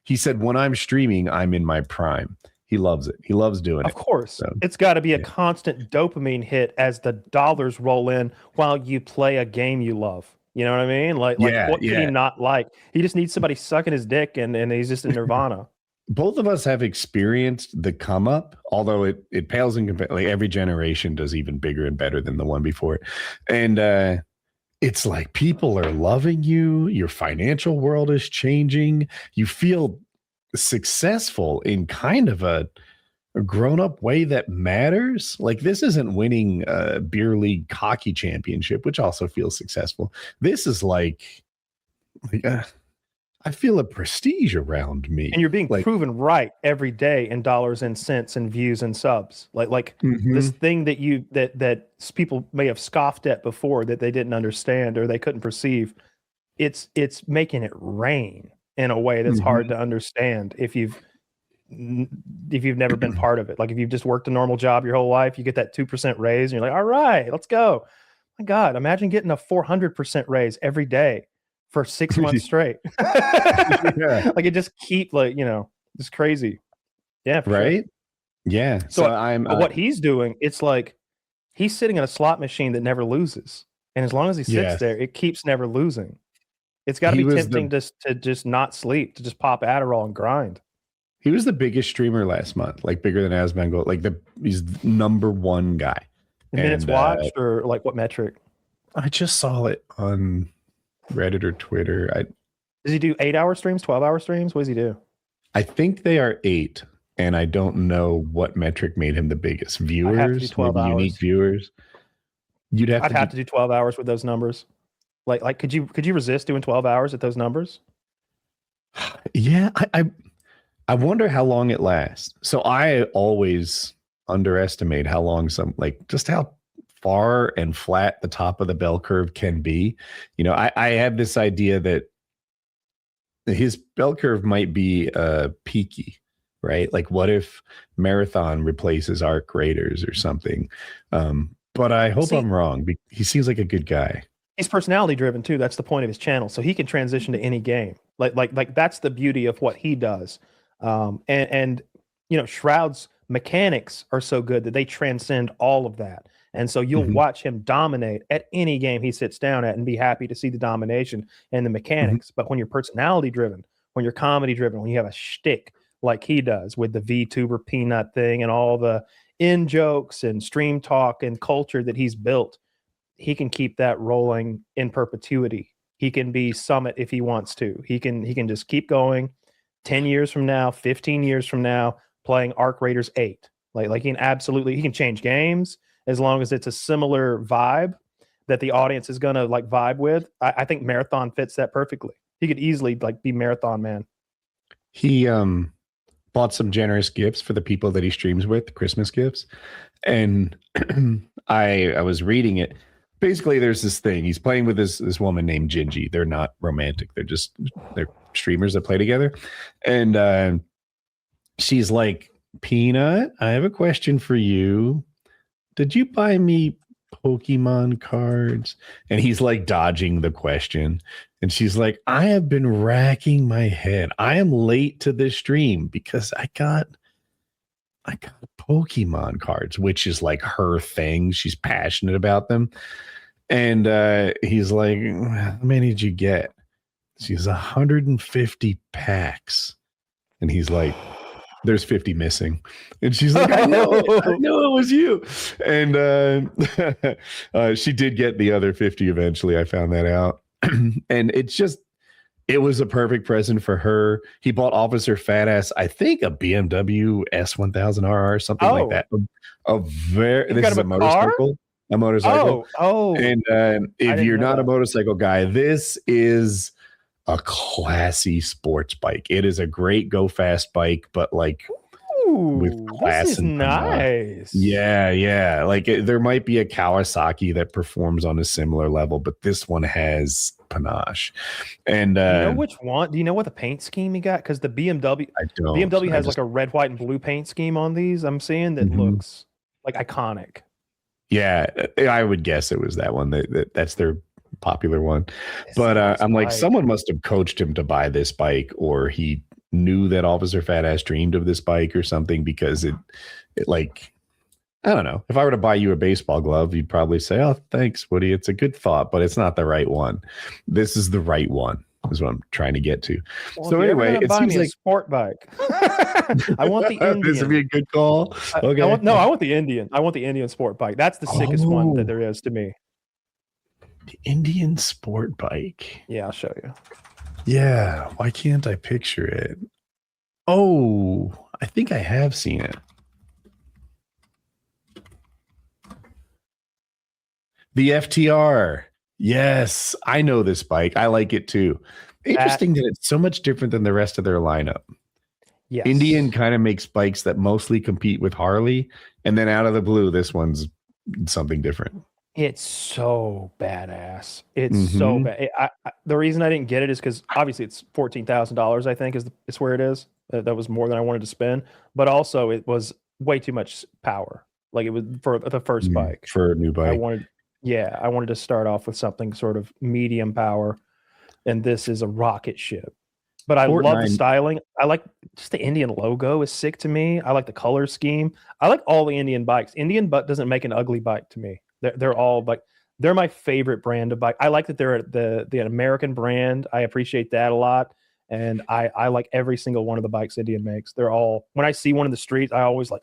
he said, when I'm streaming, I'm in my prime. He loves it. He loves doing it. Of course. So, it's got to be a constant dopamine hit as the dollars roll in while you play a game you love. You know what I mean? Like what can he not like? He just needs somebody sucking his dick and he's just in nirvana. Both of us have experienced the come up, although it pales in comparison. Like every generation does even bigger and better than the one before it. And it's like people are loving you. Your financial world is changing. You feel successful in kind of a grown-up way that matters. Like this isn't winning a beer league hockey championship, which also feels successful. This is like I feel a prestige around me. And you're being proven right every day in dollars and cents and views and subs. Like this thing that that people may have scoffed at before that they didn't understand or they couldn't perceive. It's making it rain in a way that's hard to understand if you've never been part of it. Like if you've just worked a normal job your whole life, you get that 2% raise and you're like, all right, let's go. My God, imagine getting a 400% raise every day for 6 months straight. Like it just keep it's crazy. Yeah. Right. Sure. Yeah. So what he's doing, it's like he's sitting in a slot machine that never loses. And as long as he sits there, it keeps never losing. It's got to be tempting to just not sleep, to just pop Adderall and grind. He was the biggest streamer last month, like bigger than Asmongold. Like he's the number one guy. Minutes watched or like what metric? I just saw it on Reddit or Twitter. Does he do 8-hour streams, 12-hour streams? What does he do? I think they are 8, and I don't know what metric made him the biggest. Viewers, 12 hours. Unique viewers. I'd have to do 12 hours with those numbers. Like could you resist doing 12 hours at those numbers? Yeah, I wonder how long it lasts. So I always underestimate how long just how far and flat the top of the bell curve can be. I have this idea that his bell curve might be peaky, right? Like what if Marathon replaces Arc Raiders or something? But I hope I'm wrong. He seems like a good guy. He's personality driven too. That's the point of his channel. So he can transition to any game. Like that's the beauty of what he does. And Shroud's mechanics are so good that they transcend all of that. And so you'll watch him dominate at any game he sits down at and be happy to see the domination and the mechanics. But when you're personality driven, when you're comedy driven, when you have a shtick like he does with the VTuber Peanut thing and all the in jokes and stream talk and culture that he's built, he can keep that rolling in perpetuity. He can be Summit if he wants to. He can just keep going 10 years from now, 15 years from now, playing Arc Raiders 8. Like he can change games as long as it's a similar vibe that the audience is gonna vibe with. I think Marathon fits that perfectly. He could easily be Marathon man. He bought some generous gifts for the people that he streams with, Christmas gifts. And I was reading it. Basically, there's this thing. He's playing with this woman named Gingy. They're not romantic. They're streamers that play together. And she's like, Peanut, I have a question for you. Did you buy me Pokemon cards? And he's dodging the question. And she's like, I have been racking my head. I am late to this stream because I got Pokemon cards, which is her thing. She's passionate about them. And he's like, how many did you get? She's 150 packs. And he's like, there's 50 missing. And she's like, I know it was you. And she did get the other 50 eventually. I found that out. And it was a perfect present for her. He bought Officer Fatass, I think, a BMW S1000RR, something like that. This is a motorcycle. A motorcycle. And if you're not a motorcycle guy, this is a classy sports bike. It is a great go fast bike, but with class. This is nice. Yeah. There might be a Kawasaki that performs on a similar level, but this one has panache. And do you know which one? Do you know what the paint scheme he got? Because the BMW, BMW has a red, white, and blue paint scheme on these. I'm seeing that looks iconic. Yeah, I would guess it was that one. That's their popular one. But I'm like, someone must have coached him to buy this bike, or he knew that Officer Fatass dreamed of this bike or something, because it I don't know. If I were to buy you a baseball glove, you'd probably say, oh, thanks, Woody. It's a good thought, but it's not the right one. This is the right one, is what I'm trying to get to. Well, so anyway, it seems like a sport bike. I want the Indian. This would be a good call. Okay. I want the Indian. I want the Indian sport bike. That's the sickest one that there is to me. The Indian sport bike. Yeah, I'll show you. Yeah. Why can't I picture it? Oh, I think I have seen it. The FTR. Yes, I know this bike. I like it too. Interesting that it's so much different than the rest of their lineup. Yes. Indian kind of makes bikes that mostly compete with Harley, and then out of the blue, this one's something different. It's so badass. It's so bad. The reason I didn't get it is because obviously it's $14,000. I think is where it is. That was more than I wanted to spend, but also it was way too much power. Like it was for the first bike. For a new bike, I wanted to start off with something sort of medium power, and this is a rocket ship. But I love the styling. I like just the Indian logo is sick to me. I like the color scheme. I like all the Indian bikes. Indian but doesn't make an ugly bike to me. They're all like they're my favorite brand of bike. I like that they're the American brand. I appreciate that a lot. And I like every single one of the bikes Indian makes. They're all when I see one in the street, I always like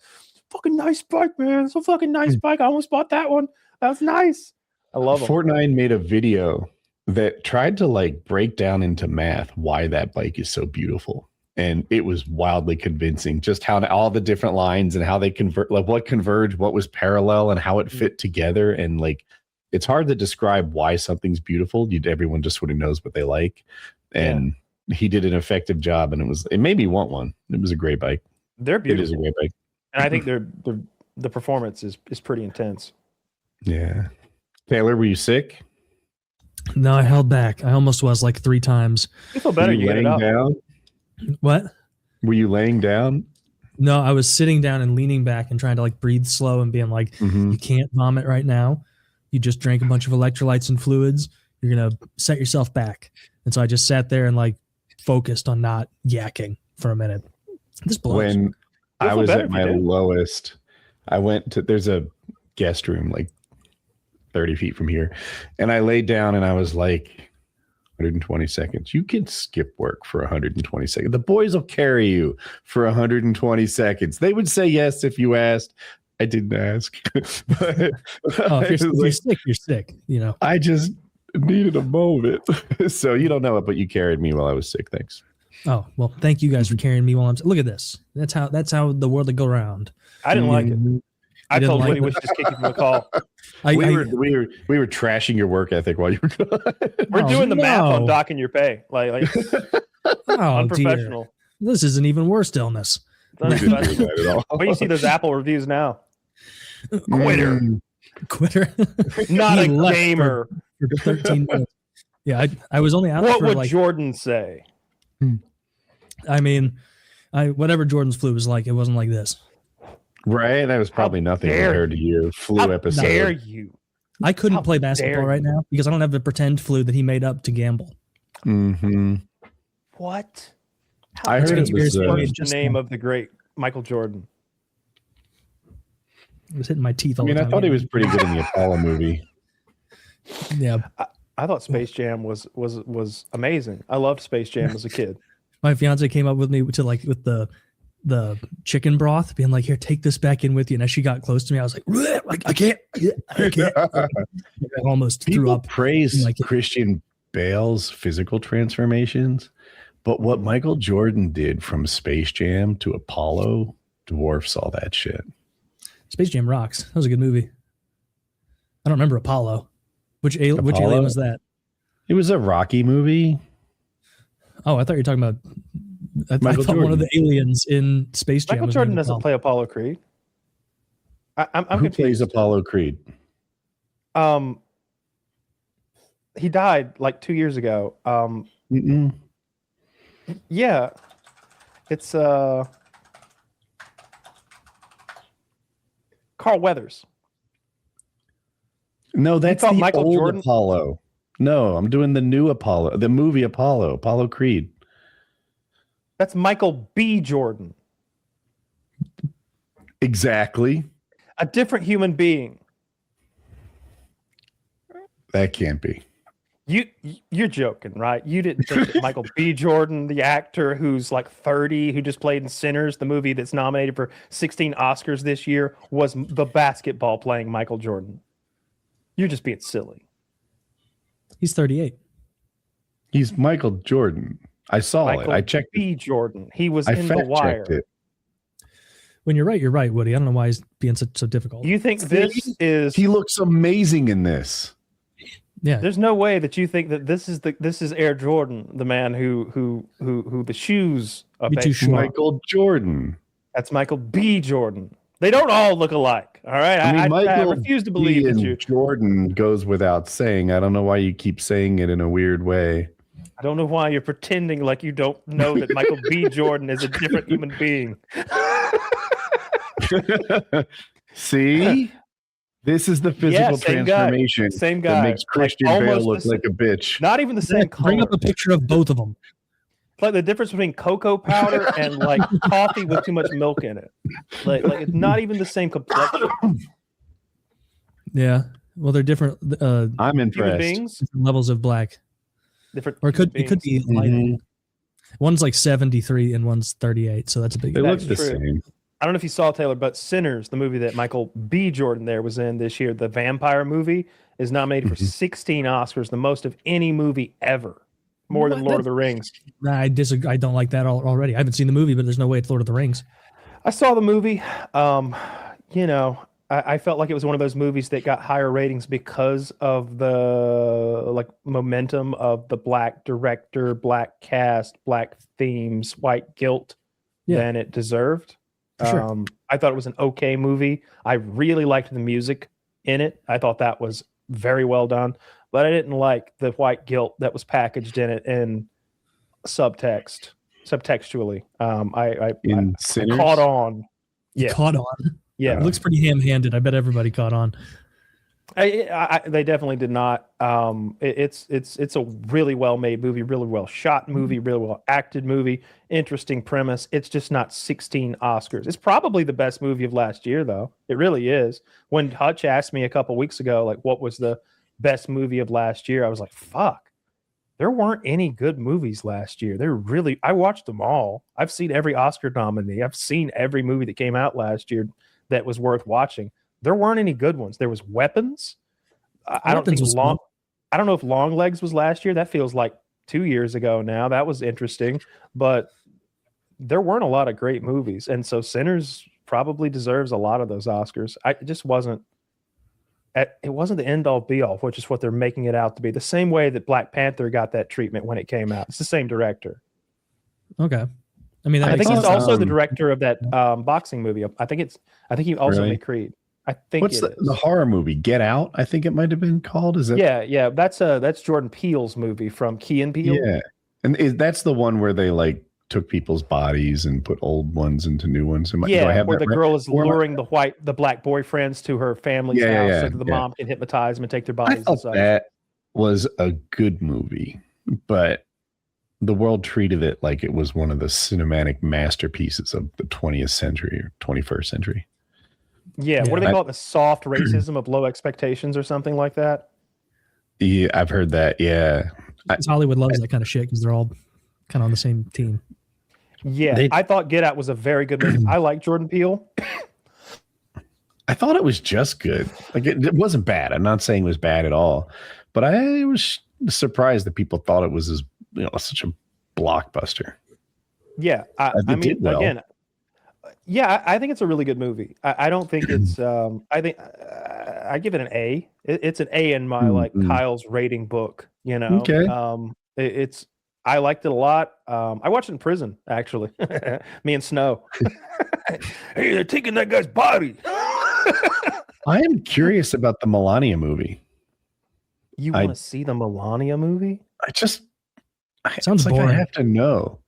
fucking nice bike, man. It's a fucking nice bike. I almost bought that one. That's nice. I love them. Fortnite made a video that tried to like break down into math why that bike is so beautiful. And it was wildly convincing just how all the different lines and how they convert, like what converged, what was parallel and how it fit together. And like, it's hard to describe why something's beautiful. Everyone just sort of knows what they like. And he did an effective job, and it made me want one. It was a great bike. They're beautiful. It is a great bike. And I think the performance is pretty intense. Yeah. Taylor, were you sick? No, I held back. I almost was like 3 times. You feel better. You get it up. Down? What? Were you laying down? No, I was sitting down and leaning back and trying to like breathe slow and being like, you can't vomit right now. You just drank a bunch of electrolytes and fluids. You're going to set yourself back. And so I just sat there and like focused on not yakking for a minute. This blows. When I was at my lowest, I went to, there's a guest room like 30 feet from here. And I laid down and I was like, 120 seconds. You can skip work for 120 seconds. The boys will carry you for 120 seconds. They would say yes if you asked. I didn't ask. But if you're sick, you're sick. You know, I just needed a moment. So you don't know it, but you carried me while I was sick. Thanks. Oh, well, thank you guys for carrying me while I'm sick. Look at this. That's how the world will go around. I didn't like it. I told Woody we should just kick you from the call. We were trashing your work ethic while you were gone. We're doing the math on docking your pay. Like unprofessional. Dear. This is an even worse illness. Wait do you see those Apple reviews now? Quitter. Not a gamer. For 13 minutes. Yeah, I was only out what for would like, Jordan say? I mean, whatever Jordan's flu was like, it wasn't like this. Right, that was probably nothing compared to your flu episode. How dare you? I couldn't play basketball right now because I don't have the pretend flu that he made up to gamble. What? I heard it was the name of the great Michael Jordan. I was hitting my teeth all the time. I thought he was pretty good in the Apollo movie. Yeah. I thought Space Jam was amazing. I loved Space Jam as a kid. My fiance came up with me to like with the chicken broth, being like, "Here, take this back in with you." And as she got close to me, I was like, I can't. I almost threw up. Praise Christian Bale's physical transformations, but what Michael Jordan did from Space Jam to Apollo dwarfs all that shit. Space Jam rocks. That was a good movie. I don't remember Apollo. Which alien was that? It was a Rocky movie. Oh, I thought you were talking about. I thought one of the aliens in Space Jam. Michael Jordan doesn't play Apollo Creed. I'm Who plays Apollo Creed? He died like 2 years ago. Yeah, it's Carl Weathers. No, that's the Michael old Jordan? Apollo. No, I'm doing the new Apollo, the movie Apollo Creed. That's Michael B. Jordan. Exactly. A different human being. That can't be. You're joking, right? You didn't think that Michael B. Jordan, the actor who's like 30, who just played in Sinners, the movie that's nominated for 16 Oscars this year, was the basketball playing Michael Jordan. You're just being silly. He's 38. He's Michael Jordan. I saw it. I checked B. Jordan. He was in The Wire. It. When you're right, Woody. I don't know why he's being so difficult. You think this is... He looks amazing in this. Yeah. There's no way that you think that this is Air Jordan, the man who the shoes are based on. Michael Jordan. That's Michael B. Jordan. They don't all look alike. All right. I refuse to believe that you. Jordan goes without saying. I don't know why you keep saying it in a weird way. I don't know why you're pretending like you don't know that Michael B. Jordan is a different human being. See? This is the physical transformation same guy. that makes Christian Bale look like a bitch. Not even the same color. Bring up a picture of both of them. Like the difference between cocoa powder and like coffee with too much milk in it. Like it's not even the same complexion. Yeah. Well, they're different. I'm impressed. Beings, different levels of black. different. Or it could be lighter. One's like 73 and one's 38. So that's a big. They look That's the true. same. I don't know if you saw, Taylor, but Sinners, the movie that Michael B. Jordan there was in this year, the vampire movie, is nominated for 16 Oscars, the most of any movie ever, more than Lord of the Rings. I disagree. I don't like that already. I haven't seen the movie, but there's no way it's Lord of the Rings. I saw the movie. You know, I felt like it was one of those movies that got higher ratings because of the like momentum of the black director, black cast, black themes, white guilt than it deserved. Sure. I thought it was an okay movie. I really liked the music in it. I thought that was very well done, but I didn't like the white guilt that was packaged in it in subtextually. I caught on. Yeah, caught on. Yeah, it looks pretty ham-handed. I bet everybody caught on. They definitely did not. It's a really well made movie, really well shot movie, really well acted movie, interesting premise. It's just not 16 Oscars. It's probably the best movie of last year, though. It really is. When Hutch asked me a couple weeks ago, like, what was the best movie of last year, I was like, fuck, there weren't any good movies last year. I watched them all. I've seen every Oscar nominee. I've seen every movie that came out last year that was worth watching. There weren't any good ones. There was Weapons. I don't know if Long Legs was last year. That feels like 2 years ago now. That was interesting, but there weren't a lot of great movies, and so Sinners probably deserves a lot of those Oscars. It just wasn't. It wasn't the end all be all, which is what they're making it out to be. The same way that Black Panther got that treatment when it came out. It's the same director. Okay. I mean, I think he's also the director of that boxing movie. I think he also made Creed. I think what's the horror movie? Get Out, I think it might have been called. Is it? Yeah. That's Jordan Peele's movie from Key and Peele. Yeah, and that's the one where they like took people's bodies and put old ones into new ones. Where the girl is luring the black boyfriends to her family's house so that the mom can hypnotize them and take their bodies. I thought that was a good movie, but the world treated it like it was one of the cinematic masterpieces of the 20th century or 21st century. Yeah, what do they call it? The soft racism of low expectations or something like that? Yeah, I've heard that. Yeah. Hollywood loves that kind of shit because they're all kind of on the same team. Yeah, I thought Get Out was a very good movie. I like Jordan Peele. I thought it was just good. Like it wasn't bad. I'm not saying it was bad at all, but I was surprised that people thought it was such a blockbuster. Yeah, I mean, again, yeah, I think it's a really good movie. I don't think it's. I think I give it an A. It's an A in my Kyle's rating book. You know, okay. I liked it a lot. I watched it in prison actually. Me and Snow. Hey, they're taking that guy's body. I am curious about the Melania movie. You want to see the Melania movie? Sounds like boring. I have to know.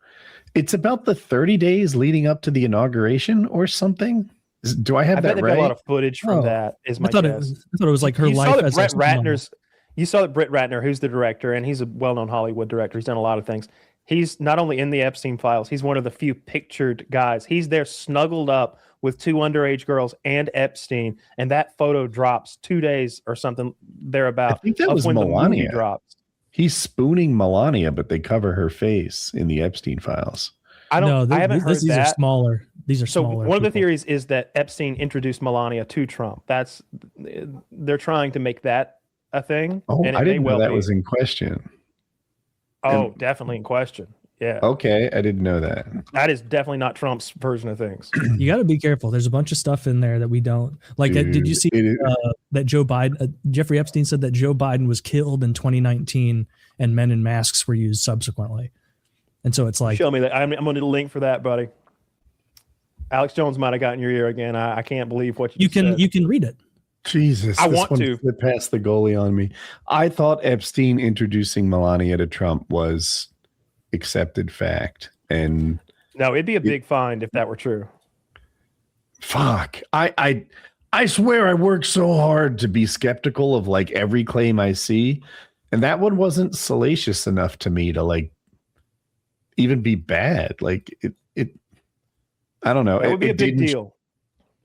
It's about the 30 days leading up to the inauguration or something. Do I have that bet right? A lot of footage from that. Is my guess. I thought it was like her life as Brett Ratner's. You saw that Britt Ratner, who's the director, and he's a well-known Hollywood director. He's done a lot of things. He's not only in the Epstein files, he's one of the few pictured guys. He's there snuggled up with 2 underage girls and Epstein, and that photo drops 2 days or something thereabout. I think that was when Melania. The movie drops. He's spooning Melania, but they cover her face in the Epstein files. I haven't heard these that. Are smaller. These are smaller. So one of the theories is that Epstein introduced Melania to Trump. They're trying to make that a thing. Oh, and I didn't know that was in question. Oh, definitely in question. Yeah. Okay, I didn't know that. That is definitely not Trump's version of things. You got to be careful. There's a bunch of stuff in there that we don't like. Did you see that Joe Biden, Jeffrey Epstein said that Joe Biden was killed in 2019 and men in masks were used subsequently. And so it's like, show me that. I'm going to need a link for that, buddy. Alex Jones might have gotten your ear again. I can't believe what you can. said. You can read it. Jesus, I want to pass the goalie on me. I thought Epstein introducing Melania to Trump was accepted fact, and no, it'd be a big find if that were true. Fuck, I swear I worked so hard to be skeptical of like every claim I see, and that one wasn't salacious enough to me to like even be bad. Like it I don't know. It would be a big deal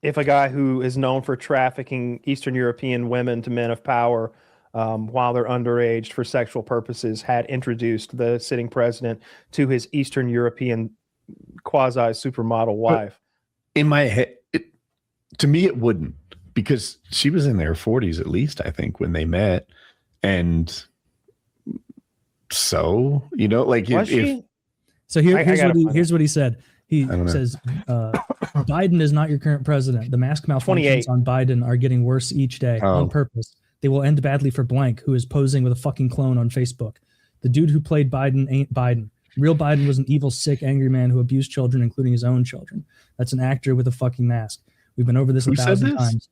if a guy who is known for trafficking Eastern European women to men of power while they're underage for sexual purposes had introduced the sitting president to his Eastern European quasi supermodel wife. In my head, to me, it wouldn't, because she was in their 40s at least, I think, when they met. And so, you know, like so here's what he said. He says, Biden is not your current president. The mask malfunctions on Biden are getting worse each day on purpose. They will end badly for blank, who is posing with a fucking clone on Facebook. The dude who played Biden ain't Biden. Real Biden was an evil, sick, angry man who abused children, including his own children. That's an actor with a fucking mask. We've been over this 1,000 times.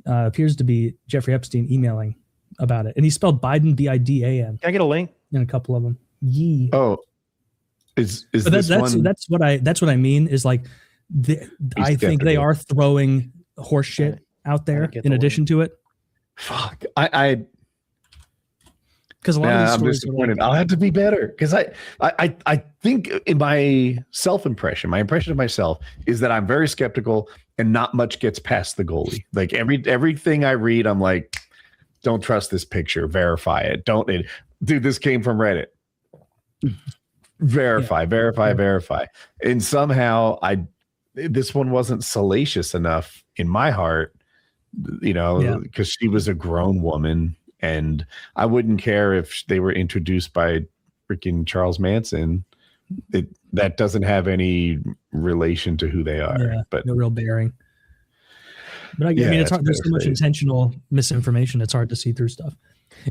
Appears to be Jeffrey Epstein emailing about it. And he spelled Biden, B-I-D-A-N. Can I get a link? In a couple of them. Yee. Oh. Is but that's what I mean is like I think they are throwing horse shit out there in addition to it. Fuck, I because a lot of these I'm disappointed. I'll have to be better, because I think in my self-impression, my impression of myself is that I'm very skeptical and not much gets past the goalie. Like everything I read, I'm like, don't trust this picture, verify it. Dude, this came from Reddit. Verify. And somehow this one wasn't salacious enough in my heart, you know, because she was a grown woman, and I wouldn't care if they were introduced by freaking Charles Manson. That doesn't have any relation to who they are, but no real bearing. But I mean, it's hard. There's so much intentional misinformation. It's hard to see through stuff.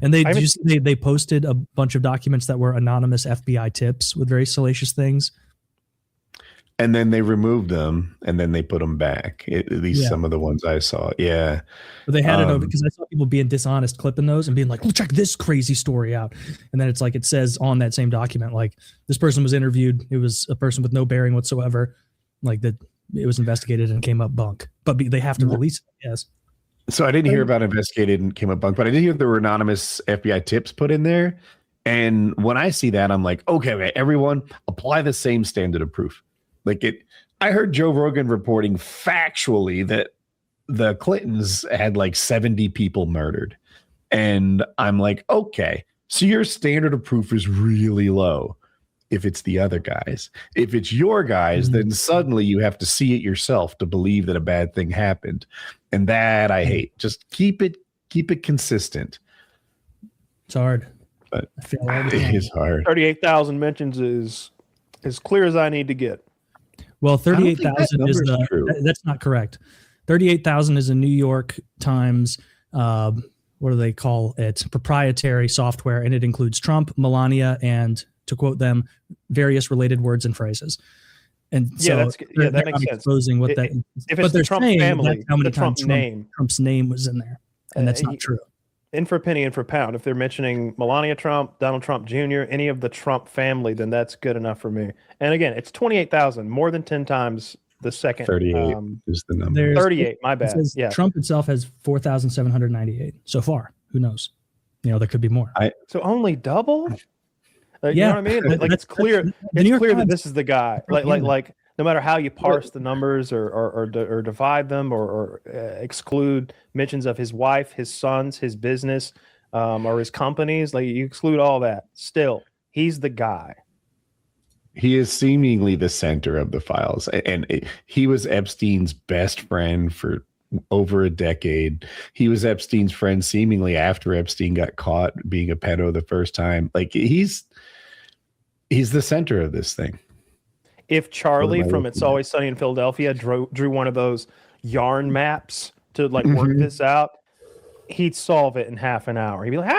And they posted a bunch of documents that were anonymous FBI tips with very salacious things. And then they removed them, and then they put them back. At least some of the ones I saw. Yeah. But they had it over, because I saw people being dishonest, clipping those and being like, well, check this crazy story out. And then it's like, it says on that same document, like, this person was interviewed. It was a person with no bearing whatsoever. Like, that it was investigated and came up bunk. But they have to release it, yes. So I didn't hear about investigated and came up bunk, but I did hear there were anonymous FBI tips put in there. And when I see that, I'm like, okay, everyone apply the same standard of proof. I heard Joe Rogan reporting factually that the Clintons had like 70 people murdered. And I'm like, okay, so your standard of proof is really low if it's the other guys. If it's your guys, then suddenly you have to see it yourself to believe that a bad thing happened. And that I hate. Just keep it consistent. It's hard. But it is hard. 38,000 mentions is as clear as I need to get. Well, 38,000 is that's not correct. 38,000 is a New York Times, what do they call it? Proprietary software, and it includes Trump, Melania, and, to quote them, various related words and phrases. And so that makes sense. Exposing what if it's the Trump family, how many the Trump name, Trump's name was in there, and that's not true. In for penny, in for pound. If they're mentioning Melania Trump, Donald Trump Jr., any of the Trump family, then that's good enough for me. And again, it's 28,000, more than 10 times the second. 38 is the number. 38, my bad. Yeah. Trump itself has 4,798 so far. Who knows? You know, there could be more. So only double? You know what I mean? Like it's clear. It's clear that this is the guy. Like no matter how you parse the numbers or divide them or exclude mentions of his wife, his sons, his business, or his companies, like you exclude all that. Still, he's the guy. He is seemingly the center of the files, and he was Epstein's best friend for over a decade. He was Epstein's friend seemingly after Epstein got caught being a pedo the first time. Like he's He's the center of this thing. If Charlie from It's Always Sunny in Philadelphia drew one of those yarn maps to like work this out, he'd solve it in half an hour. He'd be like,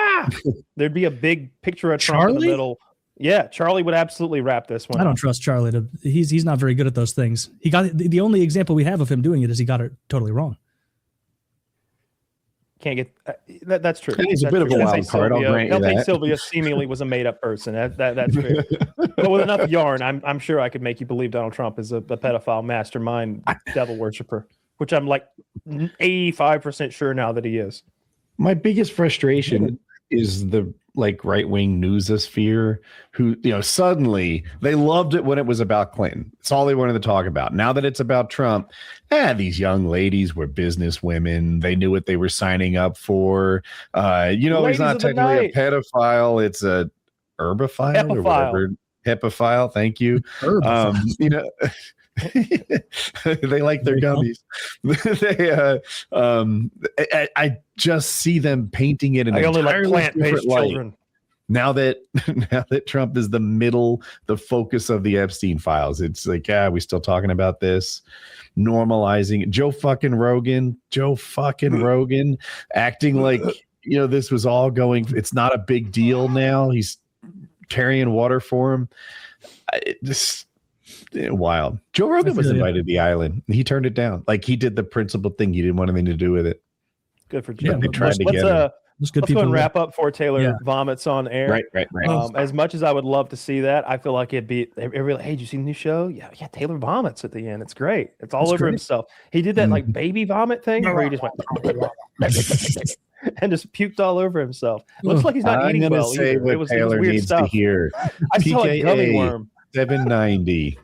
there'd be a big picture of Trump in the middle. Yeah, Charlie would absolutely wrap this one. I don't trust Charlie to. He's not very good at those things. He got the only example we have of him doing it is he got it totally wrong. Can't get that's true. He's a bit of a wild card. I'll grant you that. Sylvia seemingly was a made-up person. That's true. But with enough yarn, I'm sure I could make you believe Donald Trump is a pedophile mastermind, devil worshiper, which I'm like 85% sure now that he is. My biggest frustration is the right-wing newsosphere who, suddenly they loved it when it was about Clinton. It's all they wanted to talk about. Now that it's about Trump, these young ladies were business women. They knew what they were signing up for. He's not technically a pedophile. It's a herbophile or whatever. Hepophile. Thank you. They like their gummies. I just see them painting it in an entirely different light. Children. Now that Trump is the focus of the Epstein files, it's like, we still talking about this, normalizing Joe fucking Rogan acting like this was all going. It's not a big deal now. He's carrying water for him. Wild. Joe Rogan was invited to the island. He turned it down. Like he did the principled thing. He didn't want anything to do with it. Good for Joe. They tried to get him. Let's go and wrap up before Taylor vomits on air. Right. As much as I would love to see that, I feel like it'd be really, hey, did you see the new show? Yeah, Taylor vomits at the end. It's great. It's all over himself. He did that like baby vomit thing where he just went and just puked all over himself. Looks like he's not eating well either. It was weird stuff. To hear. I saw a gummy worm. 790.